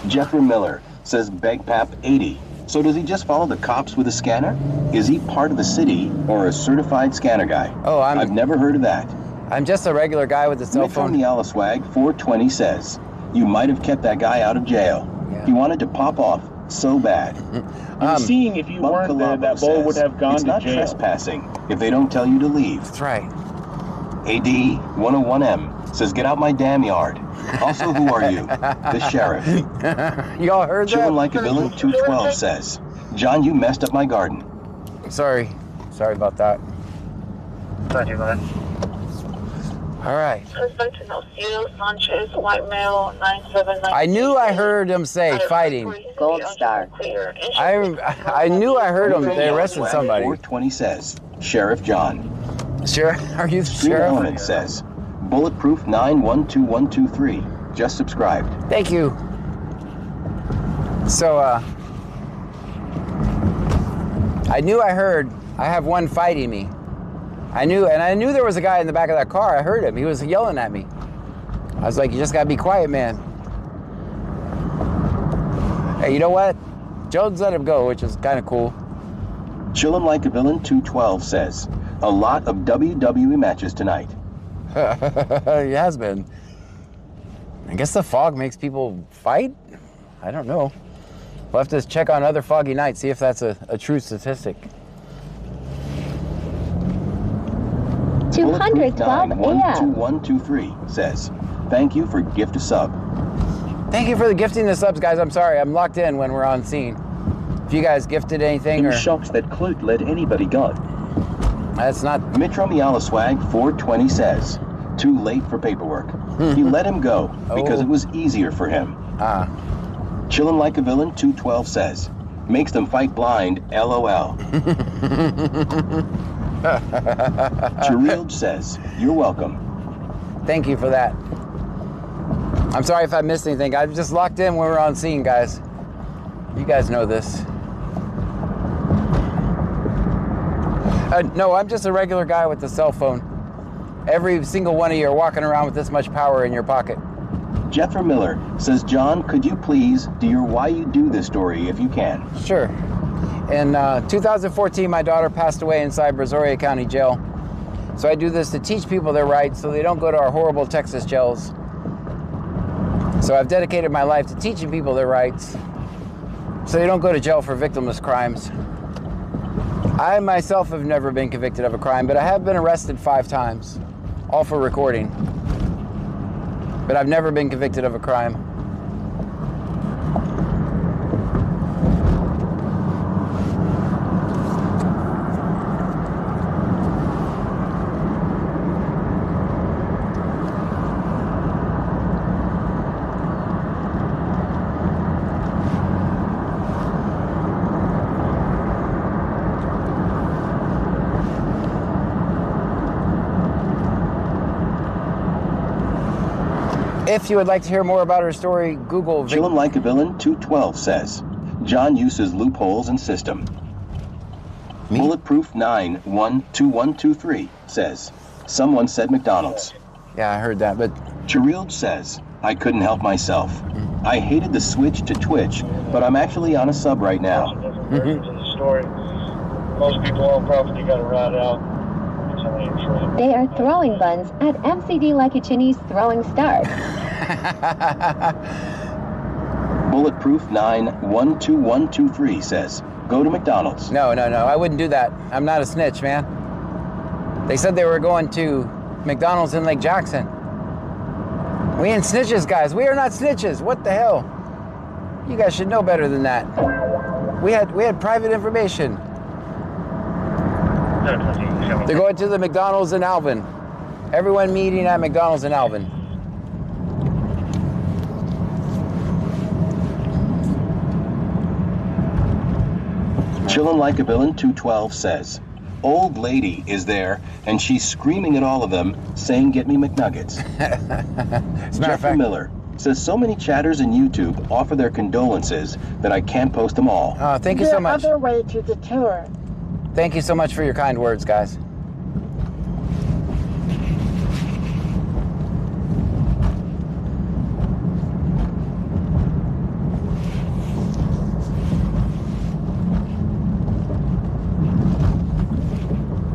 Jeffrey Miller says BegPap 80. So does he just follow the cops with a scanner? Is he part of the city or a certified scanner guy? Oh, I've never heard of that. I'm just a regular guy with a cell phone. Mitrami Swag 420 says, you might have kept that guy out of jail. Yeah. He wanted to pop off so bad. Seeing if you weren't there, that bull would have gone to jail. It's not trespassing if they don't tell you to leave. That's right. AD 101M says, get out my damn yard. Also, who are you? The sheriff. Y'all heard that? Chillin' Like a Villain 212 says, John, you messed up my garden. Sorry about that. Thank you, man. All right. Sanchez, white male, 979. I knew I heard him say fighting. Gold star. I knew I heard him. They arrested somebody. 420 says, Sheriff John. Sheriff, are you Street sheriff? Element says, Bulletproof 912123. Just subscribed. Thank you. So, I knew I heard I have one fighting me. I knew there was a guy in the back of that car. I heard him. He was yelling at me. I was like, you just gotta be quiet, man. Hey, you know what? Jones let him go, which is kind of cool. Chillin' Like a Villain 212 says, a lot of WWE matches tonight. It has been. I guess the fog makes people fight? I don't know. We'll have to check on other foggy nights, see if that's a true statistic. 212 AM. 12123 says, thank you for gift a sub. Thank you for the gifting the subs, guys. I'm sorry, I'm locked in when we're on scene. If you guys gifted anything I'm shocked that Clute let anybody go. That's not... Mitrami Swag 420 says, too late for paperwork. He let him go because it was easier for him. Chillin' Like a Villain 212 says, makes them fight blind, LOL. Chirild says, you're welcome. Thank you for that. I'm sorry if I missed anything. I just locked in when we were on scene, guys. You guys know this. No, I'm just a regular guy with a cell phone. Every single one of you are walking around with this much power in your pocket. Jethro Miller says, John, could you please do your Why You Do This story if you can? Sure. In 2014, my daughter passed away inside Brazoria County Jail. So I do this to teach people their rights so they don't go to our horrible Texas jails. So I've dedicated my life to teaching people their rights so they don't go to jail for victimless crimes. I myself have never been convicted of a crime, but I have been arrested 5 times, all for recording. But I've never been convicted of a crime. If you would like to hear more about her story, Google... Chillin' Like a Villain 212 says, John uses loopholes in system. Bulletproof 912123 says, someone said McDonald's. Yeah, I heard that, but... Chirild says, I couldn't help myself. I hated the switch to Twitch, but I'm actually on a sub right now. To the story. Most people on property got a ride out. They are throwing buns at MCD Lakachini's Throwing Stars. Bulletproof 912123 says, go to McDonald's. No, I wouldn't do that. I'm not a snitch, man. They said they were going to McDonald's in Lake Jackson. We ain't snitches, guys. We are not snitches. What the hell? You guys should know better than that. We had private information. They're going to the McDonald's in Alvin. Everyone meeting at McDonald's in Alvin. Chillin' Like a Villain 212 says, old lady is there and she's screaming at all of them saying get me McNuggets. Jeffrey Miller says so many chatters in YouTube offer their condolences that I can't post them all. Thank you so much. Other way to the tour. Thank you so much for your kind words, guys.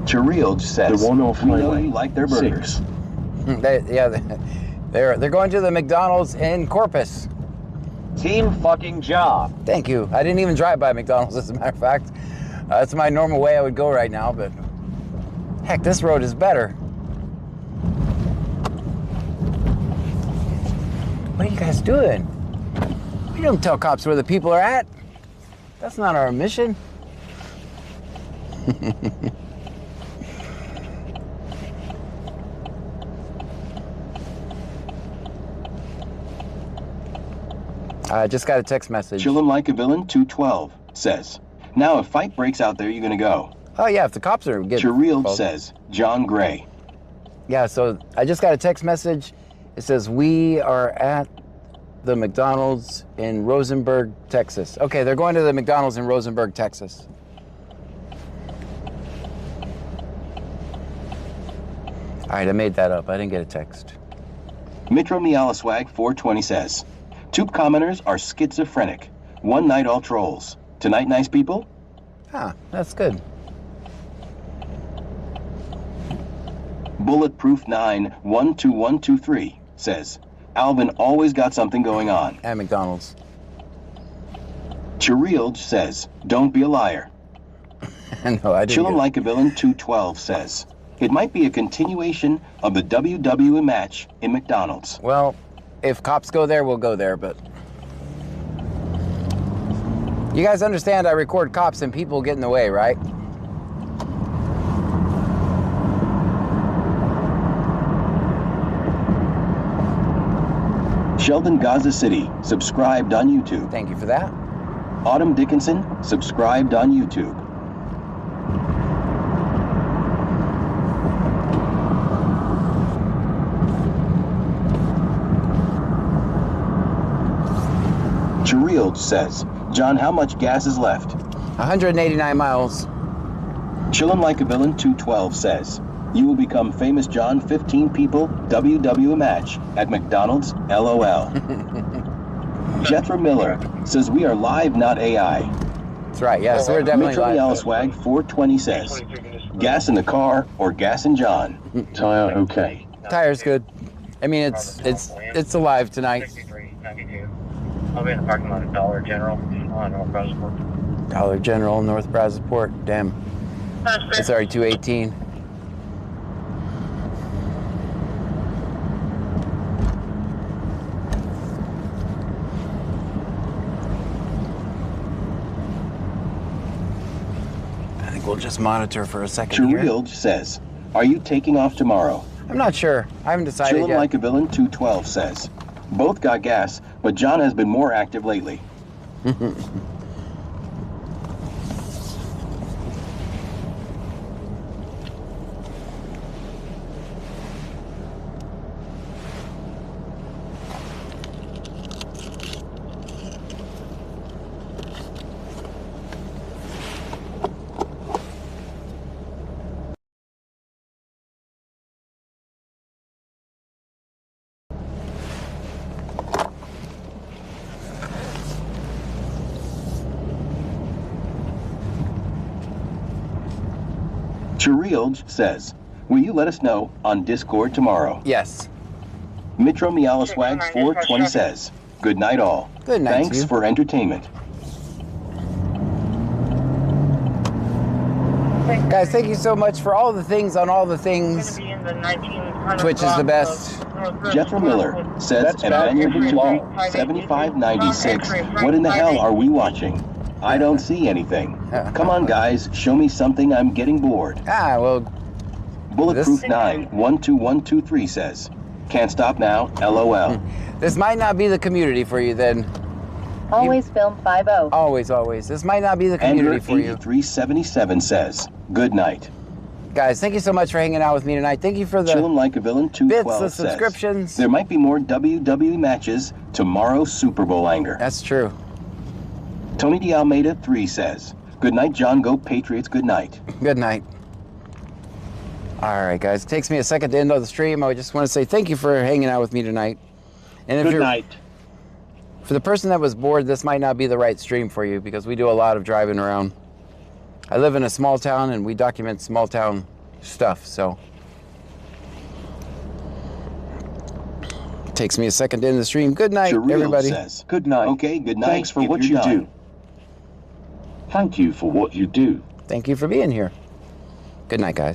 Charielge says, the one off we know highway you like their burgers. They're going to the McDonald's in Corpus. Team fucking job. Thank you. I didn't even drive by McDonald's, as a matter of fact. That's my normal way I would go right now, but heck, this road is better. What are you guys doing? We don't tell cops where the people are at. That's not our mission. I just got a text message. Chillin' Like a Villain 212 says, now if fight breaks out there, you're gonna go. Oh yeah, if the cops are getting Charielge says, John Gray. Yeah, so I just got a text message. It says, we are at the McDonald's in Rosenberg, Texas. Okay, they're going to the McDonald's in Rosenberg, Texas. All right, I made that up. I didn't get a text. Mitro Mialaswag 420 says, tube commenters are schizophrenic. One night all trolls. Tonight, nice people? Ah, that's good. Bulletproof 912123 says, Alvin always got something going on. At McDonald's. Charielge says, don't be a liar. No, I didn't. Chillin' Like a Villain 212 says, it might be a continuation of the WWE match in McDonald's. Well, if cops go there, we'll go there, but... You guys understand I record cops and people get in the way, right? Sheldon Gaza City, subscribed on YouTube. Thank you for that. Autumn Dickinson, subscribed on YouTube. Charielge says, John, how much gas is left? 189 miles. Chillin' Like a Villain 212 says, you will become famous John 15 people WWE match at McDonald's, LOL. Jethro Miller says, we are live, not AI. That's right, yes, we're definitely live. Mitro Swag 420 says, gas in the car or gas in John. Tire okay. Tire's good. I mean, it's alive tonight. I'll be in the parking lot of Dollar General on North Brazosport. Dollar General, North Brazosport. Damn. It's already 218. I think we'll just monitor for a second here. Charielge says, are you taking off tomorrow? I'm not sure. I haven't decided Chillin' yet. Like a Villain 212 says, both got gas, but John has been more active lately. Charielge says, Will you let us know on Discord tomorrow? Yes. Mitro Mialaswags 420 says, good night all. Good night. Thanks for entertainment. Guys, thank you so much for all the things on all the things. Twitch is the best. Jethro Miller says, Emmanuel Virtual 7596. What in the hell are we watching? I don't see anything. Come on, guys. Show me something. I'm getting bored. Ah, well. Bulletproof 912123 says, can't stop now. LOL. This might not be the community for you then. Always film 5-0. Always, always. This might not be the community for you. 8377 says, good night. Guys, thank you so much for hanging out with me tonight. Thank you for the Chillin' Like a Villain 212 bits, the subscriptions. Says, there might be more WWE matches tomorrow, Super Bowl anger. That's true. Tony D. Almeida 3 says, good night, John. Go Patriots. Good night. Good night. All right, guys. It takes me a second to end the stream. I just want to say thank you for hanging out with me tonight. And if good night. For the person that was bored, this might not be the right stream for you because we do a lot of driving around. I live in a small town and we document small town stuff, so. It takes me a second to end the stream. Good night, everybody. Says, good night. Okay, good night. Thanks for what you do. Thank you for what you do. Thank you for being here. Good night, guys.